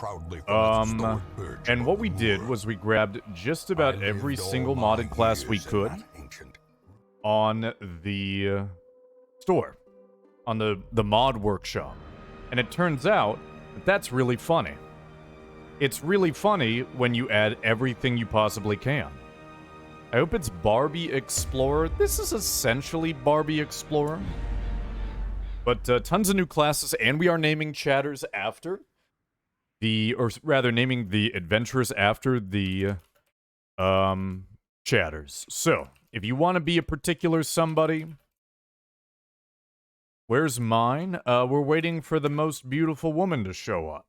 proudly from its historic perch And what we above did Moor. was we grabbed just about I every lived all single my modded class we years in could that ancient- on the store, on the mod workshop. And it turns out that that's really funny. It's really funny when you add everything you possibly can. I hope it's Barbie Explorer. This is essentially Barbie Explorer. But tons of new classes, and we are naming chatters after or rather naming the adventurers after the chatters. So, if you want to be a particular somebody, where's mine? We're waiting for the most beautiful woman to show up.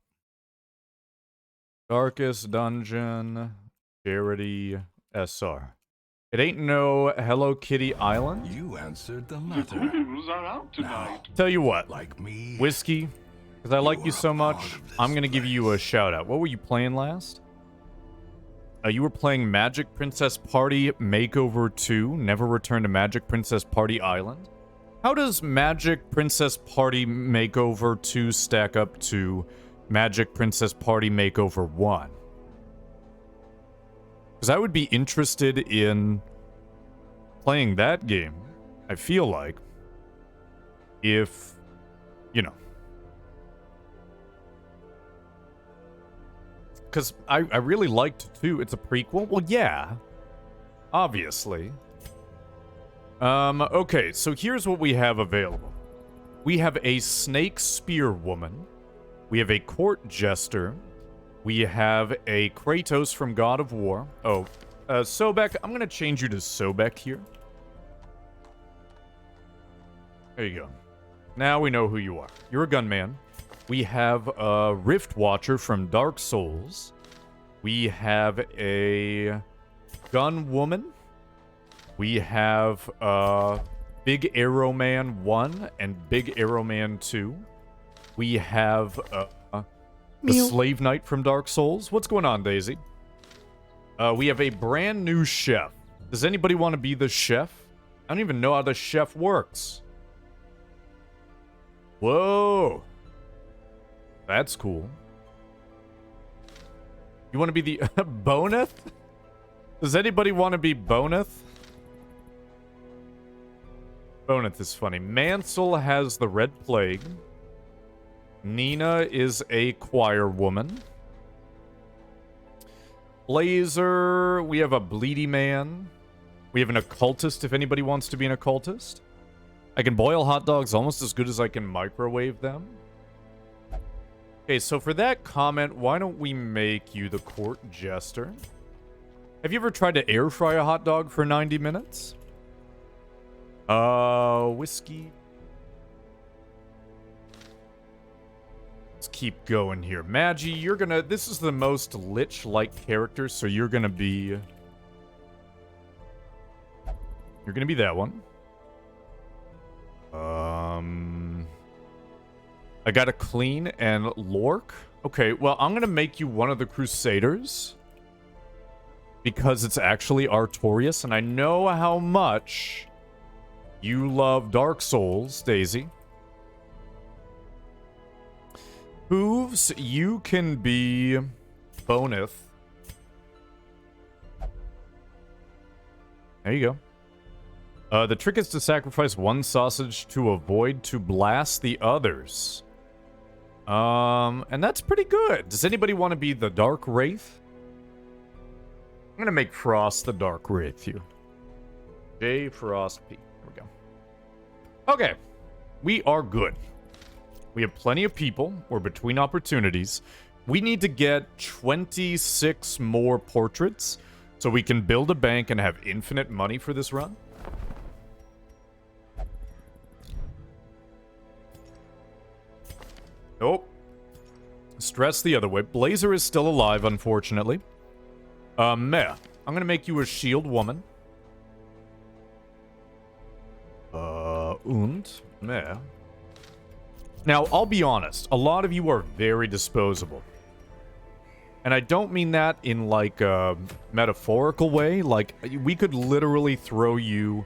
Darkest Dungeon, Charity SR. It ain't no Hello Kitty Island. You answered the The letter. queens are out tonight. Tell you what, Like me, Whiskey, because I like you are so a much, part of this I'm gonna give you a place. shout out. What were you playing last? You were playing Magic Princess Party Makeover 2, Never Return to Magic Princess Party Island. How does Magic Princess Party Makeover 2 stack up to Magic Princess Party Makeover 1? Because I would be interested in playing that game, I feel like, if, you know. Because I really liked 2. It's a prequel? Well, yeah. Obviously. Okay, so here's what we have available. We have a Snake Spear Woman. We have a Court Jester. We have a Kratos from God of War. Oh, Sobek, I'm going to change you to Sobek here. There you go. Now we know who you are. You're a gunman. We have a Rift Watcher from Dark Souls. We have a Gun Woman. We have Big Arrow Man 1 and Big Arrow Man 2. We have the Slave Knight from Dark Souls. What's going on, Daisy? We have a brand new chef. Does anybody want to be the chef? I don't even know how the chef works. Whoa. That's cool. You want to be the Boneth? Does anybody want to be Boneth? Boneth is funny. Mansell has the Red Plague. Nina is a choir woman. Blazer, we have a Bleedy Man. We have an occultist if anybody wants to be an occultist. I can boil hot dogs almost as good as I can microwave them. Okay, so for that comment, why don't we make you the Court Jester? Have you ever tried to air fry a hot dog for 90 minutes? Whiskey. Let's keep going here. Magi, you're gonna... This is the most Lich-like character, so you're gonna be... You're gonna be that one. I got a Clean and Lork. Okay, well, I'm gonna make you one of the Crusaders. Because it's actually Artorias, and I know how much you love Dark Souls, Daisy. Hooves, you can be Boneth. There you go. The trick is to sacrifice one sausage to avoid to blast the others. And that's pretty good. Does anybody want to be the Dark Wraith? I'm gonna make Frost the Dark Wraith here. J Frost P. There we go. Okay. We are good. We have plenty of people. We're between opportunities. We need to get 26 more portraits so we can build a bank and have infinite money for this run. Nope. Stress the other way. Blazer is still alive, unfortunately. Meh. I'm gonna make you a shield woman. Meh. Now, I'll be honest. A lot of you are very disposable. And I don't mean that in, like, a metaphorical way. Like, we could literally throw you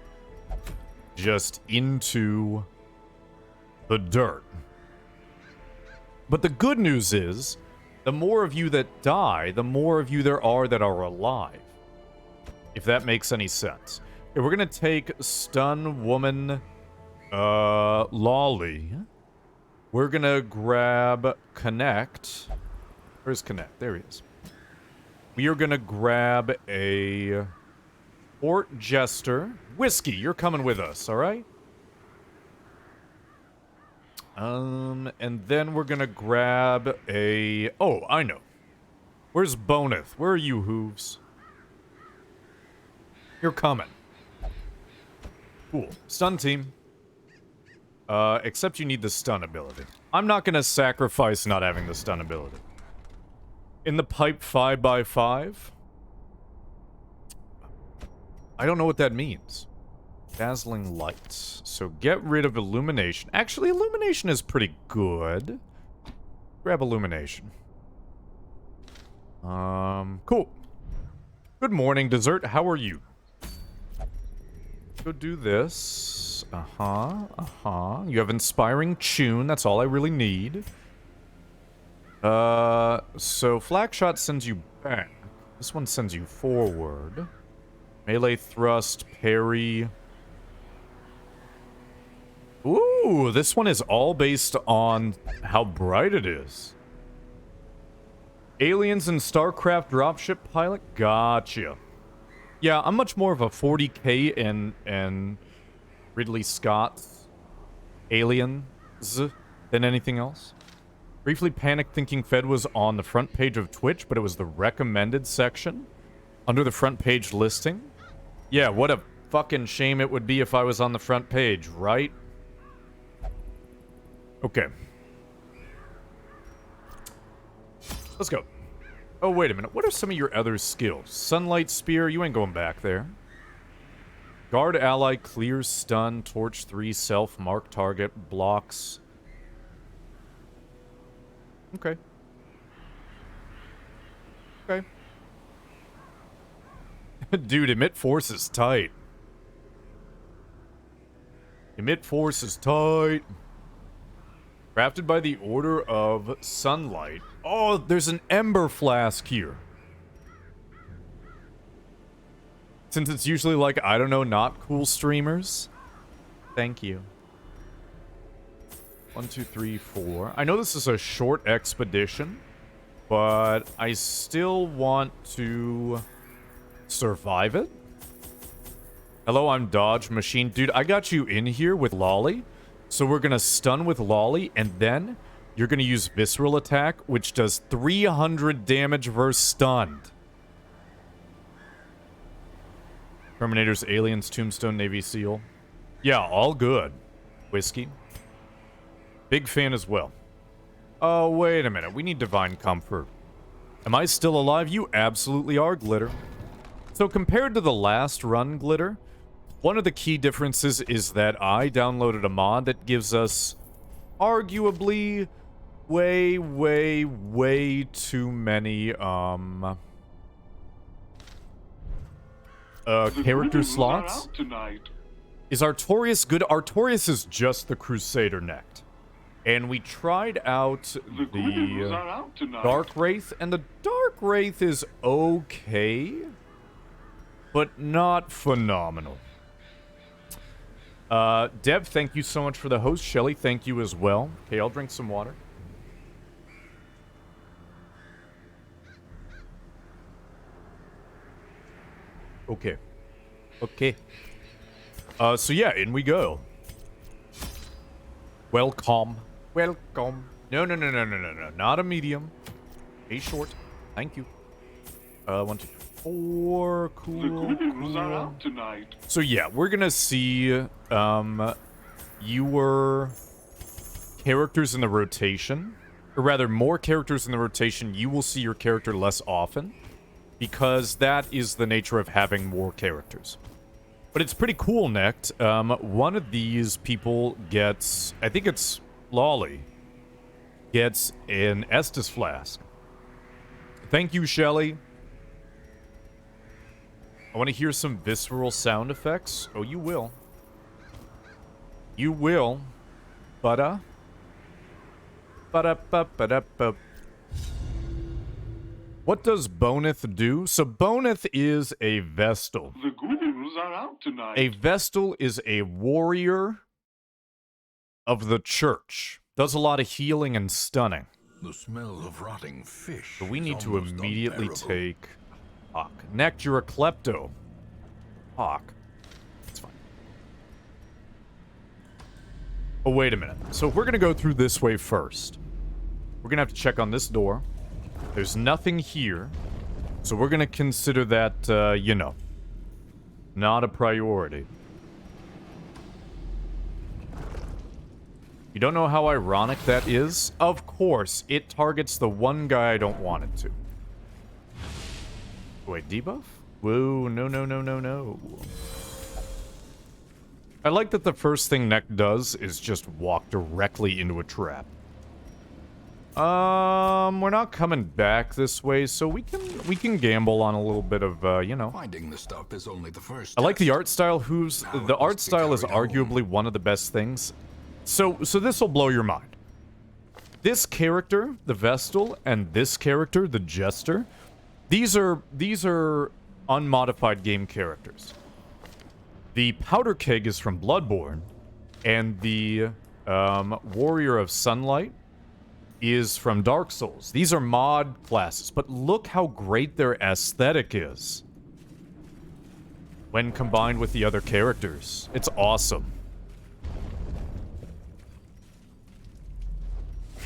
just into the dirt. But the good news is, The more of you that die, the more of you there are that are alive. If that makes any sense. Okay, we're gonna take Stun Woman Lolly. We're gonna grab Connect. Where's Connect? There he is. We are gonna grab a Court Jester. Whiskey, you're coming with us, alright? And then we're gonna grab a... Oh, I know. Where's Boneth? Where are you, Hooves? You're coming. Cool. Stun team. Except you need the stun ability. I'm not gonna sacrifice not having the stun ability. In the pipe 5x5? I don't know what that means. Dazzling lights. So get rid of illumination. Actually, illumination is pretty good. Grab illumination. Cool. Good morning, dessert. How are you? Go do this. You have inspiring tune. That's all I really need. So flak shot sends you back. This one sends you forward. Melee thrust, parry. Ooh, this one is all based on how bright it is. Aliens and StarCraft dropship pilot? Gotcha. Yeah, I'm much more of a 40k and Ridley Scott's Aliens than anything else. Briefly panicked thinking Fed was on the front page of Twitch, but it was the recommended section under the front page listing. Yeah, what a fucking shame it would be if I was on the front page, right? Okay. Let's go. Oh, wait a minute. What are some of your other skills? Sunlight Spear, you ain't going back there. Guard ally, clears stun, torch 3, self, mark target, blocks. Okay. Okay. Dude, emit force is tight. Emit force is tight. Crafted by the Order of Sunlight. Oh, there's an Ember Flask here. Since it's usually like, I don't know, not cool streamers. Thank you. 1, 2, 3, 4. I know this is a short expedition, but I still want to survive it. Hello, I'm Dodge Machine. Dude, I got you in here with Lolly. So we're going to stun with Lolly, and then you're going to use Visceral Attack, which does 300 damage versus stunned. Terminators, Aliens, Tombstone, Navy SEAL. Yeah, all good. Whiskey. Big fan as well. Oh, wait a minute. We need Divine Comfort. Am I still alive? You absolutely are, Glitter. So compared to the last run, Glitter, one of the key differences is that I downloaded a mod that gives us arguably way too many character slots. Is Artorias good? Artorias is just the Crusader Necht. And we tried out the Dark Wraith, and the Dark Wraith is okay, but not phenomenal. Dev, thank you so much for the host. Shelly, thank you as well. Okay, I'll drink some water. Okay. Okay. So yeah, in we go. Welcome. Welcome. No. Not a medium. A short. Thank you. 1, 2, 4. Cool. Are out tonight. So yeah, we're gonna see your characters in the rotation. Or rather, more characters in the rotation. You will see your character less often, because that is the nature of having more characters. But it's pretty cool, Necht. One of these people gets, I think it's Lolly, gets an Estus Flask. Thank you, Shelly. I want to hear some visceral sound effects. Oh, you will. You will. Ba-da. Ba-da-ba-ba-da-ba. What does Boneth do? So Boneth is a Vestal. The ghouls are out tonight. A Vestal is a warrior of the church. Does a lot of healing and stunning. The smell of rotting fish. So we is need to almost immediately unbearable. take Hawk. Next, you're a Klepto. Hawk. It's fine. Oh, wait a minute. So we're going to go through this way first. We're going to have to check on this door. There's nothing here. So we're going to consider that, you know, not a priority. You don't know how ironic that is? Of course, it targets the one guy I don't want it to. Wait, debuff? Whoa, no, no, no, no, no. I like that the first thing Neck does is just walk directly into a trap. We're not coming back this way, so we can gamble on a little bit of, you know. Finding the stuff is only the first. I like the test. art style. The art style is arguably one of the best things. So this will blow your mind. This character, the Vestal, and this character, the Jester, these are unmodified game characters. The Powder Keg is from Bloodborne, and the Warrior of Sunlight is from Dark Souls. These are mod classes, but look how great their aesthetic is when combined with the other characters. It's awesome.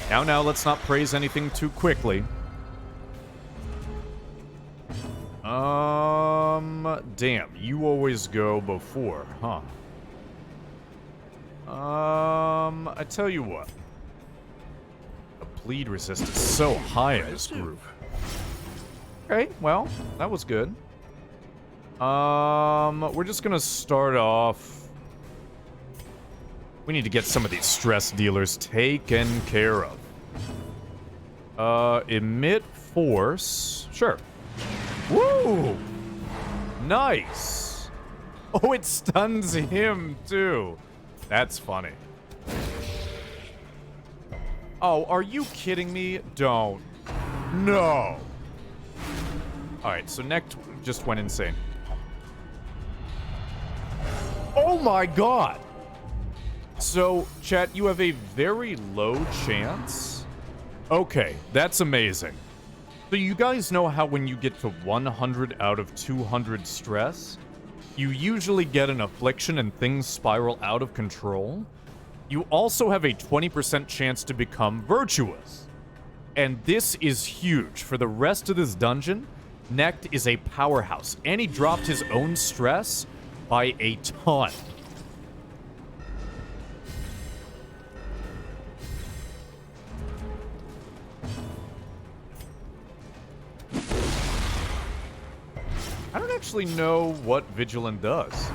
Now, let's not praise anything too quickly. Damn, you always go before, huh? I tell you what. The bleed resist is so high in this group. Okay, well, that was good. We're just gonna start off. We need to get some of these stress dealers taken care of. Emit force. Sure. Woo! Nice! Oh, it stuns him, too. That's funny. Oh, are you kidding me? Don't. No! Alright, so Neck just went insane. Oh my god! So, chat, you have a very low chance. Okay, that's amazing. So you guys know how when you get to 100 out of 200 stress, you usually get an affliction and things spiral out of control? You also have a 20% chance to become virtuous. And this is huge. For the rest of this dungeon, Necht is a powerhouse, and he dropped his own stress by a ton. I don't actually know what Vigilant does.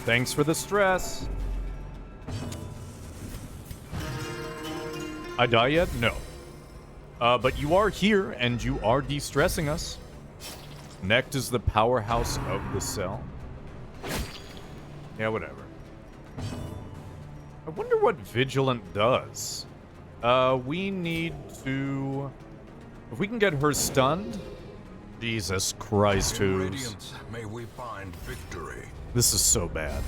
Thanks for the stress. I die yet? No. But you are here, and you are de-stressing us. Necht is the powerhouse of the cell. Yeah, whatever. I wonder what Vigilant does. We need to... If we can get her stunned... Jesus Christ, In who's... Radiance, may we find victory. This is so bad.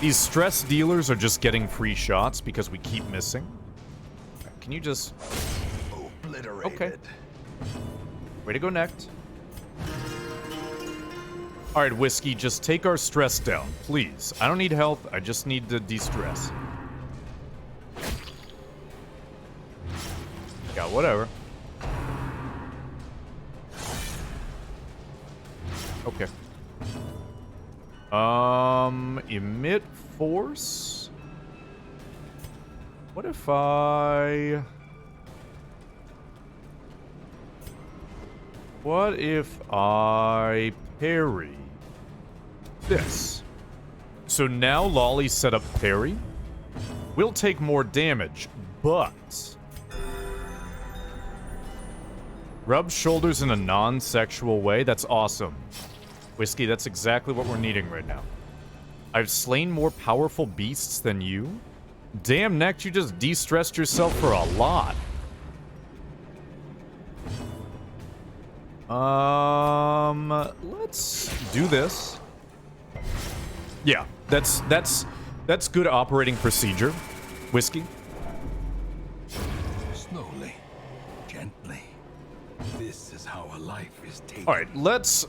These stress dealers are just getting free shots because we keep missing. Can you just... Obliterated. Okay. Way to go, Necht. Alright, Whiskey, just take our stress down, please. I don't need health, I just need to de-stress. Yeah, whatever. Okay. Emit force? What if I... What if I parry this? So now Lolly set up parry. We'll take more damage, but... Rub shoulders in a non-sexual way? That's awesome. Whiskey, that's exactly what we're needing right now. I've slain more powerful beasts than you? Damn, Neck, you just de-stressed yourself for a lot. Let's do this. Yeah, that's good operating procedure. Whiskey. Slowly, gently. This is how a life is taken. All right, let's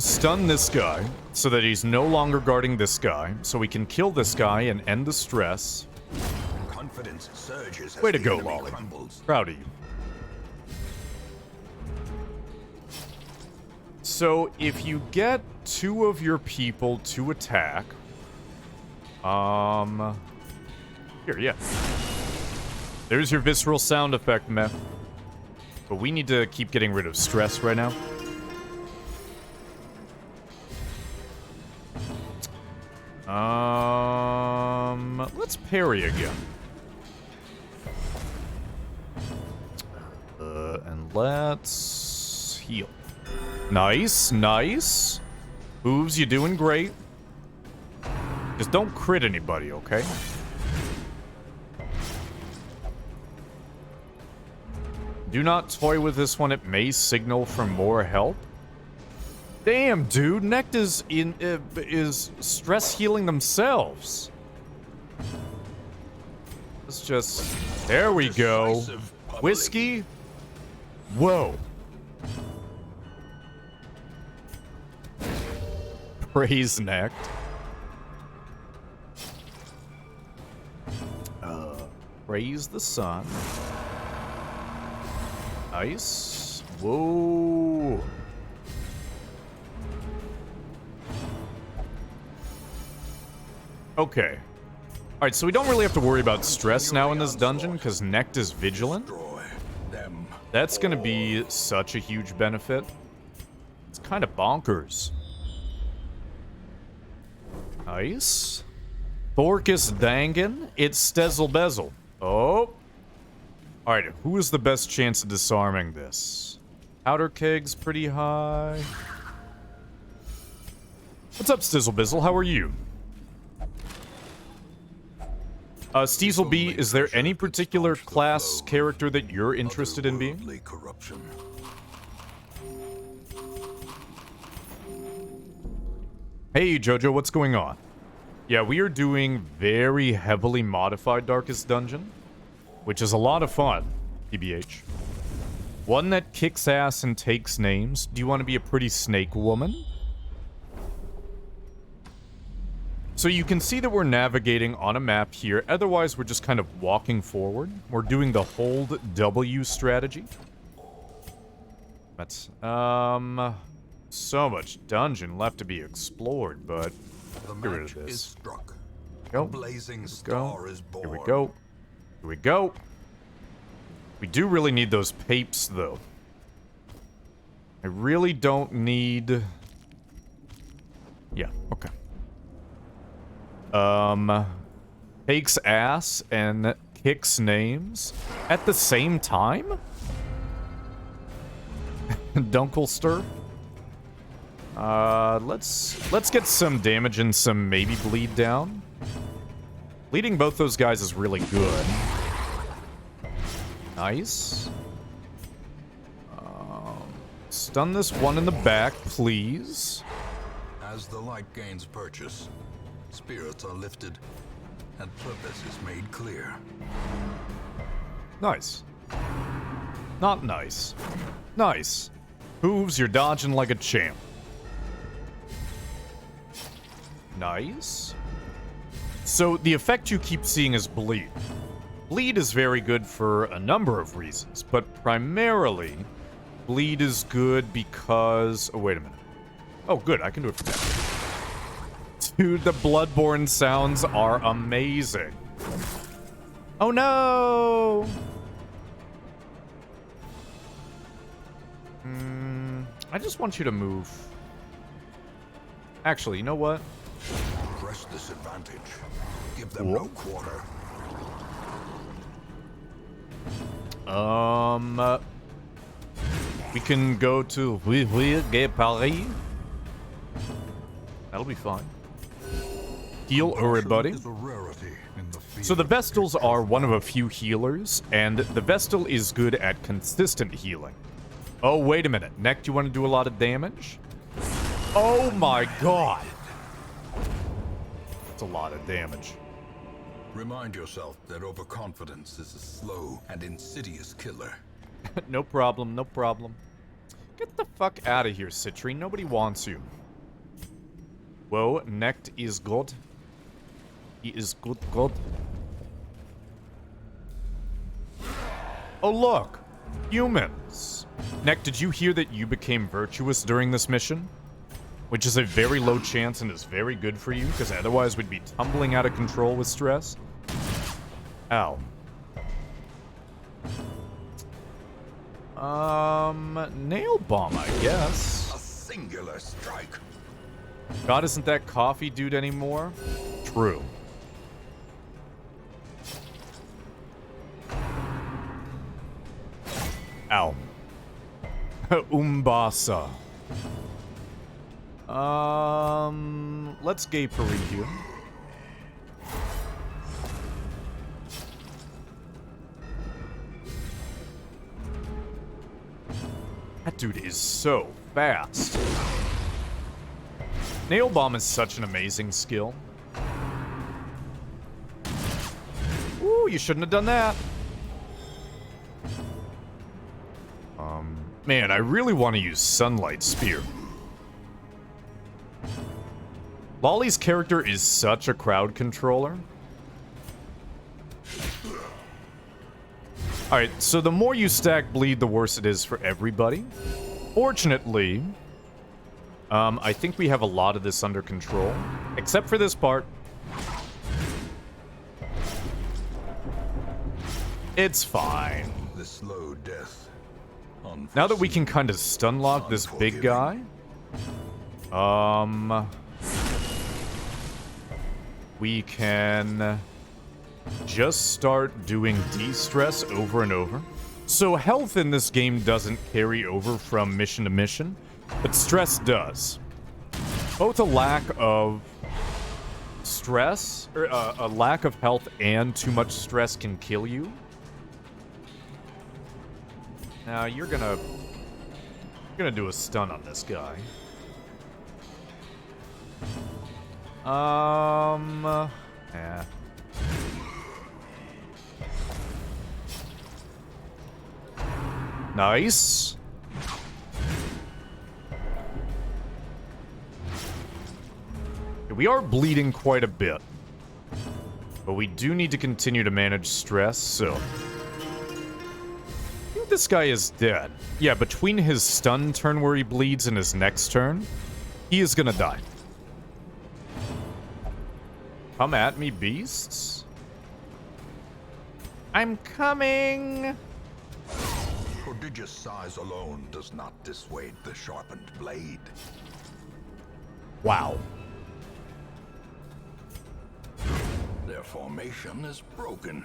stun this guy so that he's no longer guarding this guy, so we can kill this guy and end the stress. Confidence surges as Way to the go, enemy Lolly. crumbles. Proud of you. So if you get 2 of your people to attack, here, yeah. There's your visceral sound effect, meh. But we need to keep getting rid of stress right now. Let's parry again. And let's heal. Nice, nice. Hooves, you doing great. Just don't crit anybody, okay? Do not toy with this one. It may signal for more help. Damn, dude. Necht is stress healing themselves. Let's just... There we go. Decisive public. Whiskey. Whoa. Praise Necht. Praise the sun. Nice. Whoa. Okay. Alright, so we don't really have to worry about stress now in this dungeon, because Necht is vigilant. Destroy them. That's gonna be such a huge benefit. It's kind of bonkers. Nice. Thorkus Dangan. It's Stezzle Bezel. Oh. Alright, who is the best chance of disarming this? Powder Keg's pretty high. What's up, Stizzle Bizzle? How are you? Steezel B, is there any particular class character that you're interested in being? Otherworldly corruption. Hey, Jojo, what's going on? Yeah, we are doing very heavily modified Darkest Dungeon, which is a lot of fun, TBH. One that kicks ass and takes names. Do you want to be a pretty snake woman? So you can see that we're navigating on a map here. Otherwise, we're just kind of walking forward. We're doing the hold W strategy. But, so much dungeon left to be explored, but The get rid match of is this. struck. Go. A blazing Go. star is born. Here we go. Here we go. We do really need those papes, though. I really don't need... Yeah, okay. Takes ass and kicks names at the same time? Dunkelster? Let's get some damage and some maybe bleed down. Leading both those guys is really good. Nice. Stun this one in the back, please. As the light gains purchase, spirits are lifted, and purpose is made clear. Nice. Not nice. Nice. Hooves, you're dodging like a champ. Nice. So, the effect you keep seeing is bleed. Bleed is very good for a number of reasons, but primarily, bleed is good because... Oh, wait a minute. Oh, good, I can do it for that. Dude, the Bloodborne sounds are amazing. Oh, no! I just want you to move. Actually, you know what? Press this advantage. Give them no quarter. We can go to Rue Gay Paris. That'll be fine. Heal everybody. Is a rarity in the field. So the Vestals are one of a few healers, and the Vestal is good at consistent healing. Oh, wait a minute. Neck, do you want to do a lot of damage? Oh my god! That's a lot of damage. Remind yourself that overconfidence is a slow and insidious killer. No problem, no problem. Get the fuck out of here, Citrine. Nobody wants you. Whoa, Necht is good. He is good, good. Oh, look! Humans! Necht, did you hear that you became virtuous during this mission? Which is a very low chance and is very good for you, because otherwise we'd be tumbling out of control with stress. Ow. Nail bomb, I guess. A singular strike. God, isn't that coffee dude anymore? True. Ow. Umbasa. Let's gay parade you. That dude is so fast. Nail bomb is such an amazing skill. Ooh, you shouldn't have done that. Man, I really want to use Sunlight Spear. Lolly's character is such a crowd controller. Alright, so the more you stack bleed, the worse it is for everybody. Fortunately, I think we have a lot of this under control. Except for this part. It's fine. The slow death. Now that we can kind of stun lock this big guy. We can just start doing de-stress over and over. So health in this game doesn't carry over from mission to mission, but stress does. Both a lack of stress, or a lack of health and too much stress can kill you. Now you're gonna do a stun on this guy. Yeah. Nice. We are bleeding quite a bit. But we do need to continue to manage stress, so... I think this guy is dead. Yeah, between his stun turn where he bleeds and his next turn, he is gonna die. Come at me, beasts. I'm coming! Prodigious size alone does not dissuade the sharpened blade. Wow. Their formation is broken.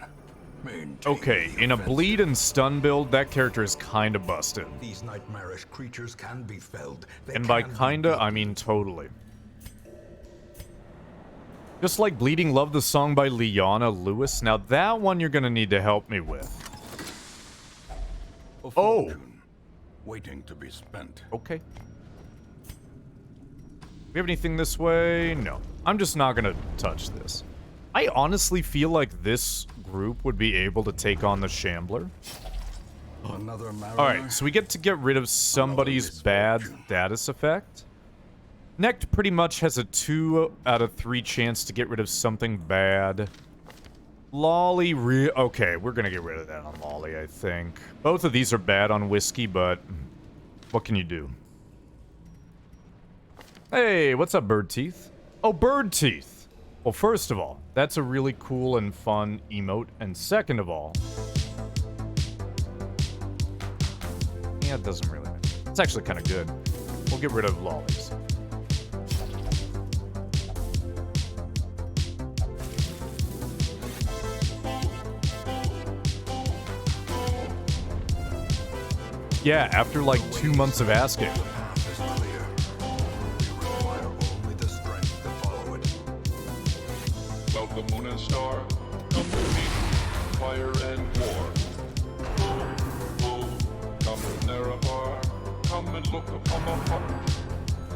Maintain Okay, the in a offensive. bleed and stun build, that character is kinda busted. These nightmarish creatures can be felled. They And by can be kinda, beaten. I mean totally. Just like Bleeding Love the song by Liana Lewis. Now that one you're gonna need to help me with. A Oh. fortune waiting to be spent. Okay. We have anything this way? No. I'm just not gonna touch this. I honestly feel like this group would be able to take on the Shambler. Another mariner. Alright, so we get to get rid of somebody's bad status effect. Necht pretty much has a 2 out of 3 chance to get rid of something bad. Lolly, okay, we're gonna get rid of that on Lolly, I think. Both of these are bad on Whiskey, but what can you do? Hey, what's up, Bird Teeth? Oh, Bird Teeth! Well, first of all, that's a really cool and fun emote, and second of all... Yeah, it doesn't really matter. It's actually kind of good. We'll get rid of Lollies. Yeah, after like 2 months of asking. The path is clear. We require only the strength About the moon and star, come to me, fire and war. Come to Nerevar, come and look upon the heart,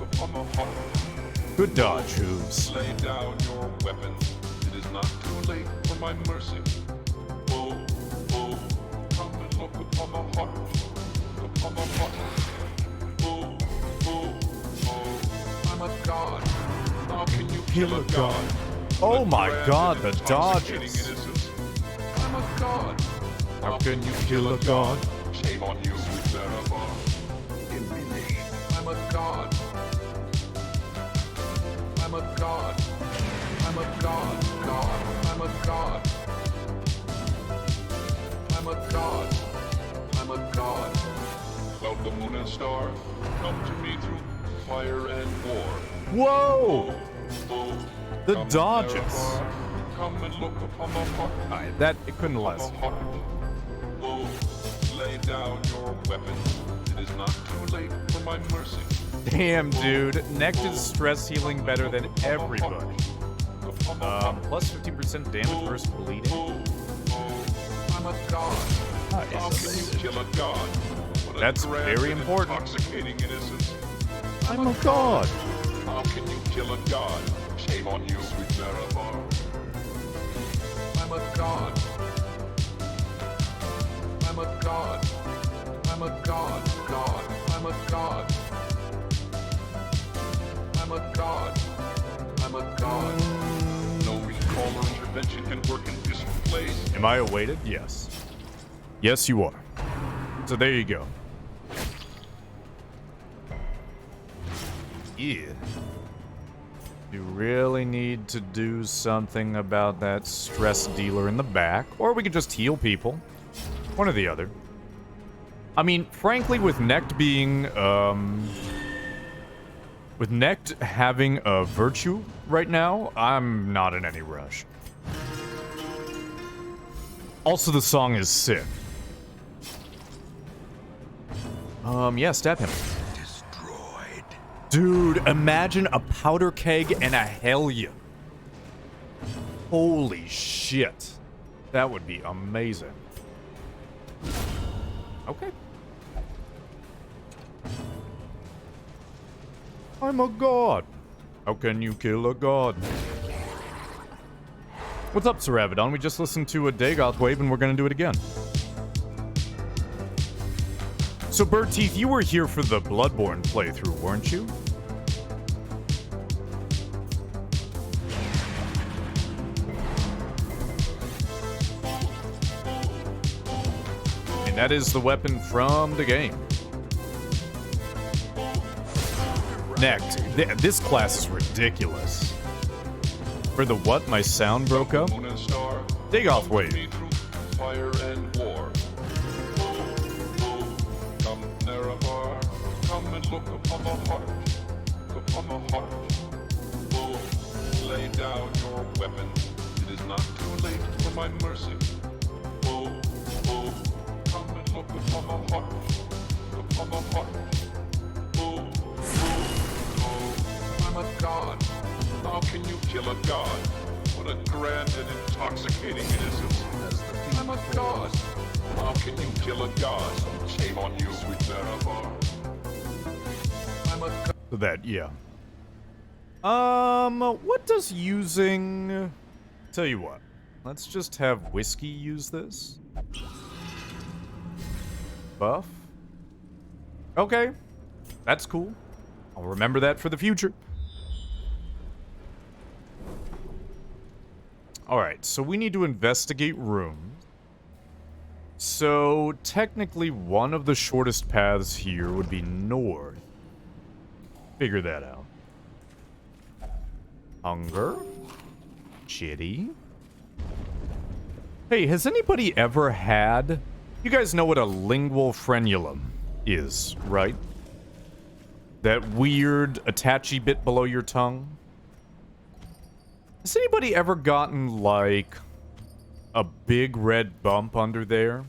upon the heart. Good dodge, Hooves. Lay down your weapon, it is not too late for my mercy. Come and look upon the heart, upon the heart. I'm a god. How can you kill a god? Oh my god, the Intoxicating dodges. innocence. I'm a god. How can you kill a god? Shame on you, sweet Nerevar. Give me me. I'm a god. I'm a god. I'm a god. God. I'm a god. I'm a god. I'm a god. Cloud the moon and star, come to me through fire and war. Whoa! The Come, dodges. Nerevar, come and look upon the heart. Alright, that it couldn't Upon last. the heart. Lay down your weapon. It is not too late for my mercy. Damn, dude. Nect is stress healing better than everybody. Plus 15% damage versus bleeding. I'm a god. How can you kill a god? What a That's grand very and important. Intoxicating innocence. I'm a god. How can you kill a god? Shame on you, sweet Nerevar. I'm a god. I'm a god. I'm a god. God. I'm a god. I'm a god. I'm a god. No recall or intervention can work in this place. Am I awaited? Yes. Yes, you are. So there you go. Yeah. You really need to do something about that stress dealer in the back, or we could just heal people. One or the other. I mean, frankly, with Nect being, with Nect having a virtue right now, I'm not in any rush. Also, the song is sick. Yeah, stab him. Destroyed. Dude, imagine a powder keg and a Hellion. Holy shit. That would be amazing. Okay. I'm a god. How can you kill a god? What's up, Sir Avedon? We just listened to a Dagoth wave and we're gonna do it again. So, Bird Teeth, you were here for the Bloodborne playthrough, weren't you? And that is the weapon from the game. Next, this class is ridiculous. For the what? My sound broke up? Moon and star, Dagoth come to wave. me through fire and war. Come, Nerevar, come and look upon the heart, upon the heart. Lay down your weapon. It is not too late for my mercy. Come and look upon the heart, upon the heart. I'm a god. How can you kill a god? What a grand and intoxicating innocence. I'm a god. How can you kill a god? Shame on you, sweet Nerevar. I'm a god. That, yeah. What does using... Tell you what. Let's just have Whiskey use this. Buff. Okay. That's cool. I'll remember that for the future. Alright, so we need to investigate rooms. So, technically, one of the shortest paths here would be north. Figure that out. Hunger. Chitty. Hey, has anybody ever had... You guys know what a lingual frenulum is, right? That weird attachy bit below your tongue? Has anybody ever gotten, like, a big red bump under there?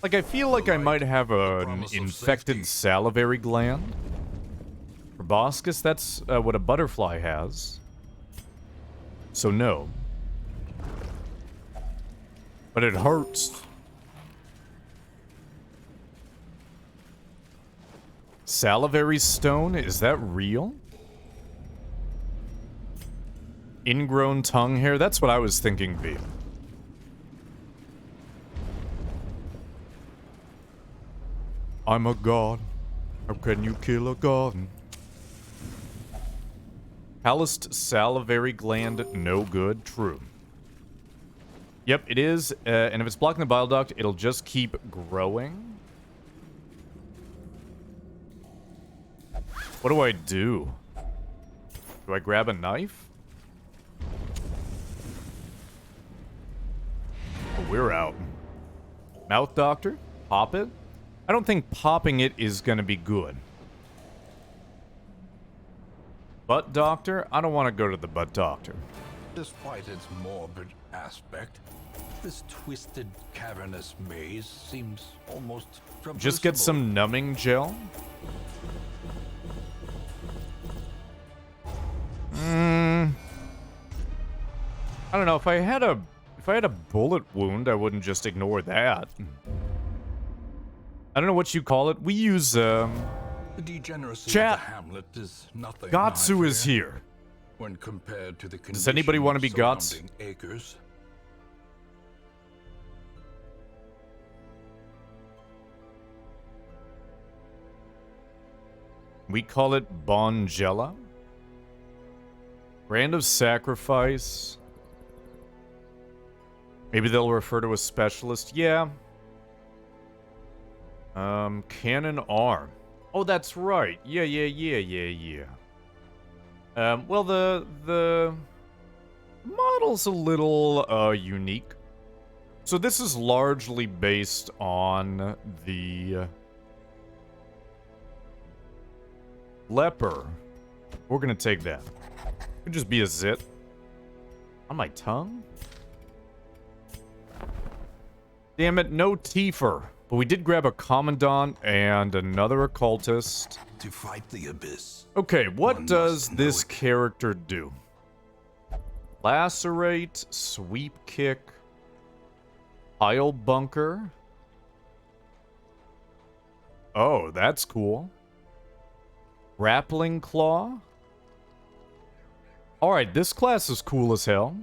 Like, I feel like I might have an infected salivary gland. Proboscis, that's what a butterfly has. So no. But it hurts. Salivary stone, is that real? Ingrown tongue hair, that's what I was thinking, V. I'm a god. How can you kill a god? Calloused salivary gland, no good. True. Yep, it is. And if it's blocking the bile duct, it'll just keep growing. What do I do? Do I grab a knife? Oh, we're out. Mouth doctor? Pop it? I don't think popping it is gonna be good. Butt doctor? I don't want to go to the butt doctor. Despite its morbid aspect, this twisted, cavernous maze seems almost Just get some numbing gel. I don't know, if I had a bullet wound, I wouldn't just ignore that. I don't know what you call it. We use The degeneracy Chat. of the hamlet is nothing. Gatsu I is fear, here. when compared to the Does anybody want to be conditions Guts? surrounding acres. We call it Bongella. Brand of sacrifice. Maybe they'll refer to a specialist. Yeah. Cannon arm. Oh, that's right. Yeah. Well, the model's a little, unique. So this is largely based on the leper. We're gonna take that. Could just be a zit. On my tongue? Damn it, no Tifer. But we did grab a commandant and another occultist. To fight the abyss. Okay, what One does must know this it. character do? Lacerate, sweep kick, pile bunker. Oh, that's cool. Grappling claw. Alright, this class is cool as hell.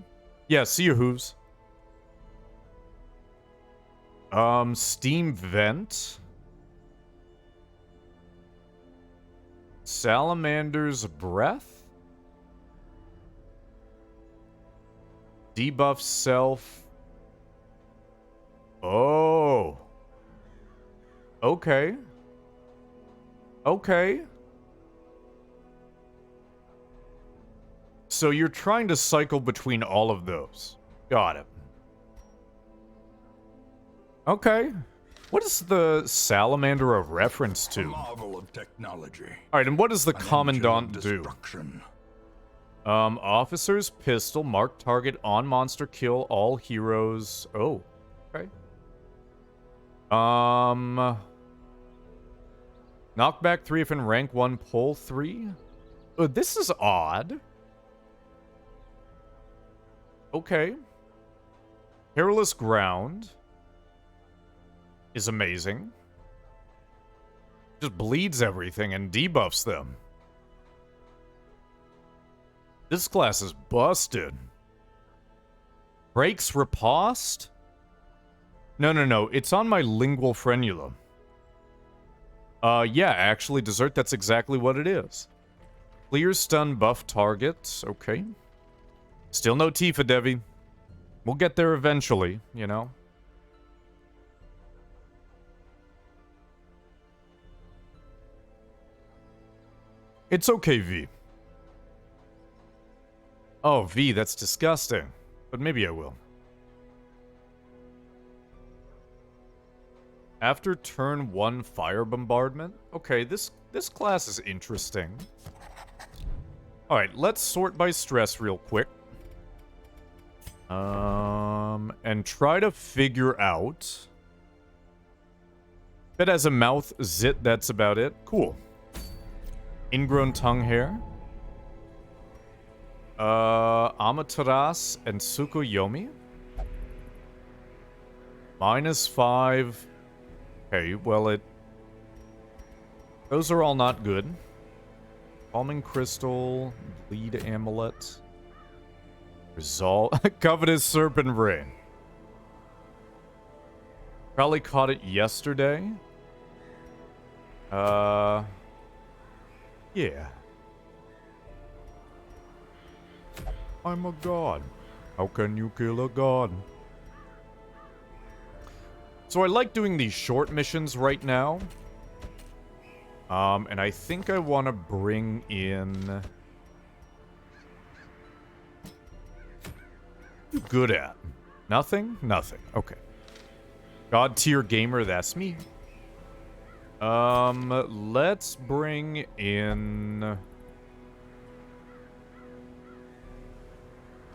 Yeah, see you, hooves. Steam vent. Salamander's breath. Debuff self. Oh. Okay. Okay. So you're trying to cycle between all of those. Got it. Okay. What is the salamander a reference A to? marvel of technology. Alright, and what does the An engine commandant of do? destruction. Officer's pistol, mark target on monster, kill all heroes. Oh, okay. Knockback 3 if in rank 1, pull 3. This is odd. Okay. Perilous ground is amazing. Just bleeds everything and debuffs them. This class is busted. Breaks riposte? No. It's on my lingual frenulum. Yeah, actually, dessert, that's exactly what it is. Clear stun buff target. Okay. Still no Tifa, Devi. We'll get there eventually, you know. It's okay, V. Oh, V, that's disgusting. But maybe I will. After turn 1 fire bombardment? Okay, this class is interesting. Alright, let's sort by stress real quick. And try to figure out... If it has a mouth zit, that's about it. Cool. Ingrown tongue hair. Amaterasu and Tsukuyomi. -5. Okay, well, those are all not good. Calming Crystal, Bleed Amulet, Resolve, Covetous Serpent Ring. Probably caught it yesterday. Yeah. I'm a god. How can you kill a god? So I like doing these short missions right now. And I think I want to bring in... You good at? Nothing? Nothing. Okay. God tier gamer, that's me. Let's bring in...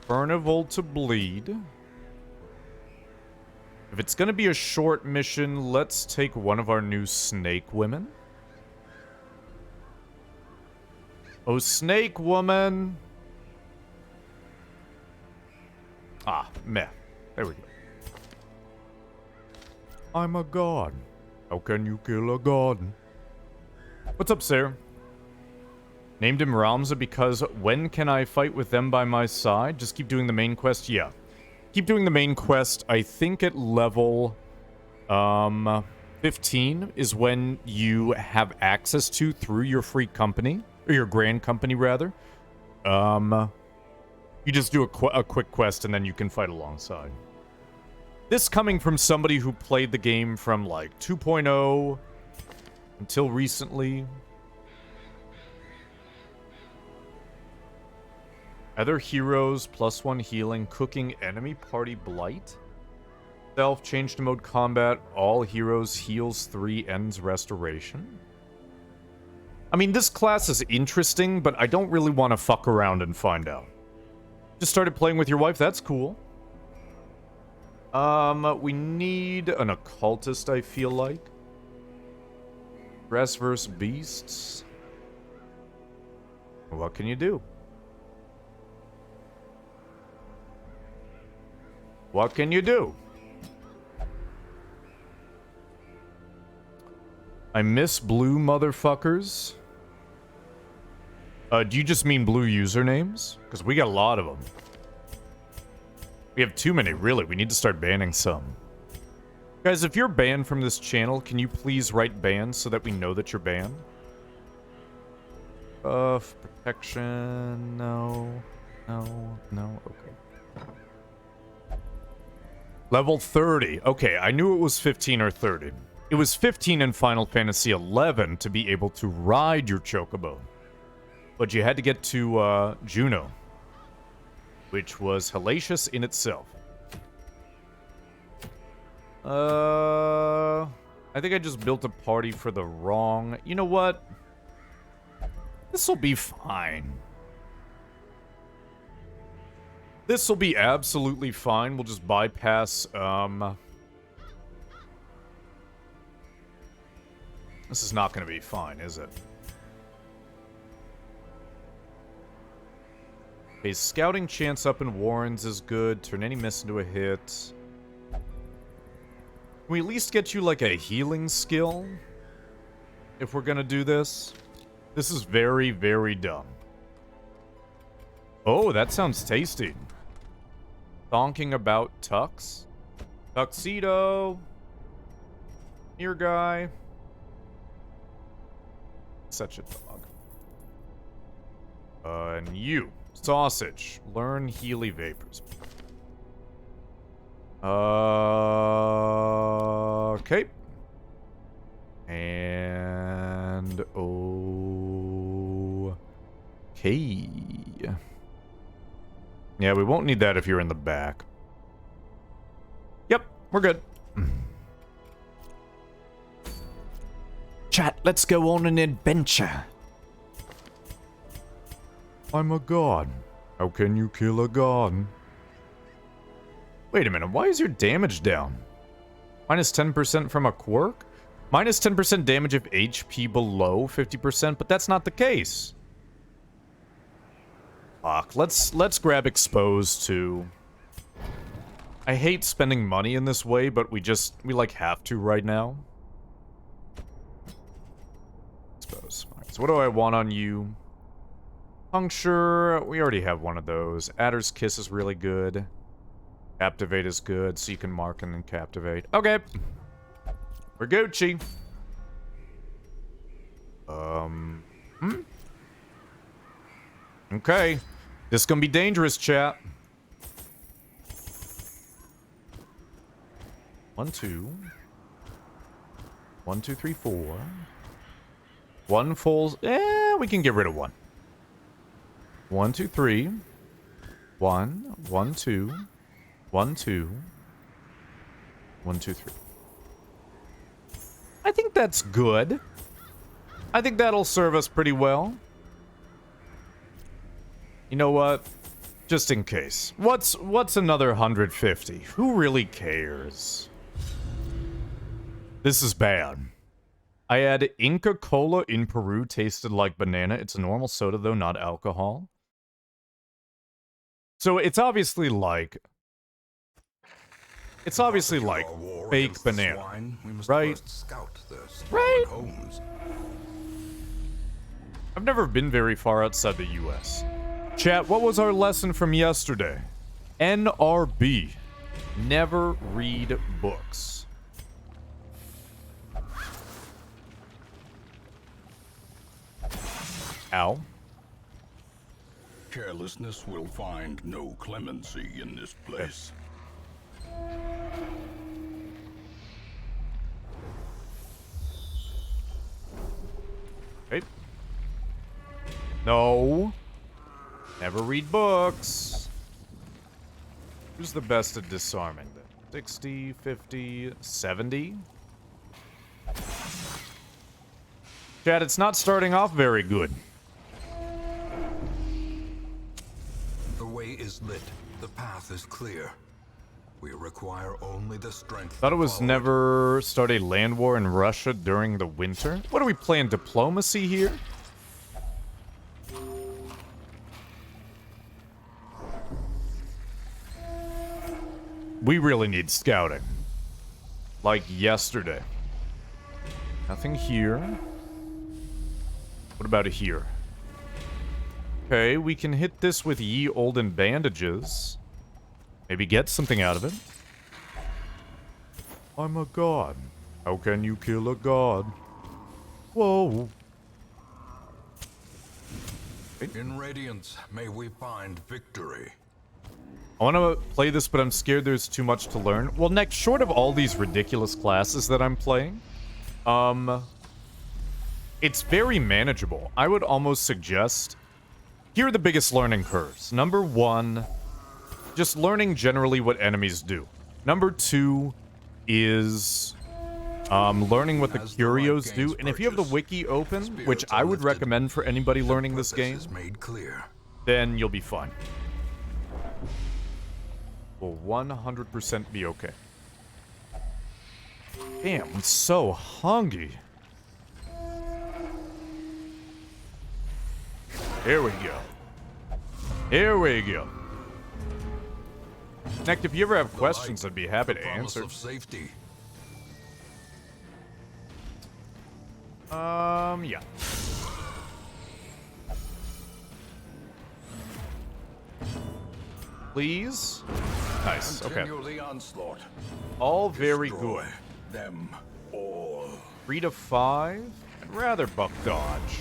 Furnival to bleed. If it's gonna be a short mission, let's take one of our new snake women. Oh, snake woman! Ah, meh. There we go. I'm a god. How can you kill a god? What's up, Sarah? Named him Ramza because when can I fight with them by my side? Just keep doing the main quest? Yeah. Keep doing the main quest. I think at level 15 is when you have access to through your free company. Or your grand company, rather. You just do a quick quest and then you can fight alongside. This coming from somebody who played the game from like 2.0 until recently. Other heroes, +1 healing, cooking, enemy party blight. Self, change to mode combat, all heroes, heals 3, ends restoration. I mean, this class is interesting, but I don't really want to fuck around and find out. Just started playing with your wife, that's cool. We need an occultist, I feel like. Dress vs. beasts. What can you do? What can you do? I miss blue motherfuckers. Do you just mean blue usernames? Because we got a lot of them. We have too many, really. We need to start banning some. Guys, if you're banned from this channel, can you please write banned so that we know that you're banned? Buff, protection, no, okay. Level 30. Okay, I knew it was 15 or 30. It was 15 in Final Fantasy XI to be able to ride your chocobo. But you had to get to Juno, which was hellacious in itself. I think I just built a party for the wrong... You know what? This'll be fine. This'll be absolutely fine. We'll just bypass, This is not going to be fine, is it? Okay, scouting chance up in Warrens is good. Turn any miss into a hit. Can we at least get you, like, a healing skill? If we're gonna do this? This is very, very dumb. Oh, that sounds tasty. Thonking about tux. Tuxedo. Here, guy. Such a dog. And you. Sausage. Learn Healy Vapors. Okay. And... okay. Yeah, we won't need that if you're in the back. Yep, we're good. Chat, let's go on an adventure. I'm a god. How can you kill a god? Wait a minute, why is your damage down? Minus 10% from a quirk? Minus 10% damage if HP below 50%, but that's not the case. Fuck, let's grab exposed too. I hate spending money in this way, but we like have to right now. I suppose. Alright, so what do I want on you? Puncture, we already have one of those. Adder's Kiss is really good. Captivate is good, so you can mark and then captivate. Okay. We're Gucci. Okay. This is gonna be dangerous, chat. 1, 2. 1, 2, 3, 4. 1 full. We can get rid of 1. 1, 2, 3. 1, 1, 2. 1, 2. 1, 2, 3. I think that's good. I think that'll serve us pretty well. You know what? Just in case. What's another 150? Who really cares? This is bad. I had Inca Cola in Peru, tasted like banana. It's a normal soda though, not alcohol. So it's obviously like fake banana, right? Right? I've never been very far outside the US. Chat, what was our lesson from yesterday? NRB. Never read books. Ow. Carelessness will find no clemency in this place. Okay. No. Never read books. Who's the best at disarming them? 60, 50, 70? Chad, it's not starting off very good. The way is lit. The path is clear. We require only the strength. Thought it was never start a land war in Russia during the winter. What are we playing, diplomacy here? We really need scouting. Like yesterday. Nothing here. What about here? Okay, we can hit this with ye olden bandages. Maybe get something out of it. I'm a god. How can you kill a god? Whoa. In Radiance, may we find victory. I want to play this, but I'm scared there's too much to learn. Well, next, short of all these ridiculous classes that I'm playing, it's very manageable. I would almost suggest... Here are the biggest learning curves. Number 1, just learning generally what enemies do. Number 2 is learning what the curios do. And if you have the wiki open, which I would recommend for anybody learning this game, then you'll be fine. Will 100% be okay. Damn, I'm so hungry. Here we go. Here we go. Next, if you ever have questions, I'd be happy to answer. Yeah. Please? Nice, okay. All very good. Them all. 3 to 5? I'd rather buck dodge.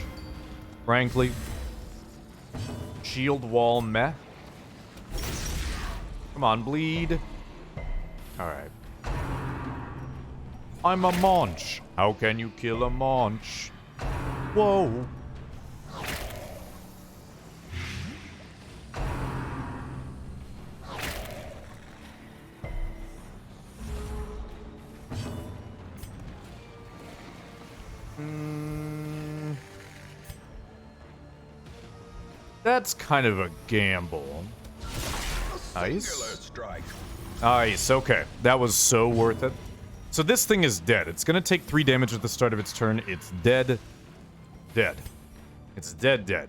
Frankly. Shield wall meh. Come on, bleed. Alright. I'm a Monch. How can you kill a Monch? Whoa. That's kind of a gamble. Nice. Nice, okay. That was so worth it. So this thing is dead. It's gonna take 3 damage at the start of its turn. It's dead. Dead. It's dead, dead.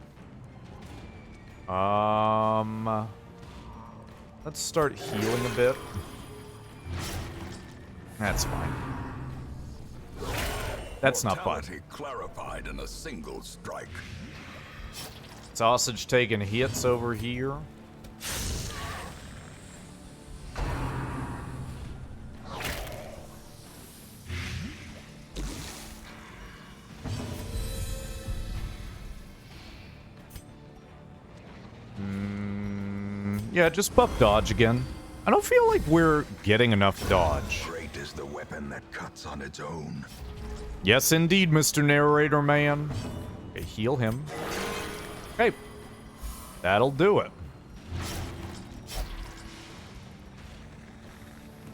Let's start healing a bit. That's fine. That's not fun. Mortality clarified in a single strike. Sausage taking hits over here. Yeah, just buff dodge again. I don't feel like we're getting enough dodge. Great is the weapon that cuts on its own. Yes, indeed, Mr. Narrator Man. Okay, heal him. Okay. That'll do it.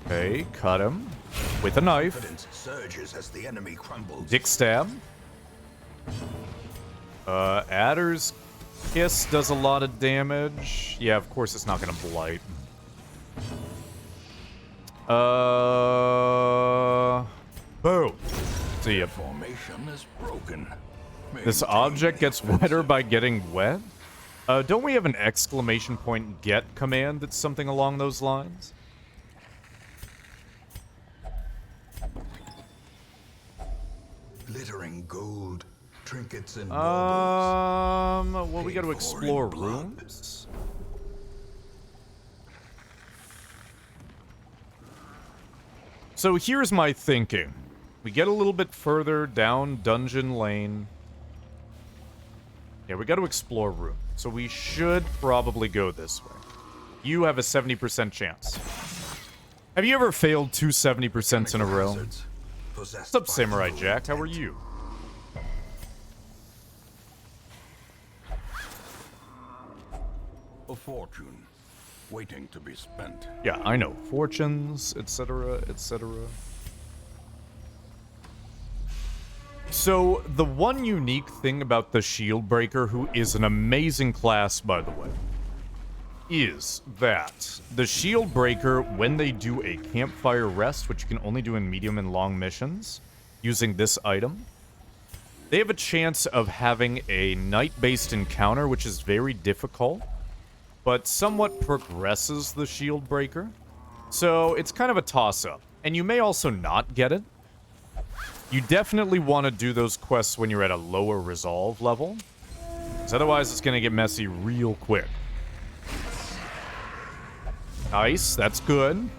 Okay, cut him. With a knife. Confidence surges as the enemy crumbles. Dick stab. Adder's Kiss does a lot of damage. Yeah, of course it's not gonna blight. Boom. See ya. Formation is broken. This object gets wetter by getting wet? Don't we have an exclamation point get command that's something along those lines? Glittering gold, trinkets and baubles. Well, we got to explore rooms. So here's my thinking. We get a little bit further down Dungeon Lane. Yeah, we got to explore room. So we should probably go this way. You have a 70% chance. Have you ever failed two 70% in a row? Hazards What's possessed up, by Samurai evil Jack? How are intent. you? A fortune waiting to be spent. Yeah, I know. Fortunes, etc., etc. So, the one unique thing about the Shield Breaker, who is an amazing class, by the way, is that the Shield Breaker, when they do a campfire rest, which you can only do in medium and long missions, using this item, they have a chance of having a night-based encounter, which is very difficult, but somewhat progresses the Shield Breaker. So it's kind of a toss-up. And you may also not get it. You definitely want to do those quests when you're at a lower resolve level, because otherwise it's going to get messy real quick. Nice, that's good.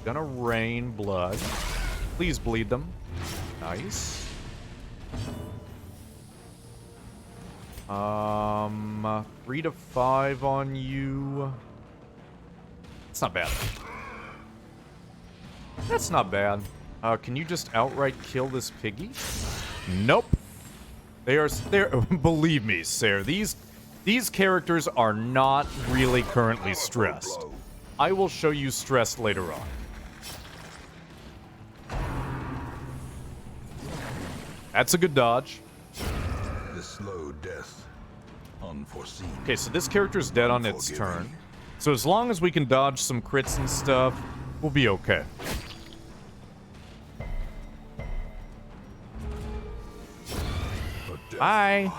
Gonna rain blood. Please bleed them. Nice. 3 to 5 on you. That's not bad. That's not bad. Can you just outright kill this piggy? Nope. They're believe me, sir. These characters are not really currently stressed. I will show you stressed later on. That's a good dodge. The slow death, unforeseen. Okay, so this character's dead on its turn. So as long as we can dodge some crits and stuff, we'll be okay. Bye.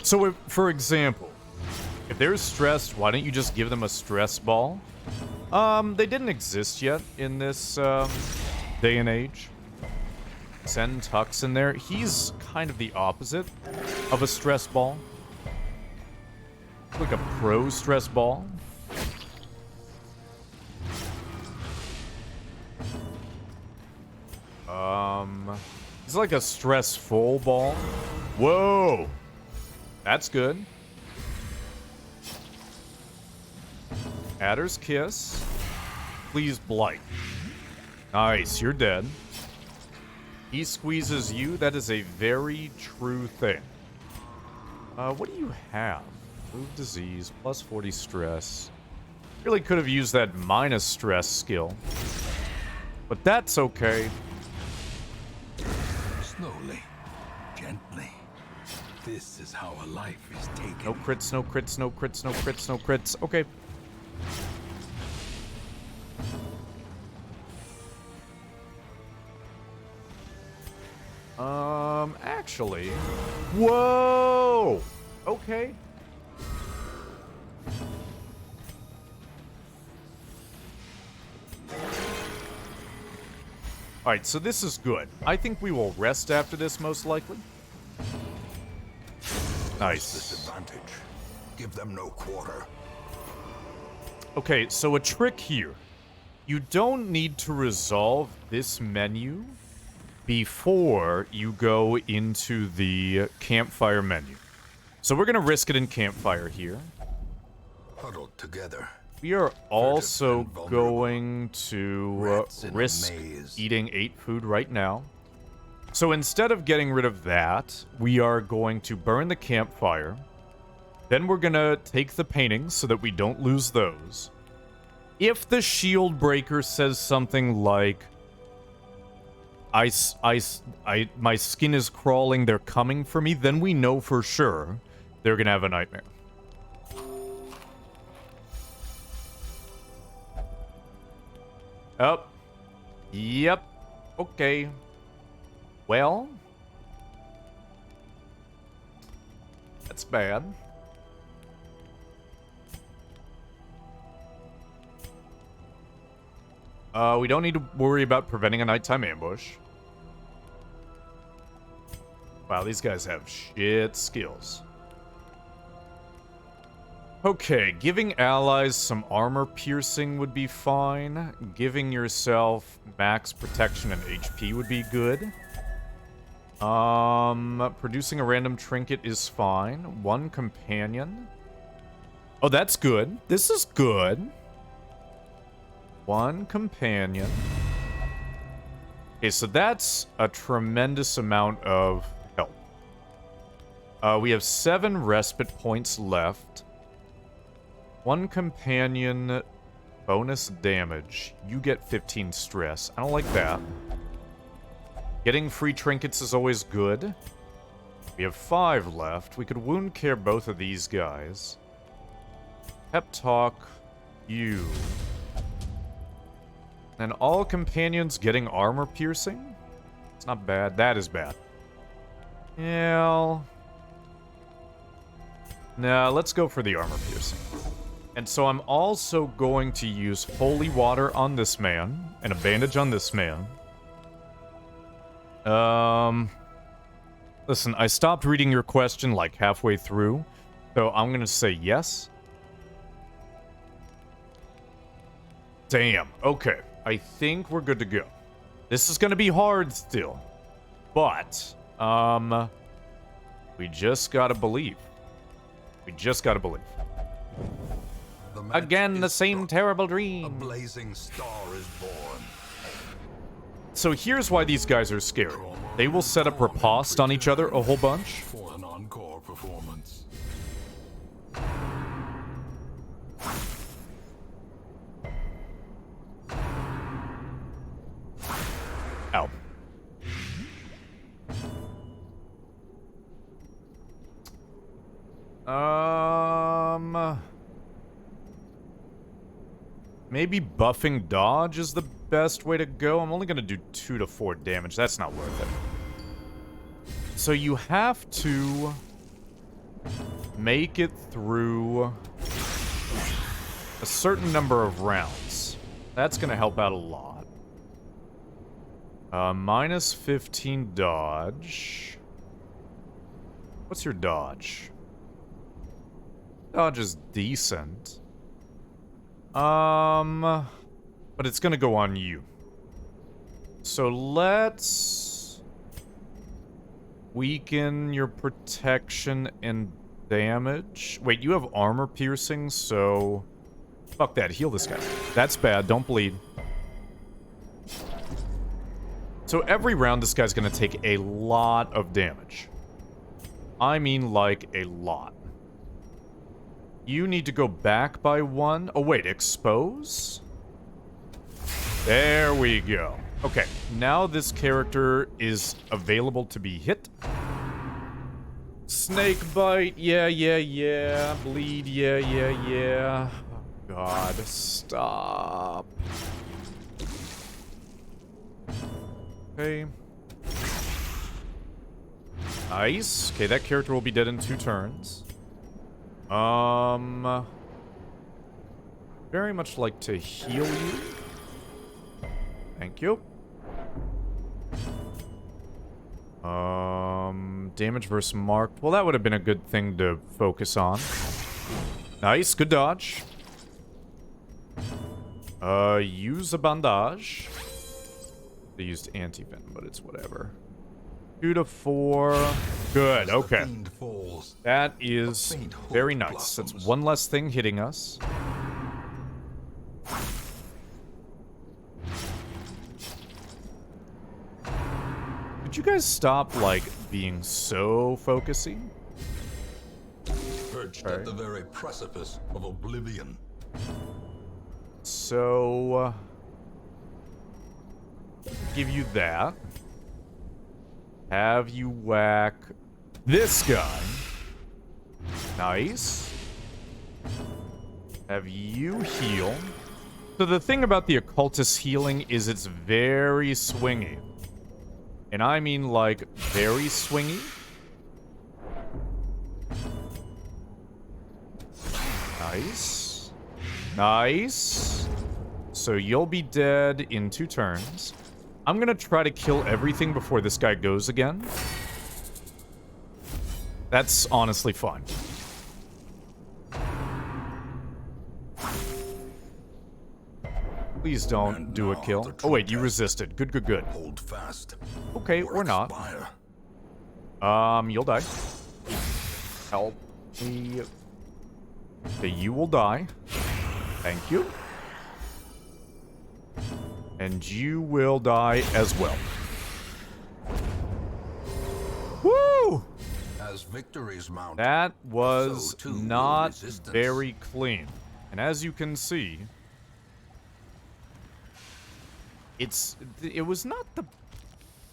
So, if, for example, if they're stressed, why don't you just give them a stress ball? They didn't exist yet in this day and age. Send Tux in there. He's kind of the opposite of a stress ball. Like a pro stress ball. He's like a stressful ball. Whoa! That's good. Adder's Kiss. Please blight. Nice, you're dead. He squeezes you. That is a very true thing. What do you have? Move disease, plus 40 stress. Really could have used that minus stress skill. But that's okay. Slowly, gently. This is how a life is taken. No crits, no crits, no crits, no crits, no crits. Okay. Actually. Whoa! Okay. Alright, so this is good. I think we will rest after this, most likely. Nice. Disadvantage. Give them no quarter. Okay, so a trick here. You don't need to resolve this menu before you go into the campfire menu. So we're going to risk it in campfire here. Huddled together. We are also and vulnerable. going to Rats in a risk maze. eating 8 food right now. So instead of getting rid of that, we are going to burn the campfire. Then we're going to take the paintings so that we don't lose those. If the shield breaker says something like, my skin is crawling, they're coming for me, then we know for sure they're going to have a nightmare. Oh. Yep. Okay. Well. That's bad. We don't need to worry about preventing a nighttime ambush. Wow, these guys have shit skills. Okay, giving allies some armor piercing would be fine. Giving yourself max protection and HP would be good. Producing a random trinket is fine. 1 companion. Oh, that's good. This is good. 1 companion. Okay, so that's a tremendous amount of help. We have 7 respite points left. 1 companion, bonus damage. You get 15 stress. I don't like that. Getting free trinkets is always good. We have 5 left. We could wound care both of these guys. Pep talk you. And all companions getting armor piercing? It's not bad. That is bad. Yeah. Nah, let's go for the armor piercing. And so I'm also going to use holy water on this man and a bandage on this man. Listen, I stopped reading your question like halfway through, so I'm gonna say yes. Damn, okay. I think we're good to go. This is gonna be hard still. But, we just gotta believe. We just gotta believe. The match Again, the is same struck. terrible A dream. blazing star is born. So here's why these guys are scary. They will set up riposte on each other a whole bunch. For an encore performance. Ow. Maybe buffing dodge is the best way to go. I'm only gonna do 2 to 4 damage. That's not worth it. So you have to make it through a certain number of rounds. That's gonna help out a lot. Minus 15 dodge. What's your dodge? Dodge is decent. But it's gonna go on you. So let's weaken your protection and damage. Wait, you have armor piercing, so fuck that. Heal this guy. That's bad. Don't bleed. So every round, this guy's gonna take a lot of damage. I mean, like, a lot. You need to go back by 1. Oh, wait, expose? There we go. Okay, now this character is available to be hit. Snake bite, yeah. Bleed, yeah. Oh, God, stop. Okay. Nice. Okay, that character will be dead in 2 turns. Very much like to heal you. Thank you. Damage versus marked. Well, that would have been a good thing to focus on. Nice, good dodge. Use a bandage. They used anti-venom, but it's whatever. 2 to 4. Good, okay. That is very nice. That's one less thing hitting us. Could you guys stop, like, being so focusing? Perched at the very precipice of oblivion. So, give you that. Have you whack this guy. Nice. Have you heal. So the thing about the occultist healing is it's very swingy. And I mean, like, very swingy. Nice. Nice. So you'll be dead in 2 turns. I'm gonna try to kill everything before this guy goes again. That's honestly fun. Please don't do a kill. Oh wait, you resisted. Good, good, good. Hold fast. Okay, or not. Expire. You'll die. Help me. Okay, you will die. Thank you. And you will die as well. Woo! As victories mount, That was so too will not resistance. very clean. And as you can see, it was not the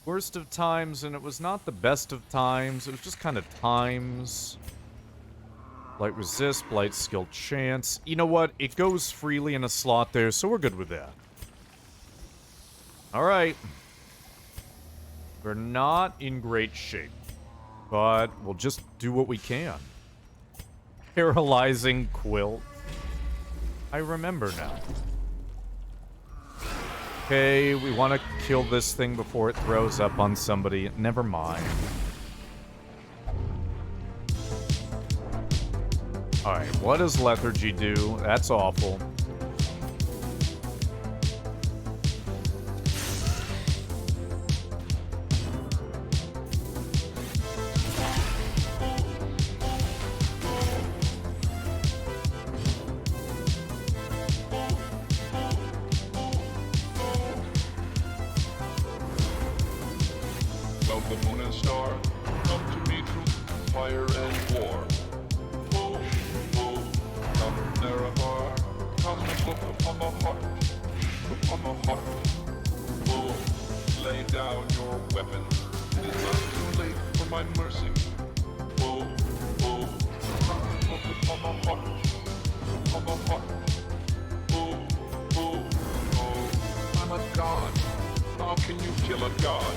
worst of times, and it was not the best of times. It was just kind of times. Blight resist, blight skill chance. You know what? It goes freely in a slot there, so we're good with that. Alright. We're not in great shape, but we'll just do what we can. Paralyzing quilt. I remember now. Okay, we want to kill this thing before it throws up on somebody. Never mind. Alright, what does lethargy do? That's awful. Well, the moon and star come to me through fire and war. Oh, oh, come Nerevar, come and look upon the heart, upon the heart. Oh, lay down your weapon, it is not too late for my mercy. Oh, oh, come and look upon the heart, upon the heart. Oh, oh, oh, I'm a god. How can you kill a god?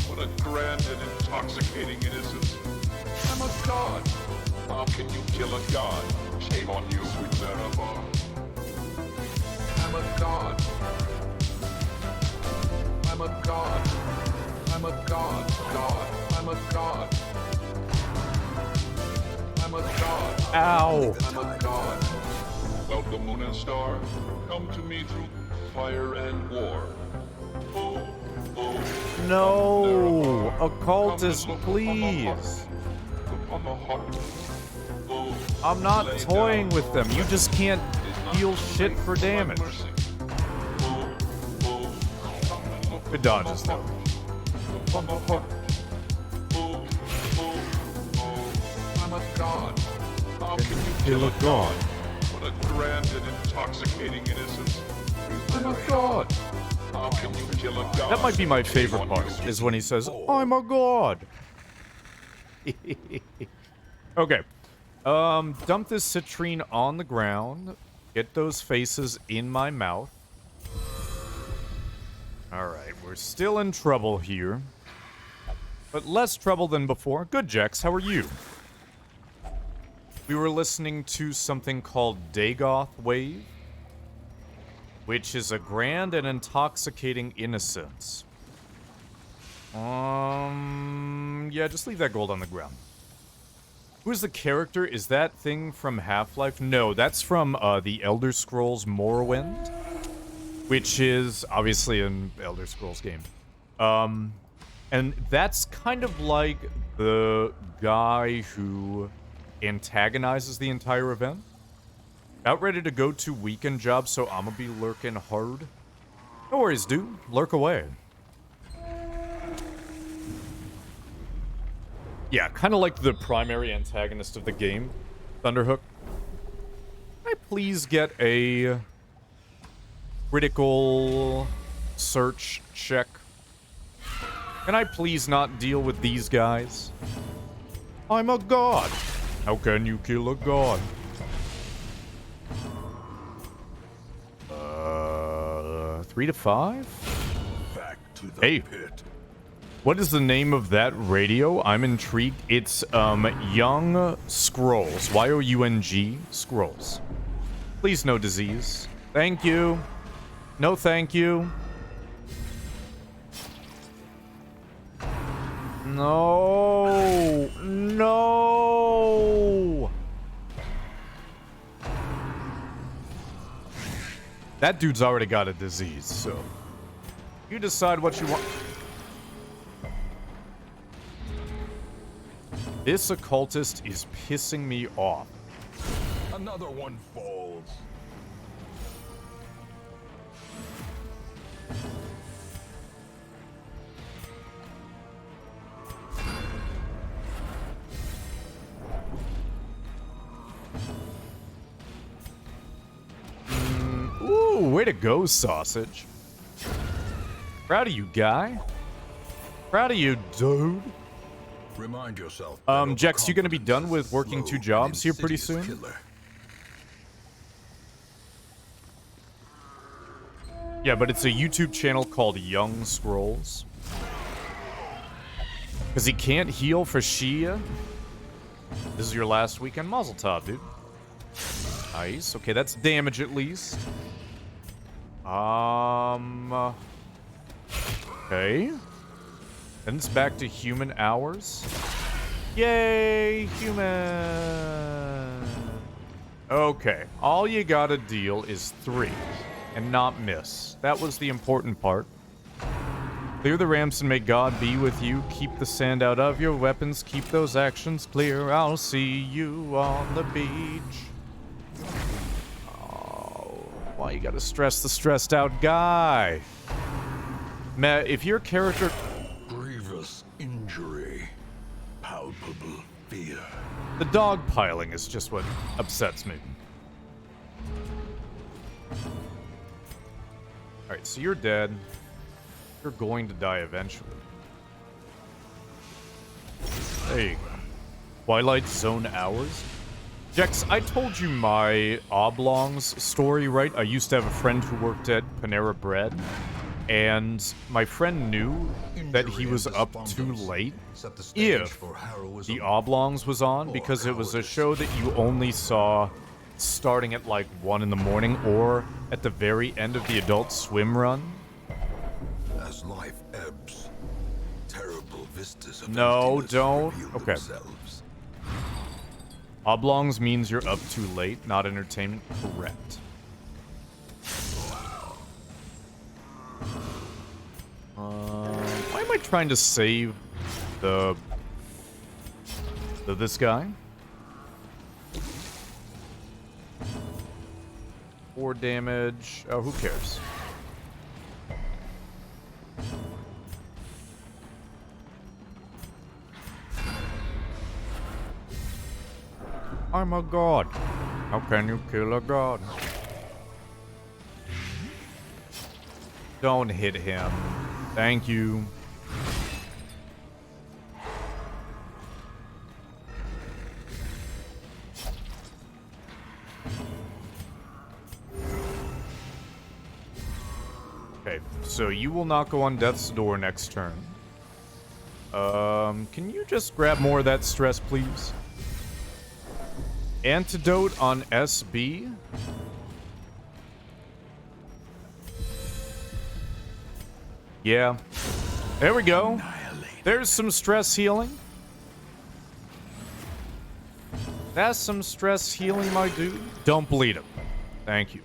What a grand and intoxicating innocence. I'm a god. How can you kill a god? Shame on you, sweet Nerevar. I'm a god. I'm a god. I'm a god. God. I'm a god. I'm a god. Ow! I'm a god. Well, the moon and star come to me through fire and war. Oh, oh. No! Occultist, please! I'm not toying with them. You just can't deal shit for damage. Good dodges, though. I'm a god. How can you kill a god? What a grand and intoxicating innocence. I'm a god. How can you kill a god? That might be my favorite part, is when he says, I'm a god. Okay. Dump this citrine on the ground. Get those faces in my mouth. Alright, we're still in trouble here. But less trouble than before. Good, Jex, how are you? We were listening to something called Dagoth Wave, which is a grand and intoxicating innocence. Yeah, just leave that gold on the ground. Who's the character? Is that thing from Half-Life? No, that's from the Elder Scrolls Morrowind, which is obviously an Elder Scrolls game. And that's kind of like the guy who antagonizes the entire event. About ready to go to weekend job, so I'ma be lurking hard. No worries, dude. Lurk away. Yeah, kind of like the primary antagonist of the game, Thunderhook. Can I please get a critical search check? Can I please not deal with these guys? I'm a god. How can you kill a god? 3 to 5? Back to the Hey. pit. What is the name of that radio? I'm intrigued. It's, Young Scrolls. Y-O-U-N-G Scrolls. Please, no disease. Thank you. No, thank you. No. No. That dude's already got a disease, so you decide what you want. This occultist is pissing me off. Another one falls. Ooh, way to go, sausage. Proud of you, guy. Proud of you, dude. Remind yourself. Jex, you gonna be done with working 2 jobs here pretty soon? Killer. Yeah, but it's a YouTube channel called Young Scrolls. Because he can't heal for Shia. This is your last weekend. Mazel tov, dude. Nice. Okay, that's damage at least. Okay. Then it's back to human hours. Yay, human. Okay, all you gotta deal is 3 and not miss. That was the important part. Clear the ramps and may God be with you. Keep the sand out of your weapons. Keep those actions clear. I'll see you on the beach. Oh, why you gotta stress the stressed out guy? Matt, if your character... Grievous injury. Palpable fear. The dog piling is just what upsets me. Alright, so you're dead. You're going to die eventually. There you go. Twilight Zone hours? Jex, I told you my Oblongs story, right? I used to have a friend who worked at Panera Bread, and my friend knew that he was up too late if the Oblongs was on, because it was a show that you only saw starting at like 1 in the morning or at the very end of the Adult Swim run. As life ebbs, terrible vistas of No, emptiness don't. reveal Okay. themselves. Oblongs means you're up too late, not entertainment. Correct. Why am I trying to save this guy? 4 damage. Oh, who cares? I'm a god. How can you kill a god? Don't hit him. Thank you. Okay, so you will not go on death's door next turn. Can you just grab more of that stress, please? Antidote on SB? Yeah. There we go. There's some stress healing. That's some stress healing, my dude. Don't bleed him. Thank you.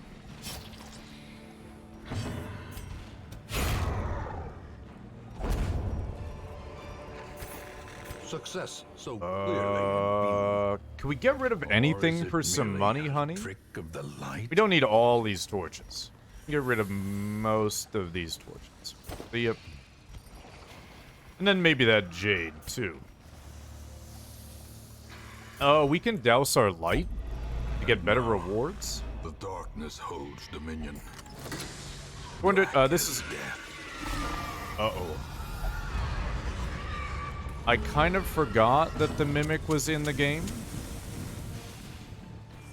Success so clearly. Can we get rid of anything for some money, honey? Trick of the light. We don't need all these torches. Get rid of most of these torches. Yep. And then maybe that jade, too. Oh, we can douse our light to get better rewards? The darkness holds dominion. Wonder, this is... Uh-oh. I kind of forgot that the Mimic was in the game.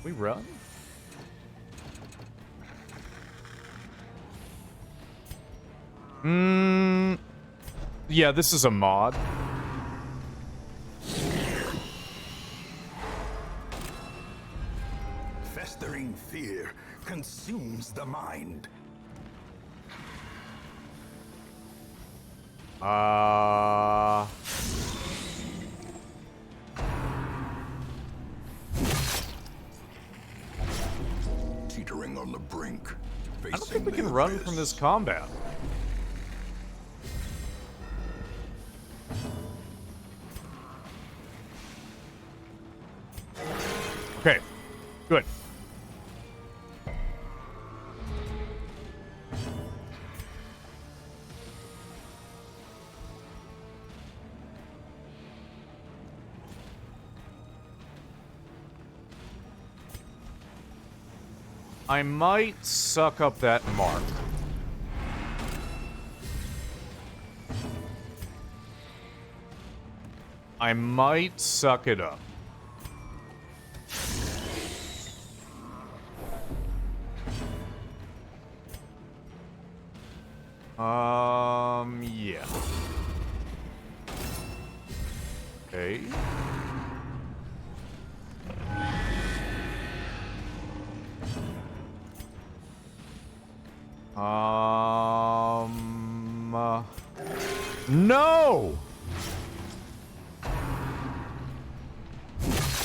We run? Yeah, this is a mod. Festering fear consumes the mind. Teetering on the brink. I don't think we can run from this combat. Okay, good. I might suck up that mark. I might suck it up. Yeah. Okay. No!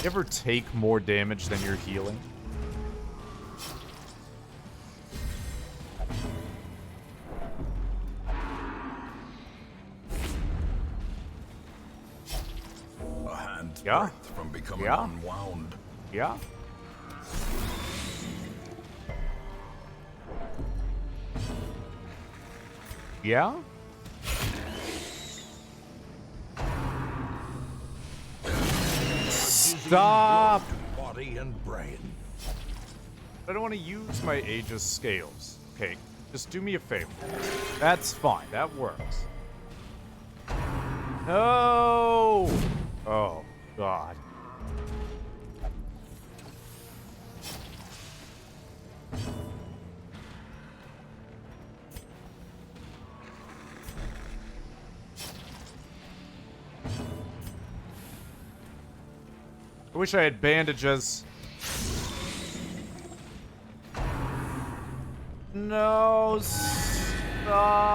You ever take more damage than you're healing? A hand's Yeah. breadth from becoming Yeah. unwound. Yeah? Yeah? Stop! Body and brain. I don't want to use my Aegis scales. Okay, just do me a favor. That's fine. That works. No! Oh, God. I wish I had bandages. No, stop.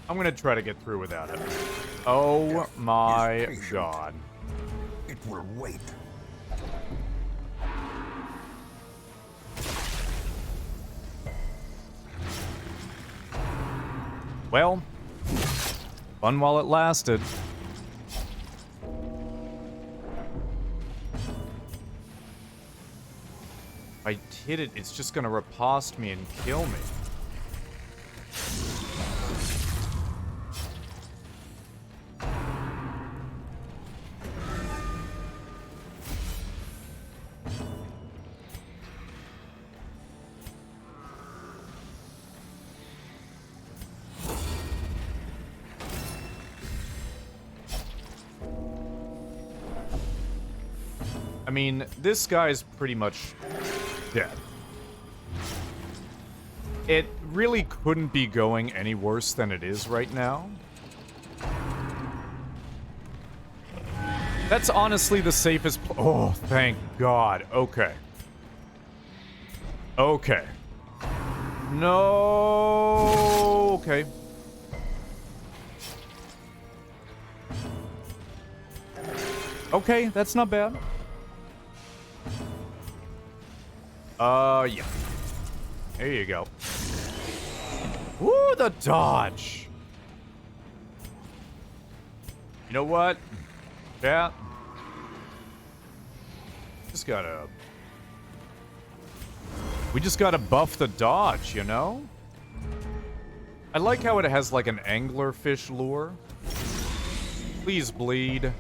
I'm gonna try to get through without it. Oh my God. It will wait. Well, fun while it lasted. If I hit it, it's just gonna riposte me and kill me. I mean, this guy's pretty much dead. It really couldn't be going any worse than it is right now. That's honestly the safest... Oh, thank God. Okay. Okay. No... Okay. Okay, that's not bad. Yeah. There you go. Woo, the dodge. You know what? Yeah. We just gotta buff the dodge, you know? I like how it has like an anglerfish lure. Please bleed.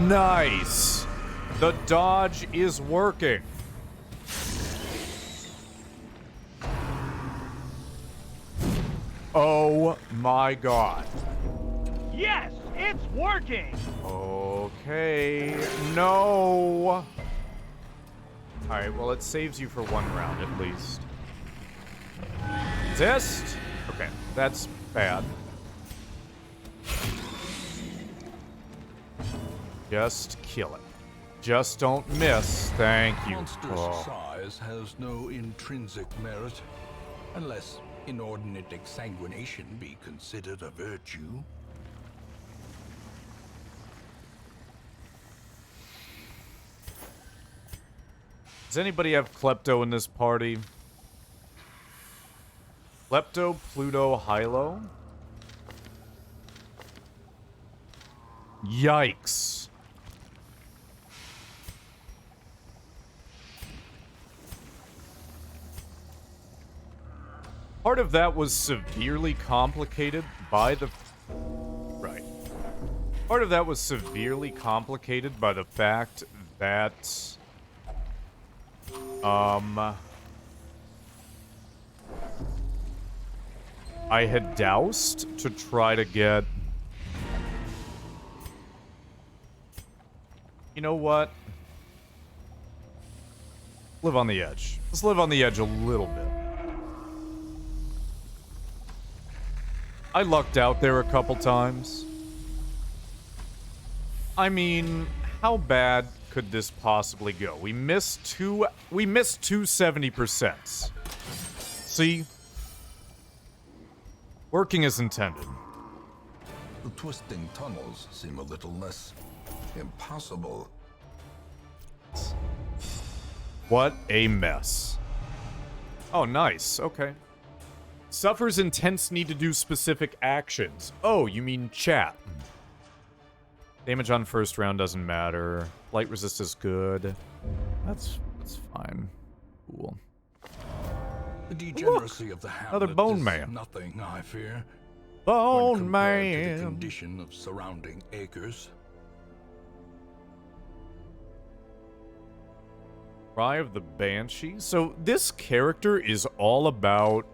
Nice. The dodge is working. Oh my God. Yes, it's working! Okay. No. Alright, well, it saves you for one round at least. Resist. Okay, that's bad. Just kill it. Just don't miss. Thank you. Monstrous Oh. size has no intrinsic merit, unless inordinate exsanguination be considered a virtue. Does anybody have Klepto in this party? Klepto, Pluto, Hylo? Yikes. Part of that was severely complicated by the... Right. Part of that was severely complicated by the fact that... I had doused to try to get... You know what? Live on the edge. Let's live on the edge a little bit. I lucked out there a couple times. I mean, how bad could this possibly go? We missed two 70%. See? Working as intended. The twisting tunnels seem a little less impossible. What a mess. Oh, nice. Okay. Suffers intense need to do specific actions. Oh, you mean chat. Damage on first round doesn't matter. Light resist is good. That's fine. Cool. The degeneracy of the another hamlet bone is man. nothing, I fear, when Bone compared to the man. condition of surrounding acres. Cry of the Banshee. So this character is all about...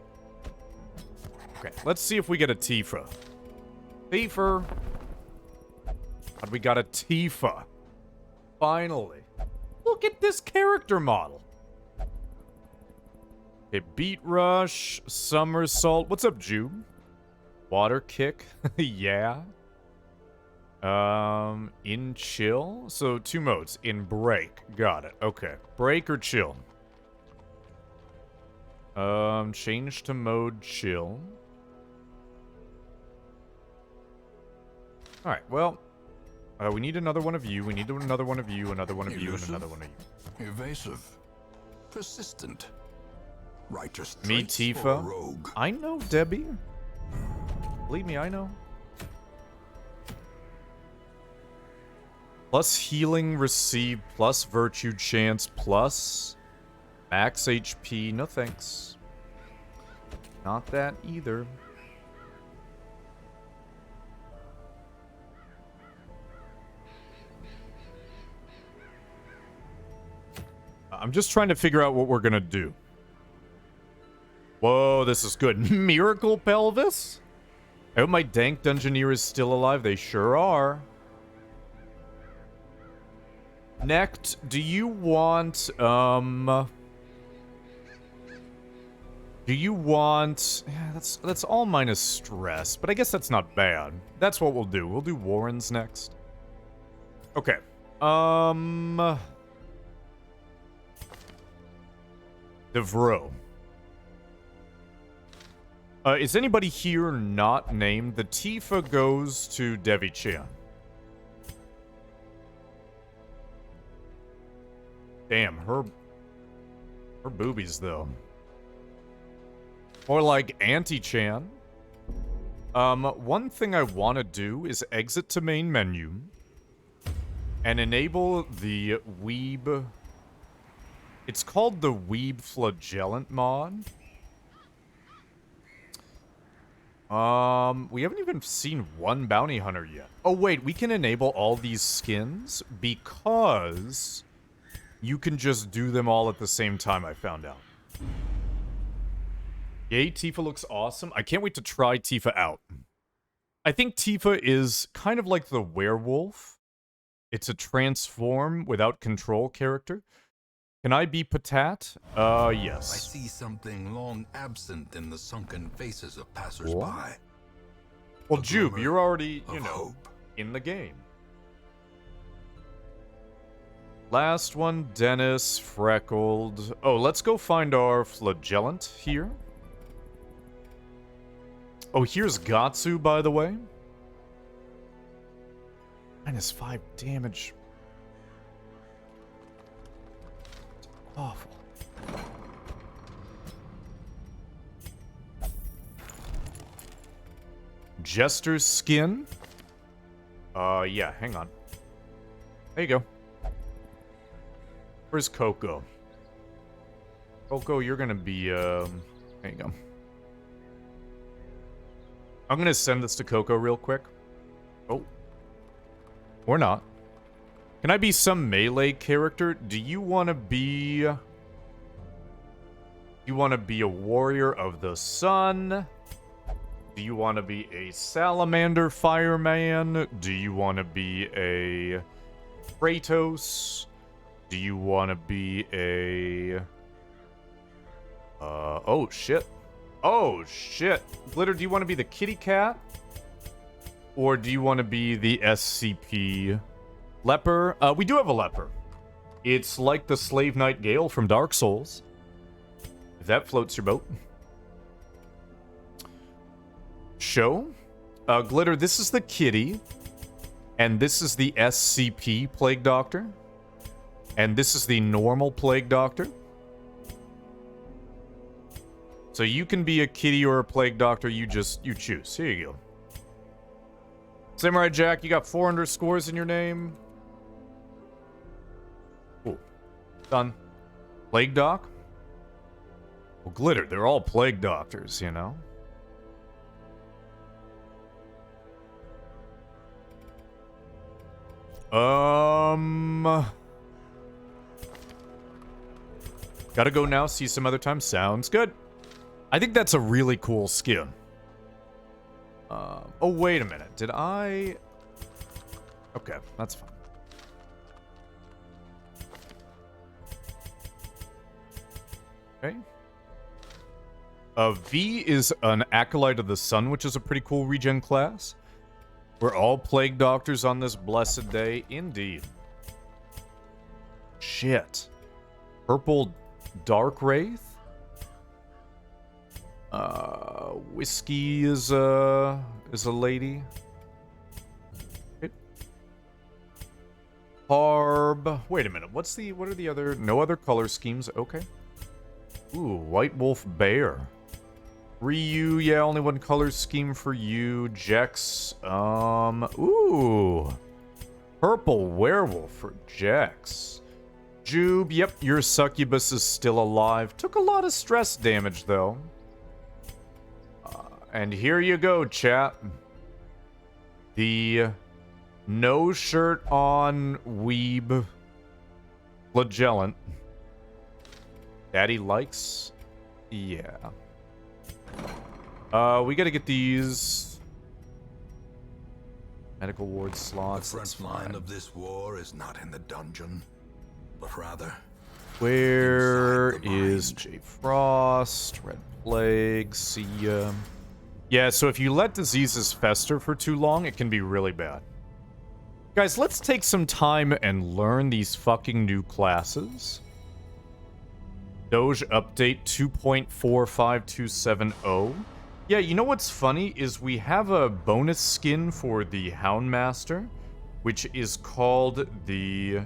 Okay, let's see if we get a Tifa. Tifa. God, we got a Tifa. Finally. Look at this character model. Okay, Beat Rush, Somersault. What's up, Jube? Water Kick. Yeah. In Chill. So, two modes. In Break. Got it. Okay. Break or Chill? Change to mode Chill. Alright, well... we need another one of you. We need another one of you, another one of you, and Elusive, another one of you. evasive, persistent, righteous Me, traits for a Tifa. rogue. I know, Debbie. Believe me, I know. Plus healing received, plus virtue chance, plus max HP. No thanks. Not that either. I'm just trying to figure out what we're gonna do. Whoa, this is good. Miracle Pelvis? I hope my dank Dungeoneer is still alive. They sure are. Next, do you want, yeah, that's all minus stress, but I guess that's not bad. That's what we'll do. We'll do Warrens next. Okay. Devro. Is anybody here not named? The Tifa goes to Devi Chan. Damn, her boobies, though. Or like Auntie Chan. One thing I want to do is exit to main menu and enable the Weeb. It's called the Weeb Flagellant mod. We haven't even seen one bounty hunter yet. Oh wait, we can enable all these skins because you can just do them all at the same time, I found out. Yay, Tifa looks awesome. I can't wait to try Tifa out. I think Tifa is kind of like the werewolf. It's a transform without control character. Can I be Patat? I Yes. see something long absent in the sunken faces of passers-by. What? Well, A Jube, glimmer you're already, you of know, hope. in the game. Last one, Dennis, freckled. Oh, let's go find our Flagellant here. Oh, here's Gatsu, by the way. -5 damage. Awful. Jester's skin. Yeah, hang on. There you go. Where's Coco? Coco, you're gonna be, there you go. I'm gonna send this to Coco real quick. Oh. Or not. Can I be some melee character? Do you want to be... You want to be a warrior of the sun? Do you want to be a salamander fireman? Do you want to be a Kratos? Do you want to be a... oh, shit. Oh, shit. Glitter, do you want to be the kitty cat? Or do you want to be the SCP leper? We do have a leper. It's like the Slave Knight Gale from Dark Souls. If that floats your boat. Show. Glitter, this is the kitty. And this is the SCP Plague Doctor. And this is the normal Plague Doctor. So you can be a kitty or a Plague Doctor, you choose. Here you go. Samurai Jack, you got 400 scores in your name. Cool. Done. Plague Doc? Well, Glitter, they're all Plague Doctors, you know? Gotta go now, see you some other time. Sounds good. I think that's a really cool skin. Oh, wait a minute. Did I... Okay, that's fine. Okay. V is an Acolyte of the Sun, which is a pretty cool regen class. We're all Plague Doctors on this blessed day. Indeed. Shit. Purple Dark Wraith? Whiskey is a lady. Okay. Harb. Wait a minute. What are the other... No other color schemes. Okay. Ooh, White Wolf Bear. Ryu, yeah, only one color scheme for you. Jex, ooh. Purple Werewolf for Jex. Jube, yep, your succubus is still alive. Took a lot of stress damage, though. And here you go, chat. The no shirt on weeb Flagellant. Daddy likes? Yeah. We gotta get these. Medical ward The slots. front that's line fine. of this war is not in the dungeon, but rather Where inside the is mind. Jay Frost? Red Plague, see ya. Yeah, so if you let diseases fester for too long, it can be really bad. Guys, let's take some time and learn these fucking new classes. Doge update 2.45270. Yeah, you know what's funny is we have a bonus skin for the Houndmaster, which is called the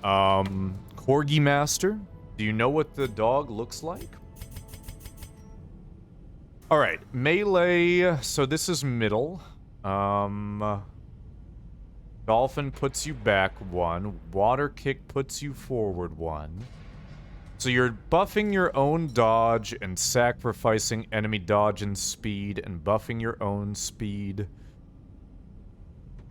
Corgi Master. Do you know what the dog looks like? All right, melee. So this is middle. Dolphin puts you back 1. Water kick puts you forward 1. So you're buffing your own dodge and sacrificing enemy dodge and speed and buffing your own speed.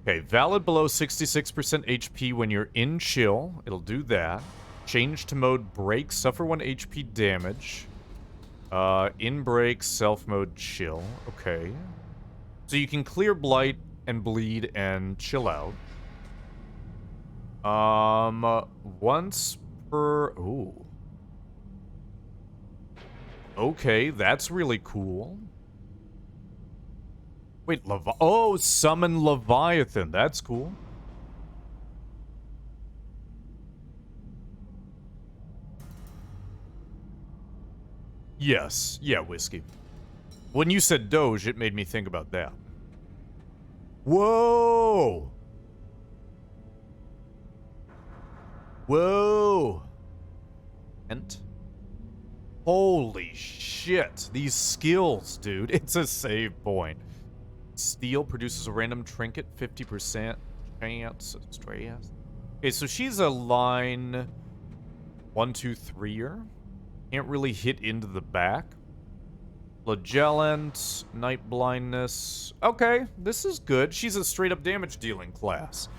Okay, valid below 66% HP when you're in chill. It'll do that. Change to mode break, suffer 1 HP damage. In break, self mode chill. Okay. So you can clear blight and bleed and chill out. Once per... Ooh. Okay, that's really cool. Wait, oh, summon Leviathan. That's cool. Yes. Yeah, Whiskey. When you said Doge, it made me think about that. Whoa! Whoa! And... Holy shit. These skills, dude. It's a save point. Steel produces a random trinket, 50% chance. Stress. Okay, so she's a line 1, 2, 3-er. Can't really hit into the back. Flagellant, Night Blindness. Okay, this is good. She's a straight-up damage-dealing class.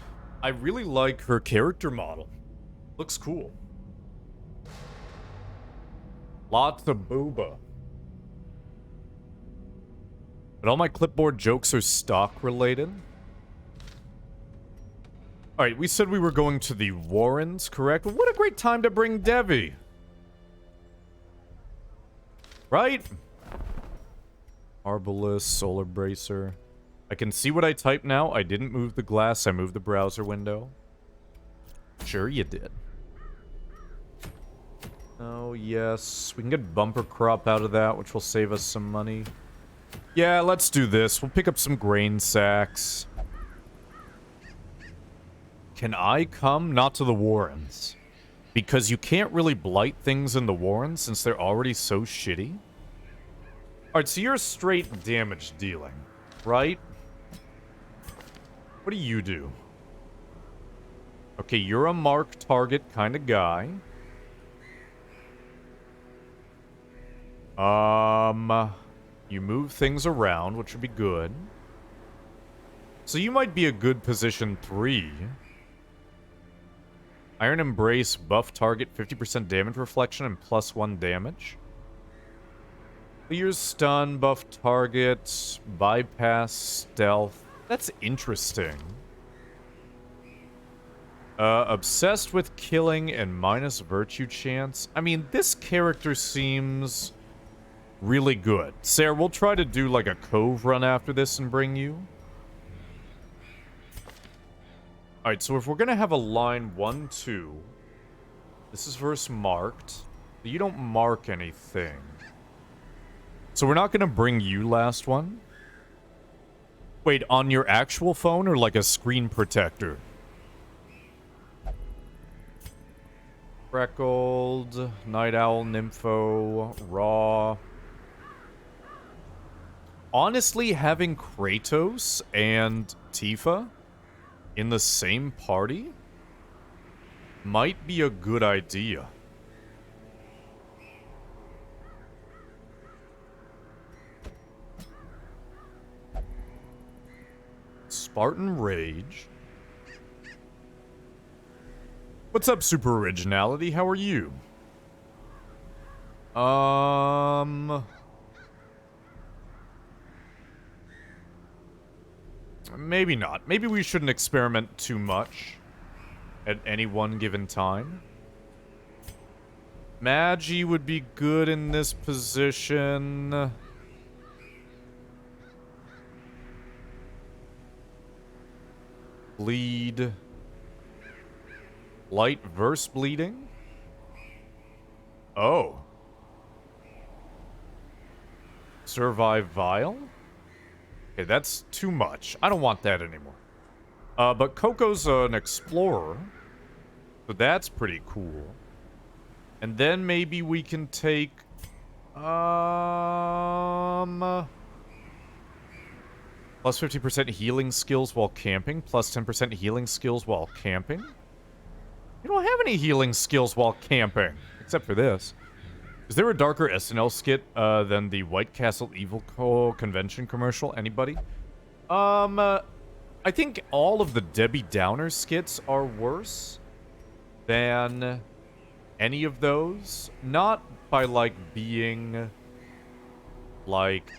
I really like her character model. Looks cool. Lots of booba. But all my clipboard jokes are stock-related. Alright, we said we were going to the Warrens, correct? What a great time to bring Devi. Right? Arbalest, Solar Bracer. I can see what I type now. I didn't move the glass. I moved the browser window. Sure you did. Oh, yes. We can get bumper crop out of that, which will save us some money. Yeah, let's do this. We'll pick up some grain sacks. Can I come? Not to the Warrens. Because you can't really blight things in the Warrens since they're already so shitty. Alright, so you're straight damage dealing, right? What do you do? Okay, you're a mark target kind of guy. You move things around, which would be good. So you might be a good position 3. Iron Embrace, buff target, 50% damage reflection, and +1 damage. Clear stun, buff target, bypass, stealth. That's interesting. Obsessed with killing and minus virtue chance. I mean, this character seems really good. Sarah, we'll try to do like a cove run after this and bring you. Alright, so if we're gonna have a line 1, 2, this is verse marked. You don't mark anything. So we're not gonna bring you last one? Wait, on your actual phone or like a screen protector? Freckled, Night Owl, Nympho, Raw. Honestly, having Kratos and Tifa in the same party might be a good idea. Spartan Rage. What's up, Super Originality? How are you? maybe not. Maybe we shouldn't experiment too much at any one given time. Magi would be good in this position. Bleed. Light verse bleeding? Oh. Survive Vile? Okay, that's too much. I don't want that anymore. But Coco's an explorer. So that's pretty cool. And then maybe we can take... Plus 50% healing skills while camping. Plus 10% healing skills while camping. You don't have any healing skills while camping. Except for this. Is there a darker SNL skit than the White Castle Evil Co. convention commercial? Anybody? I think all of the Debbie Downer skits are worse than any of those. Not by, like, being, like,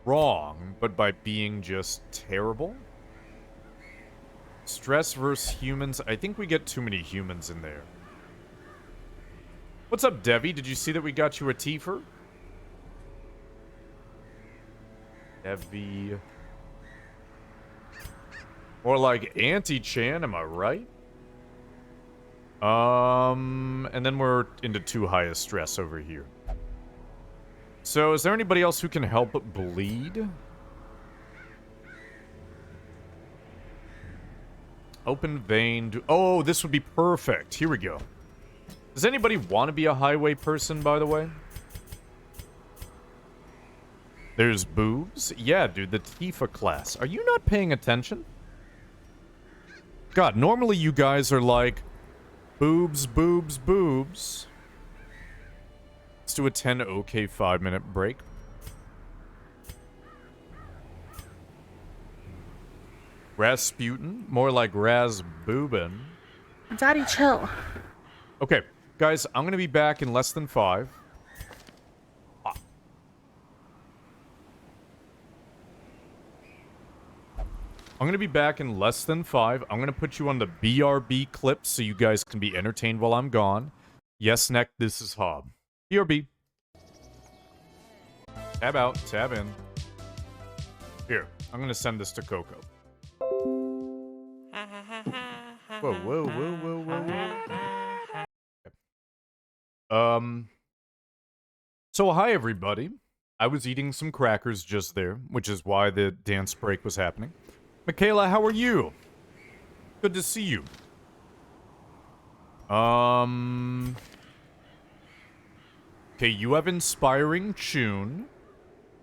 wrong, but by being just terrible. Stress versus humans. I think we get too many humans in there. What's up, Debbie? Did you see that we got you a Tifer? Debbie. Or like Auntie Chan, am I right? And then we're into too high a stress over here. So, is there anybody else who can help bleed? Open vein. Oh, this would be perfect. Here we go. Does anybody want to be a highway person, by the way? There's boobs? Yeah, dude, the Tifa class. Are you not paying attention? God, normally you guys are like, boobs, boobs, boobs. Let's do a 10 okay 5-minute break. Rasputin? More like Rasboobin. Daddy, chill. Okay, guys, I'm gonna be back in less than 5. I'm gonna be back in less than 5. I'm gonna put you on the BRB clip so you guys can be entertained while I'm gone. Yes, Neck, this is Hob. BRB. Tab out, tab in. Here, I'm gonna send this to Coco. Whoa, whoa, whoa, whoa, whoa, whoa. So hi everybody. I was eating some crackers just there, which is why the dance break was happening. Michaela, how are you? Good to see you. Okay, you have Inspiring Tune.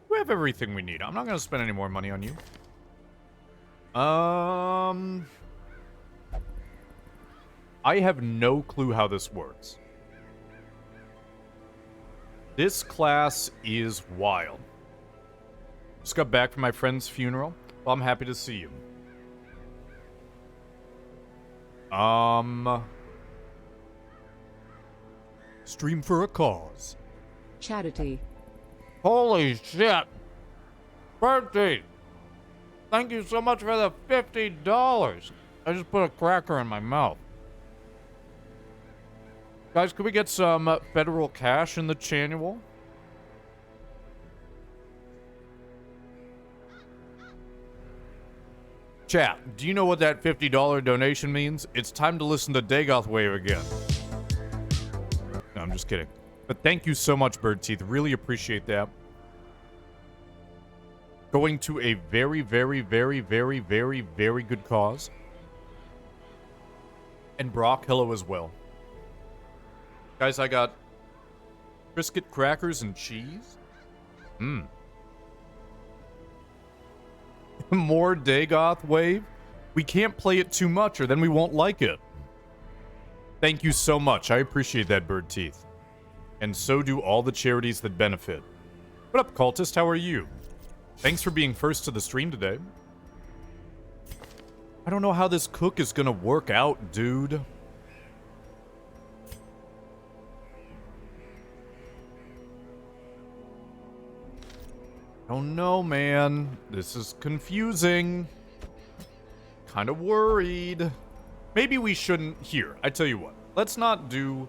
We have everything we need. I'm not gonna spend any more money on you. I have no clue how this works. This class is wild. Just got back from my friend's funeral. Well, I'm happy to see you. Stream for a cause. Charity. Holy shit. Bertie. Thank you so much for the $50. I just put a cracker in my mouth. Guys, could we get some federal cash in the channel? Chat, do you know what that $50 donation means? It's time to listen to Dagoth Wave again. No, I'm just kidding. But thank you so much, Bird Teeth. Really appreciate that. Going to a very, very, very, very, very, very good cause. And Brock, hello as well. Guys, I got brisket crackers and cheese. More Dagoth Wave? We can't play it too much or then we won't like it. Thank you so much. I appreciate that, Bird Teeth. And so do all the charities that benefit. What up, Cultist? How are you? Thanks for being first to the stream today. I don't know how this cook is gonna work out, dude. Oh no, man. This is confusing. Kind of worried. Maybe we shouldn't. Here, I tell you what. Let's not do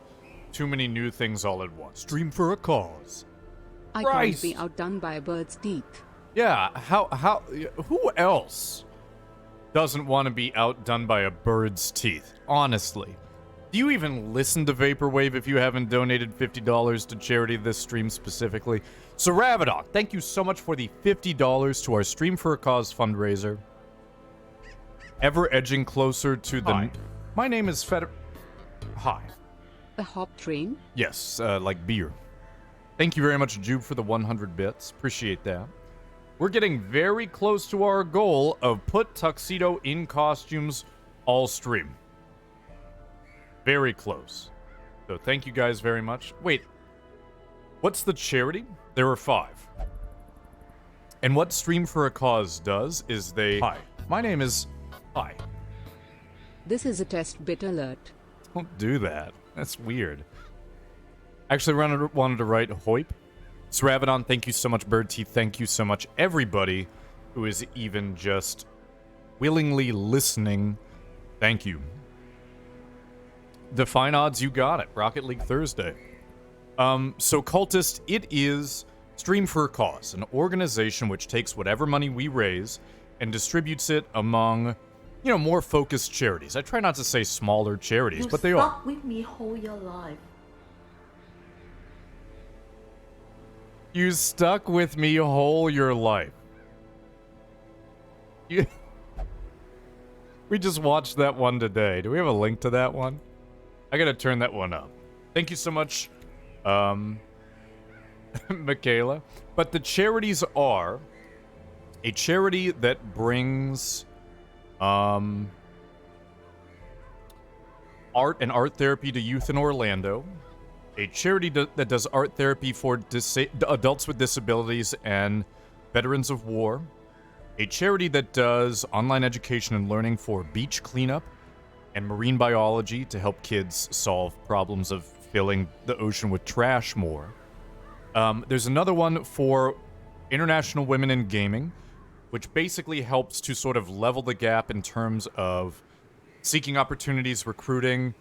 too many new things all at once. Stream for a cause. I Christ. can't be outdone by a bird's teeth. Yeah, who else doesn't want to be outdone by a bird's teeth? Honestly. Do you even listen to Vaporwave if you haven't donated $50 to charity this stream specifically? So Ravadoc, thank you so much for the $50 to our Stream for a Cause fundraiser. Ever edging closer to the... Hi. My name is Fed... Hi. A hop train? Yes, like beer. Thank you very much, Jube, for the 100 bits. Appreciate that. We're getting very close to our goal of put Tuxedo in costumes all stream. Very close. So thank you guys very much. Wait, what's the charity? There are 5. And what Stream for a Cause does is they... Hi, my name is... Hi. This is a test bit alert. Don't do that. That's weird. Actually, wanted to write Hoip. Sravedon, thank you so much. Bird Teeth, thank you so much. Everybody who is even just willingly listening, thank you. Define odds, you got it. Rocket League Thursday. So Cultist, it is Stream for a Cause, an organization which takes whatever money we raise and distributes it among, you know, more focused charities. I try not to say smaller charities, but they are. You stuck with me whole your life. You stuck with me whole your life. You... We just watched that one today. Do we have a link to that one? I gotta turn that one up. Thank you so much, Michaela. But the charities are a charity that brings art and art therapy to youth in Orlando, a charity that does art therapy for adults with disabilities and veterans of war, a charity that does online education and learning for beach cleanup and marine biology to help kids solve problems of filling the ocean with trash more. There's another one for international women in gaming, which basically helps to sort of level the gap in terms of seeking opportunities, recruiting,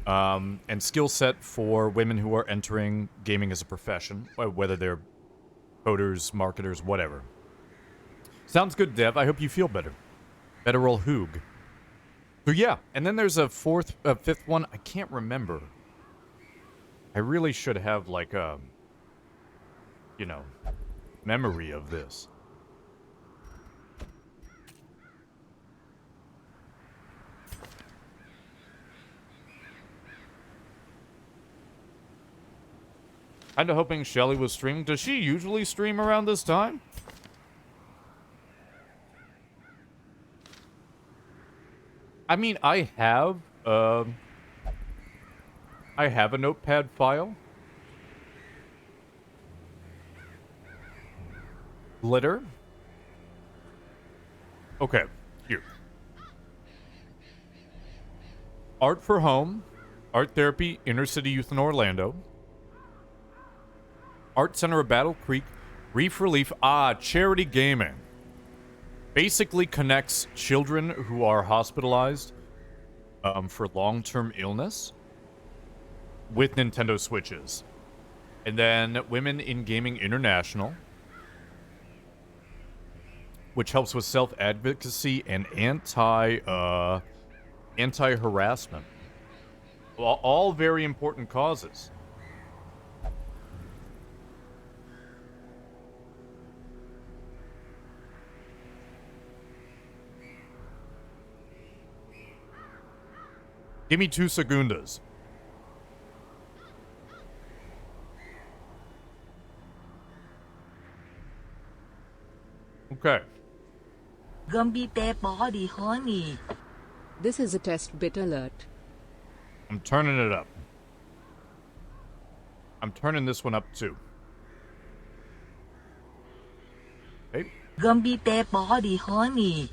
and skill set for women who are entering gaming as a profession, whether they're coders, marketers, whatever. Sounds good, Dev. I hope you feel better. Better ol' Hoog. So yeah, and then there's a fifth one. I can't remember. I really should have like a, you know, memory of this. Kinda hoping Shelly was streaming. Does she usually stream around this time? I mean, I have a notepad file. Glitter. Okay, here. Art for Home, Art Therapy, Inner City Youth in Orlando. Art Center of Battle Creek, Reef Relief, Charity Gaming. Basically connects children who are hospitalized for long-term illness with Nintendo Switches. And then Women in Gaming International, which helps with self-advocacy and anti-harassment. All very important causes. Give me 2 segundos. Okay. Gumby bear body, honey. This is a test bit alert. I'm turning it up. I'm turning this one up too. Okay. Gumby bear body, honey.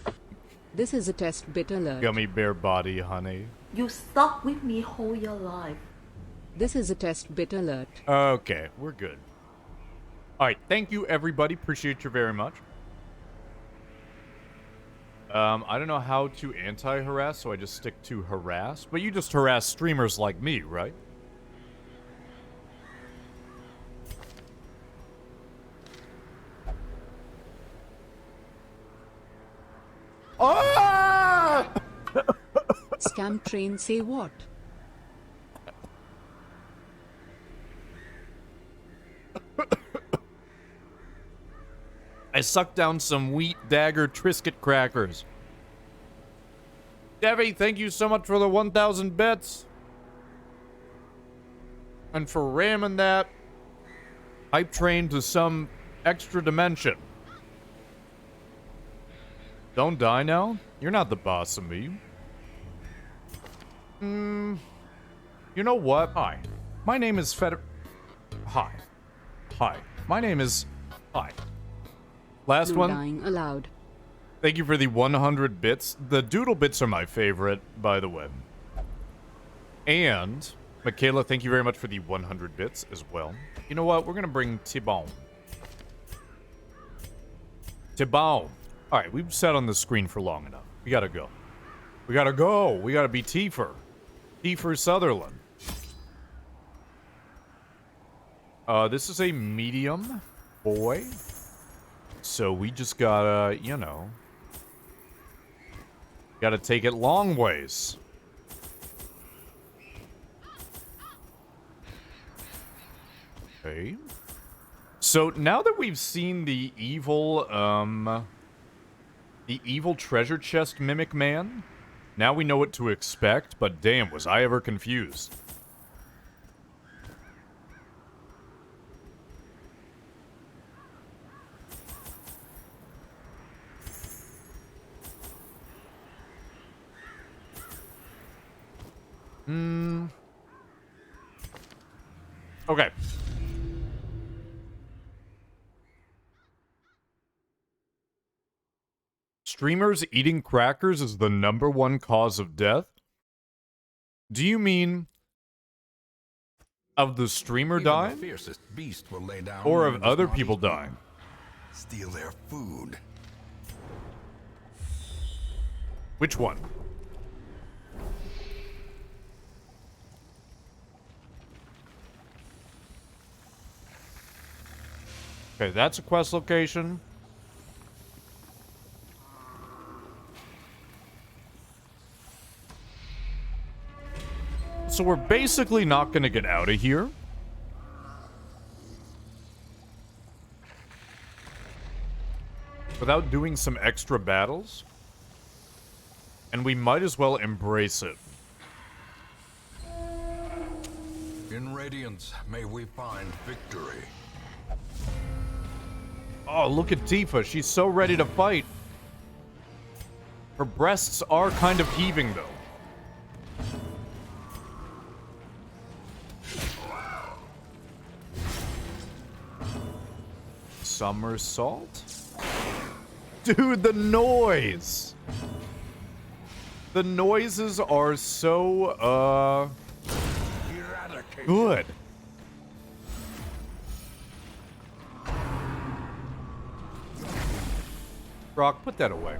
This is a test bit alert. Gummy bear body, honey. You stuck with me whole your life. This is a test bit alert. Okay, we're good. All right, thank you, everybody. Appreciate you very much. I don't know how to anti-harass, so I just stick to harass. But you just harass streamers like me, right? Ah! Scam train say what? I sucked down some wheat dagger Triscuit crackers. Devi, thank you so much for the 1,000 bits. And for ramming that hype train to some extra dimension. Don't die now? You're not the boss of me. You know what? Hi. My name is Hi. Hi. My name is... Hi. Last No one. dying allowed. Thank you for the 100 bits. The doodle bits are my favorite, by the way. And, Michaela, thank you very much for the 100 bits as well. You know what? We're going to bring Tibon. Tibon. All right, we've sat on the screen for long enough. We got to go. We got to go. We got to be Tifer. Tifer Sutherland. This is a medium boy. So we just gotta, you know, gotta take it long ways. Okay. So now that we've seen the evil treasure chest mimic man, now we know what to expect, but damn, was I ever confused. Okay. Streamers eating crackers is the #1 cause of death? Do you mean of the streamer Even the dying? fiercest beast will lay down Or when of it does other not people eat meat. dying? Steal their food. Which one? Okay, that's a quest location. So we're basically not going to get out of here. Without doing some extra battles. And we might as well embrace it. In Radiance, may we find victory. Oh, look at Tifa. She's so ready to fight. Her breasts are kind of heaving, though. Somersault? Dude, the noise! The noises are so, Eradicate. good. Brock, put that away.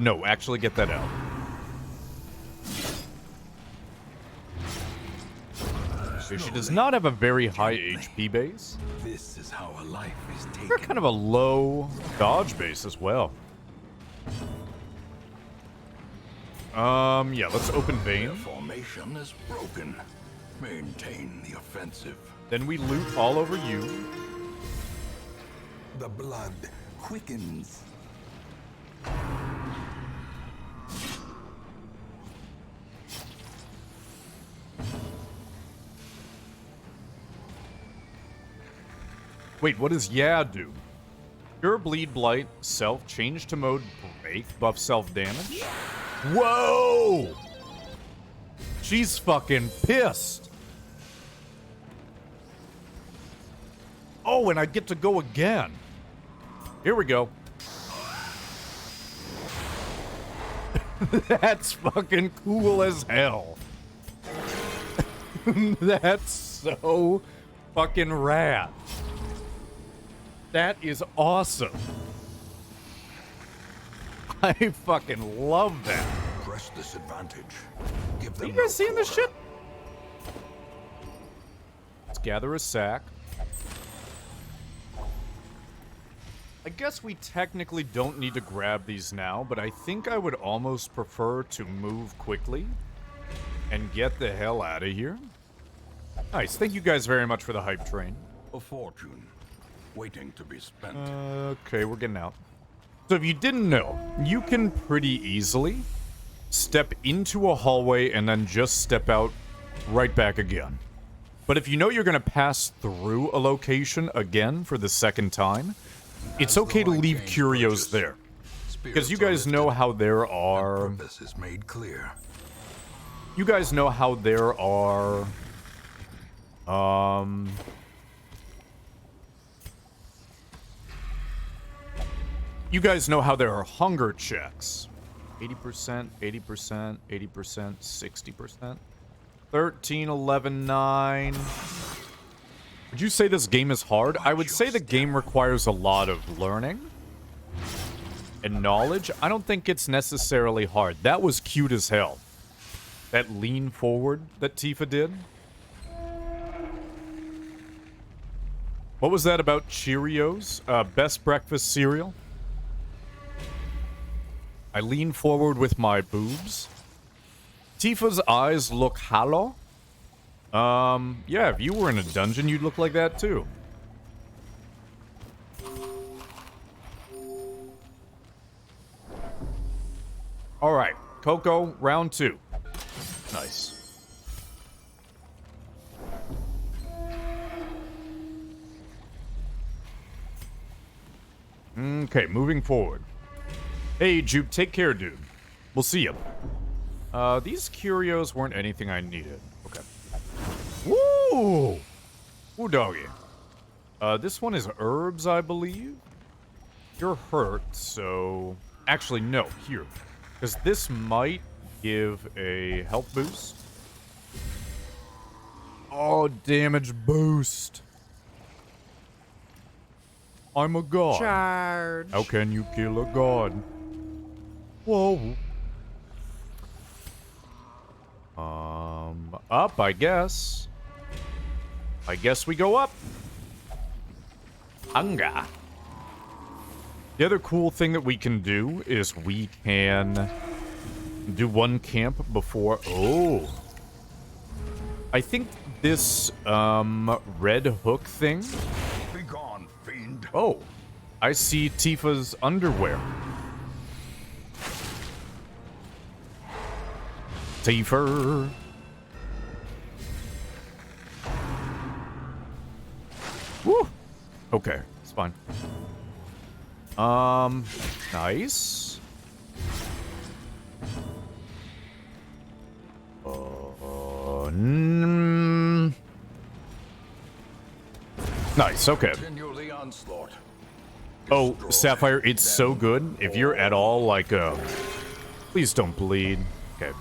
No, actually get that out. So she does not have a very high HP base. This is how a life is They're taken. kind of a low dodge base as well. Yeah, let's open Their vein. formation is broken. Maintain the offensive. Then we loot all over you. The blood quickens. Wait, what does yeah do? Cure bleed blight, self, change to mode break, buff self damage. Whoa! She's fucking pissed. Oh, and I get to go again. Here we go. That's fucking cool as hell. That's so fucking rad. That is awesome. I fucking love that. Press this advantage. Give Are them you guys no seeing this quarter. shit? Let's gather a sack. I guess we technically don't need to grab these now, but I think I would almost prefer to move quickly and get the hell out of here. Nice. Thank you guys very much for the hype train. A fortune waiting to be spent. Okay, we're getting out. So if you didn't know, you can pretty easily step into a hallway and then just step out right back again. But if you know you're going to pass through a location again for the second time, it's okay to leave curios there. Because you guys know how there are... Purpose is made clear. You guys know how there are... You guys know how there are hunger checks. 80%, 80%, 80%, 60%. 13, 11, 9. Would you say this game is hard? I would say the game requires a lot of learning and knowledge. I don't think it's necessarily hard. That was cute as hell. That lean forward that Tifa did. What was that about Cheerios? Best breakfast cereal? I lean forward with my boobs. Tifa's eyes look hollow. Yeah, if you were in a dungeon, you'd look like that too. Alright, Coco, round 2. Nice. Okay, moving forward. Hey, Jupe, take care, dude. We'll see you. These curios weren't anything I needed. Okay. Woo! Woo, doggy. This one is herbs, I believe. You're hurt, so... Actually, no, here. Because this might give a health boost. Oh, damage boost. I'm a god. Charge. How can you kill a god? Whoa. Up, I guess. I guess we go up. Hunger. The other cool thing that we can do is we can do one camp before... Oh. I think this, red hook thing... Be gone, fiend. Oh. I see Tifa's underwear. Tifa. Woo. Okay, it's fine. Nice. Nice, okay. Continue the onslaught. Oh, Sapphire, it's so good. If you're at all like, please don't bleed. Okay.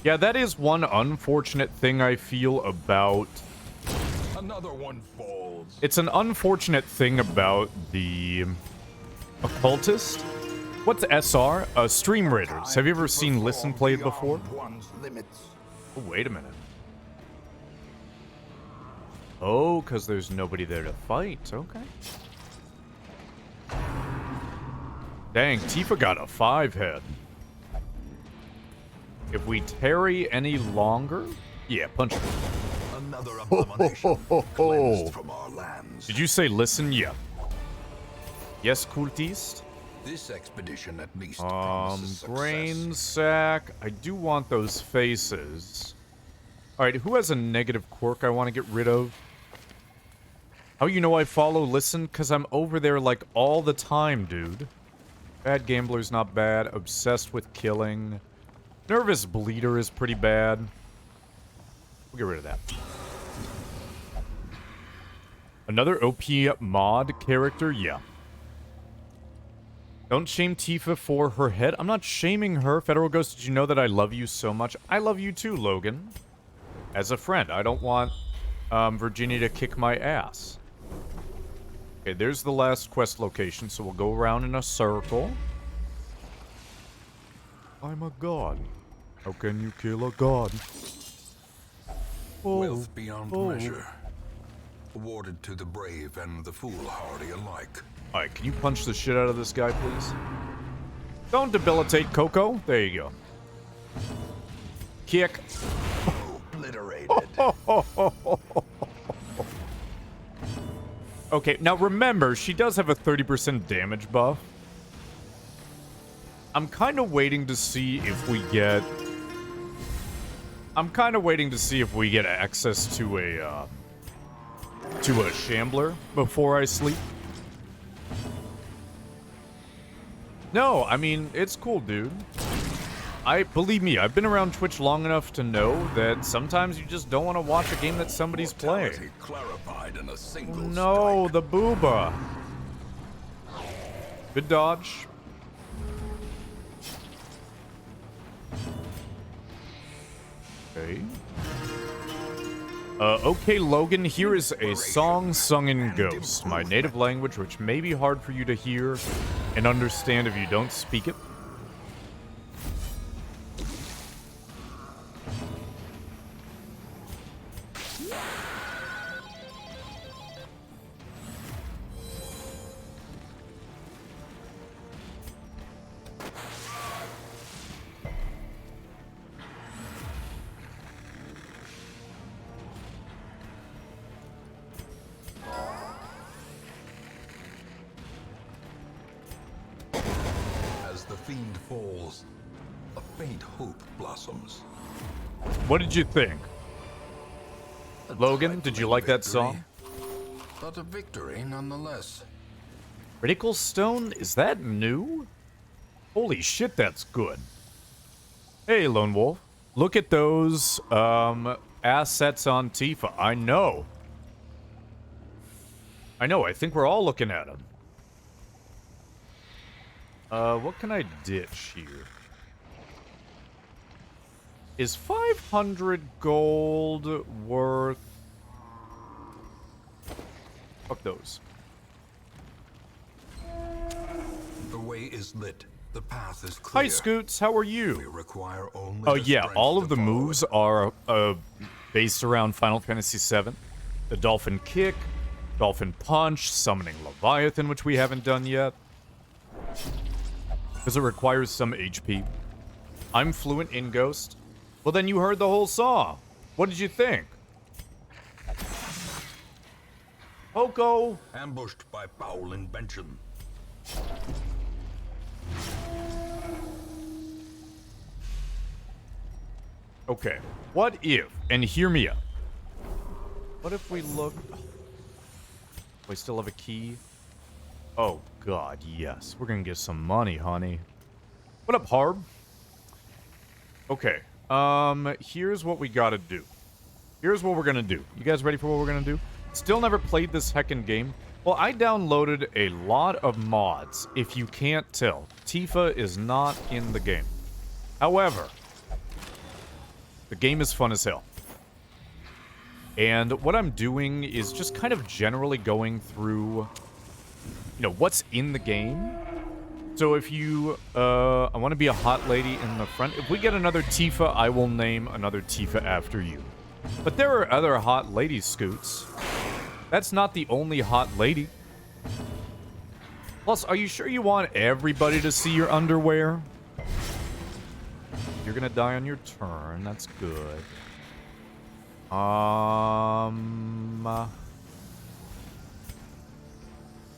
Yeah, that is one unfortunate thing I feel about... Another one falls. It's an unfortunate thing about the occultist. What's SR? Stream Raiders. Have you ever seen Listen played before? One's limits. Oh, wait a minute. Oh, because there's nobody there to fight. Okay. Dang, Tifa got a 5-head. If we tarry any longer... Yeah, punch him. Another abomination cleansed from our lands. Did you say listen? Yeah. Yes, cultist? This expedition at least promises success. Grain sack. I do want those faces. Alright, who has a negative quirk I want to get rid of? How you know I follow listen? Because I'm over there like all the time, dude. Bad gambler's not bad. Obsessed with killing. Nervous bleeder is pretty bad. We'll get rid of that. Another OP mod character? Yeah. Don't shame Tifa for her head. I'm not shaming her. Federal Ghost, did you know that I love you so much? I love you too, Logan. As a friend. I don't want Virginia to kick my ass. Okay, there's the last quest location, so we'll go around in a circle. I'm a god. How can you kill a god? Oh, Wealth beyond oh. measure. Awarded to the brave and the foolhardy alike. Alright, can you punch the shit out of this guy, please? Don't debilitate Coco. There you go. Kick. Obliterated. Okay, now remember, she does have a 30% damage buff. I'm kind of waiting to see if we get... access to a Shambler before I sleep. No, I mean, it's cool, dude. Believe me, I've been around Twitch long enough to know that sometimes you just don't want to watch a game that somebody's playing. Mortality clarified in a single No, strike. the booba. Good dodge. Okay. Okay, Logan, here is a song sung in Ghost, my native language, which may be hard for you to hear and understand if you don't speak it. As the fiend falls, a faint hope blossoms. What did you think? Logan, did you like that song? But a victory nonetheless. Critical Stone? Is that new? Holy shit, that's good. Hey, Lone Wolf. Look at those, assets on Tifa. I know. I think we're all looking at them. What can I ditch here? Is 500 gold worth... Fuck those. The way is lit. The path is clear. Hi, Scoots. How are We you? require only Oh, the yeah. strength All to of the follow moves it. are based around Final Fantasy VII. The Dolphin Kick, Dolphin Punch, Summoning Leviathan, which we haven't done yet. Because it requires some HP. I'm fluent in Ghost. Well, then you heard the whole song. What did you think? Poco! Ambushed by foul invention. Okay. What if, and hear me out. What if we look... We still have a key? Oh, God, yes. We're gonna get some money, honey. What up, Harb? Okay. Here's what we gotta do. Here's what we're gonna do. You guys ready for what we're gonna do? Still never played this heckin' game? Well, I downloaded a lot of mods. If you can't tell, Tifa is not in the game. However, the game is fun as hell. And what I'm doing is just kind of generally going through, what's in the game. So if you, I want to be a hot lady in the front. If we get another Tifa, I will name another Tifa after you. But there are other hot ladies, Scoots. That's not the only hot lady. Plus, are you sure you want everybody to see your underwear? You're gonna die on your turn. That's good.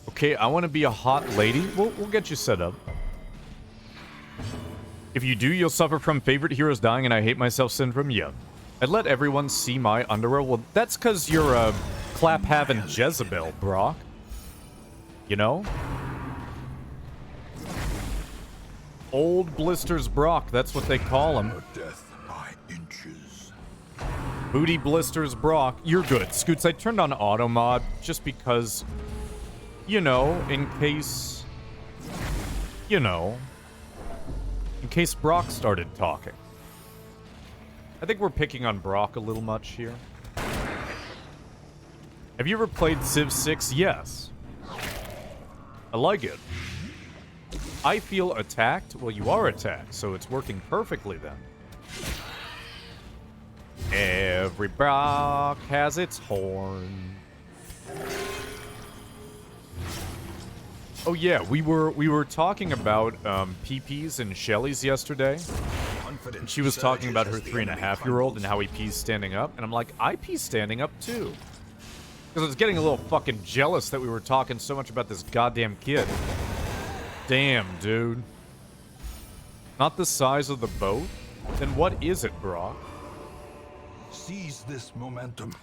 Okay, I want to be a hot lady. We'll get you set up. If you do, you'll suffer from favorite heroes dying and I hate myself syndrome. Yeah. I'd let everyone see my underwear. Well, that's because you're a clap-having Jezebel, Brock. You know? Old Blisters Brock, that's what they call him. Death by inches. Booty Blisters Brock. You're good. Scoots, I turned on auto mod just because, in case, in case Brock started talking. I think we're picking on Brock a little much here. Have you ever played Civ 6? Yes. I like it. I feel attacked. Well, you are attacked, so it's working perfectly then. Every Brock has its horn. Oh yeah, we were talking about PPs and Shelly's yesterday. And she was talking about her 3.5-year-old and how he pees standing up, and I'm like, I pee standing up too. Because I was getting a little fucking jealous that we were talking so much about this goddamn kid. Damn, dude. Not the size of the boat? Then what is it, Brock? Seize this momentum.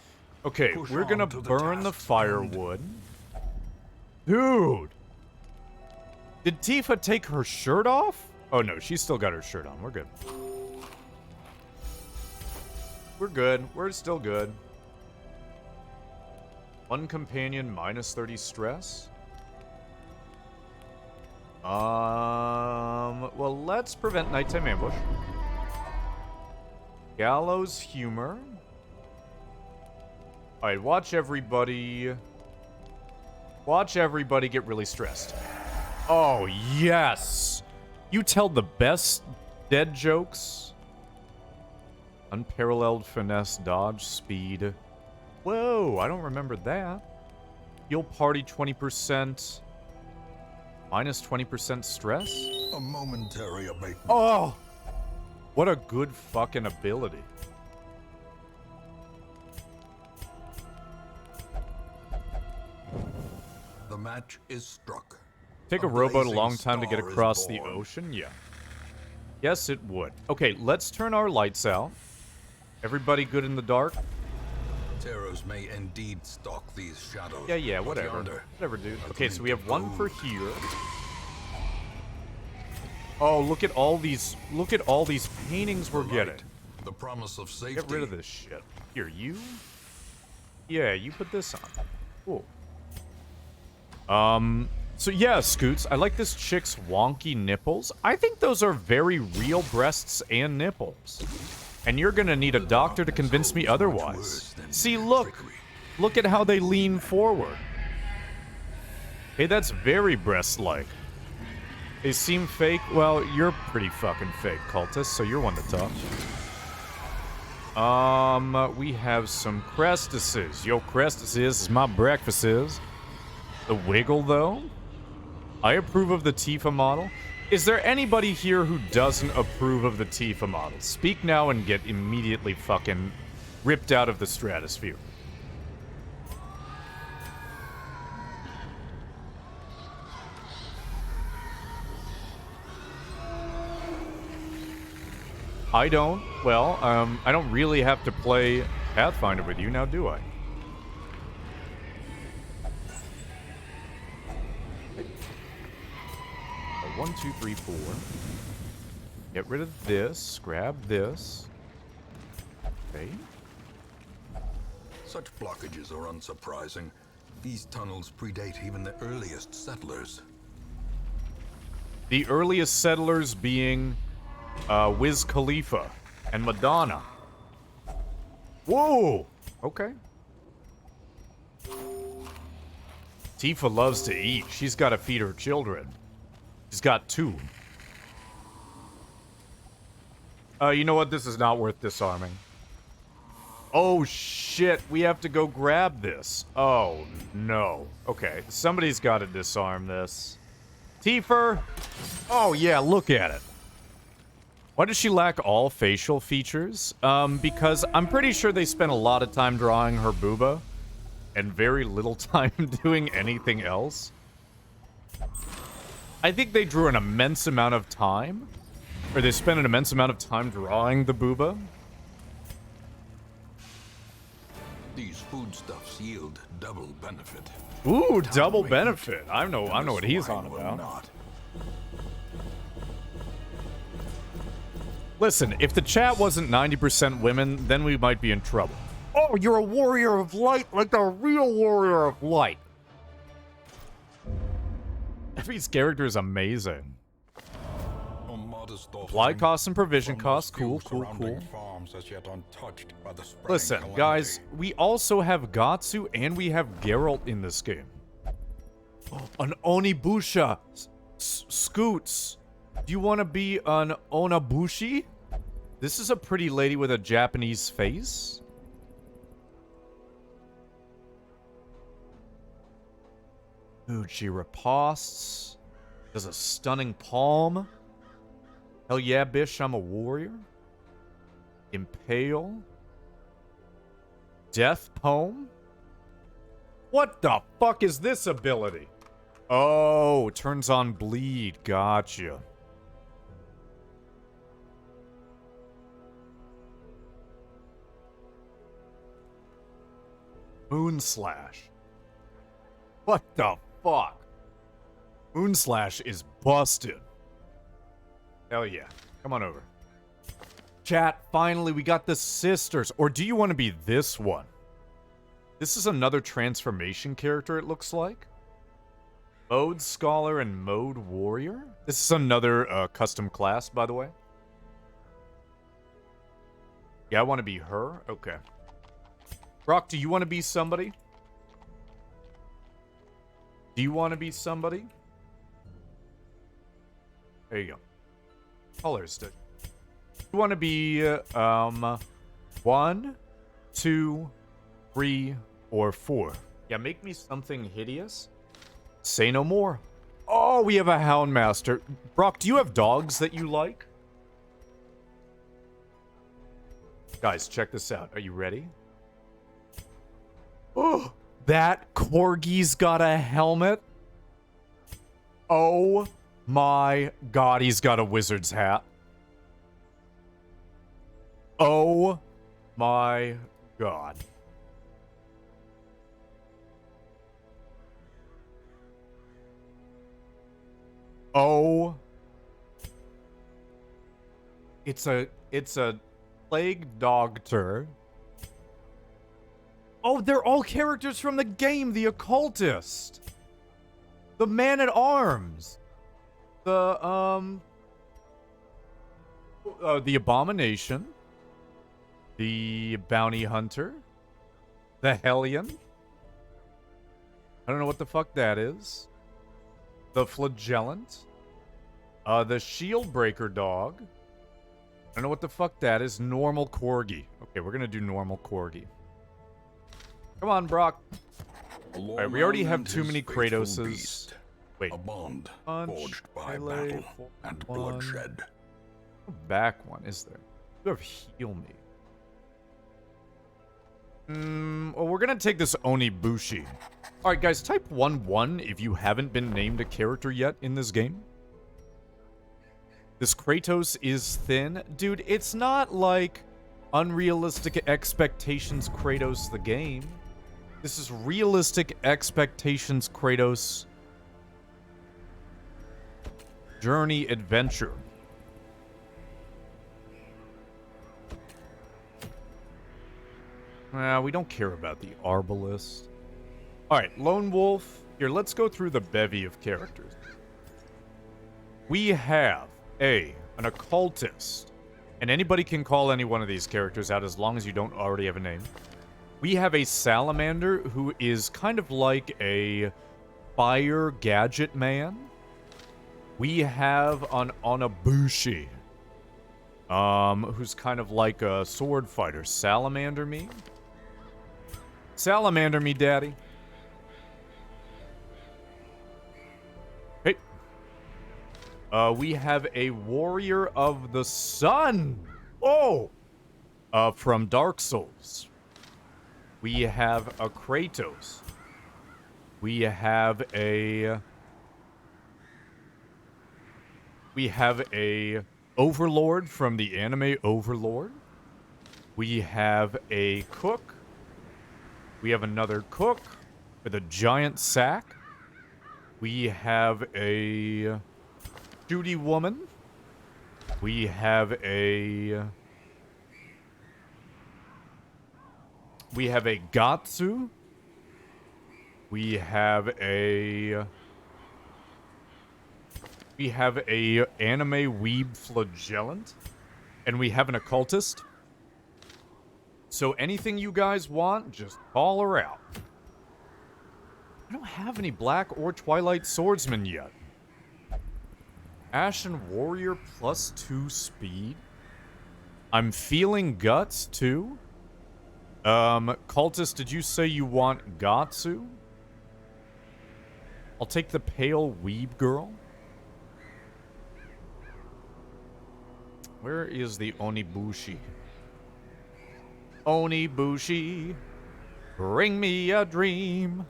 Okay, Push we're gonna on to the burn the tasks firewood. Dude! Did Tifa take her shirt off? Oh no, she's still got her shirt on. We're good. We're good. We're still good. One companion, minus 30 stress. Well, let's prevent nighttime ambush. Gallows humor. Alright, watch everybody get really stressed. Oh, yes! You tell the best dead jokes. Unparalleled finesse, dodge, speed. Whoa, I don't remember that. Heal party 20%. Minus 20% stress? A momentary abatement. Oh! What a good fucking ability. The match is struck. Take a A rowboat a blazing long time to get star is across the born. ocean? Yeah. Yes, it would. Okay, let's turn our lights out. Everybody good in the dark? Terrors may indeed stalk these shadows. Yeah, but whatever. yonder, Whatever, dude. a Okay, so we glint have of one for gold. here. Oh, look at all these paintings we're The getting. light, the promise of safety. Get rid of this shit. Here, you? Yeah, you put this on. Cool. So yeah, Scoots, I like this chick's wonky nipples. I think those are very real breasts and nipples. And you're gonna need a doctor to convince me otherwise. See, look. Look at how they lean forward. Hey, that's very breast-like. They seem fake. Well, you're pretty fucking fake, cultist, so you're one to talk. We have some Crestuses. Yo, Crestuses is my breakfasts. The Wiggle, though? I approve of the Tifa model. Is there anybody here who doesn't approve of the Tifa model? Speak now and get immediately fucking ripped out of the stratosphere. I don't. Well, I don't really have to play Pathfinder with you now, do I? One, two, three, four. Get rid of this. Grab this. Okay. Such blockages are unsurprising. These tunnels predate even the earliest settlers. The earliest settlers being Wiz Khalifa and Madonna. Whoa! Okay. Tifa loves to eat. She's got to feed her children. She's got 2. You know what? This is not worth disarming. Oh, shit. We have to go grab this. Oh, no. Okay. Somebody's got to disarm this. Tifa! Oh, yeah. Look at it. Why does she lack all facial features? Because I'm pretty sure they spent a lot of time drawing her booba and very little time doing anything else. I think they drew an immense amount of time, or they spent an immense amount of time drawing the booba. These foodstuffs yield double benefit. Ooh, double benefit. I know And the what he's swine on will about. not. Listen, if the chat wasn't 90% women, then we might be in trouble. Oh, you're a warrior of light, like the real warrior of light. Effie's character is amazing. A modest Supply offering costs and provision from costs. those few Cool, cool, surrounding cool. farms as yet untouched by the spreading Listen, calamity. guys, we also have Gatsu and we have Geralt in this game. An Onibusha. Scoots. Do you want to be an Onabushi? This is a pretty lady with a Japanese face. Dude, she riposts. Does a stunning palm. Hell yeah, bish, I'm a warrior. Impale. Death poem? What the fuck is this ability? Oh, turns on bleed. Gotcha. Moonslash. What the fuck? Moonslash is busted. Hell yeah. Come on over. Chat, finally we got the sisters. Or do you want to be this one? This is another transformation character, it looks like. Mode Scholar and Mode Warrior. This is another custom class, by the way. Yeah, I want to be her. Okay. Brock, do you want to be somebody? Do you want to be somebody? There you go. Colors. You want to be 1, 2, 3, or 4. Yeah, make me something hideous. Say no more. Oh, we have a Houndmaster. Brock, do you have dogs that you like? Guys, check this out. Are you ready? Oh, that Corgi's got a helmet. Oh my god, he's got a wizard's hat. Oh my god. Oh. It's a plague doctor. Oh, they're all characters from the game. The occultist. The man-at-arms. The abomination. The bounty hunter. The hellion. I don't know what the fuck that is. The flagellant. The shield breaker dog. I don't know what the fuck that is. Normal corgi. Okay, we're gonna do normal corgi. Come on, Brock. Alright, we already have too many Kratoses. Wait. A bond Punch, forged by melee, battle and one. bloodshed. What back one is there? You have heal me. Well, we're gonna take this Onibushi. Alright, guys, type 1-1 if you haven't been named a character yet in this game. This Kratos is thin. Dude, it's not like Unrealistic Expectations Kratos the game. This is Realistic Expectations Kratos Journey Adventure. We don't care about the Arbalist. Alright, Lone Wolf. Here, let's go through the bevy of characters. We have an occultist. And anybody can call any one of these characters out as long as you don't already have a name. We have a salamander who is kind of like a fire gadget man. We have an Onabushi. Who's kind of like a sword fighter. Salamander me? Salamander me, daddy. Hey. We have a Warrior of the Sun. Oh! From Dark Souls. We have a Kratos. We have a Overlord from the anime Overlord. We have a cook. We have another cook with a giant sack. We have a Judy woman. We have a Gatsu. We have a anime weeb flagellant. And we have an occultist. So anything you guys want, just call her out. I don't have any black or twilight swordsmen yet. Ashen warrior +2 speed. I'm feeling guts too. Cultist, did you say you want Gatsu? I'll take the pale weeb girl. Where is the Onibushi? Onibushi, bring me a dream.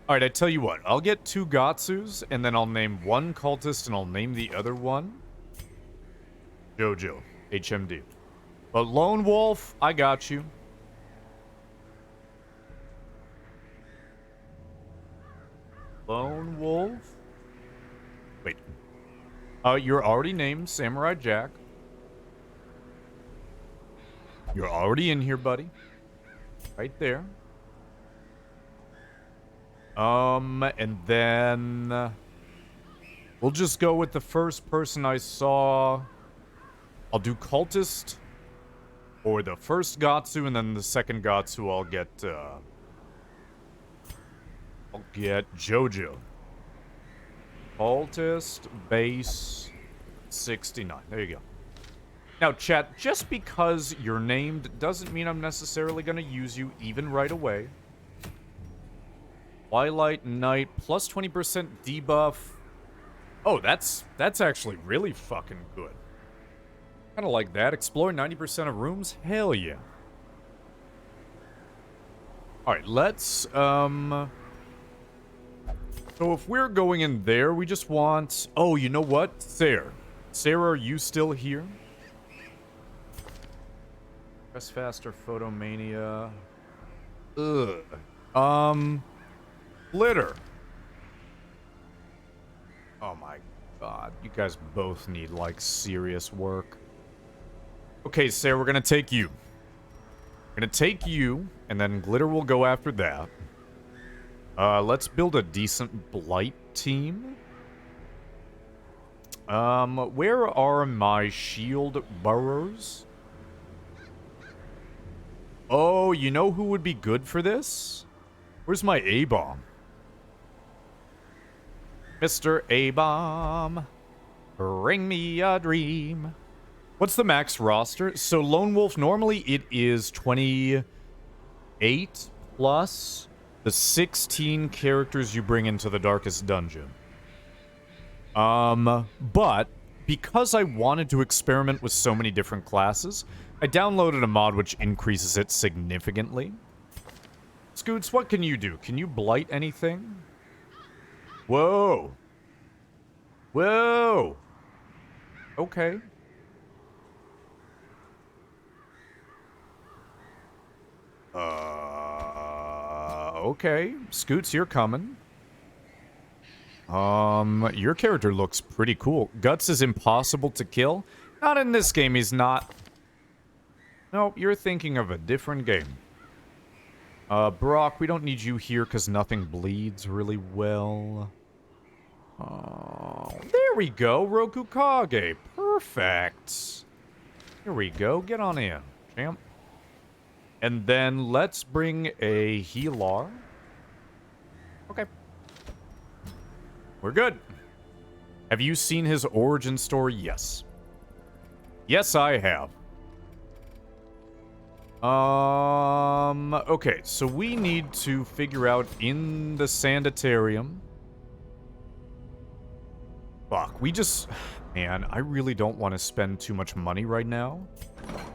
Alright, I tell you what. I'll get 2 Gatsus, and then I'll name 1 cultist, and I'll name the other one Jojo, HMD. But Lone Wolf, I got you. Lone Wolf? Wait. You're already named Samurai Jack. You're already in here, buddy. Right there. And then we'll just go with the first person I saw. I'll do Cultist or the first Gatsu, and then the second Gatsu I'll get Jojo. Cultist base 69. There you go. Now, chat, just because you're named doesn't mean I'm necessarily going to use you even right away. Twilight Knight, plus 20% debuff. Oh, that's actually really fucking good. Kind of like that. Explore 90% of rooms? Hell yeah. Alright, let's, So if we're going in there, we just want... Oh, you know what? Sarah, are you still here? Press faster, Photomania. Ugh. Glitter. Oh my god. You guys both need, like, serious work. Okay, Sarah, we're gonna take you. We're gonna take you, and then Glitter will go after that. Let's build a decent Blight team. Where are my shield burrows? Oh, you know who would be good for this? Where's my A-bomb? Mr. A-bomb, bring me a dream. What's the max roster? So Lone Wolf, normally it is 28 plus the 16 characters you bring into the Darkest Dungeon. But because I wanted to experiment with so many different classes, I downloaded a mod which increases it significantly. Scoots, what can you do? Can you blight anything? Whoa. Whoa. Okay. Okay. Scoots, you're coming. Your character looks pretty cool. Guts is impossible to kill. Not in this game, he's not. No, you're thinking of a different game. Brock, we don't need you here because nothing bleeds really well. There we go, Roku Kage. Perfect. Here we go. Get on in, champ. And then let's bring a healer. Okay. We're good. Have you seen his origin story? Yes. Yes, I have. Okay, so we need to figure out in the Sanitarium. Fuck, we just... Man, I really don't want to spend too much money right now.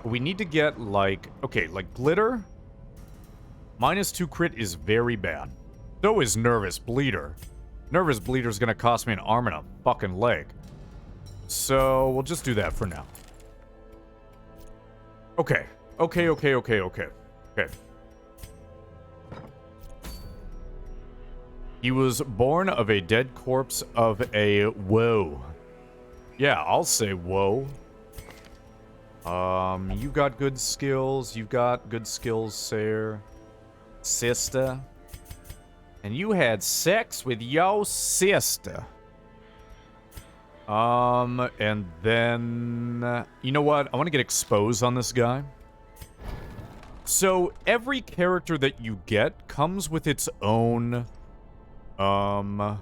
But we need to get, like... Okay, like, Glitter. -2 crit is very bad. So is Nervous Bleeder. Nervous Bleeder's gonna cost me an arm and a fucking leg. So, we'll just do that for now. Okay. Okay. He was born of a dead corpse of a whoa. Yeah, I'll say whoa. You got good skills. You've got good skills, sir. Sister. And you had sex with your sister. And then... you know what? I want to get exposed on this guy. So every character that you get comes with its own, my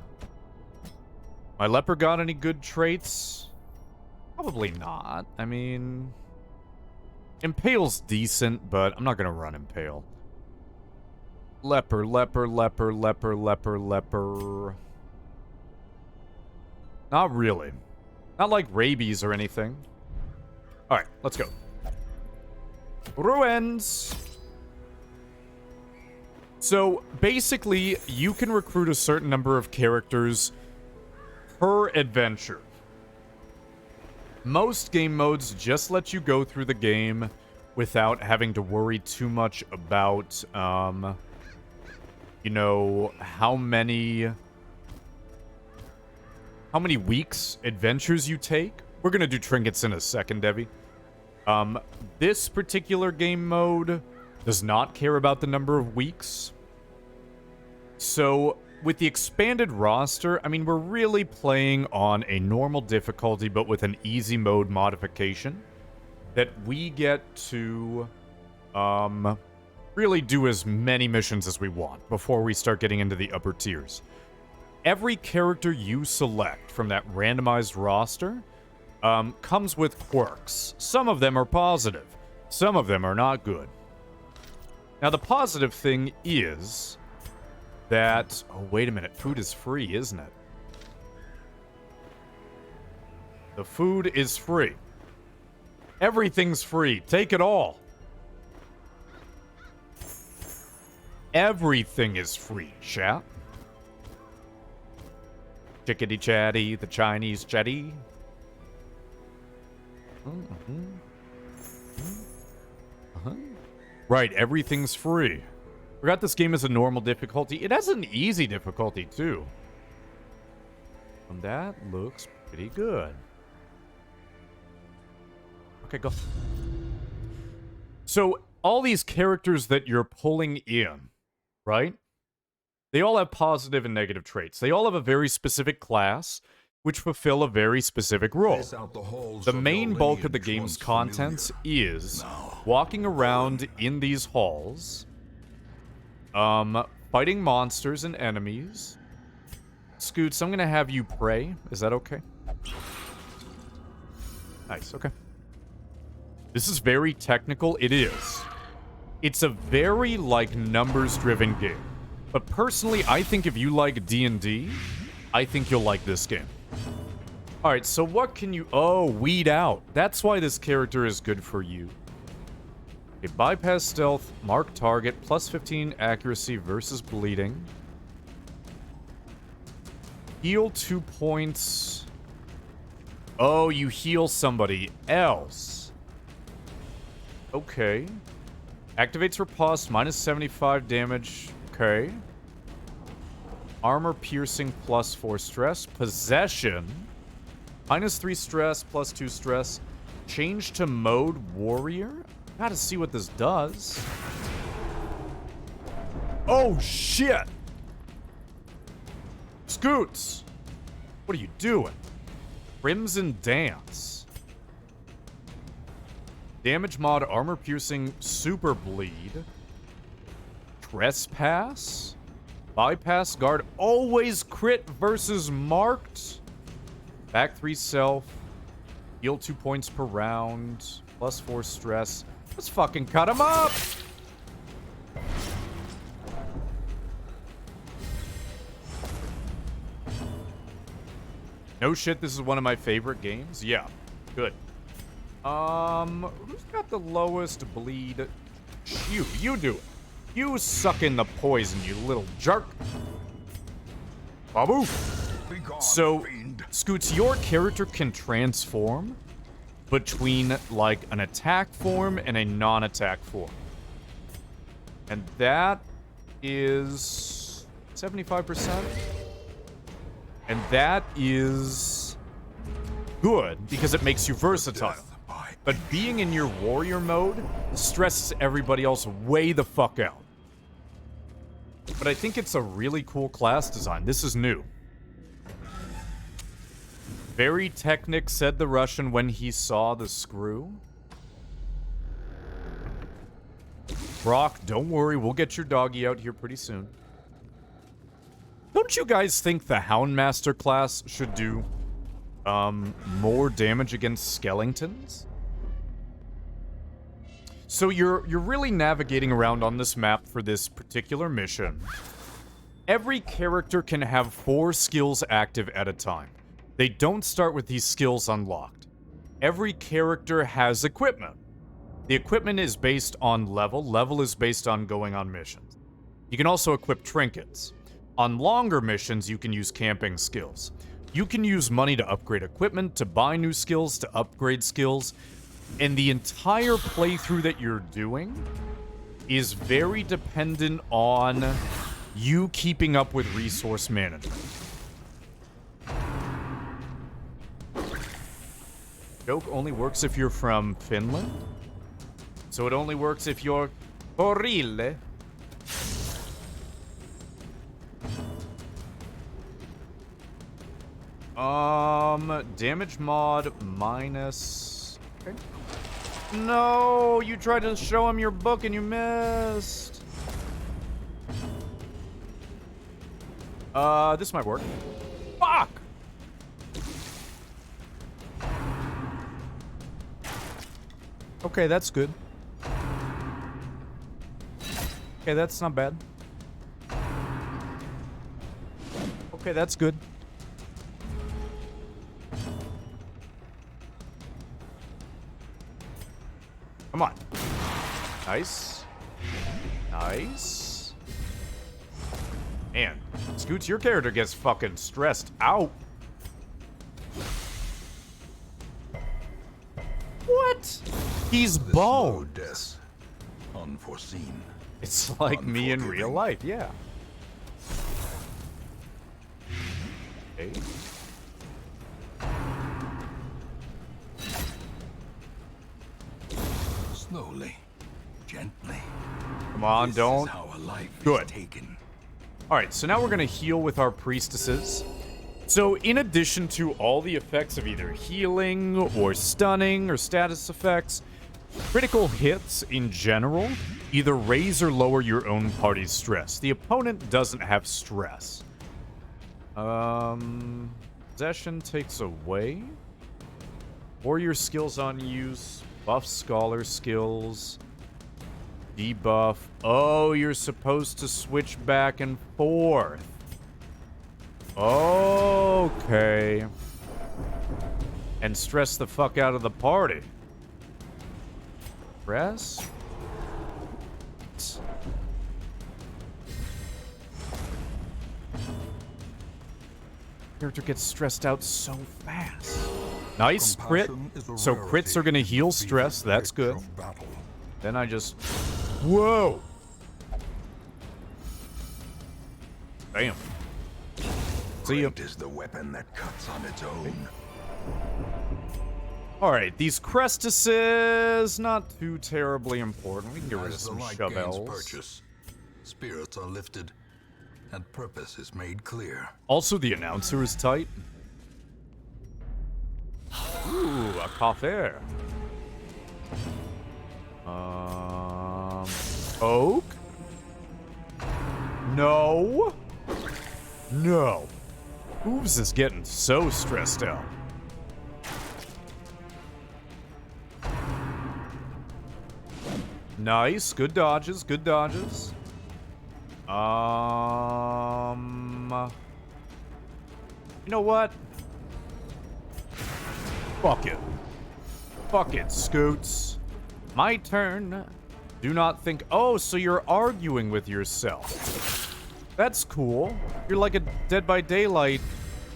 leper got any good traits? Probably not. I mean, Impale's decent, but I'm not gonna run Impale. Leper. Not really. Not like rabies or anything. Alright, let's go. Ruins! So, basically, you can recruit a certain number of characters per adventure. Most game modes just let you go through the game without having to worry too much about, you know, how many weeks adventures you take. We're gonna do trinkets in a second, Debbie. This particular game mode does not care about the number of weeks. So, with the expanded roster, I mean, we're really playing on a normal difficulty, but with an easy mode modification that we get to, really do as many missions as we want before we start getting into the upper tiers. Every character you select from that randomized roster comes with quirks. Some of them are positive. Some of them are not good. Now, the positive thing is that... Oh, wait a minute. Food is free, isn't it? The food is free. Everything's free. Take it all. Everything is free, chat. Chickadee chatty, the Chinese chatty. Right, everything's free. Forgot this game is a normal difficulty. It has an easy difficulty, too. And that looks pretty good. Okay, go. So, all these characters that you're pulling in, right? They all have positive and negative traits. They all have a very specific class, which fulfill a very specific role. The main bulk of the game's contents is walking around in these halls, fighting monsters and enemies. Scoots, I'm gonna have you pray. Is that okay? Nice, okay. This is very technical. It is. It's a very, like, numbers-driven game. But personally, I think if you like D&D, I think you'll like this game. Alright, so what can you... Oh, weed out. That's why this character is good for you. Okay, bypass stealth, mark target, plus 15 accuracy versus bleeding. Heal 2 points. Oh, you heal somebody else. Okay. Activates riposte, minus 75 damage. Okay. Armor piercing, plus 4 stress. Possession. Minus 3 stress, plus 2 stress. Change to mode warrior. Gotta see what this does. Oh, shit! Scoots! What are you doing? Crimson Dance. Damage mod, armor piercing, super bleed. Trespass. Bypass guard, always crit versus marked. Back 3 self. Heal 2 points per round. Plus 4 stress. Let's fucking cut him up! No shit, this is one of my favorite games. Yeah, good. Who's got the lowest bleed? You do it. You suck in the poison, you little jerk. Babu. So, Scoots, your character can transform between, like, an attack form and a non-attack form. And that is 75%. And that is good because it makes you versatile. But being in your warrior mode stresses everybody else way the fuck out. But I think it's a really cool class design. This is new. Very technic, said the Russian when he saw the screw. Brock, don't worry, we'll get your doggy out here pretty soon. Don't you guys think the Houndmaster class should do more damage against skeletons? So you're really navigating around on this map for this particular mission. Every character can have 4 skills active at a time. They don't start with these skills unlocked. Every character has equipment. The equipment is based on level. Level is based on going on missions. You can also equip trinkets. On longer missions, you can use camping skills. You can use money to upgrade equipment, to buy new skills, to upgrade skills. And the entire playthrough that you're doing is very dependent on you keeping up with resource management. Joke only works if you're from Finland. So it only works if you're Torille. Damage mod minus... Okay. No, you tried to show him your book and you missed. This might work. Fuck! Okay, that's good. Okay, that's not bad. Okay, that's good. Come on. Nice. Nice. Man, Scoots, your character gets fucking stressed out. What? He's boned. Death. Unforeseen. It's like me in real life, yeah. Okay. Slowly, gently. Come on, This don't. is how a life Good. is taken. Alright, so now we're gonna heal with our priestesses. So in addition to all the effects of either healing or stunning or status effects, critical hits in general either raise or lower your own party's stress. The opponent doesn't have stress. Possession takes away. Warrior skills on use. Buff scholar skills. Debuff. Oh, you're supposed to switch back and forth. Okay. And stress the fuck out of the party. Press. Character gets stressed out so fast. Nice crit. Compassion is a So rarity crits are gonna heal in the stress. That's pitch good. of battle. Then I just... Whoa! Damn. See ya. Great is the weapon that cuts on its own. Alright, these Crestises, not too terribly important. We can get rid of As the some light gains shovels. purchase, spirits are lifted, and purpose is made clear. Also, the announcer is tight. Ooh, a coffee. Oak? No. No. Hooves is getting so stressed out. Nice. Good dodges. Good dodges. You know what? Fuck it. Fuck it, Scoots. My turn. Do not think... Oh, so you're arguing with yourself. That's cool. You're like a Dead by Daylight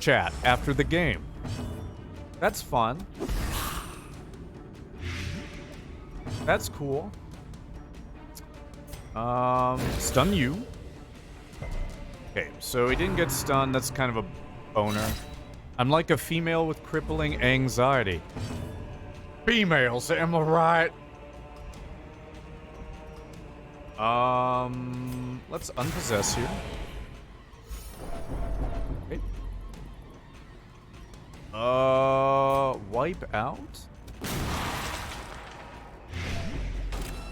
chat after the game. That's fun. That's cool. Stun you. Okay, so he didn't get stunned. That's kind of a boner. I'm like a female with crippling anxiety. Females, am I right? Let's unpossess you. Okay. Wipe out.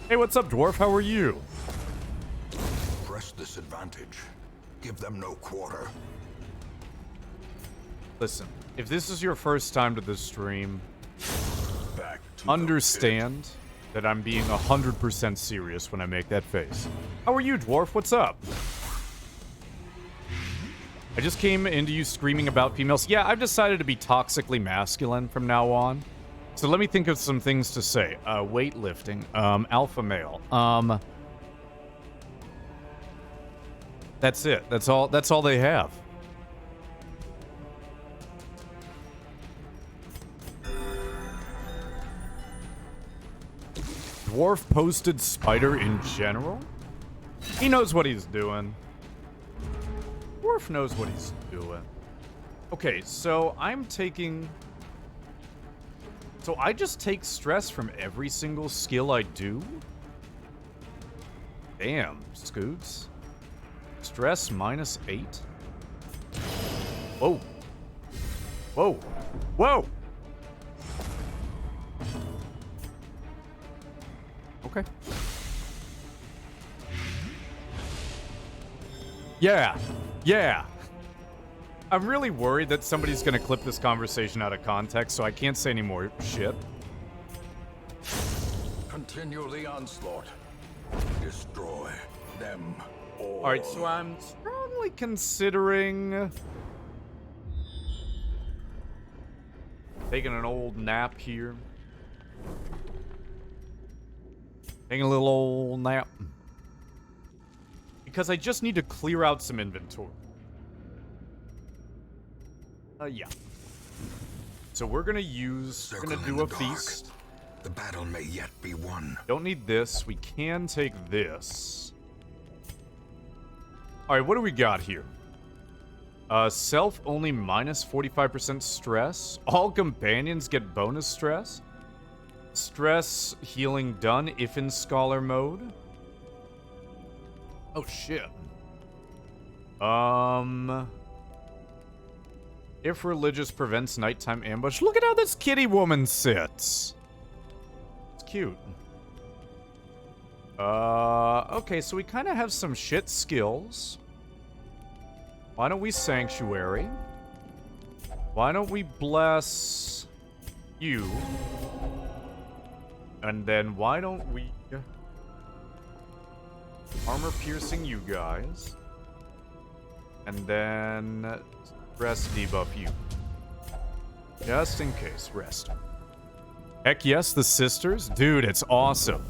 Hey, what's up, dwarf? How are you? Press this advantage. Give them no quarter. Listen, if this is your first time to the stream, Back to the understand that I'm being 100% serious when I make that face. How are you, dwarf? What's up? I just came into you screaming about females. Yeah, I've decided to be toxically masculine from now on. So let me think of some things to say. Weightlifting, alpha male. That's it. That's all they have. Dwarf posted spider in general? He knows what he's doing. Dwarf knows what he's doing. Okay, so I'm taking... So I just take stress from every single skill I do? Damn, Scoots. Stress -8? Whoa. Whoa. Whoa! Okay. Yeah. Yeah. I'm really worried that somebody's gonna clip this conversation out of context, so I can't say any more shit. Continue the onslaught. Destroy them all. Alright, so I'm strongly considering taking an old nap here. Taking a little old nap. Because I just need to clear out some inventory. Yeah. So we're gonna do a feast. The battle may yet be won. Don't need this. We can take this. Alright, what do we got here? Self only minus 45% stress. All companions get bonus stress. Stress healing done if in scholar mode. Oh shit. If religious prevents nighttime ambush. Look at how this kitty woman sits. It's cute. Okay, so we kind of have some shit skills. Why don't we sanctuary? Why don't we bless you? And then why don't we armor piercing you guys? And then rest debuff you. Just in case, rest. Heck yes, the sisters. Dude, it's awesome.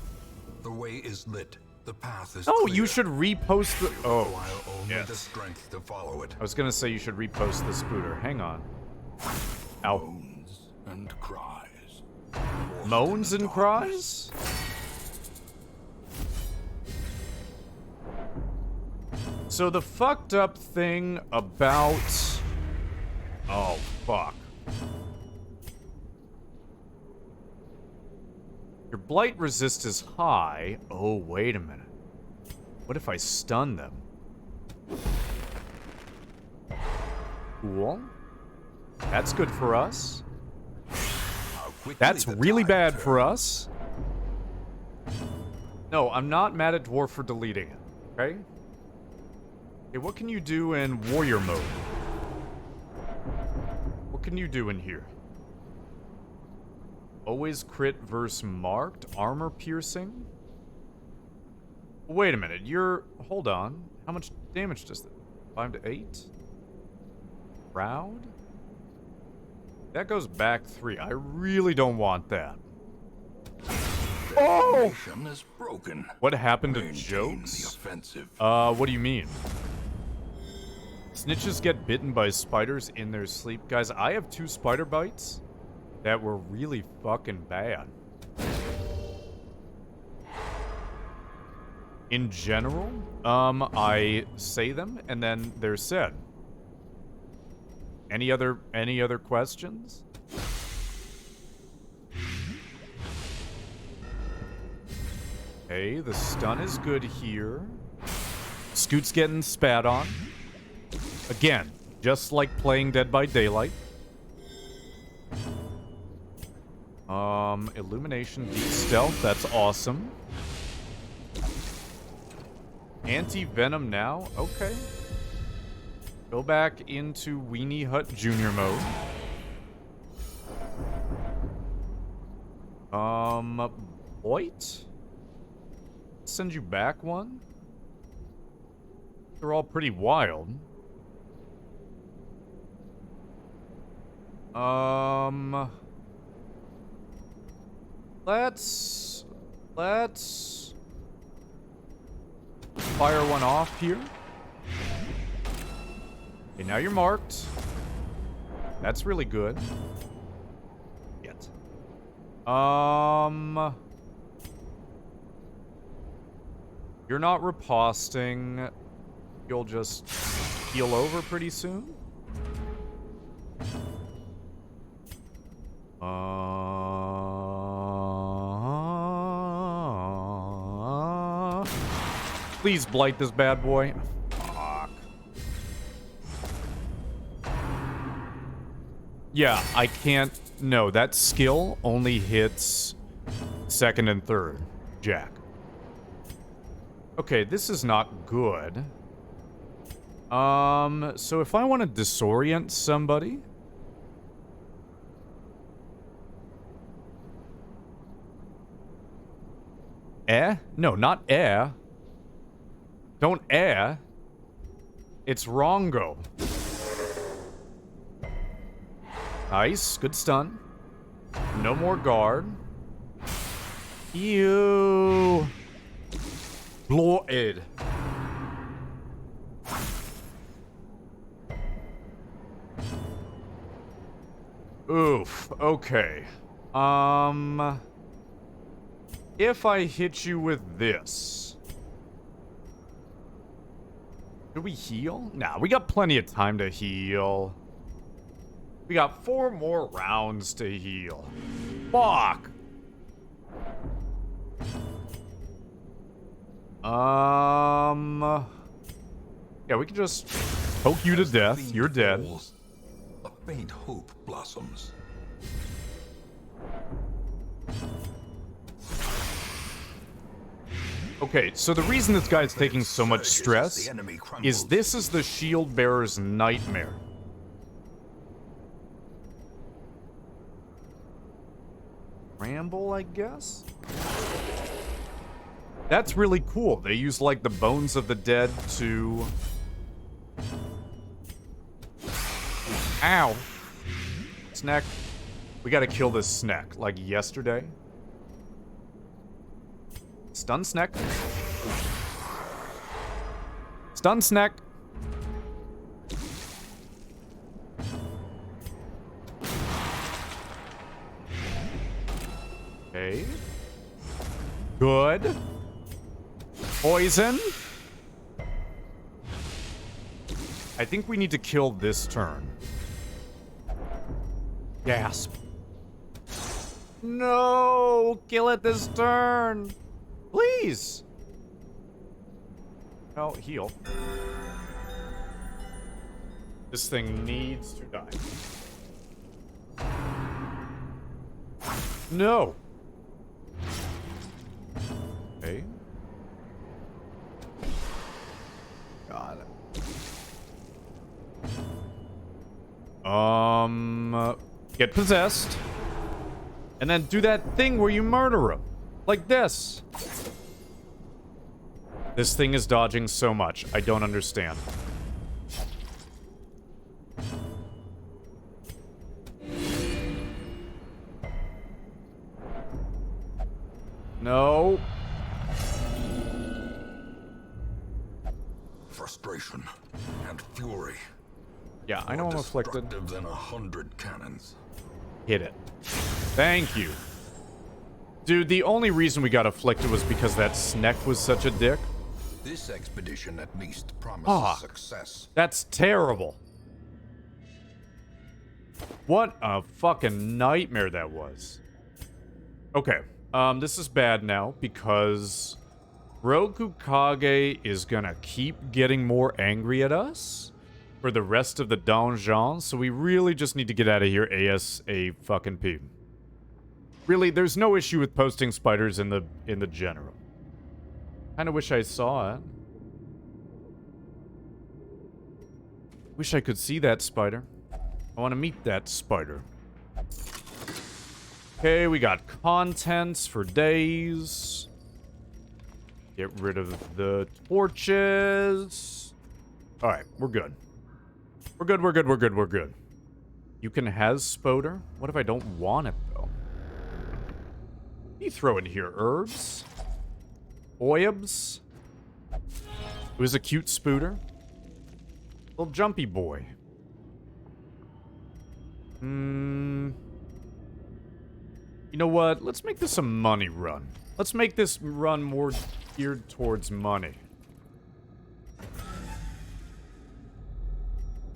The way is lit. The path is Oh, clear. you should repost the... Oh, While only yes. the strength to follow it. I was gonna say you should repost the spooter. Hang on. Ow. Moans and cries. Moans and cries? So the fucked up thing about... Oh, fuck. Your blight resist is high. Oh, wait a minute. What if I stun them? Cool. That's good for us. How quickly That's the really tide bad turns. for us. No, I'm not mad at Dwarf for deleting it, okay? Okay, what can you do in warrior mode? What can you do in here? Always crit versus marked? Armor piercing? Wait a minute, you're... Hold on. How much damage does that? 5 to 8? Proud? That goes back 3. I really don't want that. Oh! Is broken. What happened to Maintain jokes? The offensive. What do you mean? Snitches get bitten by spiders in their sleep. Guys, I have 2 spider bites that were really fucking bad. In general, I say them and then they're said. Any other questions? Okay, the stun is good here. Scoot's getting spat on. Again, just like playing Dead by Daylight. Illumination, deep stealth, that's awesome. Anti-venom now? Okay. Go back into Weenie Hut Jr. mode. Voight? Send you back one? They're all pretty wild. Let's fire one off here. Okay, now you're marked. That's really good. Yet. You're not riposting. You'll just heal over pretty soon. Please blight this bad boy. Fuck. Yeah, I can't. No, that skill only hits second and third, Jack. Okay, this is not good. So if I want to disorient somebody. No, not Don't It's wrongo. Nice, good stun. No more guard. Ew. Bloated. Oof, okay. If I hit you with this. Do we heal? Nah, we got plenty of time to heal. We got 4 more rounds to heal. Fuck! Yeah, we can just poke you to death. You're dead. A faint hope blossoms. Okay, so the reason this guy's taking so much stress is this is the shield bearer's nightmare. Ramble, I guess? That's really cool. They use, like, the bones of the dead to... Ow. Snack. We gotta kill this snack, like yesterday. Stun snack. Stun snack. Okay. Good. Poison. I think we need to kill this turn. Gasp. No! Kill it this turn! Please! No, heal. This thing needs to die. No! Okay. Got it. Get possessed. And then do that thing where you murder him. Like this. This thing is dodging so much. I don't understand. No. Frustration and fury. Yeah, I know I'm afflicted. More destructive than 100 cannons. Hit it. Thank you. Dude, the only reason we got afflicted was because that Sneck was such a dick. This expedition at least promises success. That's terrible. What a fucking nightmare that was. Okay, this is bad now because Rokukage is gonna keep getting more angry at us for the rest of the donjon, so we really just need to get out of here ASAP. Really, there's no issue with posting spiders in the general. Kinda wish I saw it. Wish I could see that spider. I want to meet that spider. Okay, we got contents for days. Get rid of the torches. Alright, we're good. We're good, we're good, we're good, we're good. You can has spoder. What if I don't want it, though? You throw in here herbs. Oibs. Who's a cute spooter? Little jumpy boy. You know what? Let's make this a money run. Let's make this run more geared towards money.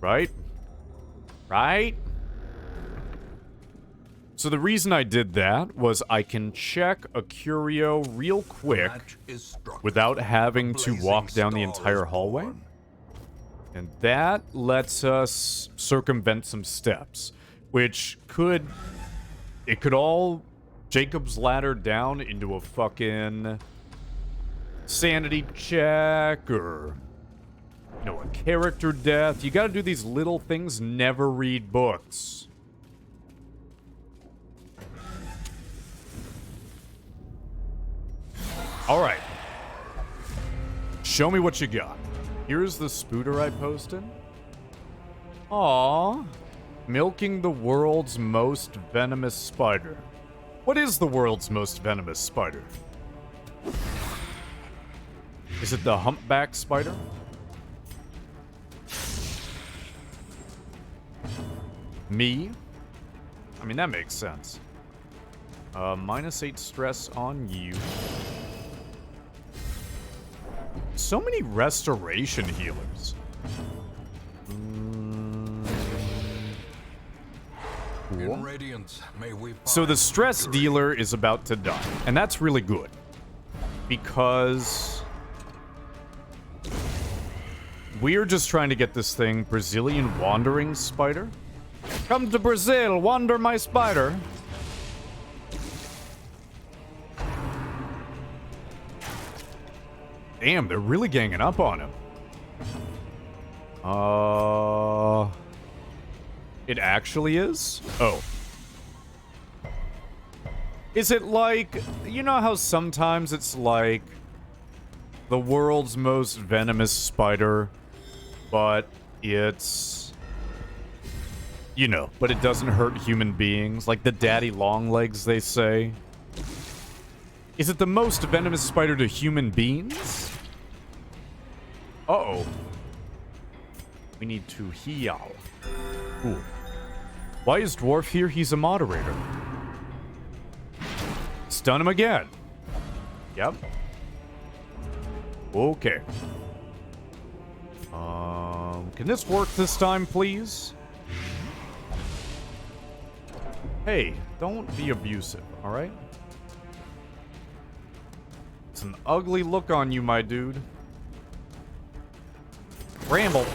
Right? Right? So the reason I did that was I can check a curio real quick Match is struck. without having to Blazing walk down the star entire is hallway. born. And that lets us circumvent some steps, which could... It could all Jacob's ladder down into a fucking sanity check or, you know, a character death. You gotta do these little things, never read books. Alright. Show me what you got. Here's the spooter I posted. Aww. Milking the world's most venomous spider. What is the world's most venomous spider? Is it the humpback spider? Me? I mean, that makes sense. -8 stress on you. So many restoration healers. Cool. In Radiance, may we So the find stress victory. dealer is about to die. And that's really good. Because we're just trying to get this thing Brazilian wandering spider. Come to Brazil, wander my spider. Damn, they're really ganging up on him. It actually is? Oh. Is it like... You know how sometimes it's like... the world's most venomous spider, but it's... You know, but it doesn't hurt human beings. Like the daddy long legs, they say. Is it the most venomous spider to human beings? Uh-oh. We need to heal. Cool. Why is Dwarf here? He's a moderator. Stun him again. Yep. Okay. Can this work this time, please? Hey, don't be abusive, alright? It's an ugly look on you, my dude. Ramble.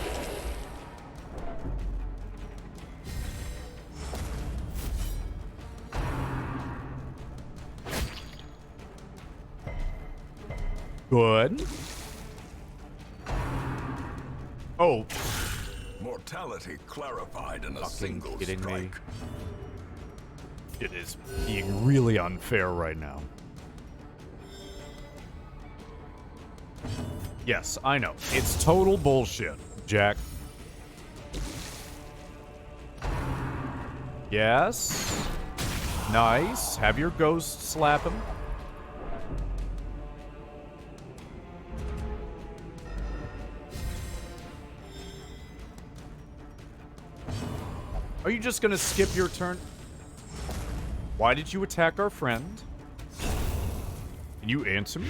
Good. Oh. Mortality clarified in a single kidding me? strike. It is being really unfair right now. Yes, I know. It's total bullshit, Jack. Yes. Nice. Have your ghost slap him. Are you just gonna skip your turn? Why did you attack our friend? Can you answer me?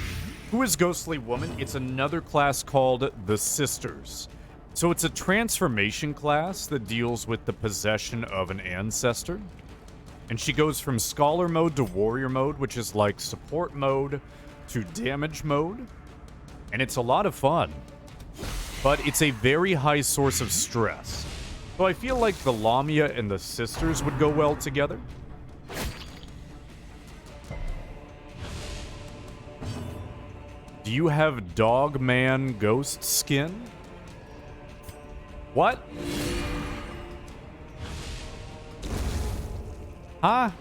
Who is Ghostly Woman? It's another class called the Sisters. So it's a transformation class that deals with the possession of an ancestor. And she goes from Scholar mode to Warrior mode, which is like support mode to damage mode. And it's a lot of fun. But it's a very high source of stress. So I feel like the Lamia and the Sisters would go well together. Do you have Dog Man Ghost skin? What? Huh?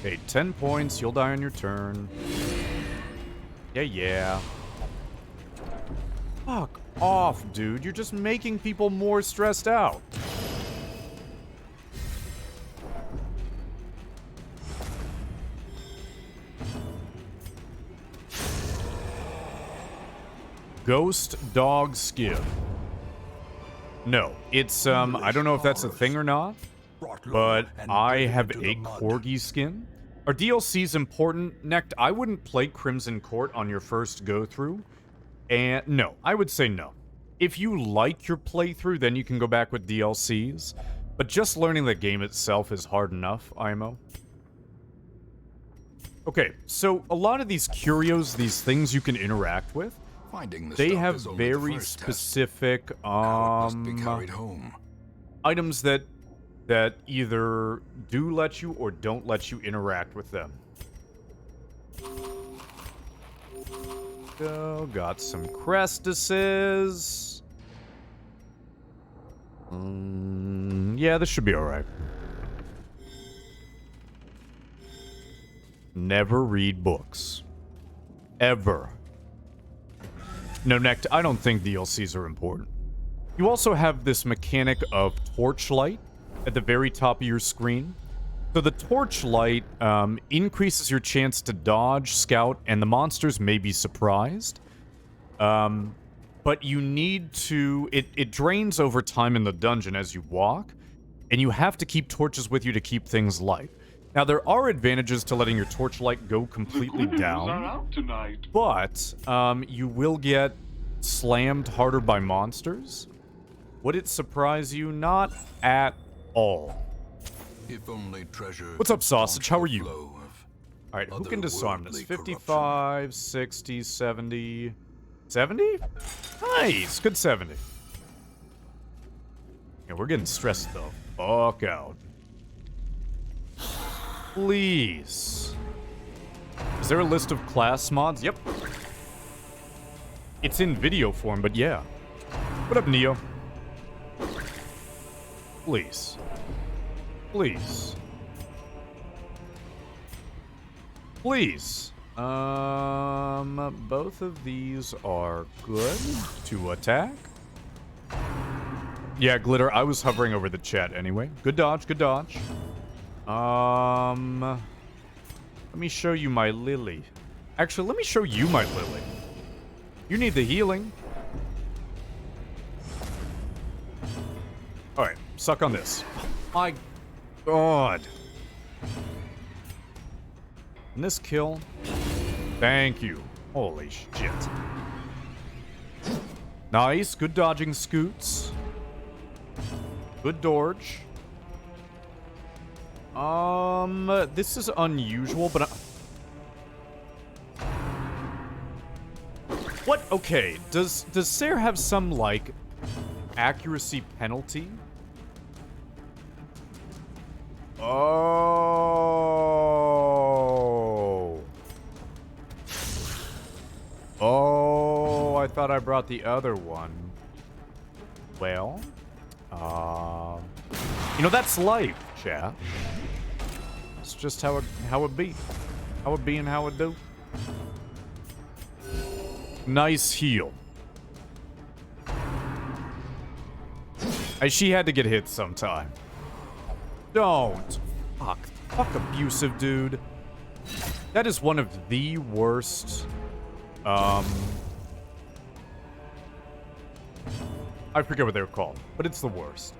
Okay, 10 points. You'll die on your turn. Yeah. Fuck off, dude. You're just making people more stressed out. Ghost dog skin. No, it's, I don't know if that's a thing or not, but I have a corgi skin. Are DLCs important? Necht, I wouldn't play Crimson Court on your first go-through. And no, I would say no. If you like your playthrough, then you can go back with DLCs. But just learning the game itself is hard enough, IMO. Okay, so a lot of these curios, these things you can interact with, Finding the they stuff have is only the very first test. specific Now it must be carried home. items that either do let you or don't let you interact with them. So, got some Crestises. Yeah, this should be alright. Never read books. Ever. No, Necht, I don't think DLCs are important. You also have this mechanic of torchlight at the very top of your screen. So the torchlight increases your chance to dodge, scout, and the monsters may be surprised. But you need to... It drains over time in the dungeon as you walk, and you have to keep torches with you to keep things light. Now, there are advantages to letting your torchlight go completely down, but you will get slammed harder by monsters. Would it surprise you? Not at all. If only treasure What's up, could Sausage? staunch How are the you? flow of Alright, who can disarm this? otherworldly 55, 60, 70... 70? Nice! Good 70. Yeah, we're getting stressed the fuck out. Please. Is there a list of class mods? Yep. It's in video form, but yeah. What up, Neo? Please. Please. Please. Both of these are good to attack. Yeah, Glitter, I was hovering over the chat anyway. Good dodge, good dodge. Let me show you my Lily. Actually, let me show you my Lily. You need the healing. Alright, suck on this. My God. And this kill. Thank you. Holy shit. Nice. Good dodging, Scoots. Good dodge. This is unusual, but what? Okay. Does Sair have some, like, accuracy penalty? Oh. Oh, I thought I brought the other one. Well, you know, that's life, chat. It's just how it be. How it be and how it do. Nice heal. She had to get hit sometime. Don't. Fuck abusive, dude. That is one of the worst, I forget what they're called, but it's the worst.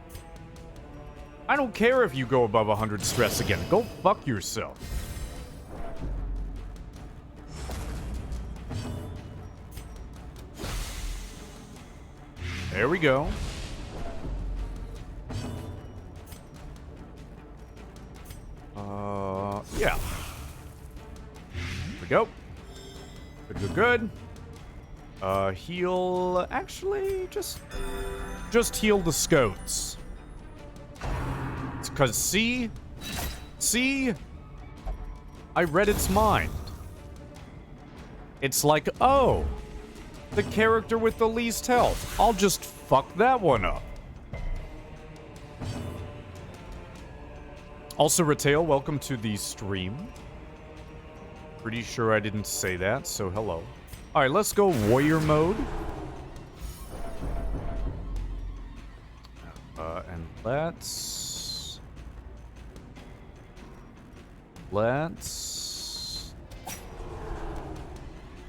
I don't care if you go above 100 stress again. Go fuck yourself. There we go. Yeah. There we go. Good. Heal... Actually, just heal the Scots. It's 'cause, see? I read its mind. It's like, oh, the character with the least health. I'll just fuck that one up. Also, Retail, welcome to the stream. Pretty sure I didn't say that, so hello. Alright, let's go warrior mode. And let's...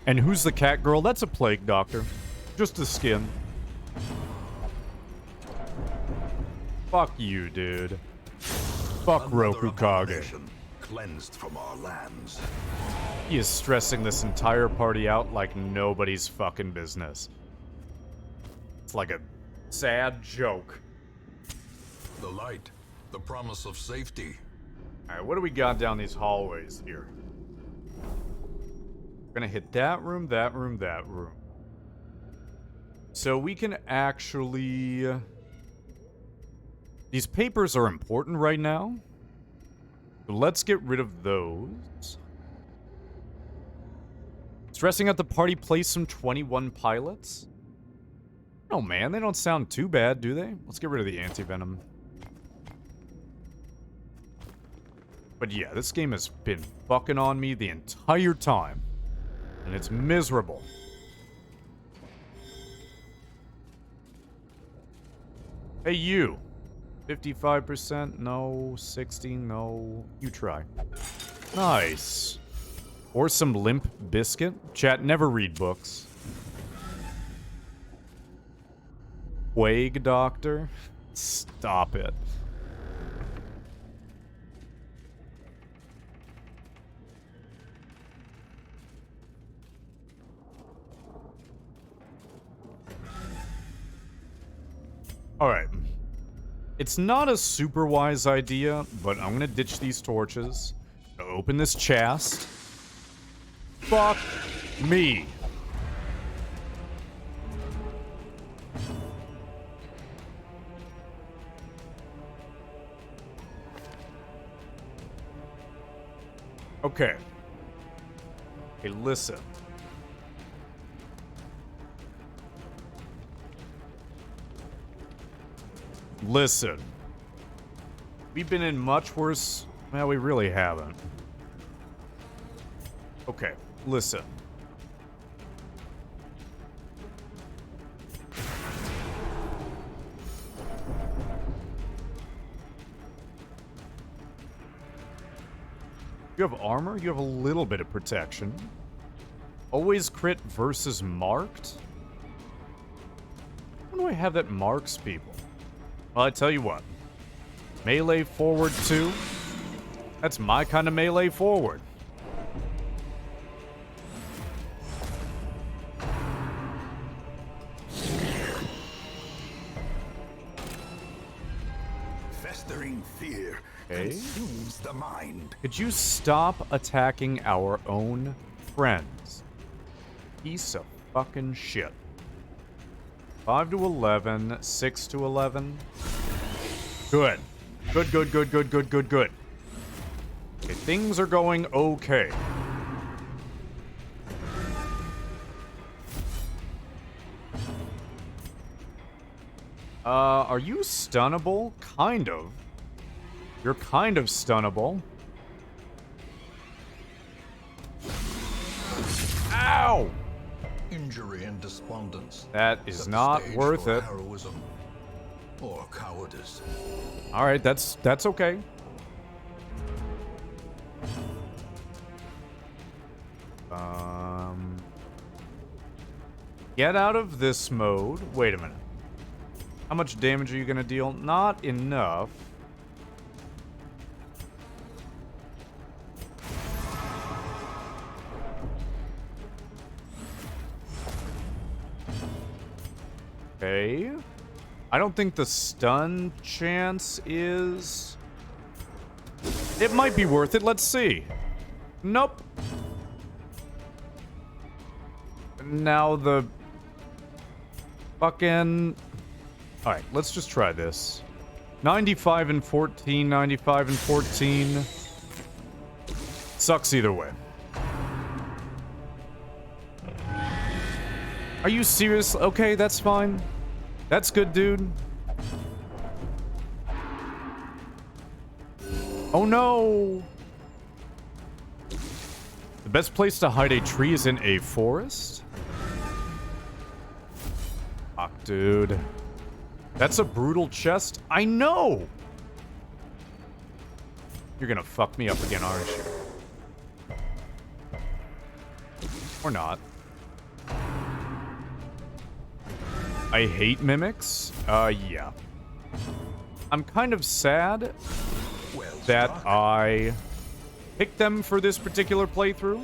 And who's the cat girl? That's a plague doctor. Just a skin. Fuck you, dude. Fuck Roku Kage. Cleansed from our lands. He is stressing this entire party out like nobody's fucking business. It's like a sad joke. The light, the promise of safety. Alright, what do we got down these hallways here? We're gonna hit that room, that room, that room. So we can actually... These papers are important right now. So let's get rid of those. Stressing out the party plays some 21 pilots? Oh man, they don't sound too bad, do they? Let's get rid of the anti-venom. But yeah, this game has been fucking on me the entire time. And it's miserable. Hey you! 55%, no. 60, no. You try. Nice. Or some Limp Biscuit. Chat, never read books. Plague Doctor. Stop it. Alright. It's not a super wise idea, but I'm gonna ditch these torches. Open this chest. Fuck me. Okay. Hey, listen. Listen. We've been in much worse... Well, we really haven't. Okay, listen. You have armor, you have a little bit of protection. Always crit versus marked? How do I have that marks people? Well, I tell you what. Melee forward 2. That's my kind of melee forward. Festering fear consumes the mind. Could you stop attacking our own friends? Piece of fucking shit. 5 to 11, 6 to 11. Good. Good, good, good, good, good, good, good. Okay, things are going okay. Are you stunnable? Kind of. You're kind of stunnable. Ow! Injury and despondence. That is Set the not stage worth for it. Heroism or cowardice. All right, that's okay. Get out of this mode. Wait a minute. How much damage are you gonna deal? Not enough. Okay. I don't think the stun chance is... It might be worth it. Let's see. Nope. Now the... Fucking... Alright, let's just try this. 95 and 14, 95 and 14. Sucks either way. Are you serious? Okay, that's fine. That's good, dude. Oh no! The best place to hide a tree is in a forest? Fuck, dude. That's a brutal chest. I know! You're gonna fuck me up again, aren't you? Or not. I hate mimics? Yeah. I'm kind of sad that I picked them for this particular playthrough.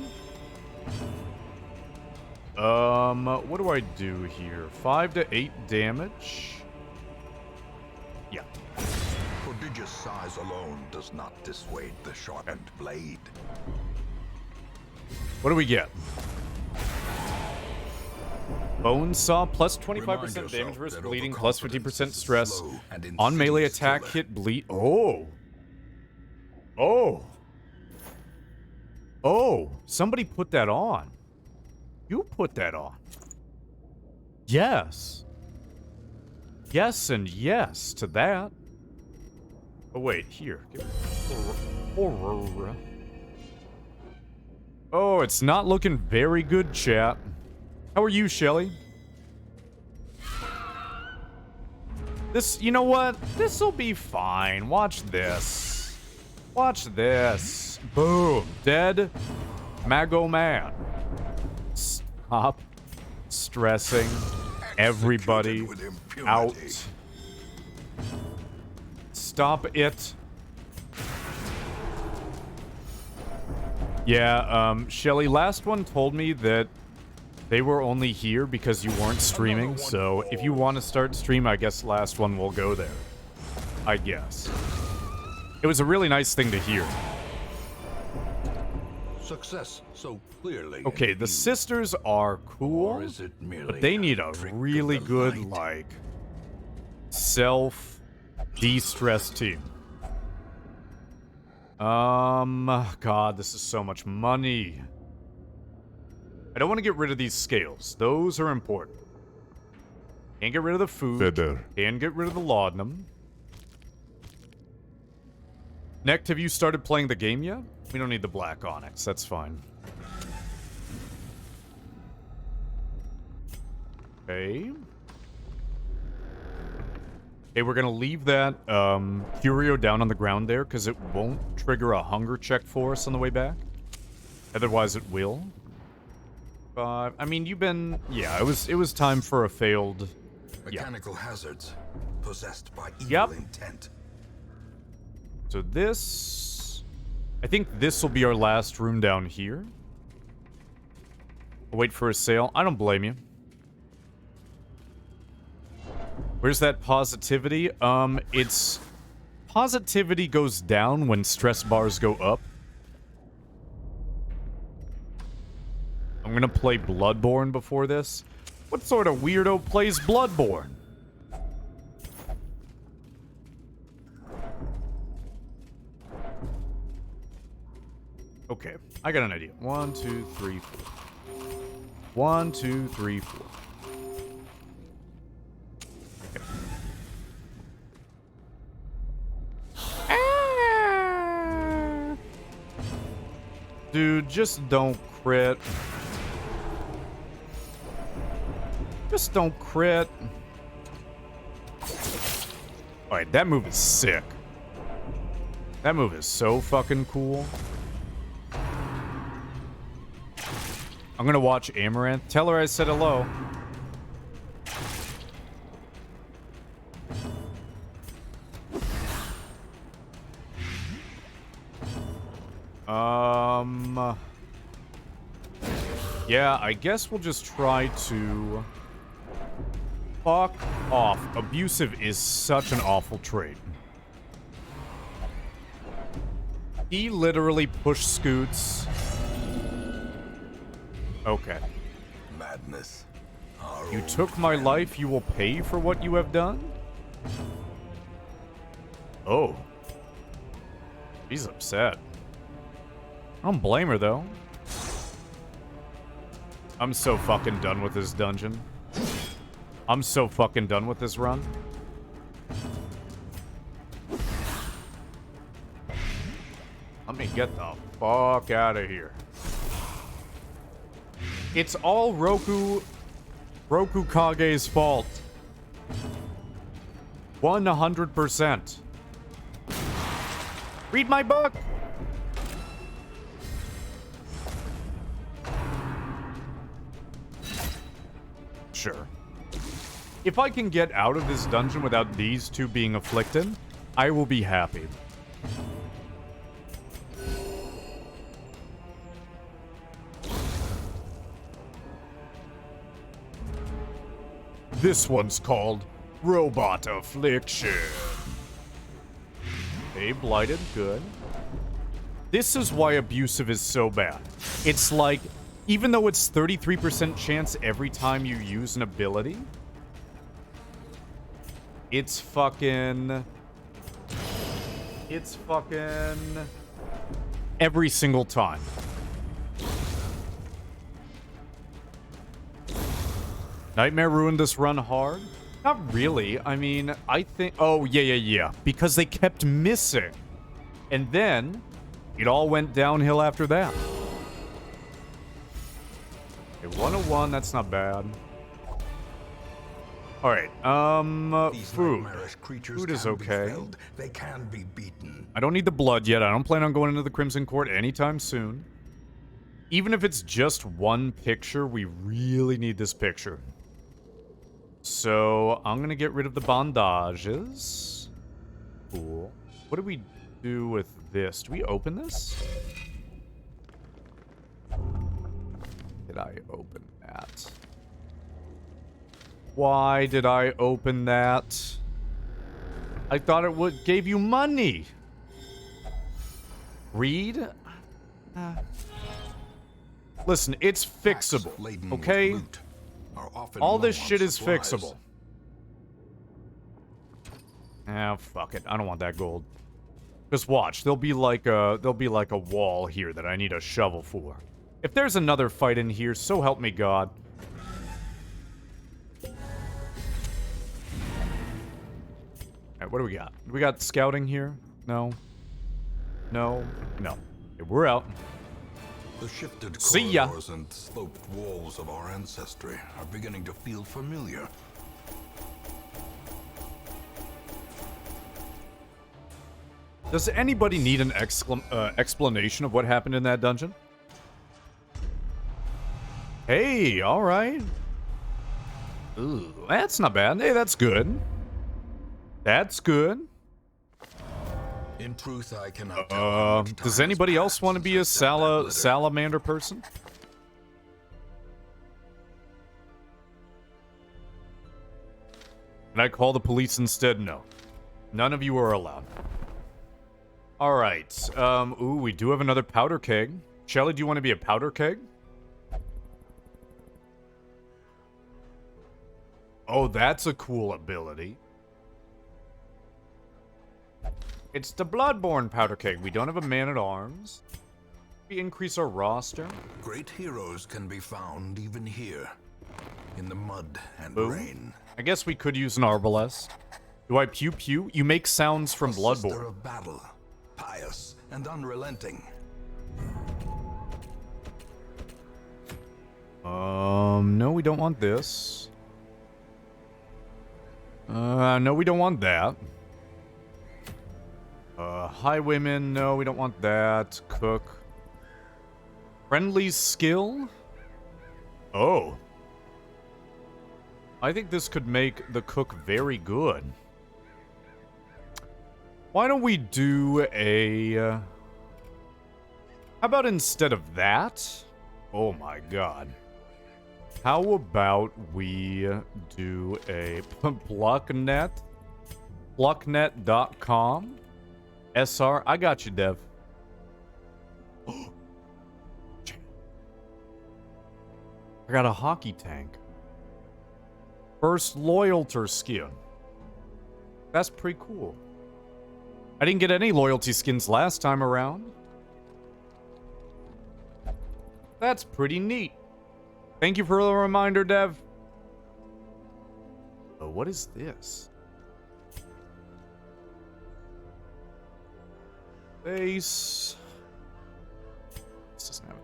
What do I do here? 5 to 8 damage. Yeah. Prodigious size alone does not dissuade the sharpened blade. What do we get? Bone Saw, plus 25% Remind damage yourself versus that bleeding, plus 50% overconfidence is stress. slow and On melee insidious attack, killer. hit, bleed. Oh! Oh! Oh! Somebody put that on. You put that on. Yes. Yes and yes to that. Oh, wait. Here. Oh, it's not looking very good, chat. How are you, Shelly? This, you know what? This'll be fine. Watch this. Watch this. Boom. Dead. Mago Man. Stop stressing everybody with impunity. out. Stop it. Yeah, Shelly, last one told me that they were only here because you weren't streaming, so if you want to start stream, I guess last one will go there. I guess. It was a really nice thing to hear. Success so clearly. Okay, in the view. sisters are cool, Or is it merely but they need a trick of really the good, light? like, self-de-stress team. God, this is so much money. I don't want to get rid of these scales. Those are important. Can't get rid of the food. Can't get rid of the laudanum. Next, have you started playing the game yet? We don't need the black onyx. That's fine. Okay. Okay, we're gonna leave that curio down on the ground there because it won't trigger a hunger check for us on the way back. Otherwise, it will. I mean, you've been... Yeah, it was time for a failed... Mechanical hazards possessed by evil Yep. intent. So this... I think this will be our last room down here. I'll wait for a sale. I don't blame you. Where's that positivity? It's... Positivity goes down when stress bars go up. I'm gonna play Bloodborne before this. What sort of weirdo plays Bloodborne? Okay, I got an idea. 1, 2, 3, 4. 1, 2, 3, 4. Okay. Dude, just don't crit. Just don't crit. Alright, that move is sick. That move is so fucking cool. I'm gonna watch Amaranth. Tell her I said hello. Yeah, I guess we'll just try to... Fuck off. Abusive is such an awful trait. He literally push scoots. Okay. Madness. You took my life, you will pay for what you have done? Oh. She's upset. I don't blame her, though. I'm so fucking done with this dungeon. I'm so fucking done with this run. Let me get the fuck out of here. It's all Roku Kage's fault. 100%. Read my book. Sure. If I can get out of this dungeon without these two being afflicted, I will be happy. This one's called Robot Affliction. Hey, Blighted, good. This is why abusive is so bad. It's like, even though it's 33% chance every time you use an ability, it's fucking every single time. Nightmare ruined this run hard? Not really. I mean, I think... Oh, yeah. Because they kept missing. And then, it all went downhill after that. Okay, 101, that's not bad. Alright, food. Food is okay. They can be beaten. I don't need the blood yet. I don't plan on going into the Crimson Court anytime soon. Even if it's just one picture, we really need this picture. So, I'm gonna get rid of the bandages. Cool. What do we do with this? Do we open this? Did I open that? Why did I open that? I thought it gave you money. Read? Listen, it's fixable, okay? All this shit is fixable. Ah, fuck it. I don't want that gold. Just watch. There'll be like a wall here that I need a shovel for. If there's another fight in here, so help me God. Alright, what do we got? Do we got scouting here? No. No. No. Okay, we're out. The shifted See ya. corridors and sloped walls of our ancestry are beginning to feel familiar. Does anybody need an explanation of what happened in that dungeon? Hey, alright. Ooh, that's not bad. Hey, that's good. That's good. In truth, I cannot tell how much Does time anybody has else want to passed be a since I sent that letter. salamander person? Can I call the police instead? No. None of you are allowed. Alright. Ooh, we do have another powder keg. Shelly, do you want to be a powder keg? Oh, that's a cool ability. It's the Bloodborne powder keg. We don't have a man-at-arms. We increase our roster. Great heroes can be found even here, in the mud and Boom. rain. I guess we could use an arbalest. Do I pew pew? You make sounds from A sister Bloodborne. of battle, pious and unrelenting. No, we don't want this. No, we don't want that. Highwayman, no, we don't want that. Cook. Friendly skill? Oh. I think this could make the cook very good. Why don't we do a... How about instead of that? Oh my god. How about we do a Plucknet? Plucknet.com? SR? I got you, Dev. I got a hockey tank. First loyalty skin. That's pretty cool. I didn't get any loyalty skins last time around. That's pretty neat. Thank you for the reminder, Dev. what is this? Base. This doesn't have it.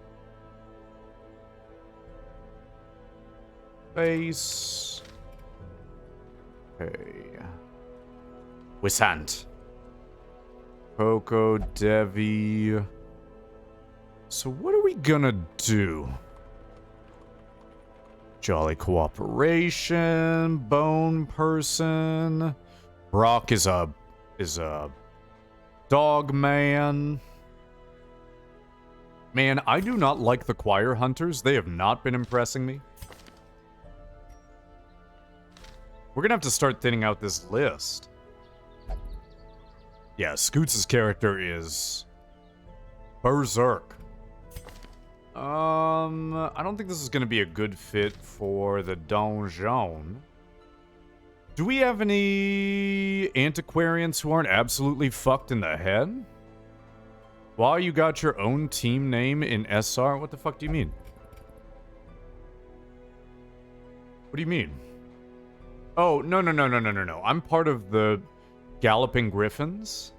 Base. Okay. Wisant. Coco, Devi. So what are we gonna do? Jolly Cooperation, Bone Person. Brock is a dog man. Man, I do not like the choir hunters. They have not been impressing me. We're gonna have to start thinning out this list. Yeah, Scoots' character is berserk. I don't think this is gonna be a good fit for the donjon. Do we have any antiquarians who aren't absolutely fucked in the head? Why you got your own team name in SR? What the fuck do you mean? What do you mean? Oh, no. I'm part of the Galloping Griffins.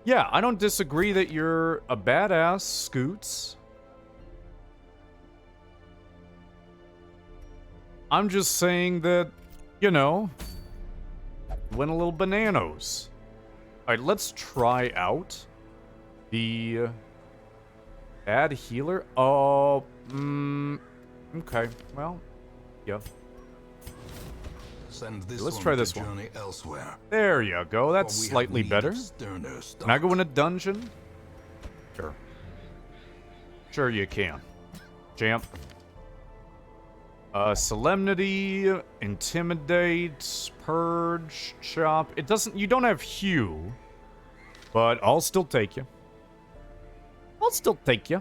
Yeah, I don't disagree that you're a badass, Scoots. I'm just saying that, you know, went a little bananas. Alright, let's try out the bad healer. Oh, okay. Well, yeah. Send this Let's one try to this one. journey elsewhere. There you go. That's For we have slightly need better. of sterner stuff. Can I go in a dungeon? Sure. Sure you can. Champ. Solemnity, Intimidate, Purge, Chop. It doesn't... You don't have Hue. But I'll still take you. I'll still take you.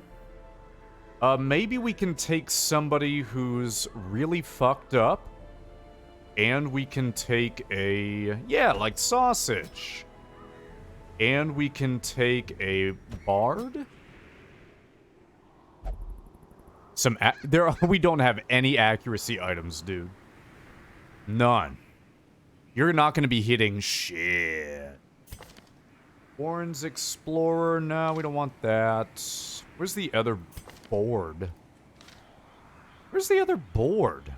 Maybe we can take somebody who's really fucked up. And we can take a... Yeah, like Sausage. And we can take a Bard. We don't have any accuracy items, dude. None. You're not going to be hitting shit. Warren's Explorer. No, we don't want that. Where's the other board? Where's the other board?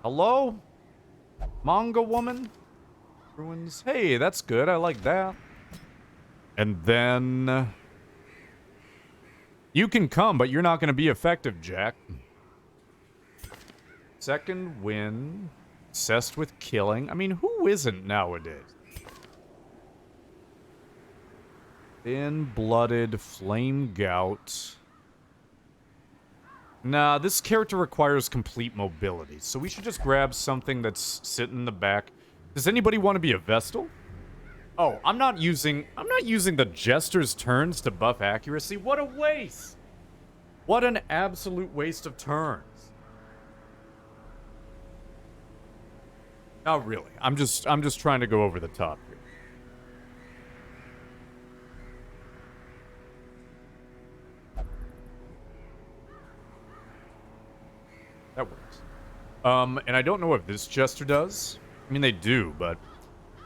Hello? Manga woman? Ruins. Hey, that's good. I like that. And then... You can come, but you're not going to be effective, Jack. Second win. Obsessed with killing. I mean, who isn't nowadays? Thin-blooded flame gout. Nah, this character requires complete mobility, so we should just grab something that's sitting in the back. Does anybody want to be a Vestal? Oh, I'm not using the Jester's turns to buff accuracy. What a waste! What an absolute waste of turns. Not really. I'm just trying to go over the top here. That works. And I don't know if this Jester does. I mean, they do, but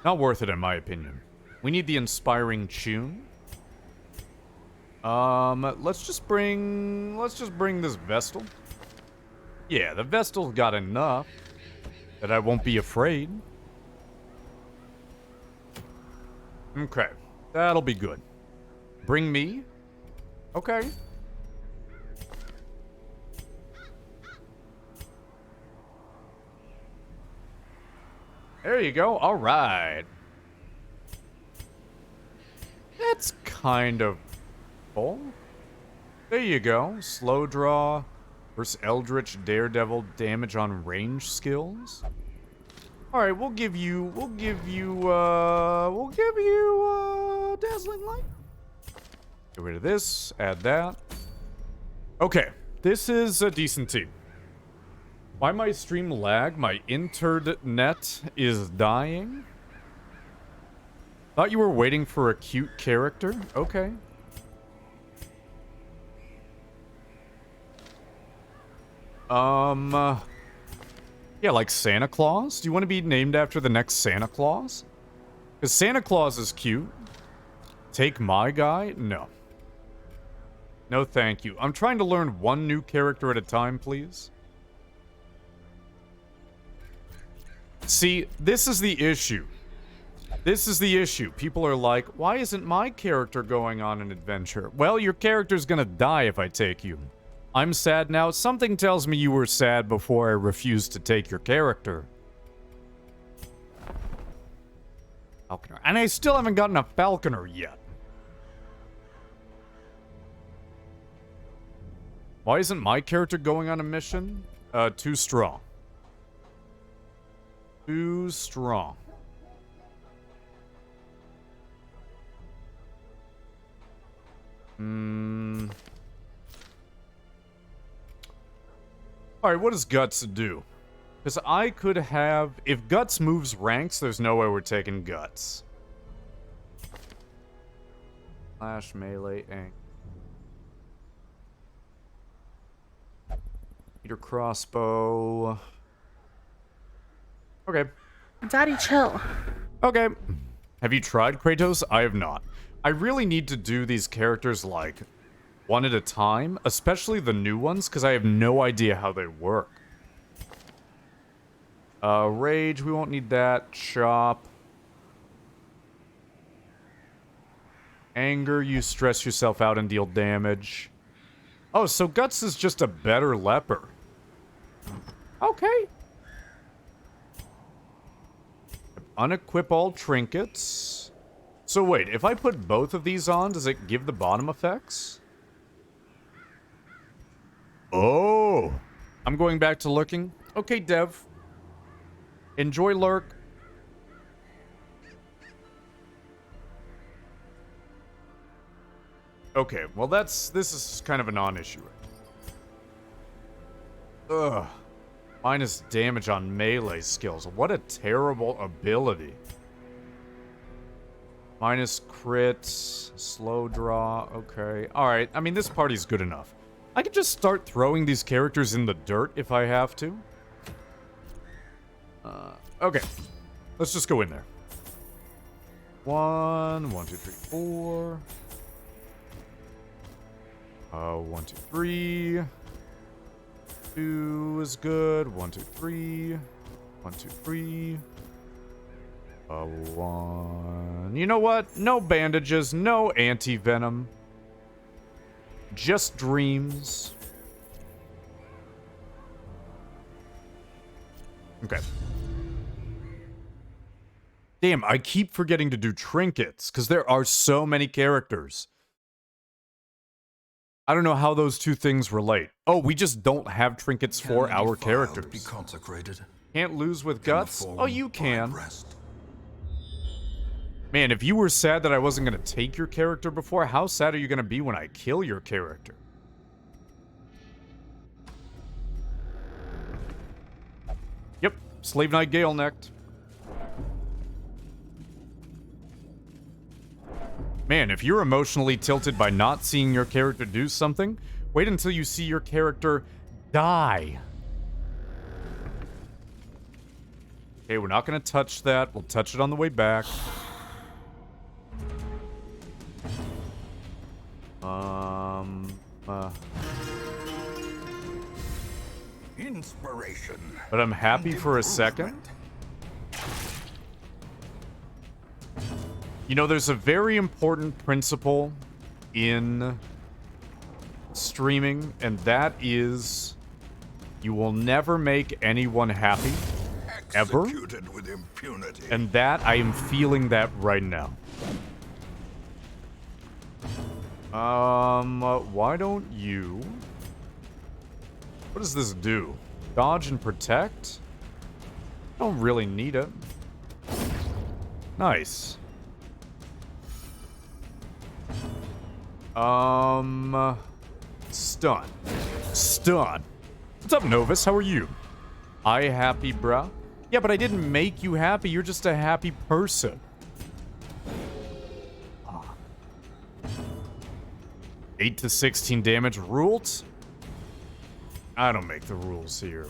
not worth it in my opinion. We need the inspiring tune. Let's just bring this Vestal. Yeah, the Vestal's got enough that I won't be afraid. Okay, that'll be good. Bring me. Okay. There you go. All right. That's kind of full. There you go. Slow draw versus Eldritch Daredevil damage on range skills. All right, we'll give you Dazzling Light. Get rid of this. Add that. Okay, this is a decent team. Why my stream lag? My internet is dying. Thought you were waiting for a cute character? Okay. Yeah, like Santa Claus. Do you want to be named after the next Santa Claus? Because Santa Claus is cute. Take my guy? No. No, thank you. I'm trying to learn one new character at a time, please. See, this is the issue. This is the issue. People are like, why isn't my character going on an adventure? Well, your character's gonna die if I take you. I'm sad now. Something tells me you were sad before I refused to take your character. Falconer. And I still haven't gotten a Falconer yet. Why isn't my character going on a mission? Too strong. Too strong. Alright, what does Guts do? Because I could have... If Guts moves ranks, there's no way we're taking Guts. Slash, melee, ang. Meter crossbow. Okay. Daddy, chill. Okay. Have you tried Kratos? I have not. I really need to do these characters, like, one at a time, especially the new ones, because I have no idea how they work. Rage, we won't need that. Chop. Anger, you stress yourself out and deal damage. Oh, so Guts is just a better leper. Okay. Unequip all trinkets. So wait, if I put both of these on, does it give the bottom effects? Oh. I'm going back to lurking. Okay, Dev. Enjoy lurk. Okay, well this is kind of a non-issue. Ugh. Minus damage on melee skills. What a terrible ability. Minus crits, slow draw, okay. Alright, I mean, this party's good enough. I could just start throwing these characters in the dirt if I have to. Okay. Let's just go in there. 1, 2, 3, 4. 1, 2, 3. 2 is good. 1, 2, 3. 1, 2, 3. 1. You know what? No bandages, no anti-venom. Just dreams. Okay. Damn, I keep forgetting to do trinkets, because there are so many characters. I don't know how those two things relate. Oh, we just don't have trinkets for our characters. Be consecrated. Can't lose with Guts? Oh, you can. Man, if you were sad that I wasn't going to take your character before, how sad are you going to be when I kill your character? Yep, Slave Knight Gale necked. Man, if you're emotionally tilted by not seeing your character do something, wait until you see your character die. Okay, we're not going to touch that. We'll touch it on the way back. Inspiration. But I'm happy for a second. You know, there's a very important principle in streaming, and that is you will never make anyone happy, ever. Executed with impunity. And that, I am feeling that right now. Why don't you... What does this do? Dodge and protect? Don't really need it. Nice. Stun. Stun. What's up, Novus? How are you? I happy, bruh? Yeah, but I didn't make you happy. You're just a happy person. 8 to 16 damage. Ruled? I don't make the rules here.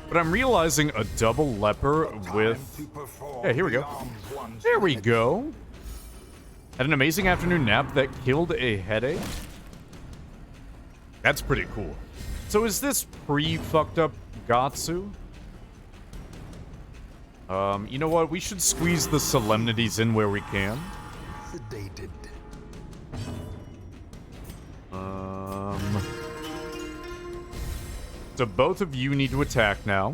But I'm realizing a double leper with... Yeah, here we go. There we go. Had an amazing afternoon nap that killed a headache. That's pretty cool. So is this pre-fucked up Gatsu? You know what? We should squeeze the solemnities in where we can. Sedated. So both of you need to attack now.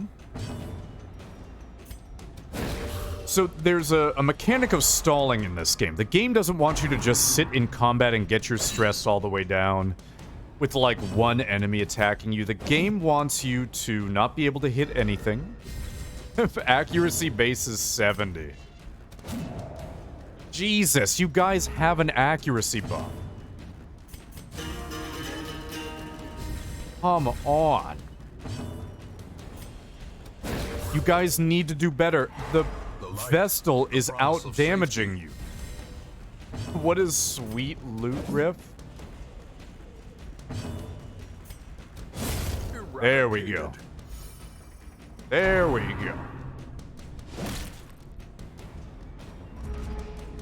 So there's a mechanic of stalling in this game. The game doesn't want you to just sit in combat and get your stress all the way down with like one enemy attacking you. The game wants you to not be able to hit anything. Accuracy base is 70. Jesus, you guys have an accuracy buff. Come on. You guys need to do better. The Vestal is out damaging you. What is sweet loot riff? There we go. There we go.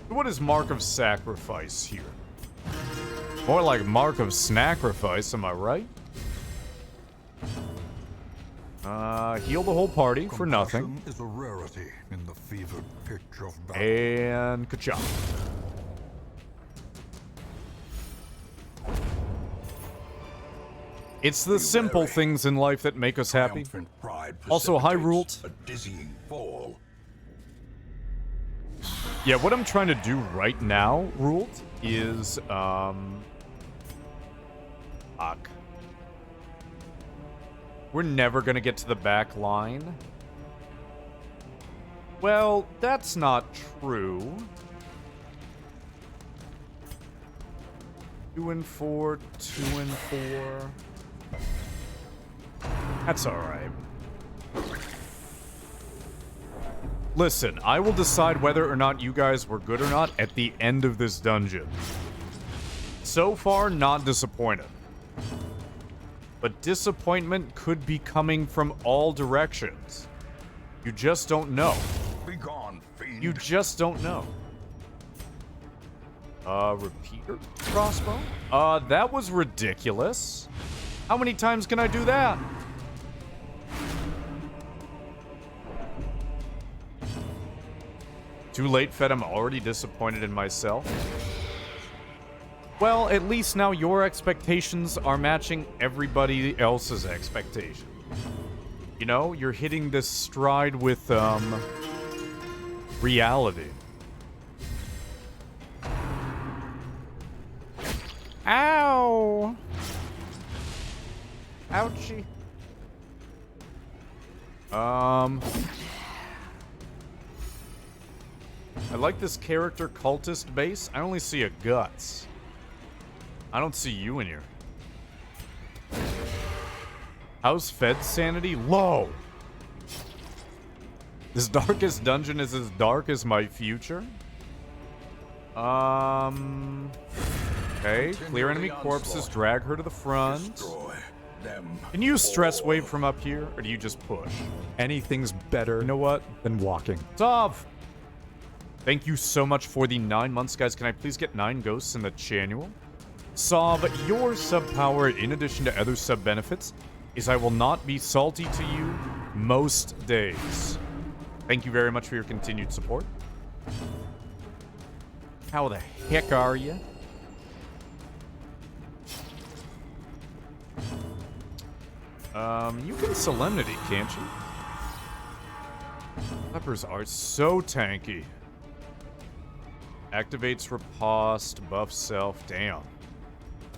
What is Mark of Sacrifice here? More like Mark of Snacrifice, am I right? Heal the whole party for nothing. Is a rarity in the fevered pitch of battle. And ka-chow. It's the simple things in life that make us happy. Triumphant pride Also, hi, Rult. precipitates a dizzying fall. Yeah, what I'm trying to do right now, Rult, is, fuck. We're never gonna get to the back line. Well, that's not true. 2 and 4, 2 and 4. That's alright. Listen, I will decide whether or not you guys were good or not at the end of this dungeon. So far, not disappointed. But disappointment could be coming from all directions. You just don't know. Be gone, fiend. You just don't know. Repeater crossbow? That was ridiculous. How many times can I do that? Too late, Fed. I'm already disappointed in myself. Well, at least now your expectations are matching everybody else's expectations. You know, you're hitting this stride with, reality. Ow! Ouchie. I like this character cultist base. I only see a guts. I don't see you in here. How's Fed sanity? Low. This darkest dungeon is as dark as my future. Okay, clear enemy corpses, drag her to the front. Destroy them. Can you stress wave from up here, or do you just push? Anything's better, You know what? than walking. Sov! Thank you so much for the 9 months, guys. Can I please get 9 ghosts in the channel? Sov, your sub power, in addition to other sub benefits, is I will not be salty to you most days. Thank you very much for your continued support. How the heck are you? You can Solemnity, can't you? Lepers are so tanky. Activates riposte, buff self, damn.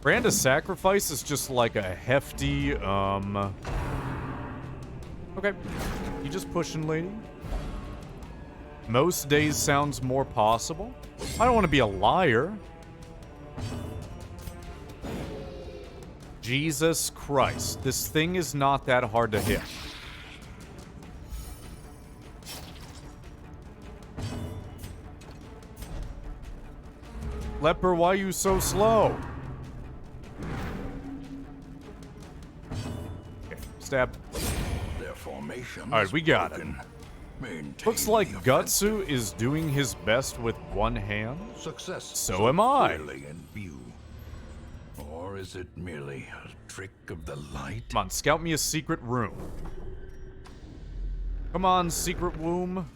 Brand of Sacrifice is just like a hefty, Okay. You just pushing, lady? Most days sounds more possible. I don't want to be a liar. Jesus Christ. This thing is not that hard to hit. Leper, why are you so slow? Okay, stab. Their formation. All right, we got it. Maintain Looks like the Gutsu is doing his best with one hand. Success So am I. clearly in view. Or is it merely a trick of the light? Come on, scout me a secret room. Come on, secret womb.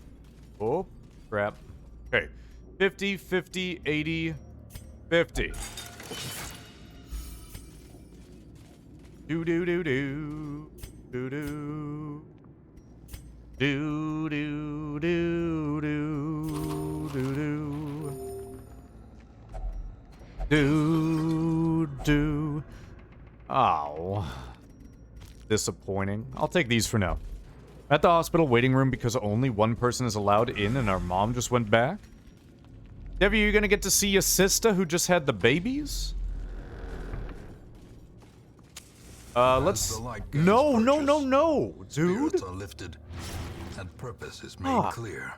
Oh, crap. Okay. 50, 50, 80, 50. Do-do-do-do. Do-do. Do-do-do-do. Do-do. Do-do. Oh. Disappointing. I'll take these for now. At the hospital waiting room because only one person is allowed in and our mom just went back. Debbie, are you gonna get to see your sister who just had the babies? Let's... the light gains No, purchase, dude. Spirits are lifted, and purpose is made Ah. clear.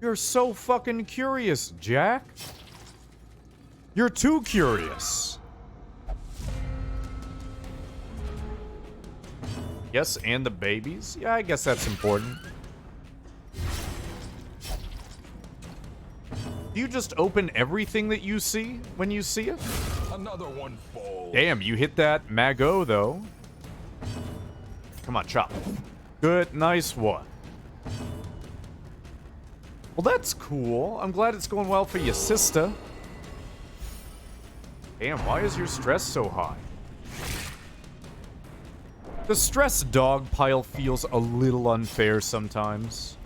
You're so fucking curious, Jack. You're too curious. Yes, and the babies? Yeah, I guess that's important. Do you just open everything that you see when you see it? Another one falls. Damn, you hit that Mago, though. Come on, chop. Good, nice one. Well, that's cool. I'm glad it's going well for your sister. Damn, why is your stress so high? The stress dog pile feels a little unfair sometimes.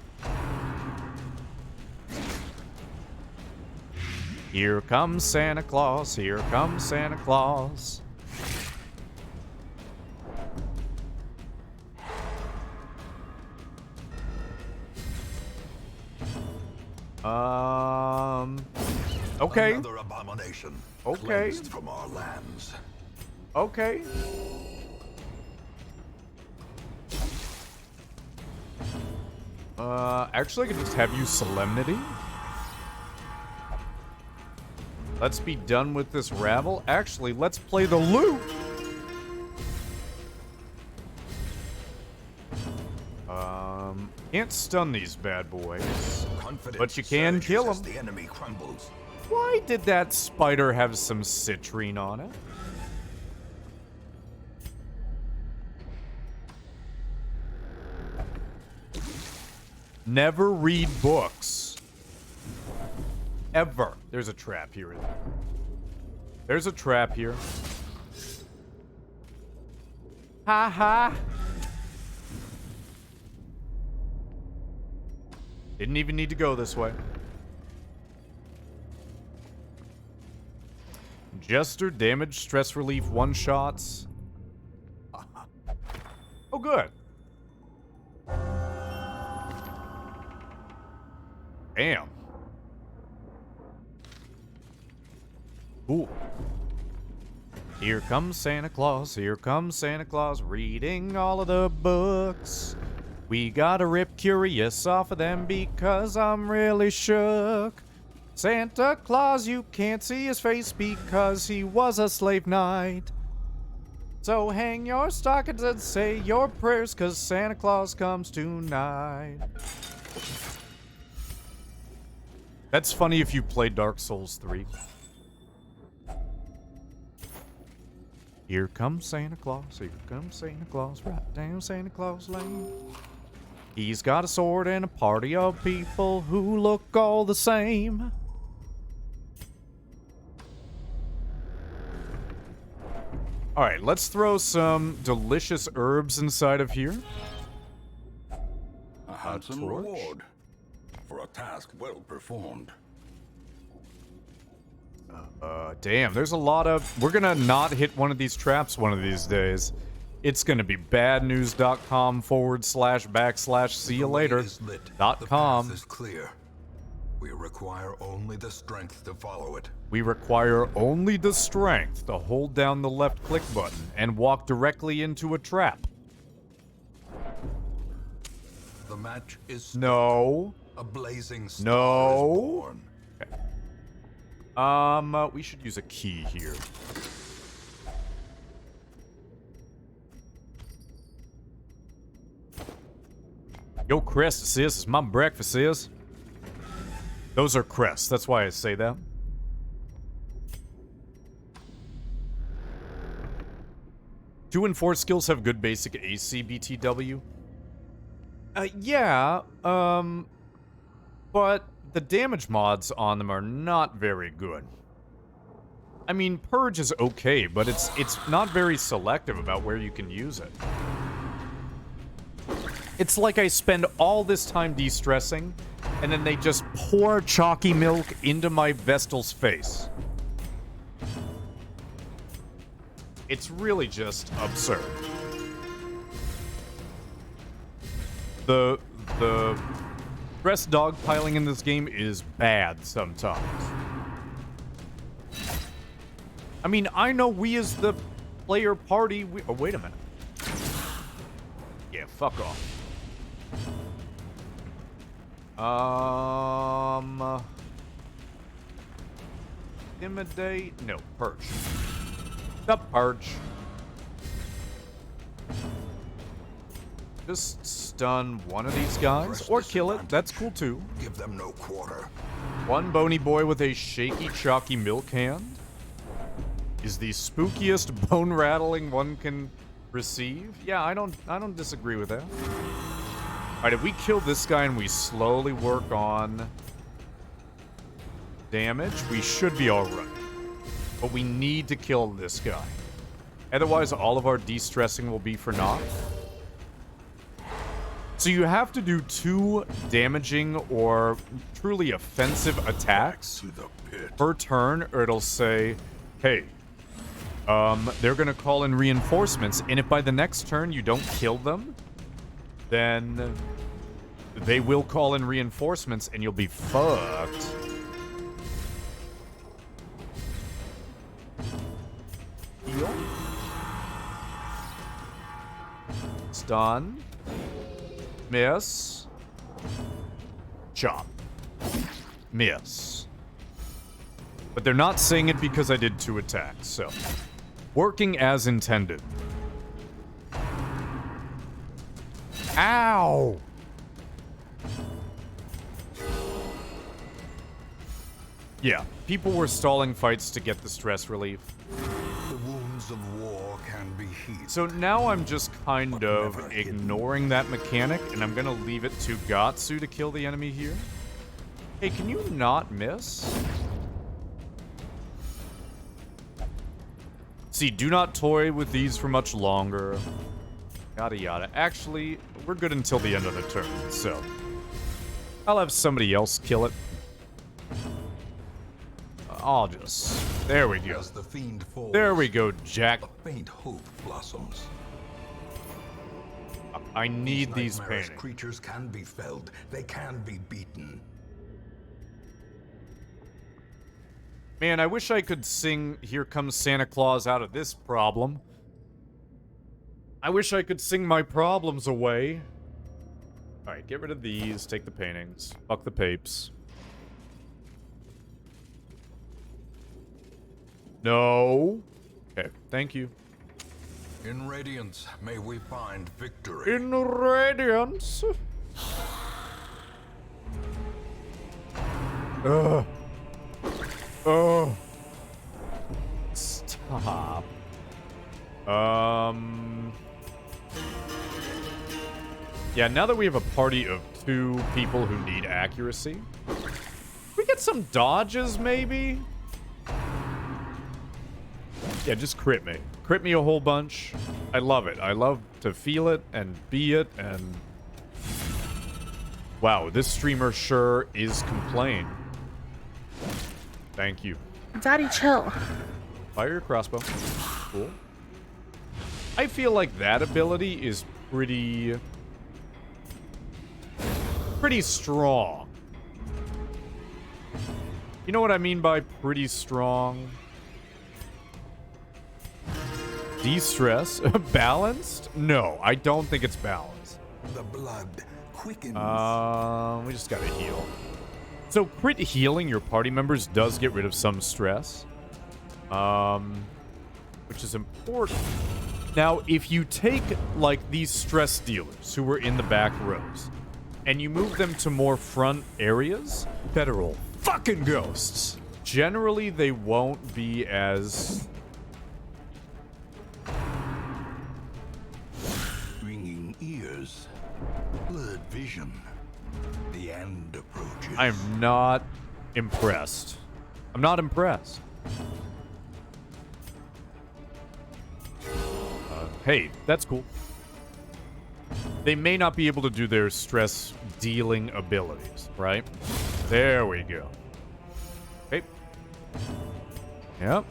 Here comes Santa Claus, here comes Santa Claus. Okay. Another abomination. Okay. Cleansed from our lands. Okay. Actually, I could just have you Solemnity. Let's be done with this rabble. Actually, let's play the loop. Can't stun these bad boys. Confidence But you can surges kill as 'em. The enemy crumbles. Why did that spider have some citrine on it? Never read books. Ever. There's a trap here. There's a trap here. Ha ha. Didn't even need to go this way. Jester, damage, stress relief, one-shots. Oh, good. Damn. Ooh. Here comes Santa Claus, here comes Santa Claus, reading all of the books. We gotta rip Curious off of them because I'm really shook. Santa Claus, you can't see his face because he was a slave knight. So hang your stockings and say your prayers cause Santa Claus comes tonight. That's funny if you played Dark Souls 3. Here comes Santa Claus, here comes Santa Claus, right down Santa Claus Lane. He's got a sword and a party of people who look all the same. Alright, let's throw some delicious herbs inside of here. A handsome torch? reward for a task well performed. Damn, there's a lot of... We're gonna not hit one of these traps one of these days. It's gonna be badnews.com//see you later. The .com. path is clear. We require only the strength to follow it. We require only the strength to hold down the left click button and walk directly into a trap. The match is No. a blazing star No. is born. We should use a key here. Yo, crest, sis. It's my breakfast, sis. Those are crests. That's why I say that. Two and four skills have good basic AC BTW. Yeah, but the damage mods on them are not very good. I mean, Purge is okay, but it's not very selective about where you can use it. It's like I spend all this time de-stressing, and then they just pour chalky milk into my Vestal's face. It's really just absurd. The stress dogpiling in this game is bad sometimes. I mean, I know we as the player party... oh, wait a minute. Yeah, fuck off. Intimidate? No, Purge. The Purge. Just stun one of these guys, or kill it. That's cool too. Give them no quarter. One bony boy with a shaky, chalky milk hand is the spookiest bone rattling one can receive. Yeah, I don't disagree with that. All right, if we kill this guy and we slowly work on damage, we should be all right. But we need to kill this guy. Otherwise, all of our de-stressing will be for naught. So you have to do 2 damaging or truly offensive attacks per turn, or it'll say, hey, they're gonna call in reinforcements, and if by the next turn you don't kill them, then they will call in reinforcements and you'll be fucked. Heal. Stun. Miss. Chop. Miss. But they're not saying it because I did 2 attacks, so... working as intended. Ow! Yeah, people were stalling fights to get the stress relief. The wounds of war can be healed. So now I'm just kind of ignoring that mechanic, and I'm gonna leave it to Gatsu to kill the enemy here. Hey, can you not miss? See, do not toy with these for much longer. Yada yada. Actually, we're good until the end of the turn, so... I'll have somebody else kill it. I'll just... there we go. As the fiend falls, There we go, Jack. a faint hope blossoms. I need these nightmarish paintings. creatures can be felled. They can be beaten. Man, I wish I could sing Here Comes Santa Claus out of this problem. I wish I could sing my problems away. Alright, get rid of these, take the paintings. Fuck the papes. No. Okay, thank you. In Radiance, may we find victory. In Radiance. Ugh. Oh. Stop. Yeah, now that we have a party of 2 people who need accuracy, we get some dodges, maybe? Yeah, just crit me. Crit me a whole bunch. I love it. I love to feel it and be it, and... wow, this streamer sure is complain. Thank you. Daddy, chill. Fire your crossbow. Cool. I feel like that ability is pretty strong. You know what I mean by pretty strong? De-stress? Balanced? No, I don't think it's balanced. The blood quickens. We just gotta heal. So crit healing your party members does get rid of some stress. Which is important. Now, if you take, like, these stress dealers who were in the back rows, and you move them to more front areas, federal fucking ghosts, generally they won't be as... Ringing ears, blurred vision. The end approaches. I'm not impressed. I'm not impressed. Hey, that's cool. They may not be able to do their stress dealing abilities, right? There we go. Okay. Yep.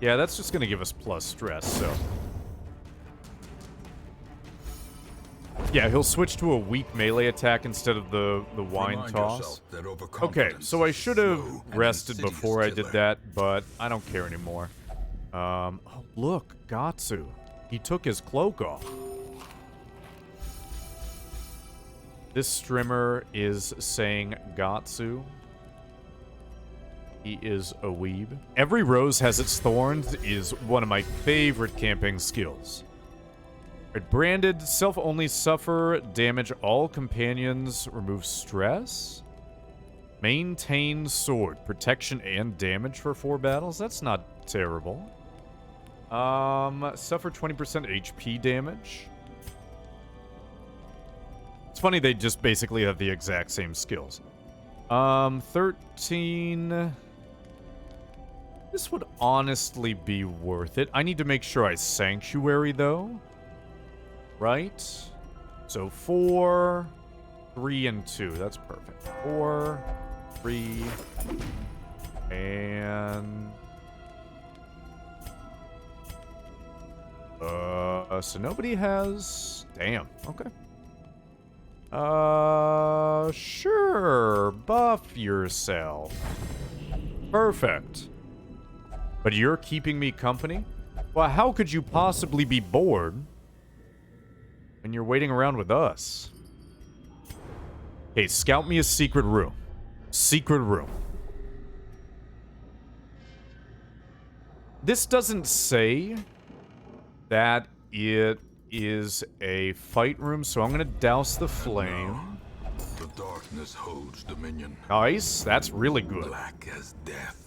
Yeah, that's just gonna give us plus stress, so. Yeah, he'll switch to a weak melee attack instead of the wine Remind toss. yourself that Okay, overconfidence so I is should have slow and rested insidious before I did killer. that, but I don't care anymore. Oh, look, Gatsu. He took his cloak off. This streamer is saying Gatsu. He is a weeb. Every rose has its thorns is one of my favorite camping skills. Right, branded, self-only suffer, damage all companions, remove stress. Maintain sword, protection and damage for 4 battles. That's not terrible. Suffer 20% HP damage. It's funny they just basically have the exact same skills. 13... This would honestly be worth it. I need to make sure I Sanctuary, though. Right? So 4, 3, and 2. That's perfect. 4, 3, and... so nobody has... Damn, okay. Sure. Buff yourself. Perfect. But you're keeping me company? Well, how could you possibly be bored when you're waiting around with us? Hey, scout me a secret room. Secret room. This doesn't say that it is a fight room, so I'm gonna douse the flame. The darkness holds dominion. Nice, that's really good. Black as death.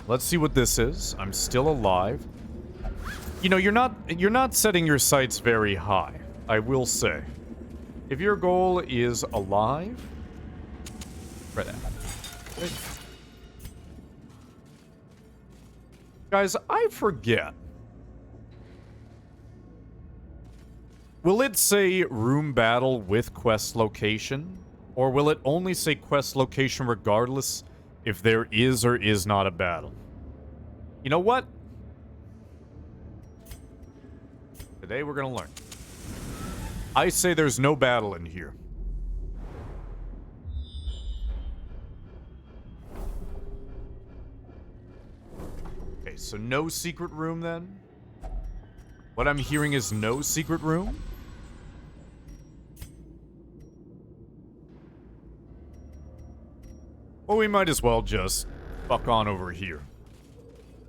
Let's see what this is. I'm still alive. You know, you're not setting your sights very high, I will say. If your goal is alive, try that. Wait. Guys, I forget. Will it say room battle with quest location? Or will it only say quest location regardless if there is or is not a battle? You know what? Today we're gonna learn. I say there's no battle in here. Okay, so no secret room then? What I'm hearing is no secret room? Well, we might as well just fuck on over here.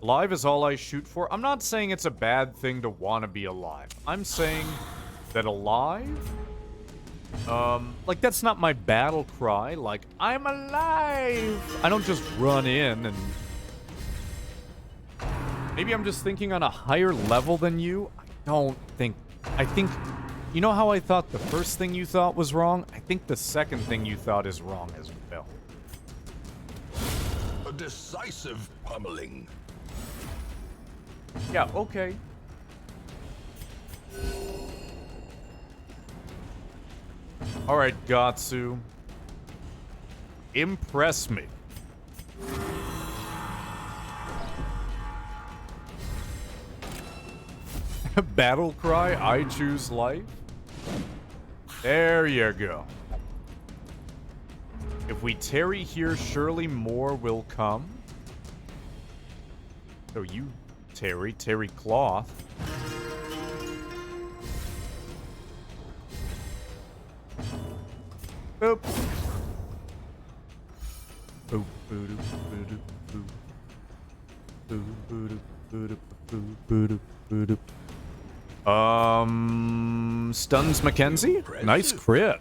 Alive is all I shoot for. I'm not saying it's a bad thing to want to be alive. I'm saying that alive... like, that's not my battle cry. Like, I'm alive! I don't just run in and... Maybe I'm just thinking on a higher level than you? I don't think... I think... You know how I thought the first thing you thought was wrong? I think the second thing you thought is wrong as well. A decisive pummeling. Yeah, okay. Alright, Gatsu. Impress me. Battle cry, I choose life. There you go. If we tarry here, surely more will come. So you tarry cloth. Boop. Boop, boop, boop, boop. Stuns Mackenzie? Nice crit.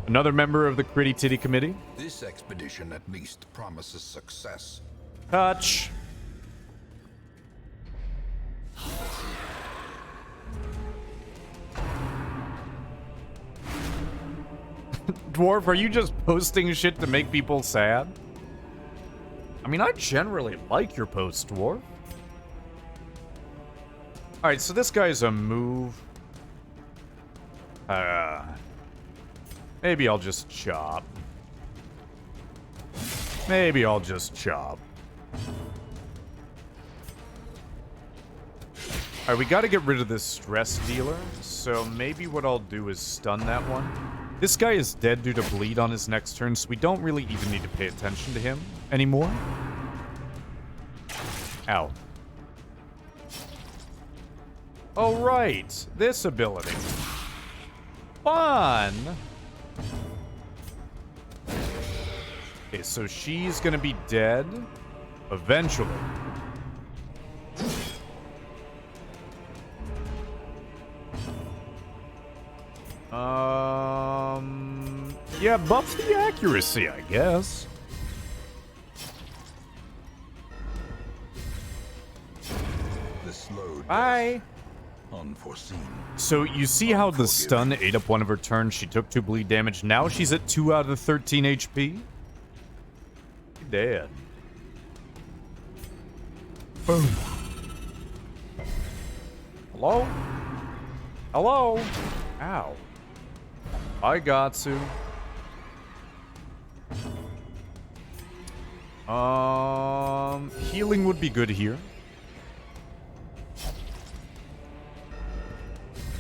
Another member of the Critty Titty Committee. This expedition at least promises success. Touch. Dwarf, are you just posting shit to make people sad? I mean, I generally like your posts, Dwarf. Alright, so this guy's a move. Maybe I'll just chop. Maybe I'll just chop. Alright, we gotta get rid of this stress dealer, so maybe what I'll do is stun that one. This guy is dead due to bleed on his next turn, so we don't really even need to pay attention to him anymore. Ow. Oh, right. This ability. Fun! Okay, so she's gonna be dead eventually. Yeah, buff the accuracy, I guess. This load Bye. unforeseen. So you see how the stun ate up one of her turns, she took 2 bleed damage, now she's at 2 out of 13 HP? Dead. Boom. Hello? Hello? Ow. I got to. Healing would be good here.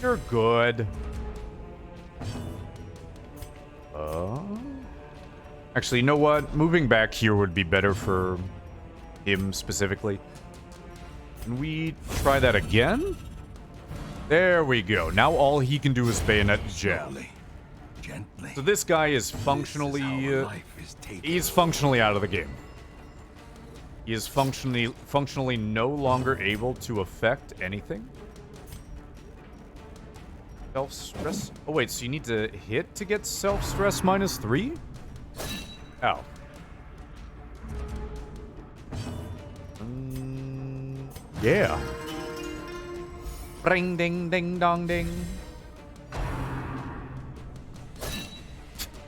You're good. Actually, you know what? Moving back here would be better for him specifically. Can we try that again? There we go. Now all he can do is bayonet jab. Gently. So this guy is functionally... he's functionally out of the game. He is functionally no longer able to affect anything. Self-stress? Oh wait, so you need to hit to get self-stress -3? Ow. Yeah. Ring ding ding dong ding.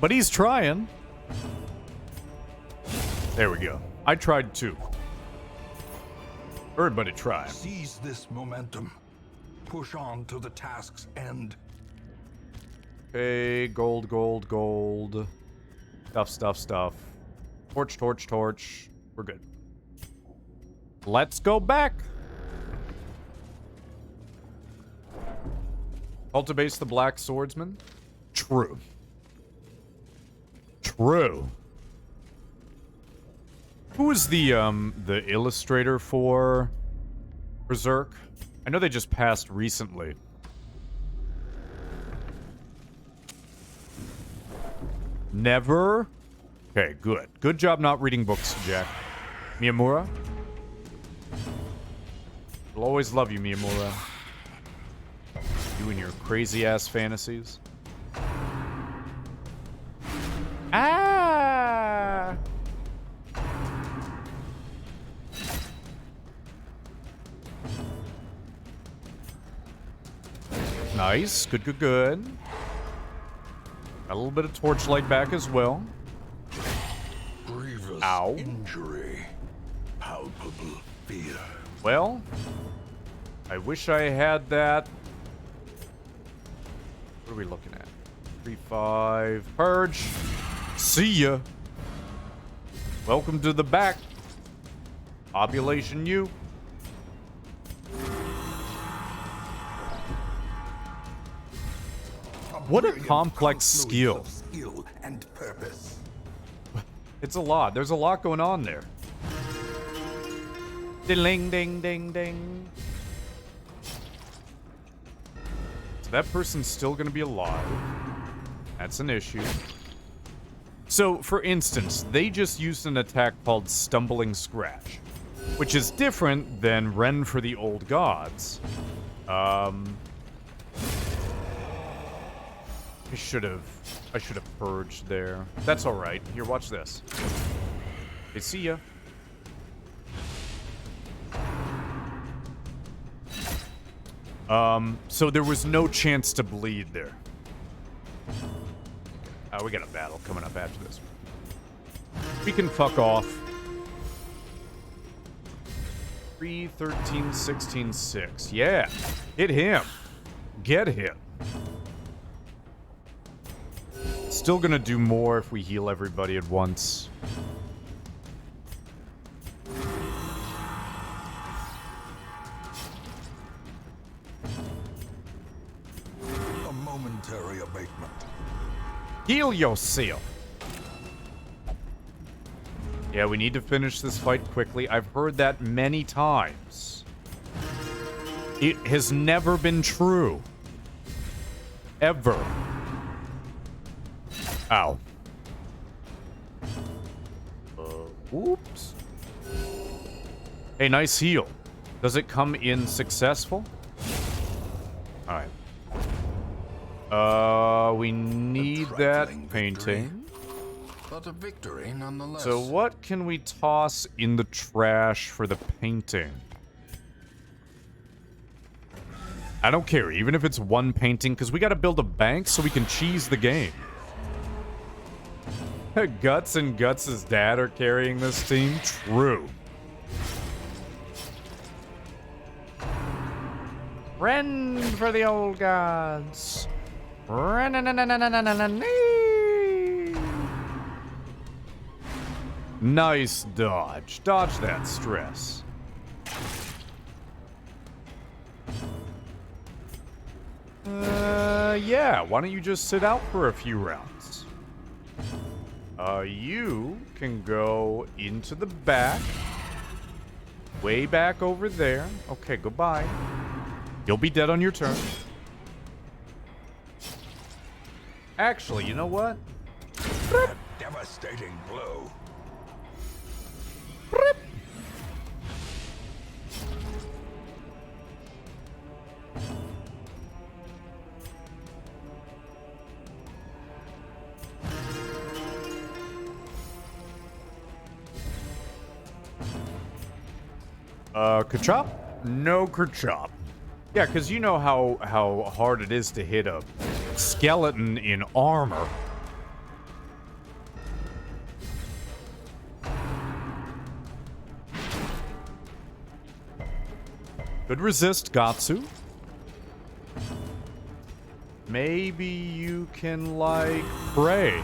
But he's trying. There we go. I tried too. Everybody tried. Seize this momentum. Push on to the task's end. Okay, gold, gold, gold. Stuff, stuff, stuff. Torch, torch, torch. We're good. Let's go back. Cultivate the Black Swordsman. True. True. Who is the illustrator for Berserk? I know they just passed recently. Never? Okay, good. Good job not reading books, Jack. Miyamura? I'll always love you, Miyamura. You and your crazy-ass fantasies. Ah! Nice. Good, good, good. Got a little bit of torchlight back as well. Grievous Ow. injury. Palpable fear. Well, I wish I had that. What are we looking at? 3-5. Purge. See ya. Welcome to the back. Ovulation U. What a complex skill. Skill and purpose. It's a lot. There's a lot going on there. Ding, ding, ding, ding. So that person's still gonna be alive. That's an issue. So, for instance, they just used an attack called Stumbling Scratch, which is different than Ren for the Old Gods. I should have purged there. That's all right. Here, watch this. Okay, see ya. So there was no chance to bleed there. We got a battle coming up after this. We can fuck off. 3, 13, 16, 6. Yeah. Hit him. Get him. Still gonna do more if we heal everybody at once. A momentary abatement. Heal yourself. Yeah, we need to finish this fight quickly. I've heard that many times. It has never been true. Ever. Ow. Oops. Hey, nice heal. Does it come in successful? Alright. We need that painting. But a victory nonetheless. So what can we toss in the trash for the painting? I don't care, even if it's one painting, because we got to build a bank so we can cheese the game. Guts and Guts' dad are carrying this team? True. Ren for the Old Gods. Nice dodge. Dodge that stress. Yeah, why don't you just sit out for a few rounds? You can go into the back. Way back over there. Okay, goodbye. You'll be dead on your turn. Actually, you know what? A devastating blow. Kerchop? No Kerchop. Yeah, because you know how hard it is to hit a skeleton in armor. Could resist Gatsu. Maybe you can, like, pray.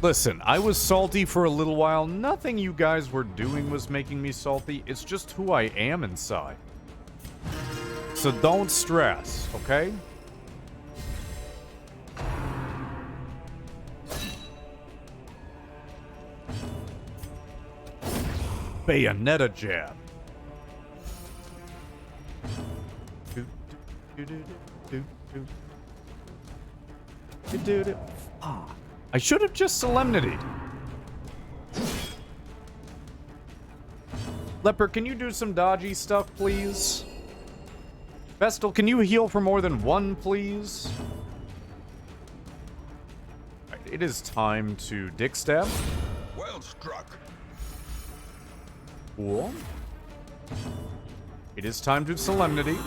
Listen, I was salty for a little while. Nothing you guys were doing was making me salty. It's just who I am inside. So don't stress, okay? Bayonetta jab. I should have just solemnitied. Leopard, can you do some dodgy stuff, please? Vestal, can you heal for more than one, please? Right, it is time to dick stab. Well struck. Cool. It is time to solemnity.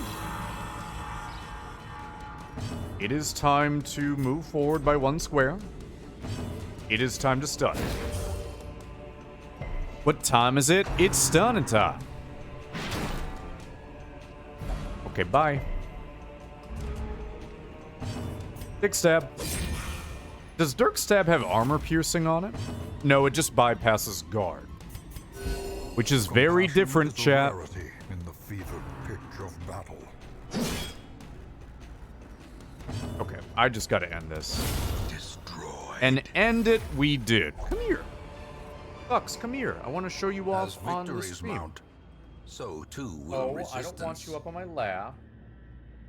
It is time to move forward by 1 square. It is time to stun. What time is it? It's stunning time. Okay, bye. Dick stab. Does Dirk stab have armor piercing on it? No, it just bypasses guard. Which is very different, chat. In the fevered pitch of battle. Okay, I just gotta end this. Destroy. And end it we did. Come here. Bucks, come here. I want to show you As off on the victories stream. mount, so too will resistance. I don't want you up on my lap.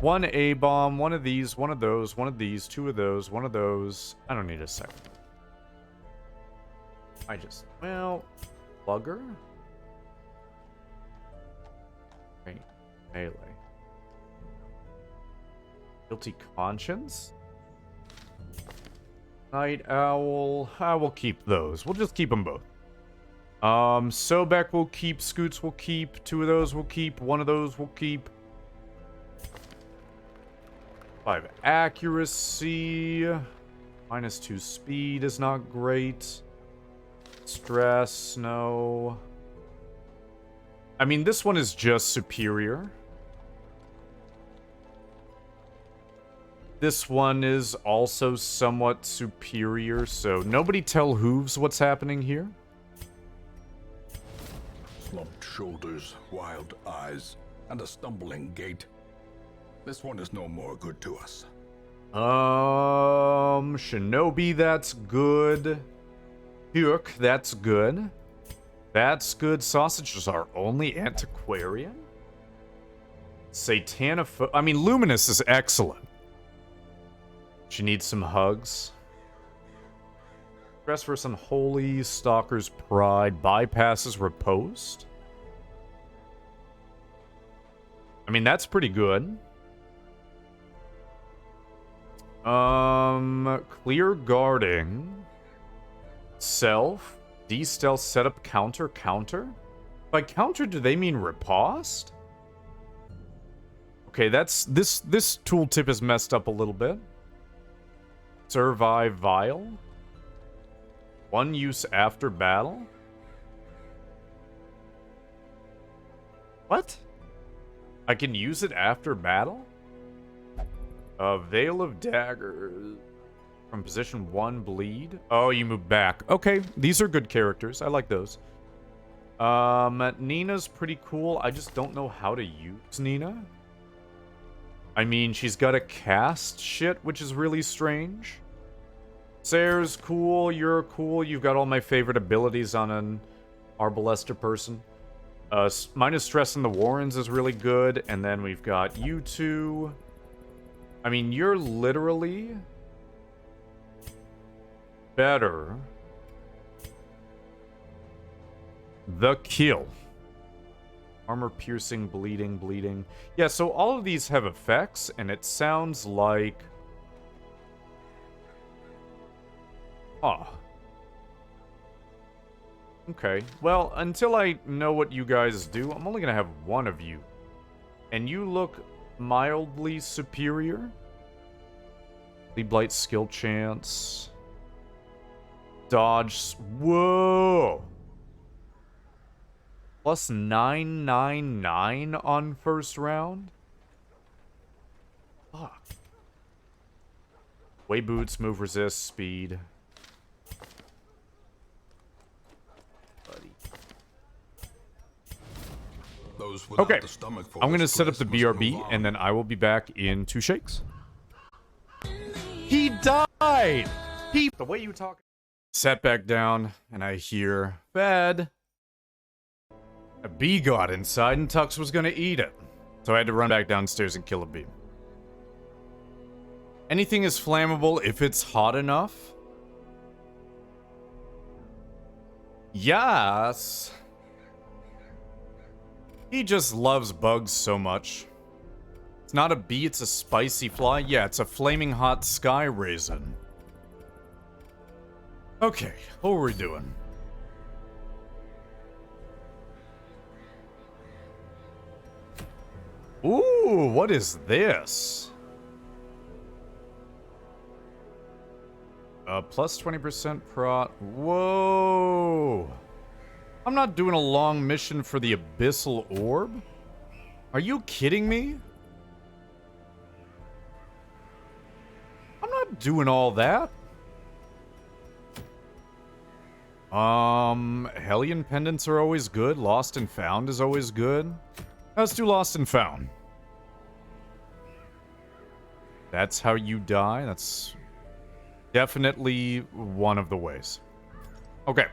One A-bomb, one of these, one of those, one of these, two of those, one of those. I don't need a second. Well, Plugger? Wait, melee. Guilty Conscience? Night Owl. I will keep those. We'll just keep them both. Sobek will keep, Scoots will keep, two of those will keep, one of those will keep. 5 accuracy. -2 speed is not great. Stress, no. I mean, this one is just superior. This one is also somewhat superior, so nobody tell Hooves what's happening here. Slumped shoulders, wild eyes, and a stumbling gait. This one is no more good to us. Shinobi, that's good. Hyuk, that's good. That's good. Sausages are only antiquarian? Satanopho... I mean, Luminous is excellent. She needs some hugs. Stress versus Unholy, Stalker's Pride, bypasses Riposte. I mean, that's pretty good. Clear Guarding. Self. D-Stealth Setup Counter. By counter, do they mean riposte? Okay, that's... This tooltip is messed up a little bit. Survive Vial. One use after battle. What? I can use it after battle? Veil of Daggers. From position 1, bleed. Oh, you move back. Okay, these are good characters. I like those. Nina's pretty cool. I just don't know how to use Nina. I mean, she's got to cast shit, which is really strange. Sayre's cool. You're cool. You've got all my favorite abilities on an Arbalester person. Minus Stress in the Warrens is really good. And then we've got you two. I mean, you're literally better. The kill. Armor piercing, bleeding. Yeah, so all of these have effects, and it sounds like... Ah. Okay. Well, until I know what you guys do, I'm only gonna have one of you. And you look mildly superior. Lead Blight skill chance. Dodge. Whoa! Plus 999 on first round? Fuck. Way boots, move, resist, speed. Buddy. Those without Okay, the stomach for I'm going to this set up the quest must BRB, move on. and then I will be back in 2 shakes. He died! The way you talk... Sat back down, and I hear... Fed! A bee got inside, and Tux was going to eat it. So I had to run back downstairs and kill a bee. Anything is flammable if it's hot enough? Yes! He just loves bugs so much. It's not a bee, it's a spicy fly. Yeah, it's a flaming hot sky raisin. Okay, what were we doing? Ooh, what is this? Plus 20% prot. Whoa! I'm not doing a long mission for the Abyssal Orb? Are you kidding me? I'm not doing all that. Hellion Pendants are always good. Lost and Found is always good. Let's do Lost and Found. That's how you die. That's definitely one of the ways. Okay.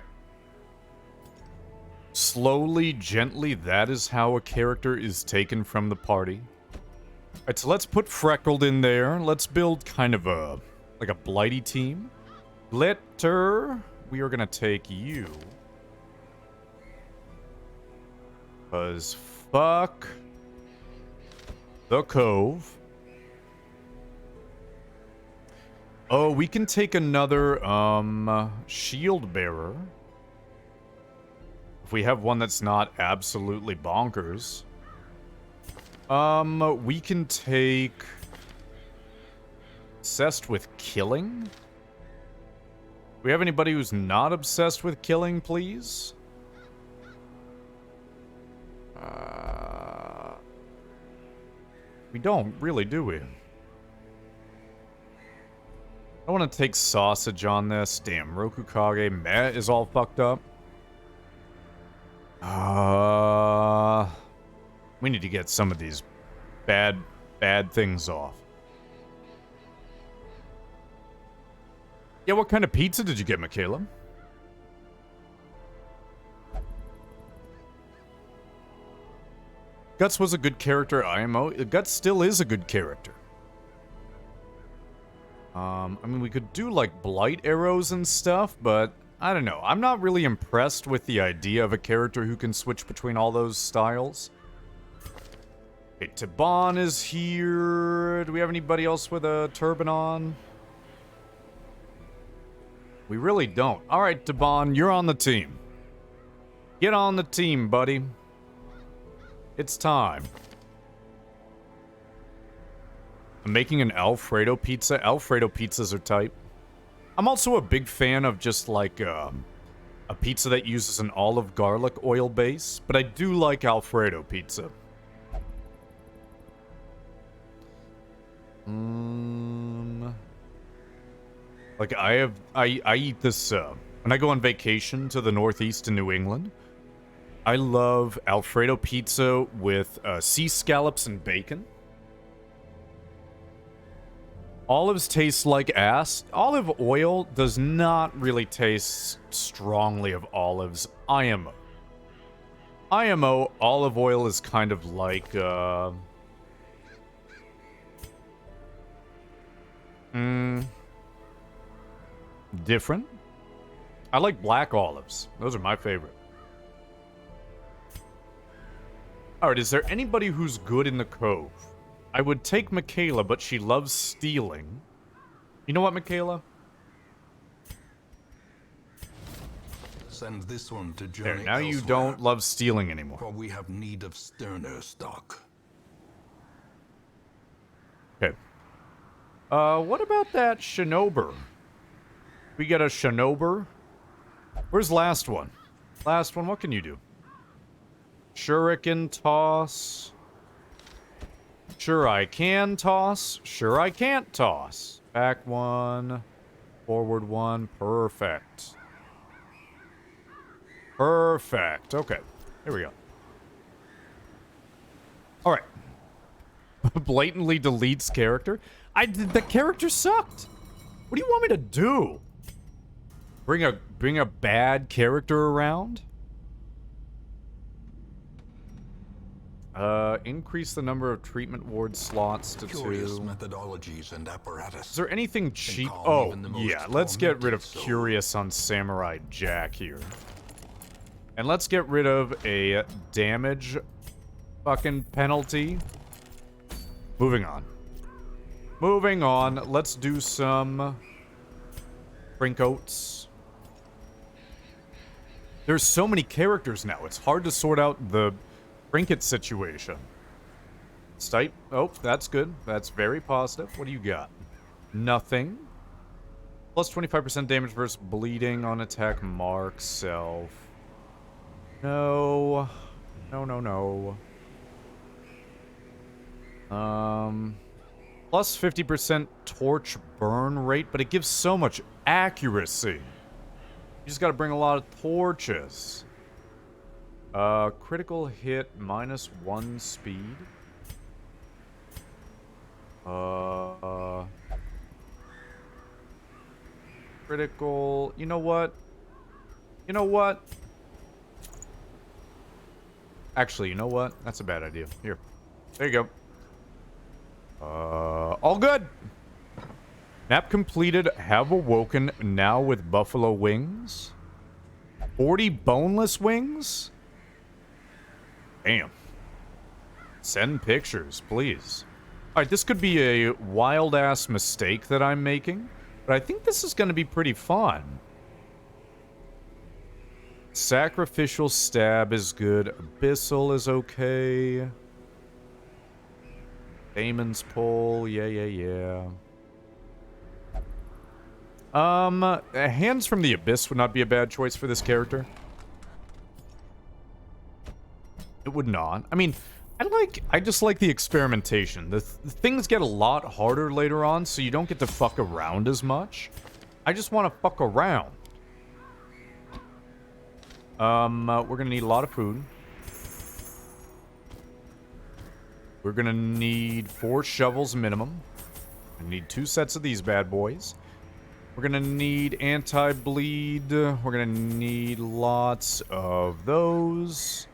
Slowly, gently, that is how a character is taken from the party. Alright, so let's put Freckled in there. Let's build kind of a, like a Blighty team. Glitter, we are gonna take you. Because fuck the Cove. Oh, we can take another, Shield Bearer. If we have one that's not absolutely bonkers. We can take... Obsessed with killing? Do we have anybody who's not obsessed with killing, please? We don't, really, do we? I want to take Sausage on this. Damn, Rokukage Meh is all fucked up. We need to get some of these bad things off. Yeah, what kind of pizza did you get, Michaela? Guts was a good character, IMO. Guts still is a good character. I mean, we could do, like, blight arrows and stuff, but I don't know. I'm not really impressed with the idea of a character who can switch between all those styles. Okay, Taban is here. Do we have anybody else with a turban on? We really don't. Alright, Taban, you're on the team. Get on the team, buddy. It's time. I'm making an Alfredo pizza. Alfredo pizzas are tight. I'm also a big fan of just like a pizza that uses an olive garlic oil base, but I do like Alfredo pizza. Like I eat this when I go on vacation to the Northeast in New England. I love Alfredo pizza with sea scallops and bacon. Olives taste like ass. Olive oil does not really taste strongly of olives. IMO, olive oil is kind of like, different. I like black olives. Those are my favorite. Alright, is there anybody who's good in the Cove? I would take Michaela, but she loves stealing. You know what, Michaela? Send this one to journey There, now you elsewhere, don't love stealing anymore. for we have need of sterner stock. Okay. What about that Shinober? We get a Shinober? Where's last one? Last one, what can you do? Shuriken toss. Sure I can toss. Sure I can't toss. Back one. Forward one. Perfect. Perfect. Okay. Here we go. Alright. Blatantly deletes character. The character sucked. What do you want me to do? Bring a bad character around? Increase the number of treatment ward slots to Curious 2. methodologies and apparatus. Is there anything cheap? call Oh, even the most yeah. Let's get rid of tormented soul. Curious on Samurai Jack here. And let's get rid of a damage fucking penalty. Moving on. Moving on. Let's do some Trinkcoats. There's so many characters now. It's hard to sort out the trinket situation. Stipe. Oh, that's good. That's very positive. What do you got? Nothing. Plus 25% damage versus bleeding on attack mark self. No. No. Plus 50% torch burn rate, but it gives so much accuracy. You just gotta bring a lot of torches. Critical hit -1 speed. Critical. You know what? Actually, you know what? That's a bad idea. Here. There you go. All good. Nap completed. Have awoken. Now with buffalo wings. 40 boneless wings? Damn. Send pictures, please. Alright, this could be a wild-ass mistake that I'm making, but I think this is going to be pretty fun. Sacrificial stab is good. Abyssal is okay. Damon's pull. Yeah. Hands from the Abyss would not be a bad choice for this character. It would not. I mean, I just like the experimentation. The things get a lot harder later on, so you don't get to fuck around as much. I just want to fuck around. We're gonna need a lot of food. We're gonna need 4 shovels minimum. We need 2 sets of these bad boys. We're gonna need anti-bleed. We're gonna need lots of those.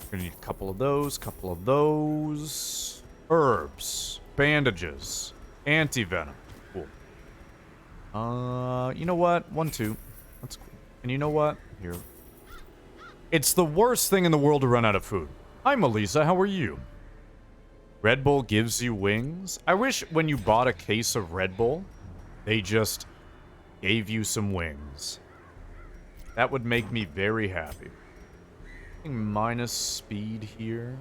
We're gonna need a couple of those. Herbs. Bandages. Anti-venom. Cool. You know what? 1, 2. That's cool. And you know what? Here. It's the worst thing in the world to run out of food. Hi, Melissa. How are you? Red Bull gives you wings? I wish when you bought a case of Red Bull, they just gave you some wings. That would make me very happy. Minus speed here.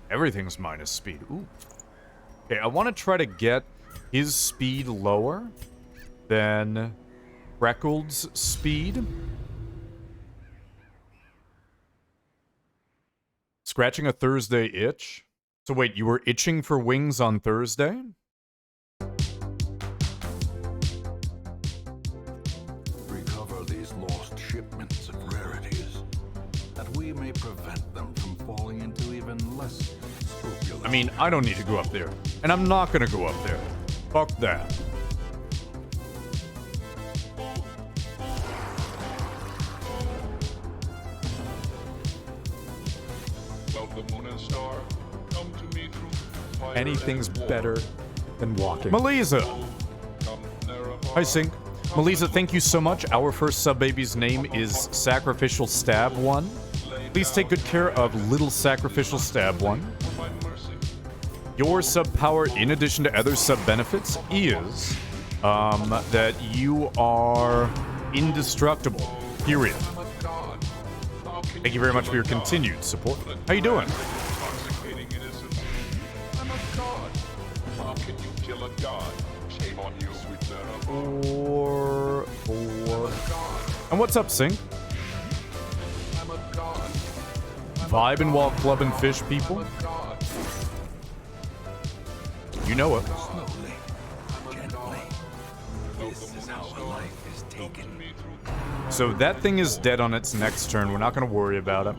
Everything's minus speed. Ooh. Okay, I want to try to get his speed lower than Freckled's speed. Scratching a Thursday itch. So wait, you were itching for wings on Thursday? Recover these lost shipments of rarities, that we may prevent them from falling into even less scrupulous... I mean, I don't need to go up there. And I'm not gonna go up there. Fuck that. Anything's better than walking. Melisa! Hi, Sync. Melisa, thank you so much. Our first sub-baby's name is Sacrificial Stab 1. Please take good care of Little Sacrificial Stab 1. Your sub-power, in addition to other sub-benefits, is that you are indestructible. Period. Thank you very much for your continued support. How you doing? Four. And what's up, Sync? Vibing while clubbing fish, people. You know it. Slowly, gently. This is how a life is taken. So that thing is dead on its next turn. We're not going to worry about it.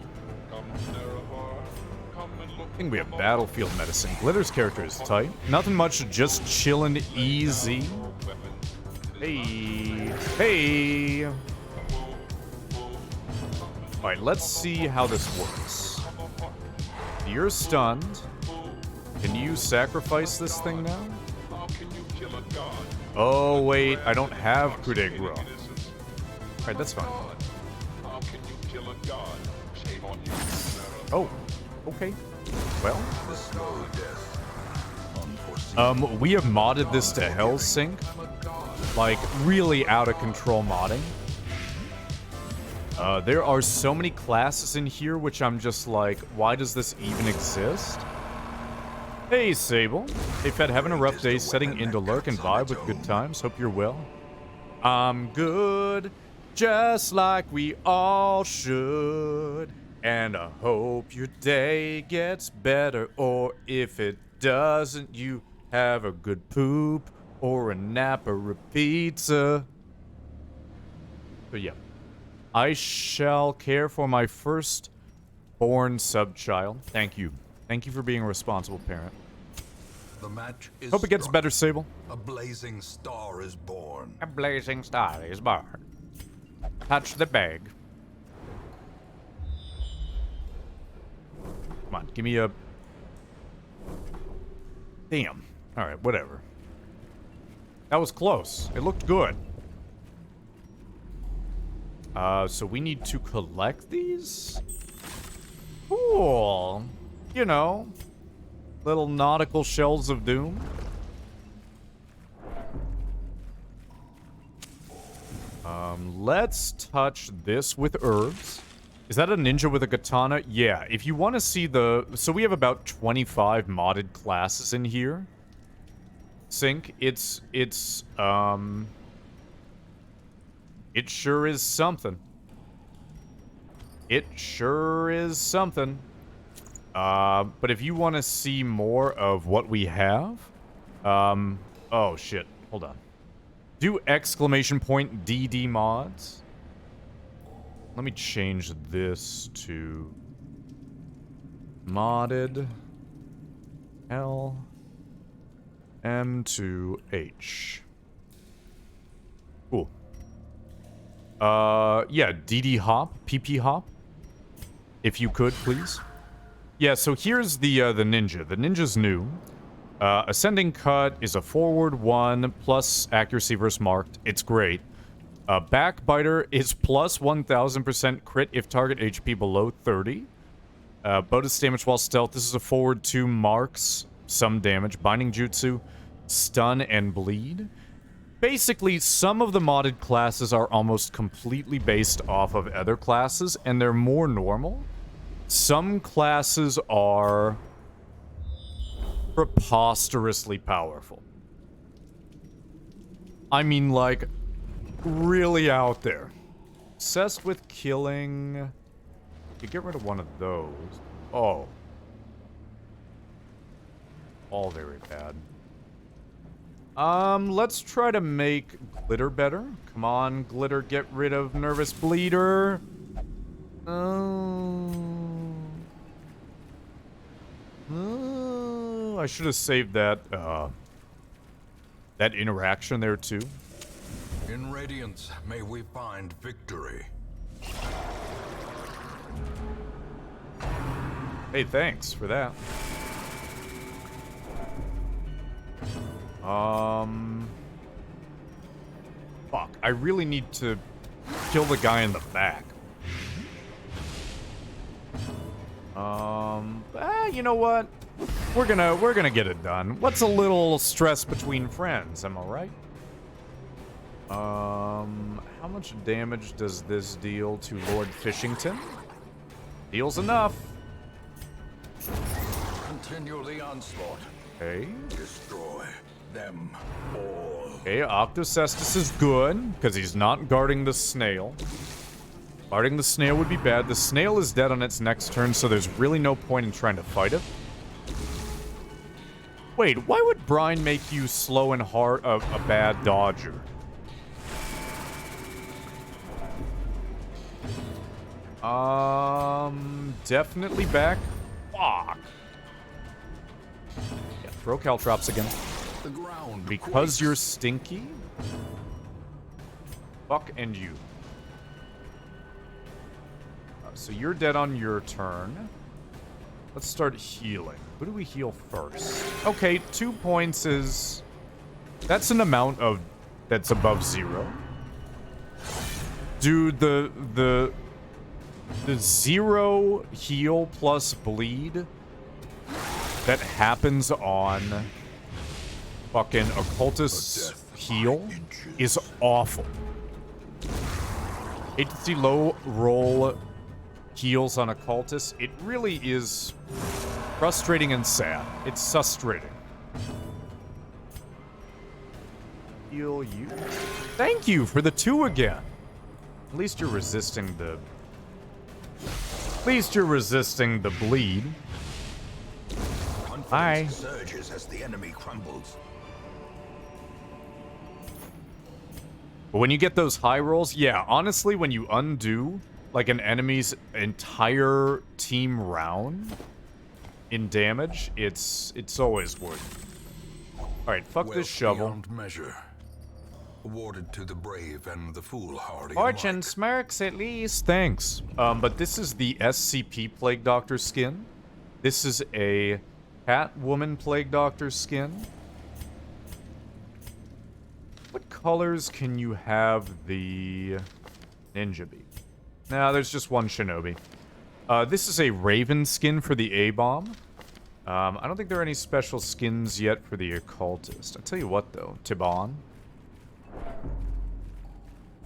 I think we have Battlefield Medicine. Glitter's character is tight. Nothing much, just chillin' easy. Hey. Alright, let's see how this works. You're stunned. Can you sacrifice this thing now? Oh, wait, I don't have coup de grace. Alright, that's fine. Oh, okay. Well. We have modded this to Hellsync. Like, really out of control modding. There are so many classes in here which I'm just like, why does this even exist? Hey, Sable. Hey, Fed, having a rough day setting into lurk and vibe with good times. Hope you're well. I'm good, just like we all should. And I hope your day gets better, or if it doesn't, you have a good poop, or a nap, or a pizza. But yeah. I shall care for my first-born sub-child. Thank you. Thank you for being a responsible parent. The match is Hope it gets better, Sable. A blazing star is born. A blazing star is born. Touch the bag. Come on, give me a... Damn. Alright, whatever. That was close. It looked good. So we need to collect these? Cool. You know, little nautical shells of doom. Let's touch this with herbs. Is that a ninja with a katana? Yeah, if you want to see the... So we have about 25 modded classes in here. Sync, it sure is something. It sure is something. But if you want to see more of what we have... oh, shit. Hold on. Do exclamation point DD mods. Let me change this to... Modded... L... M to H. Cool. Yeah, DD hop, PP hop. If you could, please. Yeah, so here's the ninja. The ninja's new. Ascending cut is a forward 1 plus accuracy versus marked. It's great. Backbiter is plus 1000% crit if target HP below 30. Bonus damage while stealth. This is a forward 2 marks some damage. Binding jutsu, stun, and bleed. Basically, some of the modded classes are almost completely based off of other classes, and they're more normal. Some classes are preposterously powerful. I mean, like, really out there. Obsessed with killing... You get rid of one of those. Oh. All very bad. Let's try to make Glitter better. Come on, Glitter, get rid of Nervous Bleeder. I should have saved that, that interaction there, too. In Radiance, may we find victory. Hey, thanks for that. Fuck, I really need to kill the guy in the back. You know what? We're gonna get it done. What's a little stress between friends, am I right? How much damage does this deal to Lord Fishington? Deals enough. Continue the onslaught. Okay. Destroy them all. Okay, Octocestus is good, because he's not guarding the snail. Guarding the snail would be bad. The snail is dead on its next turn, so there's really no point in trying to fight it. Wait, why would Brine make you slow and hard a bad dodger? Definitely back. Fuck. Yeah, throw Caltrops again. The ground Because you're stinky? Fuck and you. So you're dead on your turn. Let's start healing. Who do we heal first? Okay, 2 points is... That's an amount of... That's above 0. Dude, the 0 heal plus bleed that happens on fucking Occultist's heal is awful. Hate to see low roll heals on Occultist. It really is frustrating and sad. It's frustrating. Heal you. Thank you for the 2 again. At least you're resisting the... At least you're resisting the bleed. Hi. Surges as the enemy crumbles. But when you get those high rolls, yeah, honestly, when you undo like an enemy's entire team round in damage, it's always worth it. All right, fuck this shovel. Beyond measure. Awarded to the brave and the foolhardy. Fortune smirks at least. Thanks. But this is the SCP Plague Doctor skin. This is a Catwoman Plague Doctor skin. What colors can you have the ninja be? Nah, there's just one shinobi. This is a Raven skin for the A-bomb. I don't think there are any special skins yet for the occultist. I'll tell you what, though. Tiban.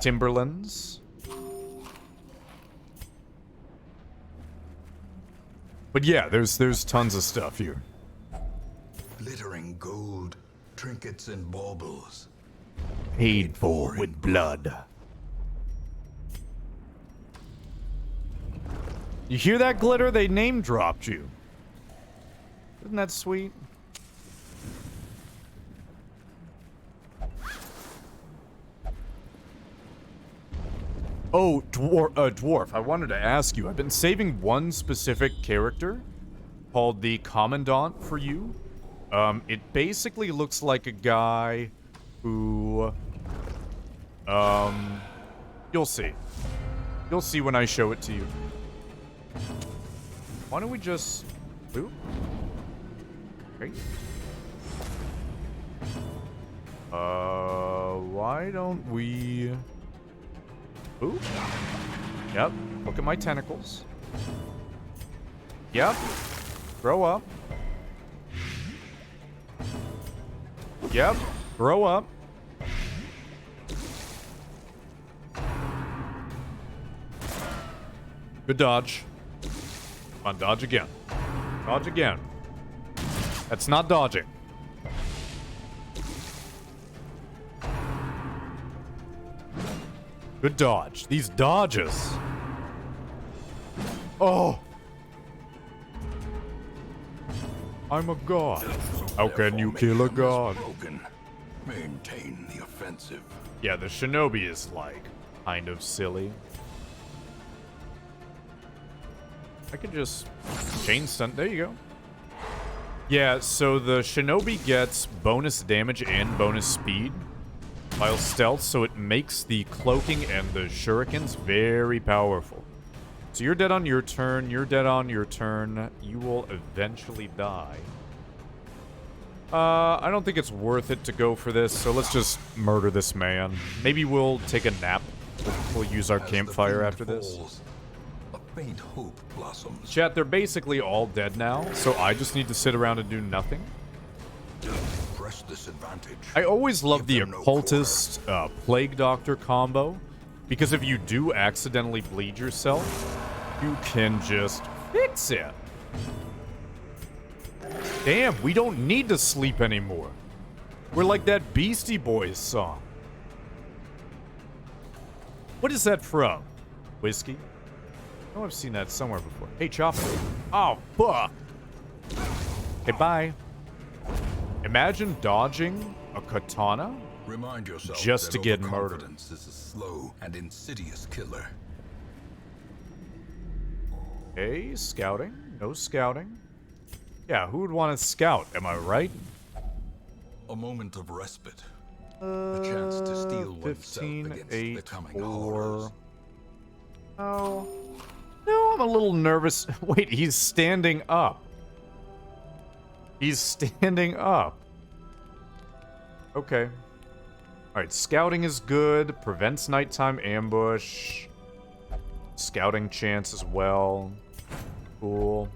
Timberlands. But yeah, there's tons of stuff here. Glittering gold, trinkets and baubles. Paid for with blood. You hear that, Glitter? They name dropped you. Isn't that sweet? Oh, Dwarf, I wanted to ask you. I've been saving one specific character called the Commandant for you. It basically looks like a guy who... You'll see. You'll see when I show it to you. Why don't we just... Ooh. Okay. Why don't we... Ooh. Yep. Look at my tentacles. Yep. Grow up. Yep. Grow up. Good dodge. Come on, dodge again. Dodge again. That's not dodging. Good dodge. These dodges. Oh. I'm a god. How can you kill a god? Maintain the offensive. Yeah, the shinobi is like kind of silly. I could just chain stun. There you go. Yeah, so the shinobi gets bonus damage and bonus speed while stealth, so it makes the cloaking and the shurikens very powerful. So you're dead on your turn, you're dead on your turn, you will eventually die. I don't think it's worth it to go for this, so let's just murder this man. Maybe we'll take a nap. We'll use our campfire after this. A faint hope blossoms. Chat, they're basically all dead now, so I just need to sit around and do nothing. Press this advantage. I always love the occultist plague doctor combo, because if you do accidentally bleed yourself, you can just fix it. Damn, we don't need to sleep anymore. We're like that Beastie Boys song. What is that from? Whiskey? Oh, I've seen that somewhere before. Hey, Chopper. Oh, fuck. Okay, bye. Imagine dodging a katana Remind yourself just that to get murdered. overconfidence is a slow and insidious killer. Okay, scouting. No scouting. Yeah, who would want to scout? Am I right? A moment of respite. A chance to steel 15, oneself against 8, the coming 4. horrors. Oh. No, I'm a little nervous. Wait, he's standing up. He's standing up. Okay. Alright, scouting is good. Prevents nighttime ambush. Scouting chance as well. Cool.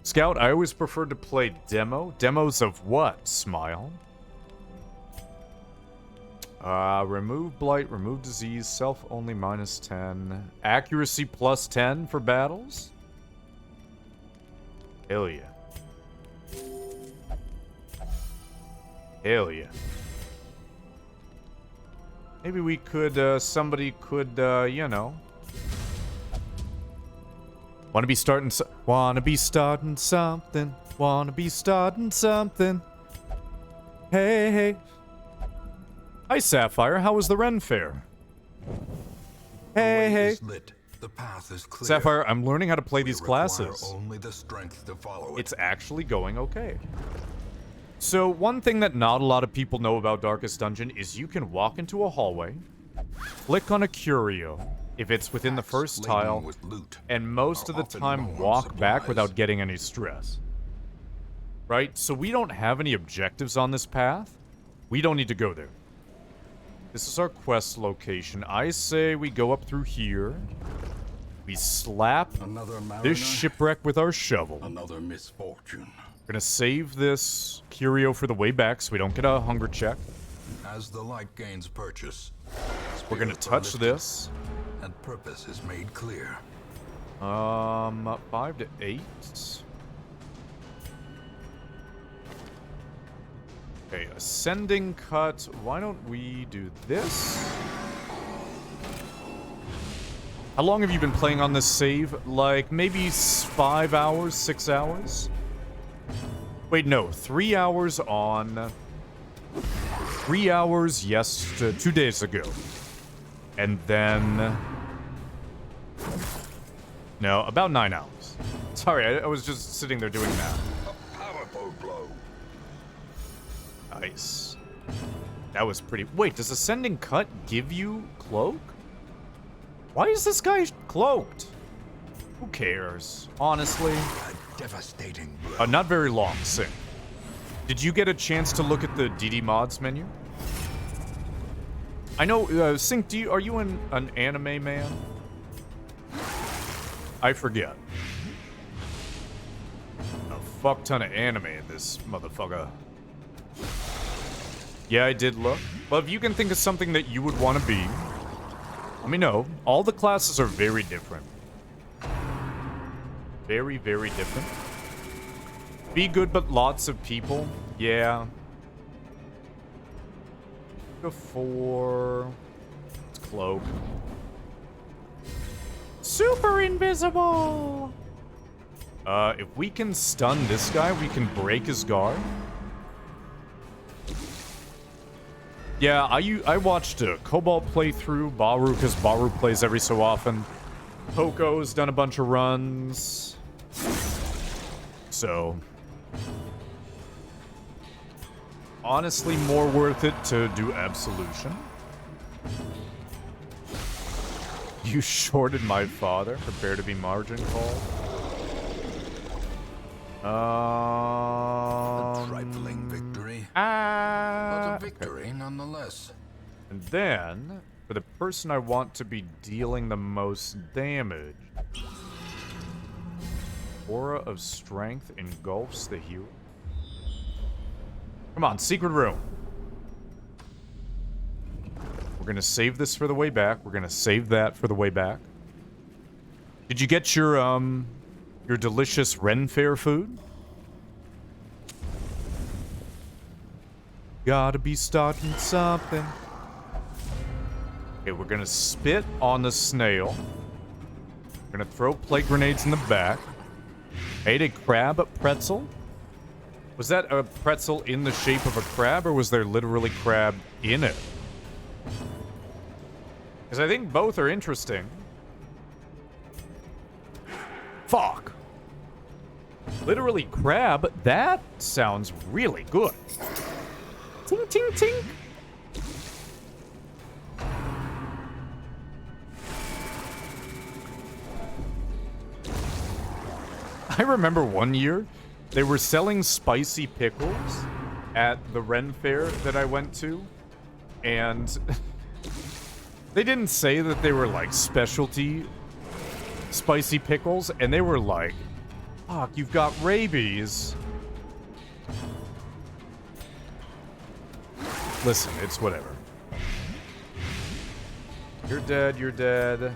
Scout, I always preferred to play demo. Demos of what? Smile. Remove blight, remove disease, self only -10. Accuracy +10 for battles? Hell yeah. Hell yeah. Maybe we could, somebody could, you know. Wanna be starting something. Wanna be starting something. Hey, hey. Hi, Sapphire. How was the Ren Fair? Hey, hey. Lit. The path is clear. Sapphire, I'm learning how to play these require classes. Only the strength to follow it. It's actually going okay. So, one thing that not a lot of people know about Darkest Dungeon is you can walk into a hallway, click on a curio, if it's within the Packs first laden tile, with loot and most are of the often time low on walk back supplies. without getting any stress. Right? So we don't have any objectives on this path. We don't need to go there. This is our quest location. I say we go up through here. We slap Another mariner, this shipwreck with our shovel. another misfortune. We're gonna save this curio for the way back so we don't get a hunger check. As the light gains purchase, We're gonna spirits are touch lifted this. and purpose is made clear. 5 to 8. Okay, ascending cut. Why don't we do this? How long have you been playing on this save? Like maybe 5 hours, 6 hours? Wait, no, 3 hours on. 3 hours, yes, 2 days ago. And then. No, about 9 hours. Sorry, I was just sitting there doing that. Powerful blow. Nice. That was pretty... Wait, does Ascending Cut give you Cloak? Why is this guy cloaked? Who cares? Honestly. A devastating blow. Not very long, Sing. Did you get a chance to look at the DD Mods menu? I know, Sing, are you an anime man? I forget. A fuck ton of anime in this motherfucker. Yeah, I did look. Well, if you can think of something that you would want to be, let me know. All the classes are very different. Very, very different. Be good, but lots of people. Yeah. Before... It's Cloak. Super invisible! If we can stun this guy, we can break his guard. Yeah, I watched a Cobalt playthrough, Baru, because Baru plays every so often. Poco's done a bunch of runs. So... honestly, more worth it to do Absolution. You shorted my father. Prepare to be margin called. A trifling victory, but a victory nonetheless. And then, for the person I want to be dealing the most damage, Aura of Strength engulfs the hero. Come on, secret room. We're gonna save this for the way back. We're gonna save that for the way back. Did you get your delicious Ren Fair food? Gotta be starting something. Okay, we're gonna spit on the snail. We're gonna throw plague grenades in the back. Ate a crab pretzel. Was that a pretzel in the shape of a crab, or was there literally crab in it? Because I think both are interesting. Fuck. Literally crab? That sounds really good. Ting, ting, ting. I remember one year, they were selling spicy pickles at the Ren Fair that I went to, and they didn't say that they were like specialty spicy pickles, and they were like, fuck, you've got rabies. Listen, it's whatever. You're dead, you're dead.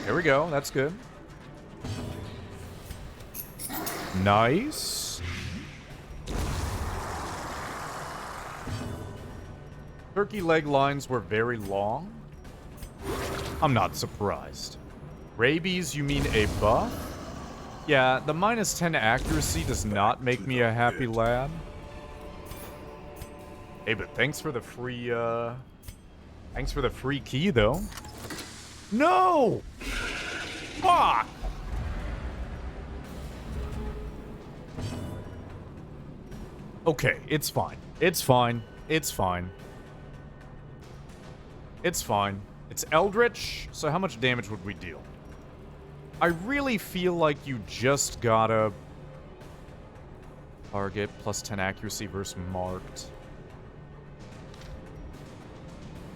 There we go, that's good. Nice. Turkey leg lines were very long. I'm not surprised. Rabies, you mean a buff? Yeah, the -10 accuracy does not make me a happy lad. Hey, but thanks for the free, thanks for the free key, though. No! Fuck! Okay, it's fine. It's fine. It's fine. It's fine. It's Eldritch, so how much damage would we deal? I really feel like you just gotta... Target, plus 10 accuracy versus marked.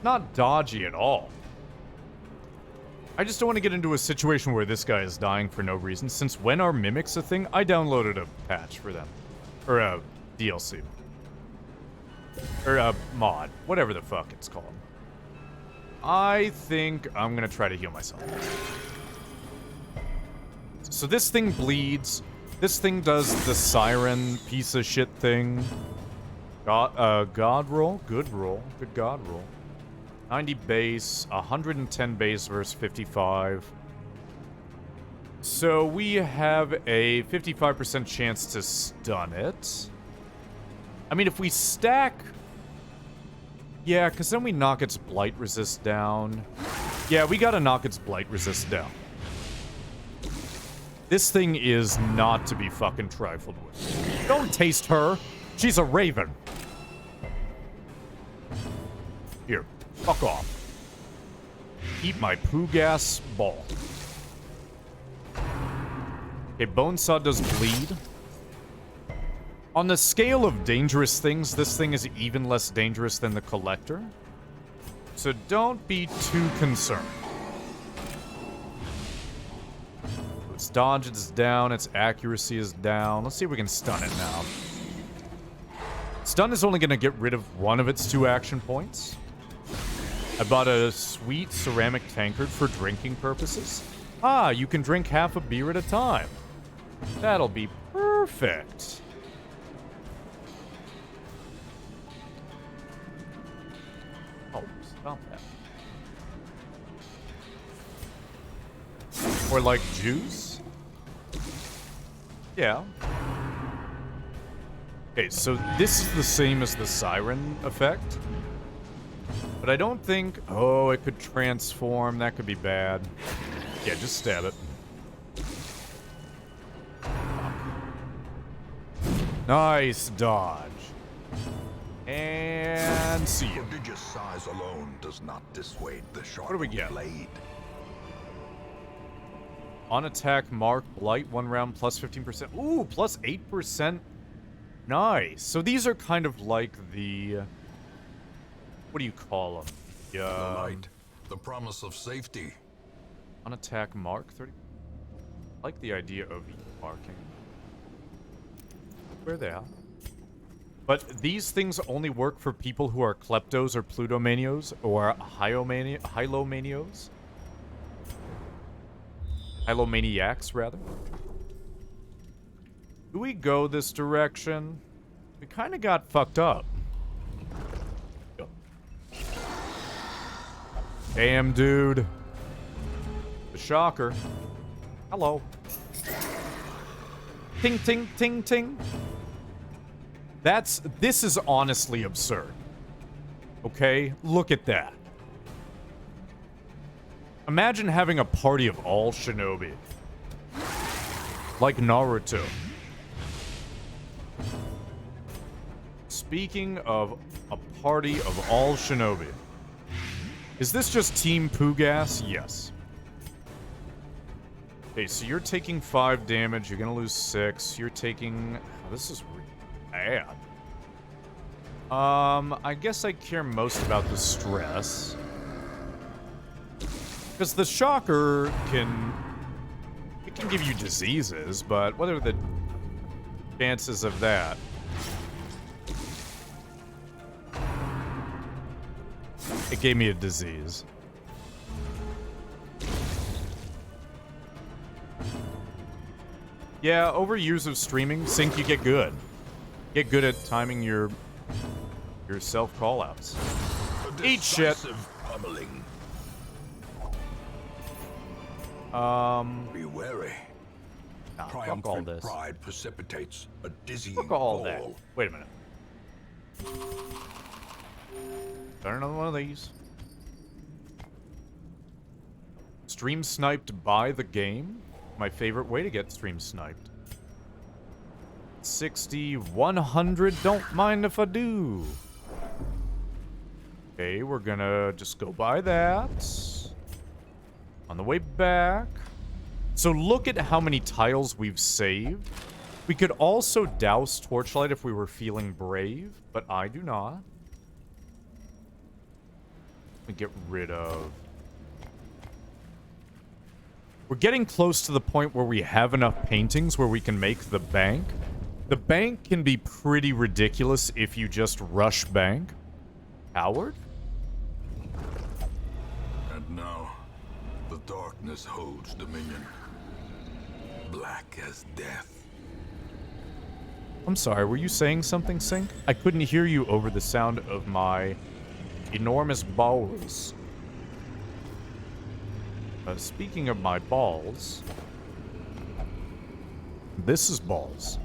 Not dodgy at all. I just don't want to get into a situation where this guy is dying for no reason, since when are mimics a thing? I downloaded a patch for them. Or a DLC. Or a mod. Whatever the fuck it's called. I think I'm gonna try to heal myself. So this thing bleeds. This thing does the siren piece of shit thing. God roll? Good roll. Good God roll. 90 base, 110 base versus 55. So we have a 55% chance to stun it. I mean, if we stack... Yeah, because then we knock its blight resist down. Yeah, we gotta knock its blight resist down. This thing is not to be fucking trifled with. Don't taste her. She's a raven. Here, fuck off. Eat my poo gas ball. Okay, Bonesaw does bleed. On the scale of dangerous things, this thing is even less dangerous than the Collector. So don't be too concerned. Its dodge is down, its accuracy is down. Let's see if we can stun it now. Stun is only going to get rid of one of its 2 action points. I bought a sweet ceramic tankard for drinking purposes. Ah, you can drink half a beer at a time. That'll be perfect. Oh, stop that. Or like juice? Yeah. Okay, so this is the same as the siren effect. But I don't think... Oh, it could transform. That could be bad. Yeah, just stab it. Nice dodge. And see you. Prodigious size alone does not dissuade the sharp What do we get? blade. On attack, mark, blight, 1 round, plus 15%. Ooh, plus 8%. Nice. So these are kind of like the... What do you call them? The light, the promise of safety. On attack, mark, 30. I like the idea of marking. Where they are. But these things only work for people who are kleptos or plutomanios or hylomanios. Hylomaniacs, rather. Do we go this direction? We kind of got fucked up. Damn, dude. The shocker. Hello. Ting, ting, ting, ting. This is honestly absurd. Okay? Look at that. Imagine having a party of all shinobi. Like Naruto. Speaking of a party of all shinobi. Is this just Team Poogas? Yes. Okay, so you're taking 5 damage. You're gonna lose 6. You're taking... Oh, this is really bad. I guess I care most about the stress. Because the shocker can... It can give you diseases, but what are the chances of that? It gave me a disease. Yeah, over years of streaming, Sync, you get good. Get good at timing your self callouts. Eat shit. Pummeling. Be wary. Nah, fuck all Triumphant this. pride precipitates a dizzying Fuck all fall. that. Wait a minute. Got another one of these. Stream sniped by the game. My favorite way to get stream sniped. 60, 100. Don't mind if I do. Okay, we're gonna just go by that. On the way back. So look at how many tiles we've saved. We could also douse Torchlight if we were feeling brave, but I do not. Let me get rid of... We're getting close to the point where we have enough paintings where we can make the bank. The bank can be pretty ridiculous if you just rush bank. Howard? And now, the darkness holds dominion. Black as death. I'm sorry, were you saying something, Sync? I couldn't hear you over the sound of my enormous balls. Speaking of my balls, this is balls.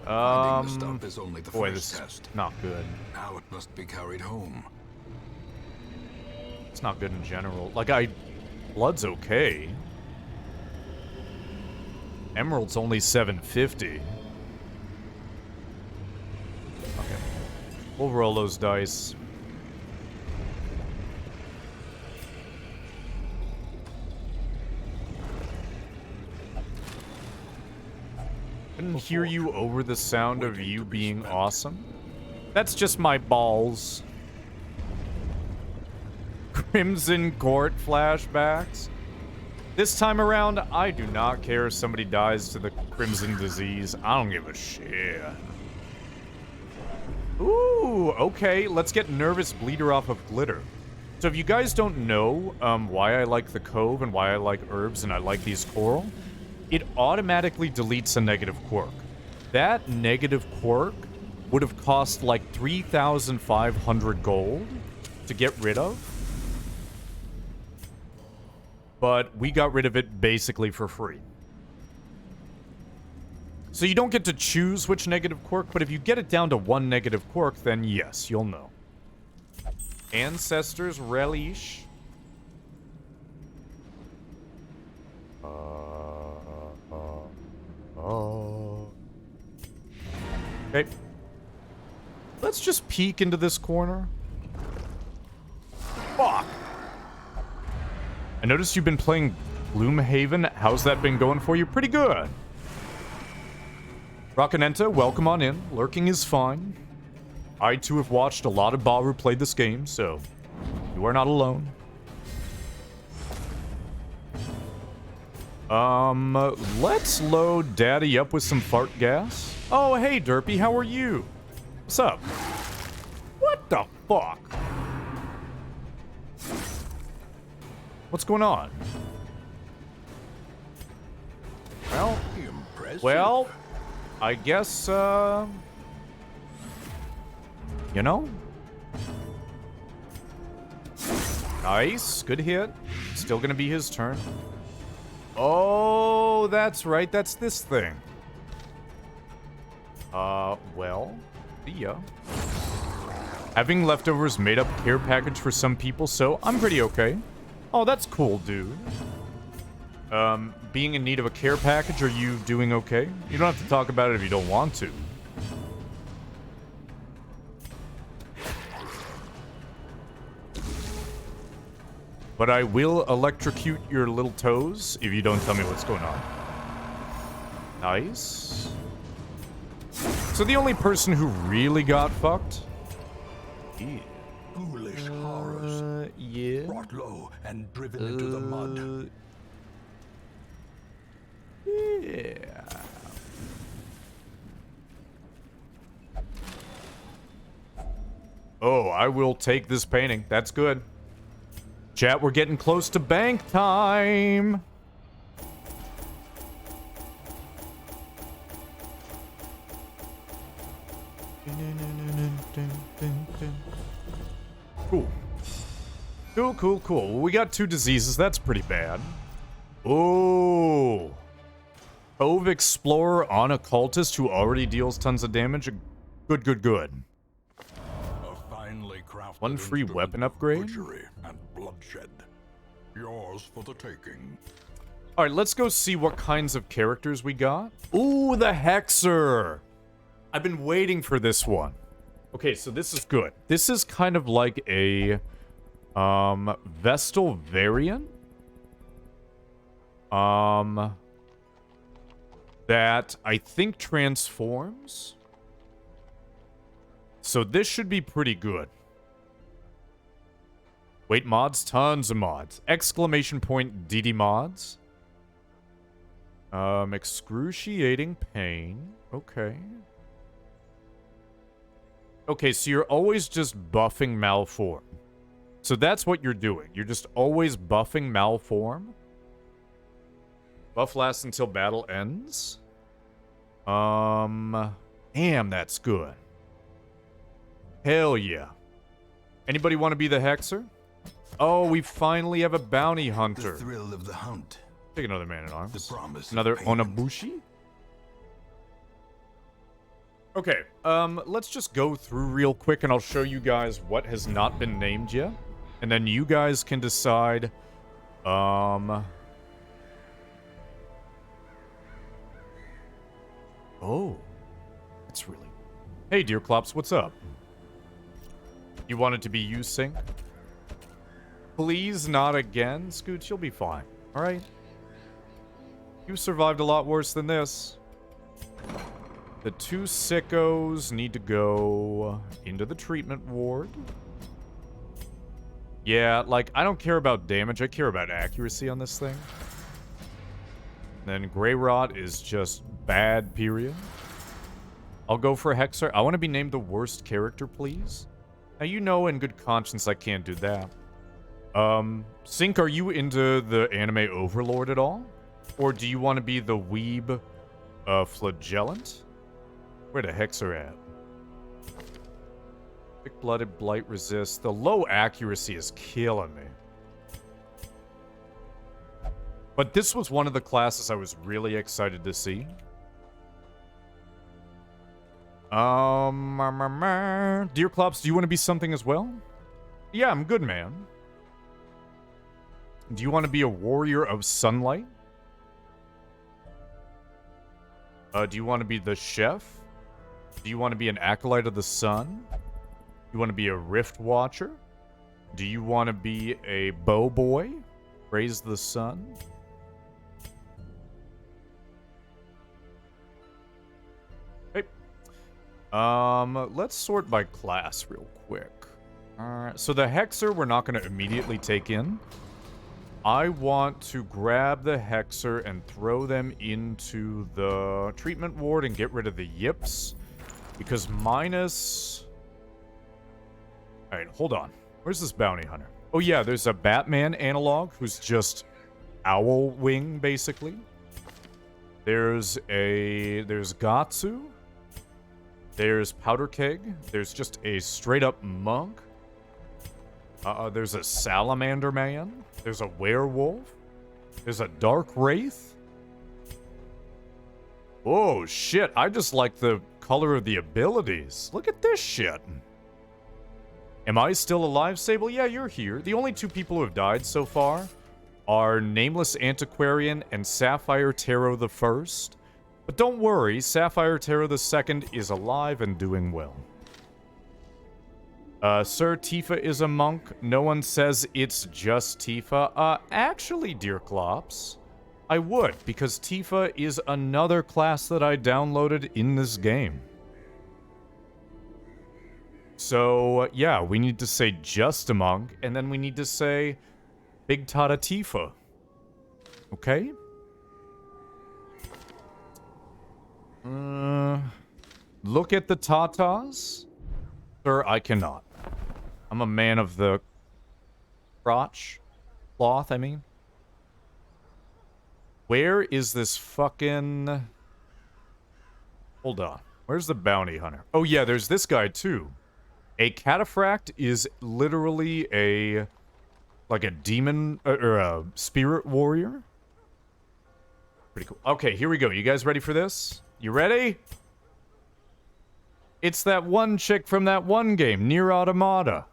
Finding the stuff is only the Boy, first this test. is not good. Now it must be carried home. It's not good in general. Like, blood's okay. Emerald's only 750. Okay. We'll roll those dice. Couldn't hear you over the sound of you being awesome. That's just my balls. Crimson Court flashbacks. This time around, I do not care if somebody dies to the Crimson Disease. I don't give a shit. Ooh, okay. Let's get Nervous Bleeder off of Glitter. So if you guys don't know why I like the Cove and why I like herbs and I like these coral, it automatically deletes a negative quirk. That negative quirk would have cost like 3,500 gold to get rid of. But we got rid of it basically for free. So you don't get to choose which negative quirk, but if you get it down to one negative quirk, then yes, you'll know. Ancestors Relish. Okay. Let's just peek into this corner. Fuck! I noticed you've been playing Gloomhaven. How's that been going for you? Pretty good. Rockanenta, welcome on in. Lurking is fine. I too have watched a lot of Baru play this game, so you are not alone. Let's load Daddy up with some fart gas. Oh, hey, Derpy, how are you? What's up? What the fuck? What's going on? Well, I guess, you know? Nice, good hit. Still gonna be his turn. Oh, that's right, that's this thing. Well, see ya. Having leftovers made up care package for some people, so I'm pretty okay. Oh, that's cool, dude. Being in need of a care package, are you doing okay? You don't have to talk about it if you don't want to. But I will electrocute your little toes if you don't tell me what's going on. Nice. So the only person who really got fucked? Yeah. Ghoulish horrors. Yeah. Brought low and driven into the mud. Yeah. Oh, I will take this painting. That's good. Chat, we're getting close to bank time. Cool. Cool, cool, cool. Well, we got 2 diseases. That's pretty bad. Oh. Cove Explorer on a cultist who already deals tons of damage. Good, good, good. A finely crafted 1 free instrument weapon of upgrade. butchery and bloodshed. Yours for the taking. All right, let's go see what kinds of characters we got. Ooh, the Hexer. I've been waiting for this one. Okay, so this is good. This is kind of like a Vestal variant. That I think transforms. So this should be pretty good. Wait, mods? Tons of mods. Exclamation point DD mods. Excruciating pain. Okay. Okay, so you're always just buffing Malform. So that's what you're doing. You're just always buffing Malform. Buff lasts until battle ends. Damn, that's good. Hell yeah. Anybody want to be the Hexer? Oh, we finally have a bounty hunter. The thrill of the hunt. Take another man-at-arms. The promise of Another payment. Onabushi? Okay, let's just go through real quick and I'll show you guys what has not been named yet. And then you guys can decide, Oh. That's really... Hey, Dear Clops, what's up? You want it to be you, Sync? Please not again, Scooch, you'll be fine. Alright? You survived a lot worse than this. The two sickos need to go into the treatment ward. Yeah, like, I don't care about damage. I care about accuracy on this thing. Then Grey Rot is just bad, period. I'll go for a Hexer. I want to be named the worst character, please. Now, you know in good conscience I can't do that. Sync, are you into the anime Overlord at all? Or do you want to be the weeb flagellant? Where the Hexer at? Thick-blooded blight resist. The low accuracy is killing me. But this was one of the classes I was really excited to see. Dear Clops, do you want to be something as well? Yeah, I'm good, man. Do you want to be a warrior of sunlight? Do you want to be the chef? Do you want to be an acolyte of the sun? You want to be a rift watcher? Do you want to be a bow boy? Praise the sun? Hey. Let's sort by class real quick. Alright, so the Hexer we're not going to immediately take in. I want to grab the Hexer and throw them into the treatment ward and get rid of the yips. Because minus... Alright, hold on. Where's this bounty hunter? Oh yeah, there's a Batman analog who's just Owl Wing, basically. There's Gatsu. There's Powder Keg. There's just a straight-up monk. There's a Salamander Man. There's a Werewolf. There's a Dark Wraith. Oh, shit. I just like the color of the abilities. Look at this shit. Am I still alive, Sable? Yeah, you're here. The only two people who have died so far are Nameless Antiquarian and Sapphire Tarot the First. But don't worry, Sapphire Tarot the Second is alive and doing well. Sir, Tifa is a monk. No one says it's just Tifa. Actually, Dear Clops, I would, because Tifa is another class that I downloaded in this game. So, yeah, we need to say just a monk, and then we need to say Big Tata Tifa. Okay? Look at the tatas. Sir, I cannot. I'm a man of the crotch. Cloth, I mean. Where is this fucking... Hold on. Where's the bounty hunter? Oh yeah, there's this guy too. A cataphract is literally a... like a demon... or a spirit warrior. Pretty cool. Okay, here we go. You guys ready for this? You ready? It's that one chick from that one game, Nier Automata.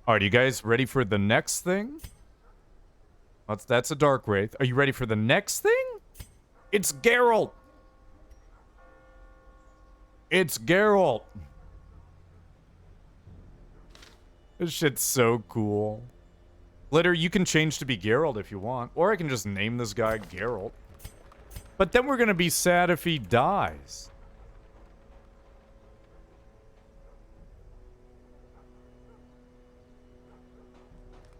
Alright, you guys ready for the next thing? That's a Dark Wraith. Are you ready for the next thing? It's Geralt! It's Geralt! This shit's so cool. Glitter, you can change to be Geralt if you want. Or I can just name this guy Geralt. But then we're gonna be sad if he dies.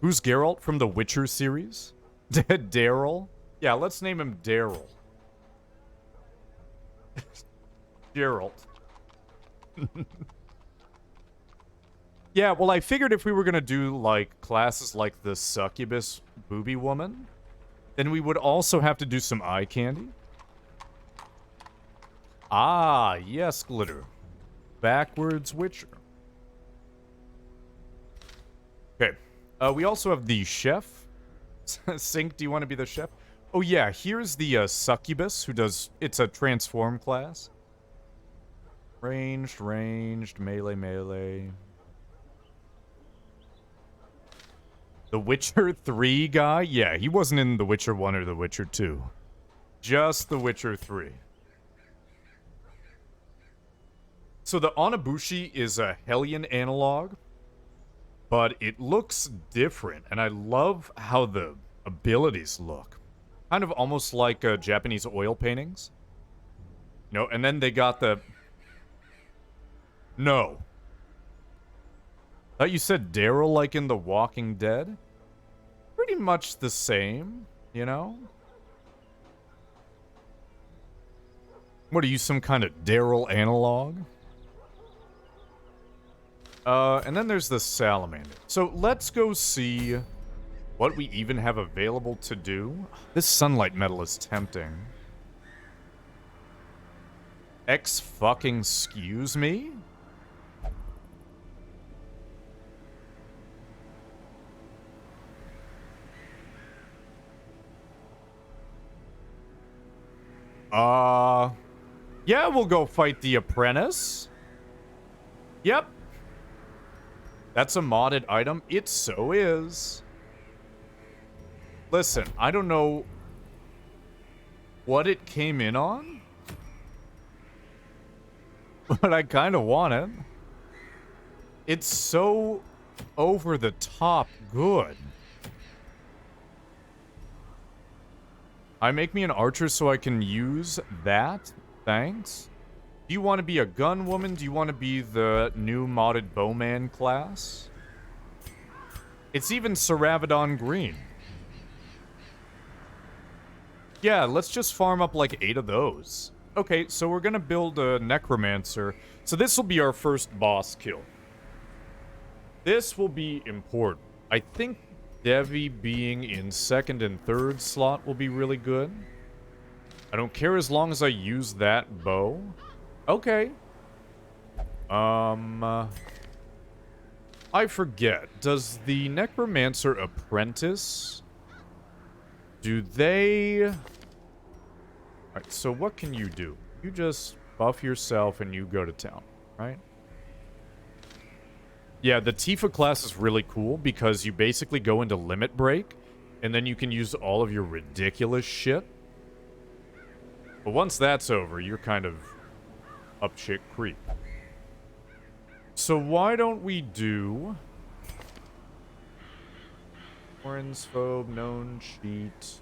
Who's Geralt from the Witcher series? Daryl? Yeah, let's name him Daryl. Geralt. Yeah, well, I figured if we were gonna do, like, classes like the Succubus Booby Woman, then we would also have to do some eye candy. Ah, yes, Glitter. Backwards Witcher. Okay. We also have the chef. Sync, do you want to be the chef? Oh, yeah, here's the Succubus, who does... It's a transform class. Ranged, melee. The Witcher 3 guy? Yeah, he wasn't in The Witcher 1 or The Witcher 2. Just The Witcher 3. So the Onibushi is a Hellion analog, but it looks different, and I love how the abilities look. Kind of almost like Japanese oil paintings. You know, and then they got the... No. Thought you said Daryl like in The Walking Dead? Pretty much the same, you know? What are you, some kind of Daryl analog? And then there's the Salamander. So let's go see what we even have available to do. This Sunlight Metal is tempting. Excuse me? Yeah, we'll go fight the Apprentice. Yep. That's a modded item. It so is. Listen, I don't know what it came in on, but I kind of want it. It's so over the top good. Make me an archer so I can use that. Thanks. Do you want to be a gun woman? Do you want to be the new modded bowman class? It's even Saravedon Green. Yeah, let's just farm up like 8 of those. Okay, so we're gonna build a Necromancer. So this will be our first boss kill. This will be important. I think Devi being in second and third slot will be really good. I don't care as long as I use that bow. Okay. I forget. Does the Necromancer Apprentice... Do they... Alright, so what can you do? You just buff yourself and you go to town, right? Yeah, the Tifa class is really cool because you basically go into Limit Break and then you can use all of your ridiculous shit. But once that's over, you're kind of up shit creek. So why don't we do... Orinsphobe, known cheat.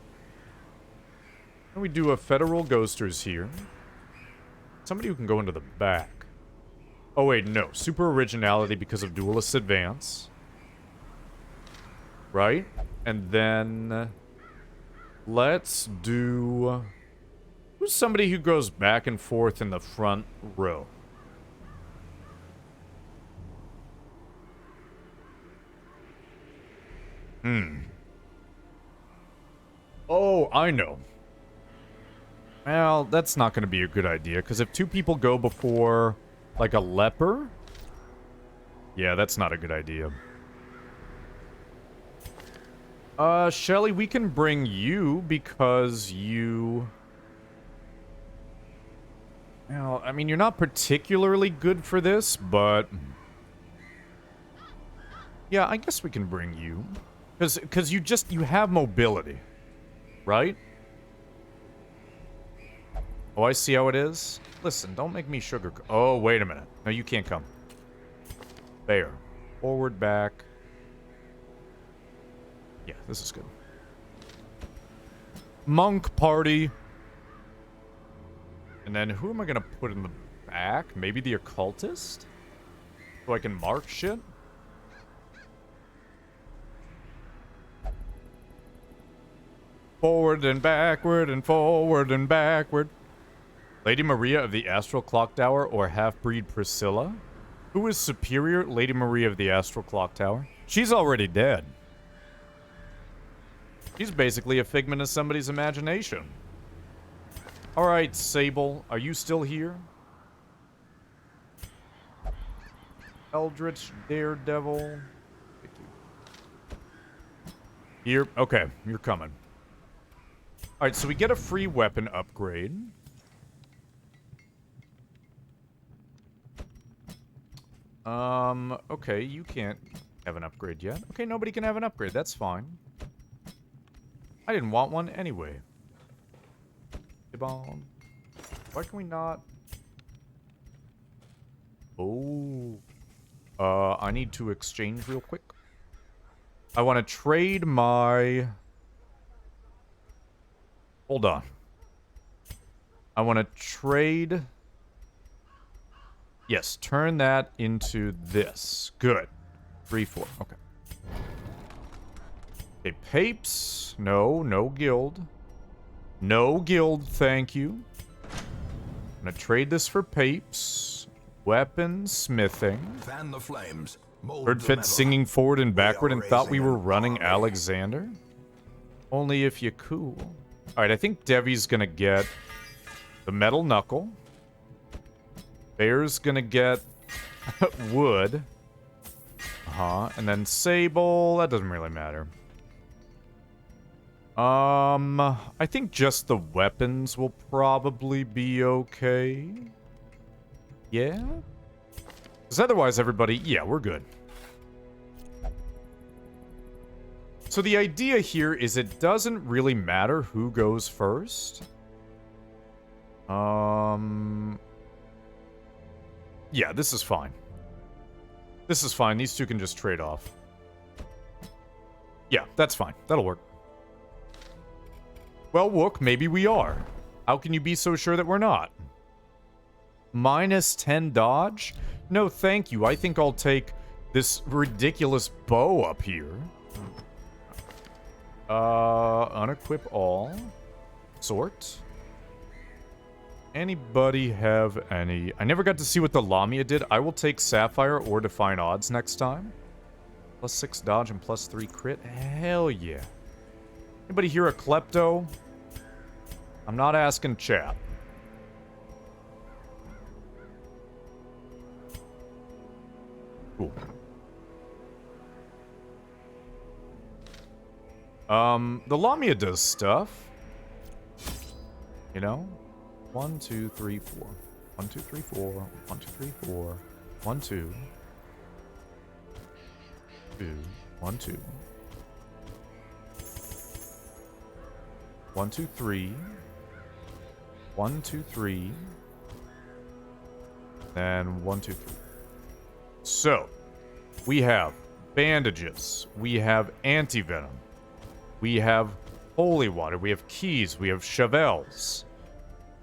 And we do a Federal Ghosters here. Somebody who can go into the back. Oh wait, no. Super Originality because of Duelist Advance. Right? And then... Let's do... Who's somebody who goes back and forth in the front row? Oh, I know. Well, that's not going to be a good idea, because if 2 people go before, like, a leper... Yeah, that's not a good idea. Shelly, we can bring you, because you... Well, I mean, you're not particularly good for this, but... Yeah, I guess we can bring you. Because you have mobility. Right? Oh, I see how it is. Listen, don't make me sugar... Oh, wait a minute. No, you can't come. There. Forward, back. This is good. Monk party. And then who am I gonna put in the back? Maybe the occultist? So I can mark shit? Forward and backward and forward and backward. Lady Maria of the Astral Clock Tower or half-breed Priscilla? Who is superior? Lady Maria of the Astral Clock Tower. She's already dead. She's basically a figment of somebody's imagination. Alright, Sable, are you still here? Eldritch Daredevil. Here, okay, you're coming. Alright, so we get a free weapon upgrade. Okay, you can't have an upgrade yet. Okay, nobody can have an upgrade, that's fine. I didn't want one anyway. Why can we not? Oh. I need to exchange real quick. I want to trade my... Hold on. I want to trade... Yes, turn that into this. Good. 3, 4. Okay. Okay, Papes. No, no guild. No guild, thank you. I'm gonna trade this for Papes. Weapons, smithing. Fan the flames. Heard Fit singing forward and backward and thought we were running Alexander. Only if you cool. Alright, I think Devi's gonna get the metal knuckle. Bear's gonna get wood. And then Sable, that doesn't really matter. I think just the weapons will probably be okay. Yeah? Because otherwise everybody, yeah, we're good. So the idea here is it doesn't really matter who goes first. Yeah, this is fine. This is fine. These two can just trade off. Yeah, that's fine. That'll work. Well, Wook, maybe we are. How can you be so sure that we're not? Minus 10 dodge? No, thank you. I think I'll take this ridiculous bow up here. Unequip all. Sort. Anybody have any... I never got to see what the Lamia did. I will take Sapphire or Define Odds next time. Plus 6 dodge and plus 3 crit. Hell yeah. Anybody here a Klepto? I'm not asking chat. Cool. The Lamia does stuff. You know? 1, 2, 3, 4. 1, 2, 3, 4. 1, 2, 3, 4. 1, 2. 2. 1, 2. 1, 2, 3. 1, 2, 3. Then 1, 2, 3. So, we have bandages. We have anti-venom. We have holy water. We have keys. We have Chevelles.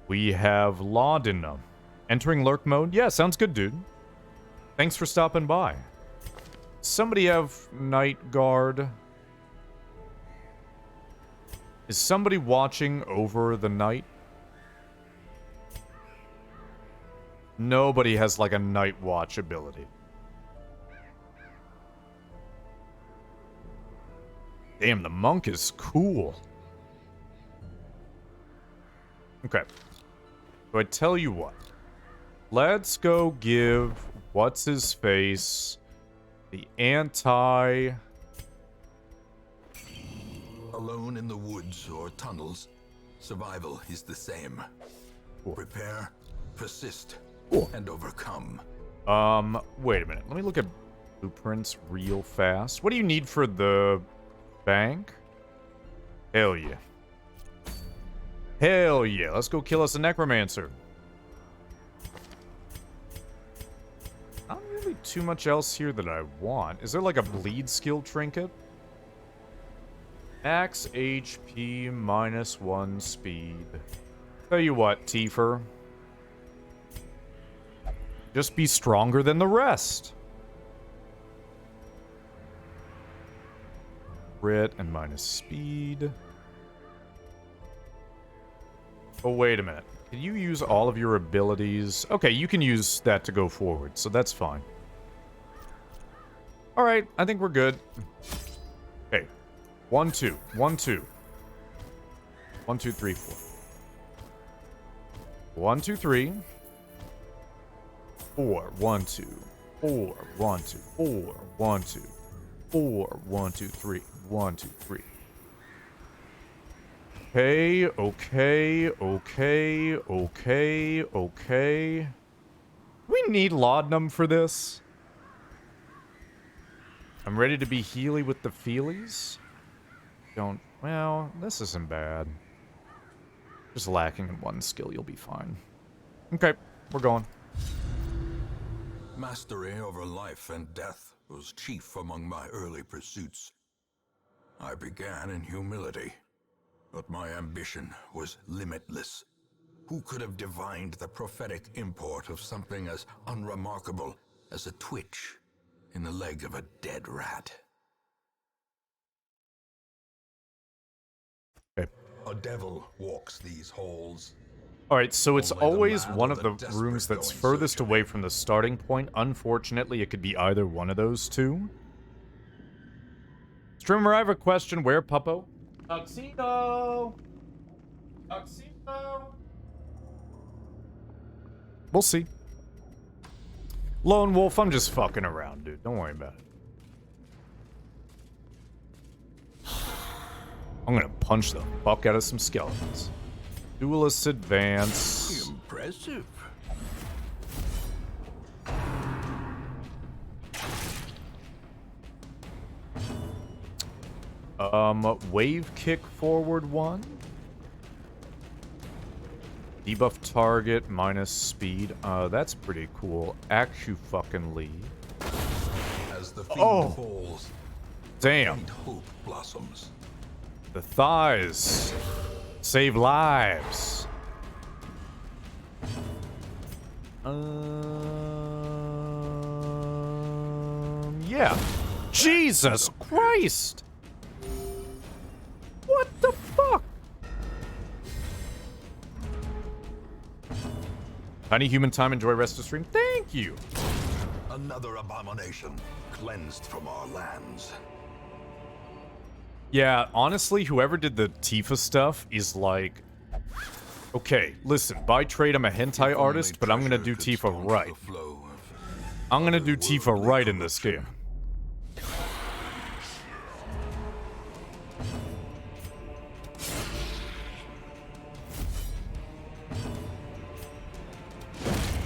We have laudanum. Entering lurk mode? Yeah, sounds good, dude. Thanks for stopping by. Somebody have night guard? Is somebody watching over the night? Nobody has like a night watch ability. Damn, the monk is cool. Okay. So I tell you what. Let's go give what's-his-face the anti... Alone in the woods or tunnels, survival is the same. Prepare, persist, and overcome. Wait a minute. Let me look at blueprints real fast. What do you need for the bank? Hell yeah. Hell yeah. Let's go kill us a necromancer. Not really too much else here that I want. Is there like a bleed skill trinket? Max HP minus 1 speed. Tell you what, Tifa. Just be stronger than the rest. Crit and minus speed. Oh, wait a minute. Can you use all of your abilities? Okay, you can use that to go forward, so that's fine. Alright, I think we're good. Okay. 1, 2. 1, 2. 1, 2, 3, 4. 1, 2, 3. 4, 1, 2. 4, 1, 2. 4, 1, 2. 4, 1, 2, 3. 1, 2, 3. Okay, okay, okay, okay, okay. Do we need laudanum for this? I'm ready to be Healy with the feelies. Don't... Well, this isn't bad. Just lacking in one skill, you'll be fine. Okay, we're going. Mastery over life and death was chief among my early pursuits. I began in humility, but my ambition was limitless. Who could have divined the prophetic import of something as unremarkable as a twitch in the leg of a dead rat? Okay. A devil walks these halls. Alright, so it's Only the always mad one or of the the desperate rooms that's go in furthest search of away it. from the starting point. Unfortunately, it could be either one of those two. Streamer, I have a question. Where, Puppo? Tuxedo! Tuxedo! We'll see. Lone Wolf, I'm just fucking around, dude. Don't worry about it. I'm gonna punch the fuck out of some skeletons. Duelist advance. Impressive. Wave kick forward 1. Debuff target minus speed. That's pretty cool. Actu-fucking-ly. As the fiend Oh. falls, Damn. faint hope blossoms. The thighs. Save lives. Yeah. Jesus Christ! What the fuck? Tiny human time, enjoy rest of stream. Thank you. Another abomination cleansed from our lands. Yeah, honestly, whoever did the Tifa stuff is like... Okay, listen, by trade I'm a hentai artist, but I'm gonna do Tifa right. I'm gonna do Tifa right in this game.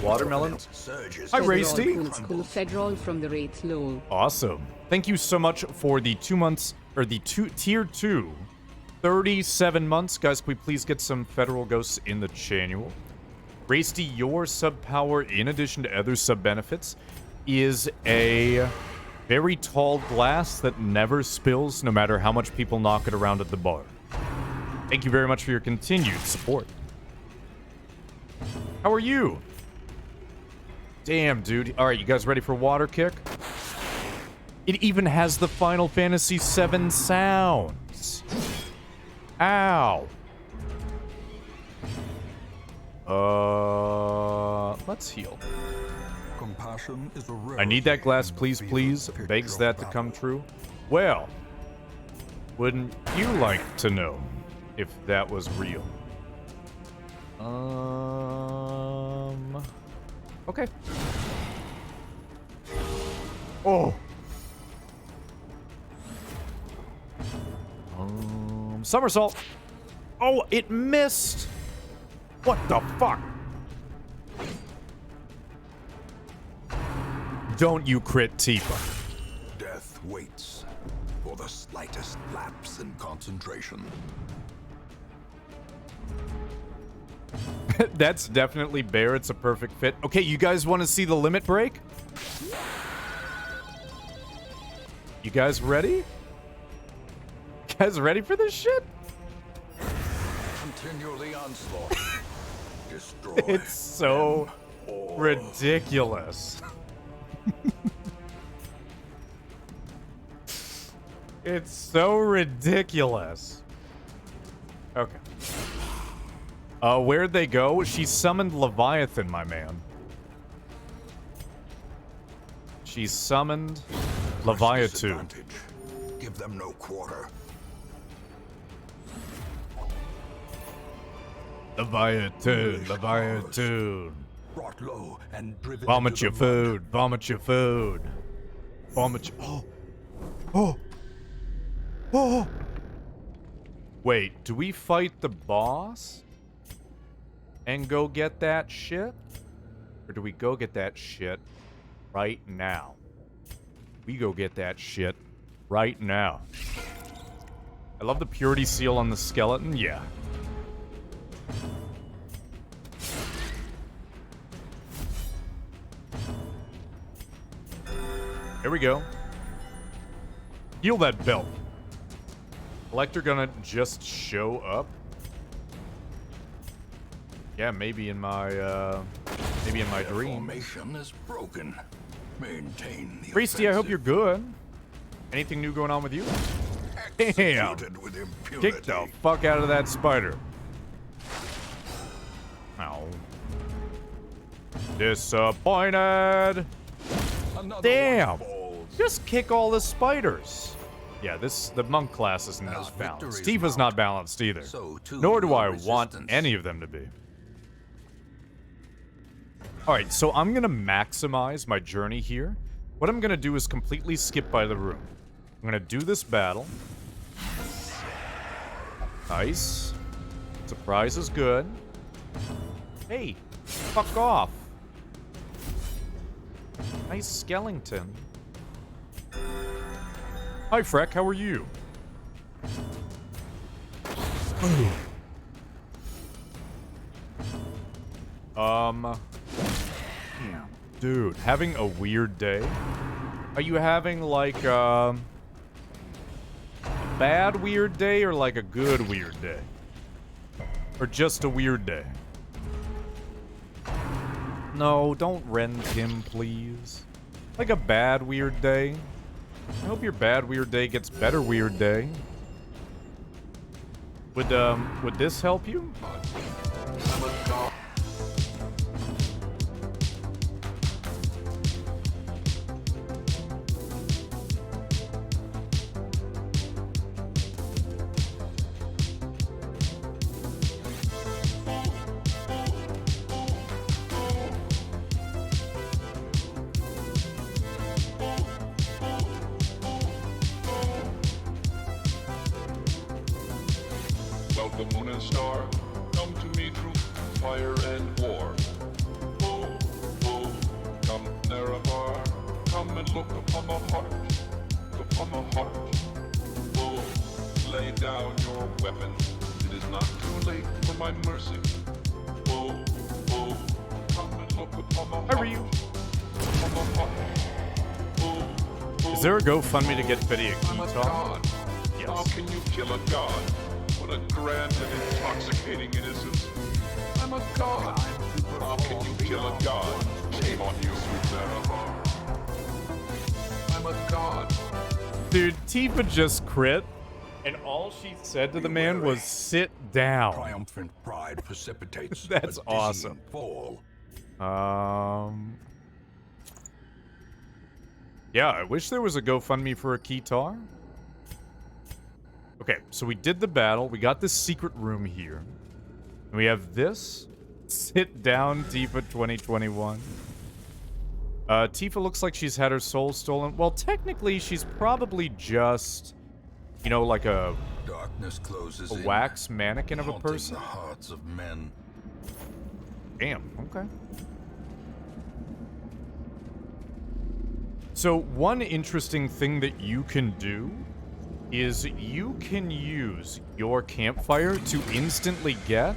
Watermelon. Hi, Raisty. School Federal from the Wraith LOL. Awesome. Thank you so much for the 2 months, or the tier 2, 37 months. Guys, can we please get some Federal Ghosts in the channel? Raisty, your sub power, in addition to other sub benefits, is a very tall glass that never spills no matter how much people knock it around at the bar. Thank you very much for your continued support. How are you? Damn, dude. All right, you guys ready for water kick? It even has the Final Fantasy VII sounds. Ow. Let's heal. Compassion is a I need that glass, please, please. Begs that to come true. Well, wouldn't you like to know if that was real? Okay. Oh. Somersault. Oh, it missed. What the fuck? Don't you crit Tifa. Death waits for the slightest lapse in concentration. That's definitely Bear. It's a perfect fit. Okay, you guys want to see the limit break? You guys ready? guys ready for this shit? Continue the onslaught. Destroy. It's so them all. ridiculous. It's so ridiculous. Okay. Where'd they go? She summoned Leviathan, my man. She summoned Leviathan. Disadvantage. Give them no quarter. Leviathan, Leviathan. Brought low and driven Vomit into your the food, vomit your food. Vomit your... Oh! Oh! Oh! Wait, do we fight the boss? And go get that shit? Or do we go get that shit right now? We go get that shit right now. I love the purity seal on the skeleton, yeah. Here we go. Heal that belt. Collector gonna just show up? Yeah, maybe in my dream. Formation is broken. Maintain the Priesty, I hope offensive. you're good. Anything new going on with you? Damn! Executed with impunity. Kick the fuck out of that spider. Ow. Disappointed! Another Damn! one falls. Just kick all the spiders. Yeah, the monk class isn't As as balanced. victories Tifa's mount, not balanced either. so too Nor do will I want resistance. any of them to be. Alright, so I'm gonna maximize my journey here. What I'm gonna do is completely skip by the room. I'm gonna do this battle. Nice. Surprise is good. Hey, fuck off. Nice skeleton. Hi, Freck, how are you? Dude, having a weird day? Are you having, like, a bad weird day or, like, a good weird day? Or just a weird day? No, don't rend him, please. Like a bad weird day? I hope your bad weird day gets better weird day. Would this help you? Welcome, moon and star. Come to me through fire and war. Oh, oh, come, Nerevar. Come and look upon the heart. Upon the heart. Oh, lay down your weapon. It is not too late for my mercy. Oh, oh, come and look upon the heart. How are you? Upon the heart. Oh, oh, Is there a GoFundMe to get Biddy a I'm a guitar? god. How Yes. can you kill a god? What a grand and intoxicating innocence. I'm a god. How can you kill a god? Shame on you, Nerevar. I'm a god. Dude, Tifa just crit, and all she said to the man was, "Sit down." Triumphant pride precipitates That's a dizzying awesome. fall. Yeah, I wish there was a GoFundMe for a guitar. Okay, so we did the battle. We got this secret room here. And we have this. Sit down, Tifa 2021. Tifa looks like she's had her soul stolen. Well, technically, she's probably just, you know, like a Darkness closes in, wax mannequin of a haunting person. the hearts of men. Damn, okay. So, one interesting thing that you can do is you can use your campfire to instantly get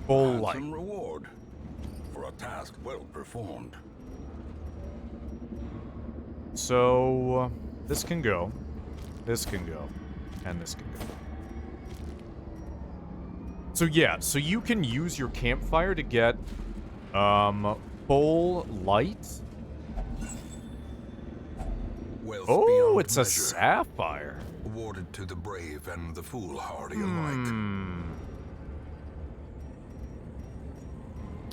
full light. Handsome reward for a task well performed. So, this can go, and this can go. So yeah, so you can use your campfire to get full light. Wealth Oh, beyond it's a measure, sapphire. awarded to the brave and the foolhardy alike.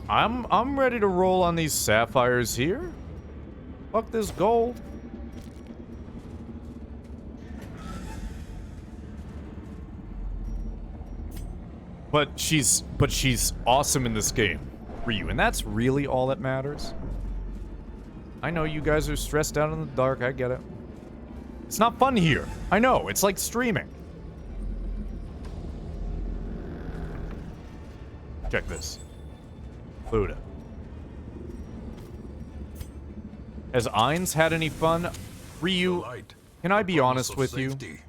I'm ready to roll on these sapphires here. Fuck this gold. But she's awesome in this game, Ryu, and that's really all that matters. I know you guys are stressed out in the dark, I get it. It's not fun here. I know, it's like streaming. Check this. Luda. Has Ainz had any fun? Ryu, Light, can I be promise honest of with you? safety.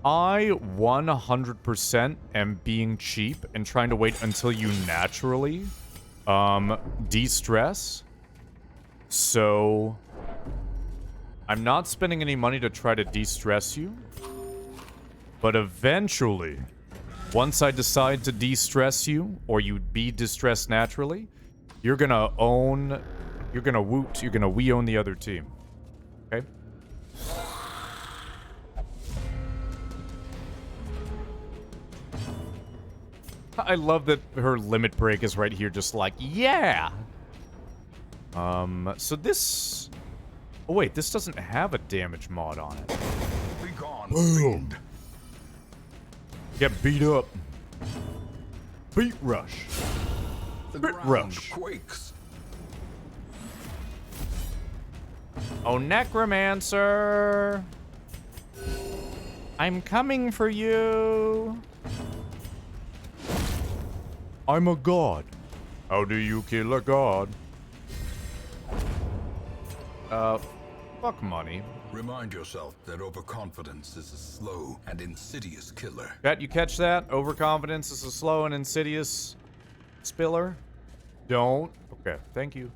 I 100% am being cheap and trying to wait until you naturally de-stress. So I'm not spending any money to try to de-stress you. But eventually, once I decide to de-stress you, or you be distressed naturally, you're gonna own, you're gonna woot, you're gonna we own the other team. Okay? I love that her limit break is right here, just like, yeah! So this... Oh wait, this doesn't have a damage mod on it. Be gone, Boom. fiend. Get beat up. Beat rush. The Crit ground rush. quakes. Oh, Necromancer! I'm coming for you! I'm a god. How do you kill a god? Fuck money. Remind yourself that overconfidence is a slow and insidious killer. Chat, you catch that? Overconfidence is a slow and insidious spiller? Don't. Okay, thank you.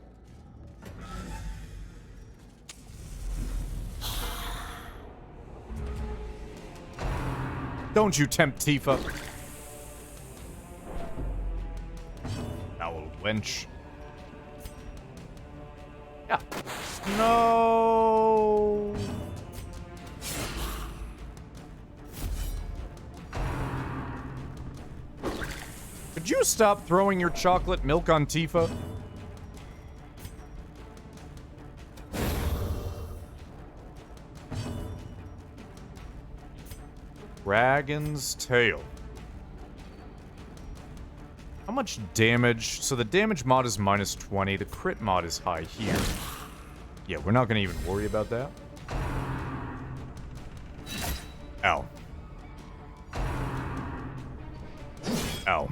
Don't you tempt Tifa. Owl wench. Yeah. No. Could you stop throwing your chocolate milk on Tifa? Dragon's Tail. How much damage? So the damage mod is minus 20. The crit mod is high here. Yeah, we're not going to even worry about that. Ow. Ow.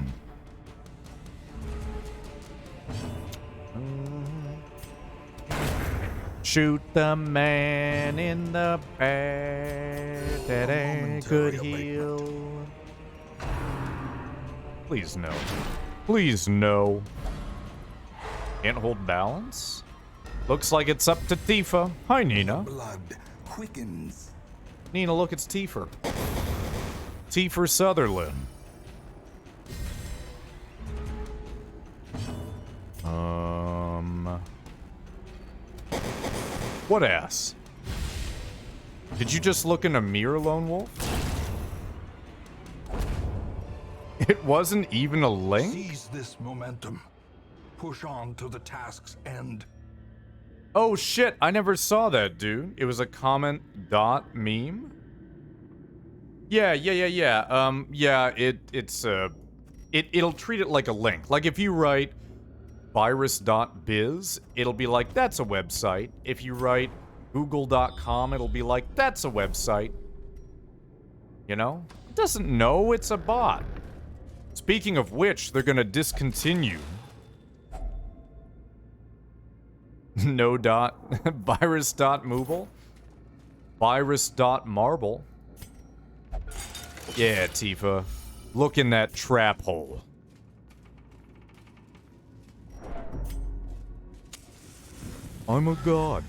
Shoot the man in the back that ain't could heal. Please no. Please no. Can't hold balance? Looks like it's up to Tifa. Hi, Nina. Blood quickens. Nina, look, it's Tifa. Tifa Sutherland. What ass? Did you just look in a mirror, Lone Wolf? It wasn't even a link? Seize this momentum. Push on to the task's end. Oh shit, I never saw that, dude. It was a comment dot meme. Yeah. It'll treat it like a link. Like if you write virus.biz, it'll be like, that's a website. If you write google.com, it'll be like, that's a website. You know? It doesn't know it's a bot. Speaking of which, they're gonna discontinue no dot virus dot mooble, virus dot marble. Yeah, Tifa, look in that trap hole. I'm a god.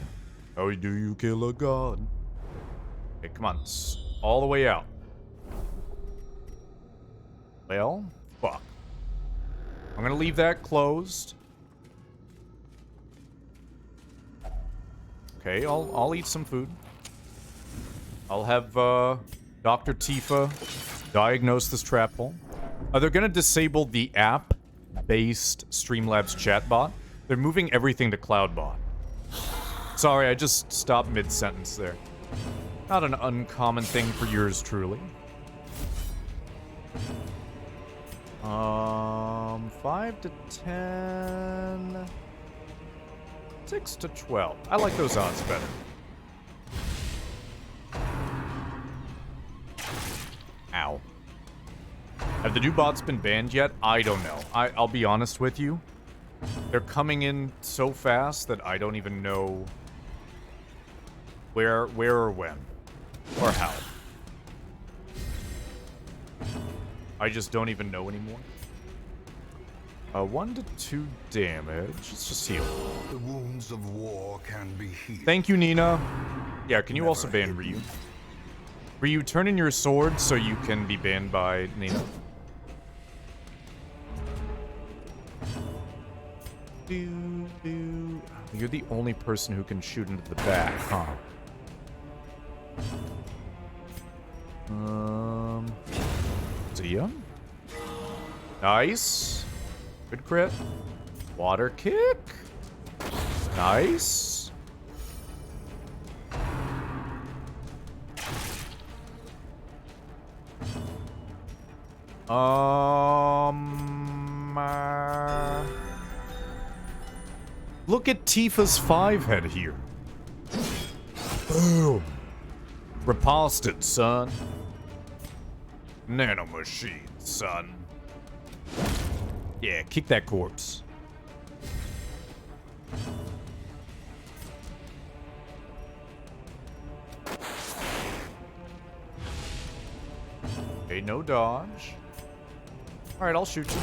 How do you kill a god? Hey, come on, all the way out. Well, I'm gonna leave that closed. Okay, I'll eat some food. I'll have Dr. Tifa diagnose this trap hole. They're gonna disable the app-based Streamlabs chatbot. They're moving everything to CloudBot. Sorry, I just stopped mid-sentence there. Not an uncommon thing for yours truly. 5 to 10... 6 to 12. I like those odds better. Ow. Have the new bots been banned yet? I don't know. I'll be honest with you. They're coming in so fast that I don't even know where or when. Or how. I just don't even know anymore. 1 to 2 damage. Let's just heal. The wounds of war can be healed. Thank you, Nina. Yeah, can you also ban Ryu? Ryu, turn in your sword so you can be banned by Nina. You're the only person who can shoot into the back, huh? Zia? Nice. Good crit. Water kick. Nice. Look at Tifa's 5-head here. Boom. Riposted, son. Nanomachine, son. Yeah, kick that corpse. Okay, no dodge. Alright, I'll shoot you.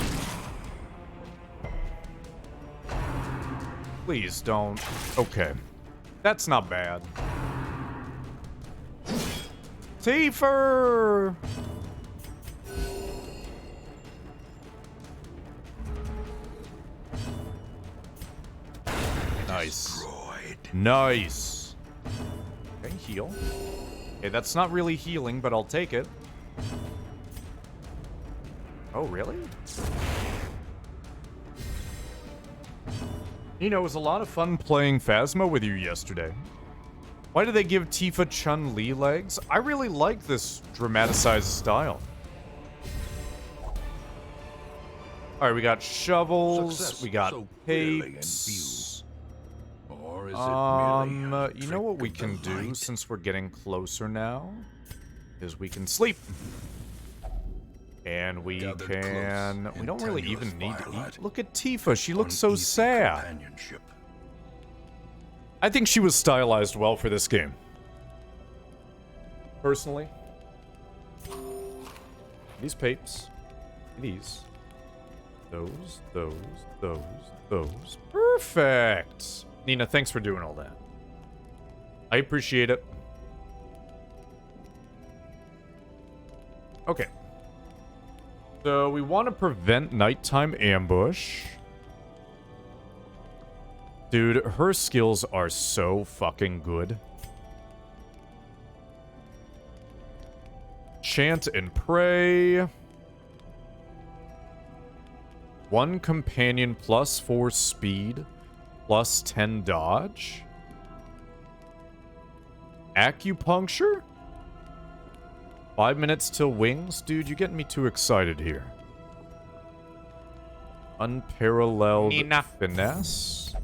Please don't. Okay. That's not bad. Tifa! Nice. Nice. Okay, heal. Okay, that's not really healing, but I'll take it. Oh, really? You know, it was a lot of fun playing Phasma with you yesterday. Why did they give Tifa Chun-Li legs? I really like this dramatized style. Alright, we got shovels, Success we got so clearly in papes. Or is it merely a You know what we trick can of the do light? since we're getting closer now? Is we can sleep. And we Gathered can... close We in don't really tenuous even need to firelight. eat. Look at Tifa, she looks so Uneasy sad. companionship. I think she was stylized well for this game. Personally. These papes. These. Those. Perfect! Nina, thanks for doing all that. I appreciate it. Okay. So we want to prevent nighttime ambush. Dude, her skills are so fucking good. Chant and pray. 1 companion plus 4 speed plus 10 dodge. Acupuncture? 5 minutes till wings? Dude, you're getting me too excited here. Unparalleled finesse.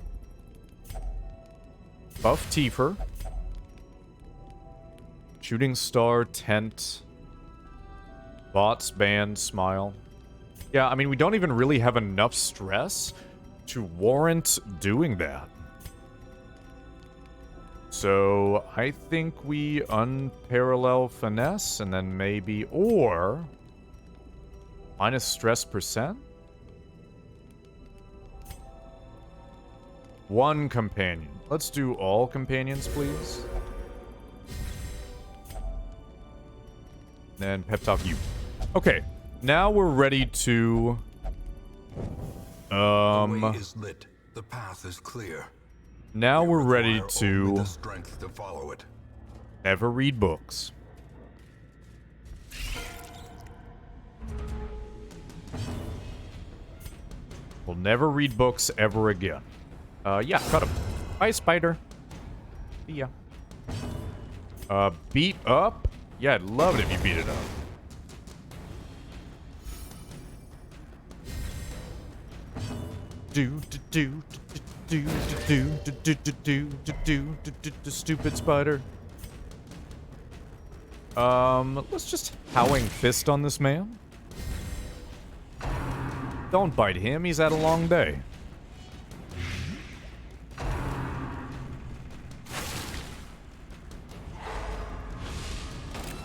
Buff Tifa. Shooting star, tent. Bots, band, smile. Yeah, I mean, we don't even really have enough stress to warrant doing that. So, I think we unparallel finesse, and then maybe, or... minus stress percent? 1 companion. Let's do all companions, please. Then pep talk you. Okay, now we're ready to The way is lit. The path is clear. Now We we're ready require only to the strength to follow it. never read books. We'll never read books ever again. Yeah, cut him. Bye, spider. See ya. Beat up? Yeah, I'd love it if you beat it up. Stupid spider. Let's just howling fist on this man. Don't bite him, he's had a long day.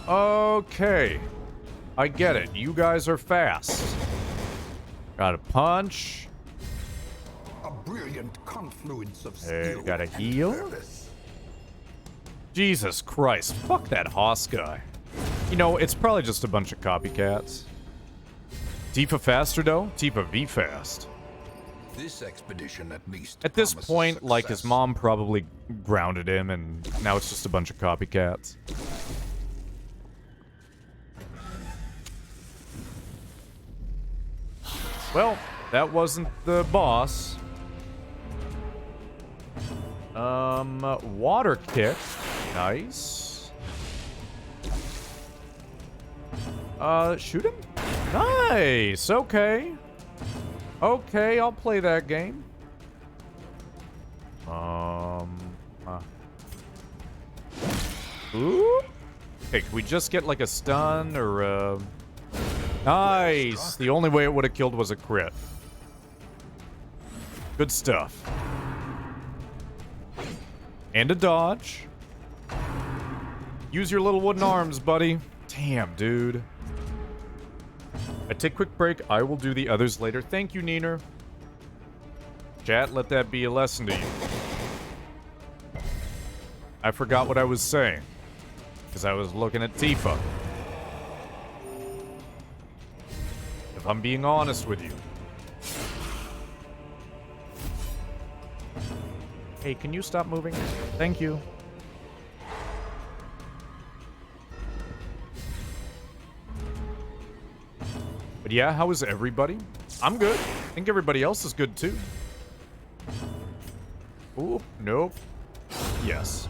Okay. I get it. You guys are fast. Got a punch. A brilliant confluence of Hey, skill got a and heal? purpose. Jesus Christ. Fuck that Hoss guy. You know, it's probably just a bunch of copycats. Tifa faster, though? Tifa V fast. This expedition, at least, At this promises point, like, his success. mom probably grounded him, and now it's just a bunch of copycats. Well, that wasn't the boss. Water kick. Nice. Shoot him? Nice, okay. Okay, I'll play that game. Ooh. Okay, can we just get like a stun or Nice! The only way it would have killed was a crit. Good stuff. And a dodge. Use your little wooden arms, buddy. Damn, dude. I take a quick break. I will do the others later. Thank you, Neener. Chat, let that be a lesson to you. I forgot what I was saying. Because I was looking at Tifa. If I'm being honest with you. Hey, can you stop moving? Thank you. But yeah, how is everybody? I'm good. I think everybody else is good too. Ooh, nope. Yes.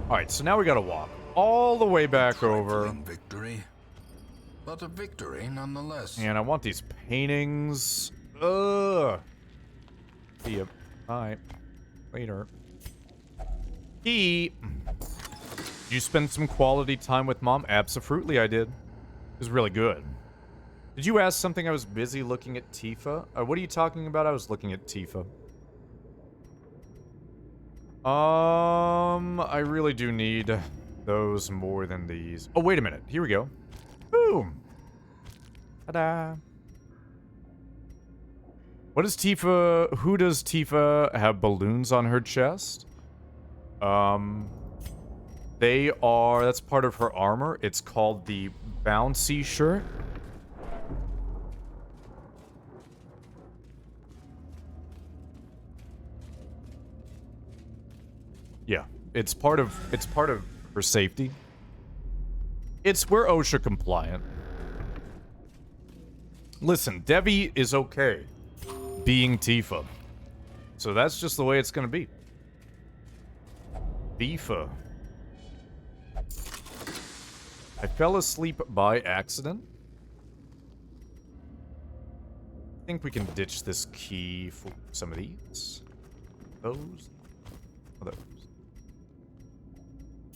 Alright, so now we gotta walk all the way back over. Victory, but a victory nonetheless. And I want these paintings. Ugh. See ya. Bye. Later. Did you spend some quality time with Mom? Absolutely, I did. It was really good. Did you ask something? I was busy looking at Tifa. What are you talking about? I was looking at Tifa. I really do need those more than these. Oh, wait a minute. Here we go. Boom. Ta-da. What does Tifa... Who does Tifa have balloons on her chest? They are... That's part of her armor. It's called the Bouncy Shirt. Yeah, it's part of her safety. We're OSHA compliant. Listen, Devi is okay being Tifa. So that's just the way it's gonna be. Tifa. I fell asleep by accident. I think we can ditch this key for some of these. Those. Those.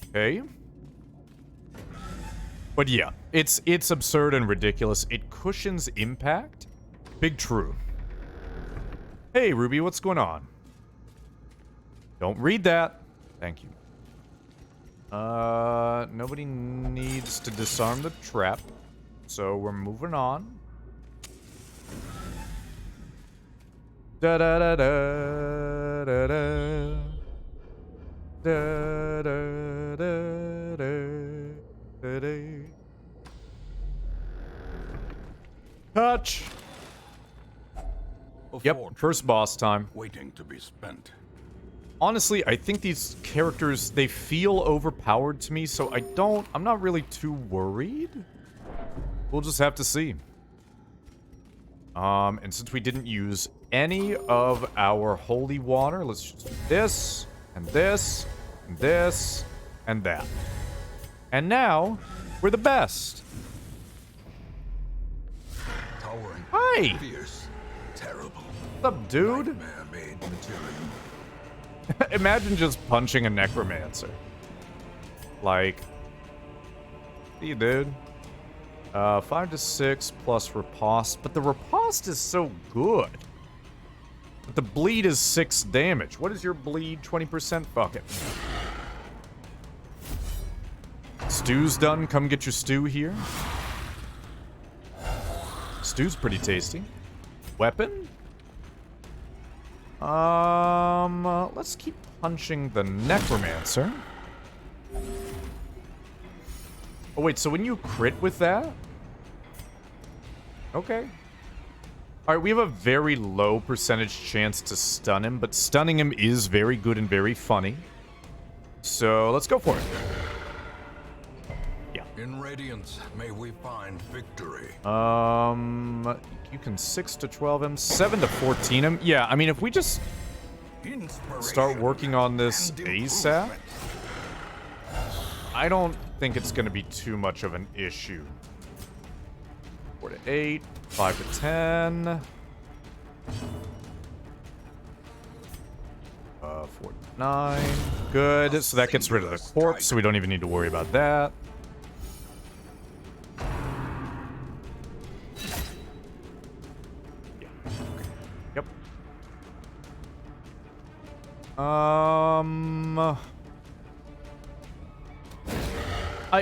Okay. But yeah, it's absurd and ridiculous. It cushions impact. Big true. Hey, Ruby, what's going on? Don't read that. Thank you. Nobody needs to disarm the trap. So we're moving on. Da da da da da da. Da da da da da. A Yep, fortune first boss time. waiting to be spent. Honestly, I think these characters, they feel overpowered to me, so I'm not really too worried. We'll just have to see. And since we didn't use any of our holy water, let's just do this, and this, and this, and that. And now, we're the best. Towering. Hi! Fierce. Terrible. What's up, dude? Nightmare-made material. Imagine just punching a necromancer. Like, see, dude. 5 to 6 plus riposte, but the riposte is so good. But the bleed is 6 damage. What is your bleed? 20%? Fuck it. Stew's done. Come get your stew here. Stew's pretty tasty. Weapon? Let's keep punching the necromancer. Oh wait, so when you crit with that? Okay. Alright, we have a very low percentage chance to stun him, but stunning him is very good and very funny. So, let's go for it. Yeah. In Radiance, may we find victory. You can 6 to 12 him, 7 to 14 him. Yeah, I mean, if we just start working on this ASAP, I don't think it's going to be too much of an issue. 4 to 8, 5 to 10. 4 to 9. Good. So that gets rid of the corpse, so we don't even need to worry about that. Yep.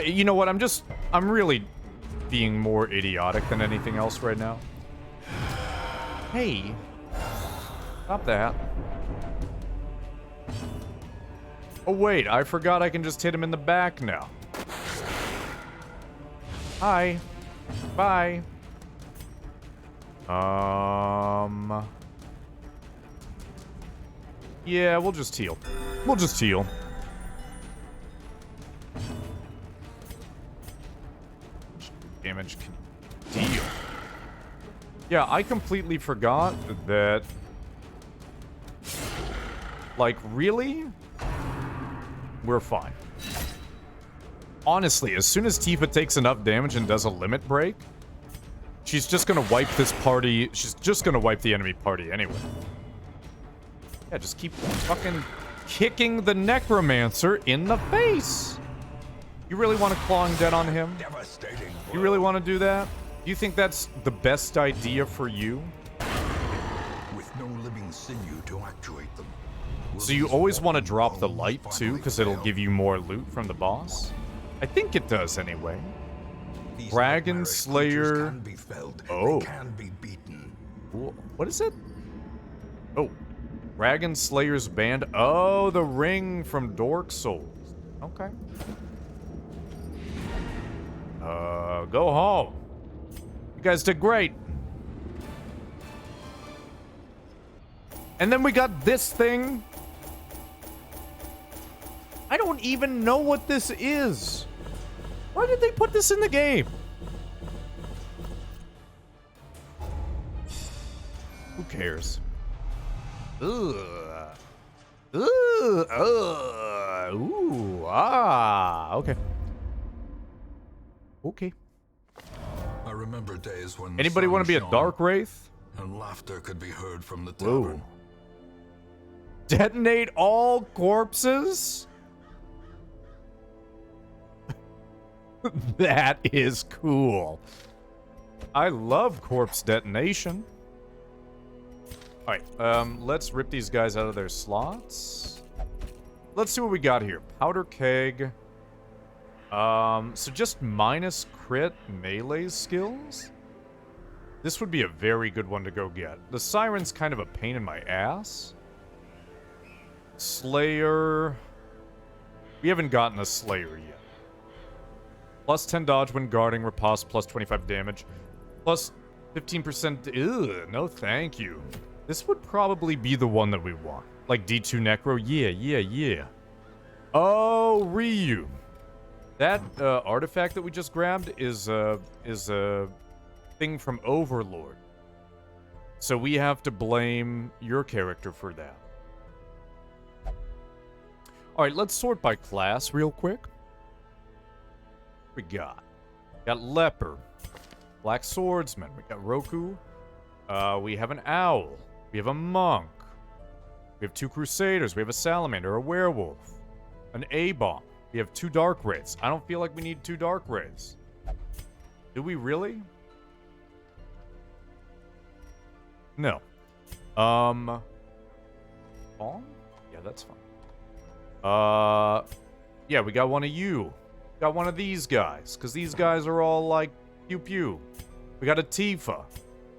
You know what? I'm really being more idiotic than anything else right now. Hey. Stop that. Oh, wait. I forgot I can just hit him in the back now. Hi. Bye. Yeah, we'll just heal. We'll just heal. Damage can deal. Yeah, I completely forgot that. Like, really? We're fine. Honestly, as soon as Tifa takes enough damage and does a limit break, she's just gonna wipe this party. She's just gonna wipe the enemy party anyway. Yeah, just keep fucking kicking the necromancer in the face. You really want to clawing dead on him? You really want to do that? Do you think that's the best idea for you? With no living sinew to actuate them. So you always want to drop the light too, because it'll give you more loot from the boss? I think it does anyway. Dragon Slayer. Oh. What is it? Oh. Dragon Slayer's Band. Oh, the ring from Dark Souls. Okay. Go home. You guys did great. And then we got this thing. I don't even know what this is. Why did they put this in the game? Who cares? Ugh. Ugh. Ooh. Ah. Okay. Okay. I remember days when Anybody want to be a dark wraith? And laughter could be heard from the tavern. Whoa. Detonate all corpses? That is cool. I love corpse detonation. Alright, let's rip these guys out of their slots. Let's see what we got here. Powder keg. So just minus crit melee skills? This would be a very good one to go get. The Siren's kind of a pain in my ass. Slayer. We haven't gotten a Slayer yet. Plus 10 dodge when guarding, riposte, plus 25 damage. Plus 15%. Ew, no thank you. This would probably be the one that we want. Like D2 Necro. Yeah. Oh, Ryu. That artifact that we just grabbed is a thing from Overlord. So we have to blame your character for that. Alright, let's sort by class real quick. We got Leper, Black Swordsman, we got Roku, we have an Owl, we have a Monk, we have 2 Crusaders, we have a Salamander, a Werewolf, an A-Bomb, we have 2 Dark Wraiths. I don't feel like we need 2 Dark Wraiths. Do we really? No. Bomb? Yeah, that's fine. Yeah, we got one of you. Got one of these guys, because these guys are all like pew pew. We got a Tifa.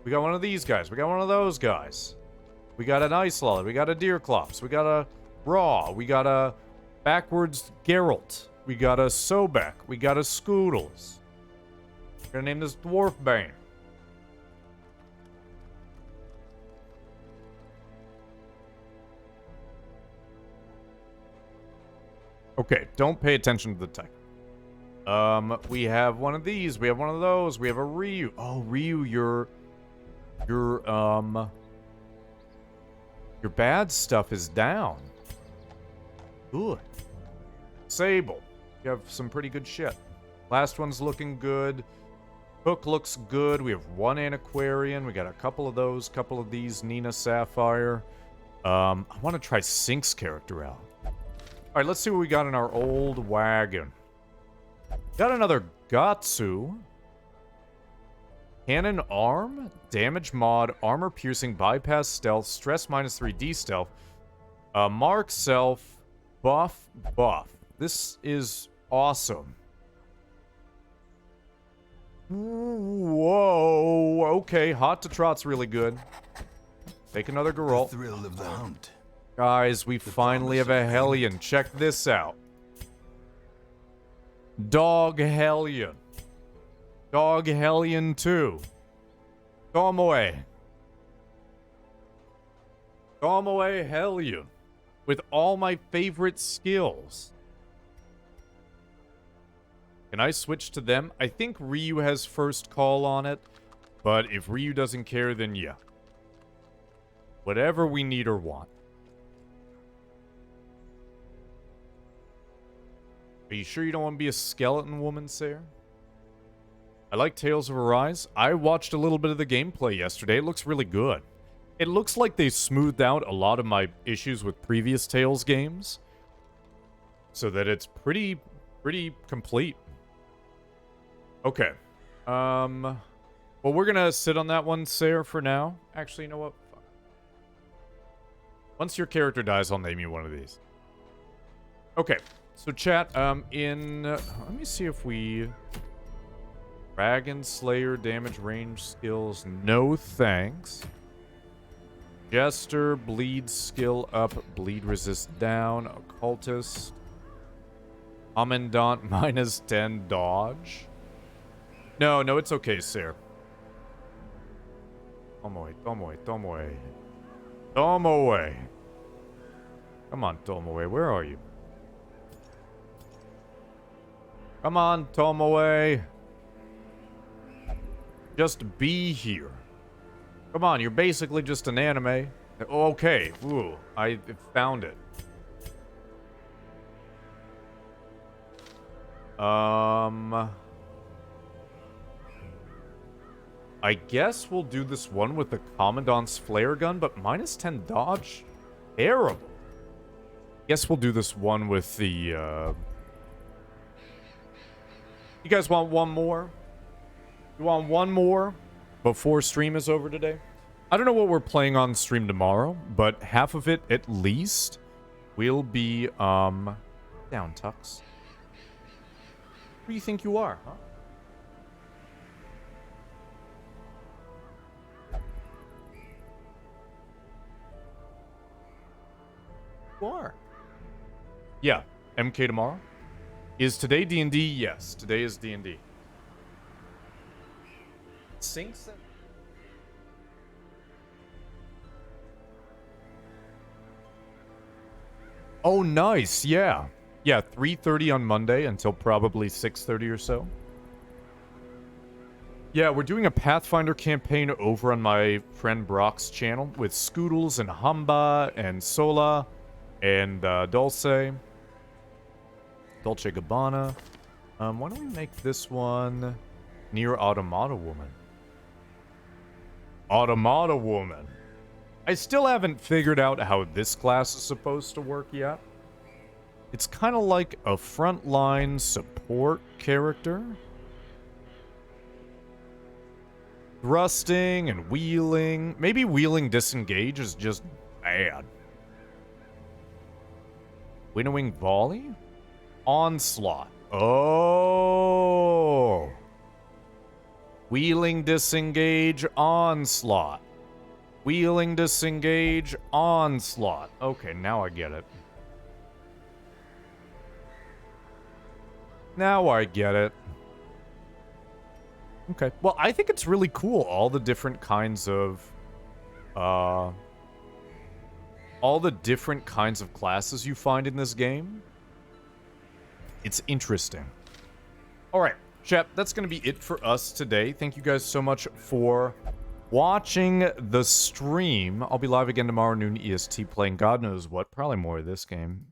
We got one of these guys. We got one of those guys. We got an Ice Lolly. We got a Deerclops. We got a Raw. We got a backwards Geralt. We got a Sobek. We got a Scoodles. We're gonna name this Dwarf Bane. Okay, don't pay attention to the tech. We have one of these. We have one of those. We have a Ryu. Oh, Ryu, your bad stuff is down. Good. Sable, you have some pretty good shit. Last one's looking good. Hook looks good. We have one Antiquarian. We got a couple of those, couple of these. Nina Sapphire. I want to try Sync's character out. All right, let's see what we got in our old wagon. Got another Gatsu. Cannon arm, damage mod, armor piercing, bypass stealth, stress -3D stealth, mark self, buff. This is awesome. Whoa, okay, hot to trot's really good. Take another Geralt. The thrill of the hunt. Guys, we finally have a Hellion. Check this out. Dog Hellion. Dog Hellion 2. Tomoe. Tomoe Hellion. With all my favorite skills. Can I switch to them? I think Ryu has first call on it. But if Ryu doesn't care, then yeah. Whatever we need or want. Are you sure you don't want to be a skeleton woman, Sarah? I like Tales of Arise. I watched a little bit of the gameplay yesterday. It looks really good. It looks like they smoothed out a lot of my issues with previous Tales games. So that it's pretty complete. Okay. Well, we're gonna sit on that one, Sarah, for now. Actually, you know what? Fuck. Once your character dies, I'll name you one of these. Okay. So chat, let me see if we... Dragon Slayer, damage range skills, no thanks. Jester, bleed skill up, bleed resist down, Occultist. Commandant, -10 dodge. No, it's okay, sir. Tomoe. Come on, Tomoe, where are you? Come on, Tomoe. Just be here. Come on, you're basically just an anime. Okay, ooh, I found it. I guess we'll do this one with the Commandant's flare gun, but -10 dodge? Terrible. Guess we'll do this one with the, You guys want one more? You want one more before stream is over today? I don't know what we're playing on stream tomorrow, but half of it, at least, will be, down, Tux. Who do you think you are, huh? You are. Yeah, MK tomorrow. Is today D&D? Yes, today is D&D. Syncs. Oh, nice. Yeah. Yeah, 3:30 on Monday until probably 6:30 or so. Yeah, we're doing a Pathfinder campaign over on my friend Brock's channel with Scoodles and Hamba and Sola and Dolce Gabbana. Why don't we make this one Near Automata Woman? Automata Woman. I still haven't figured out how this class is supposed to work yet. It's kind of like a frontline support character. Thrusting and wheeling. Maybe wheeling disengage is just bad. Winnowing volley? Onslaught. Oh. Wheeling disengage, onslaught. Wheeling disengage, onslaught. Okay, now I get it. Now I get it. Okay. Well, I think it's really cool, all the different kinds of classes you find in this game. It's interesting. All right, chat, that's going to be it for us today. Thank you guys so much for watching the stream. I'll be live again tomorrow noon EST playing God knows what. Probably more of this game.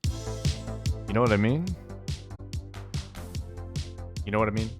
You know what I mean? You know what I mean?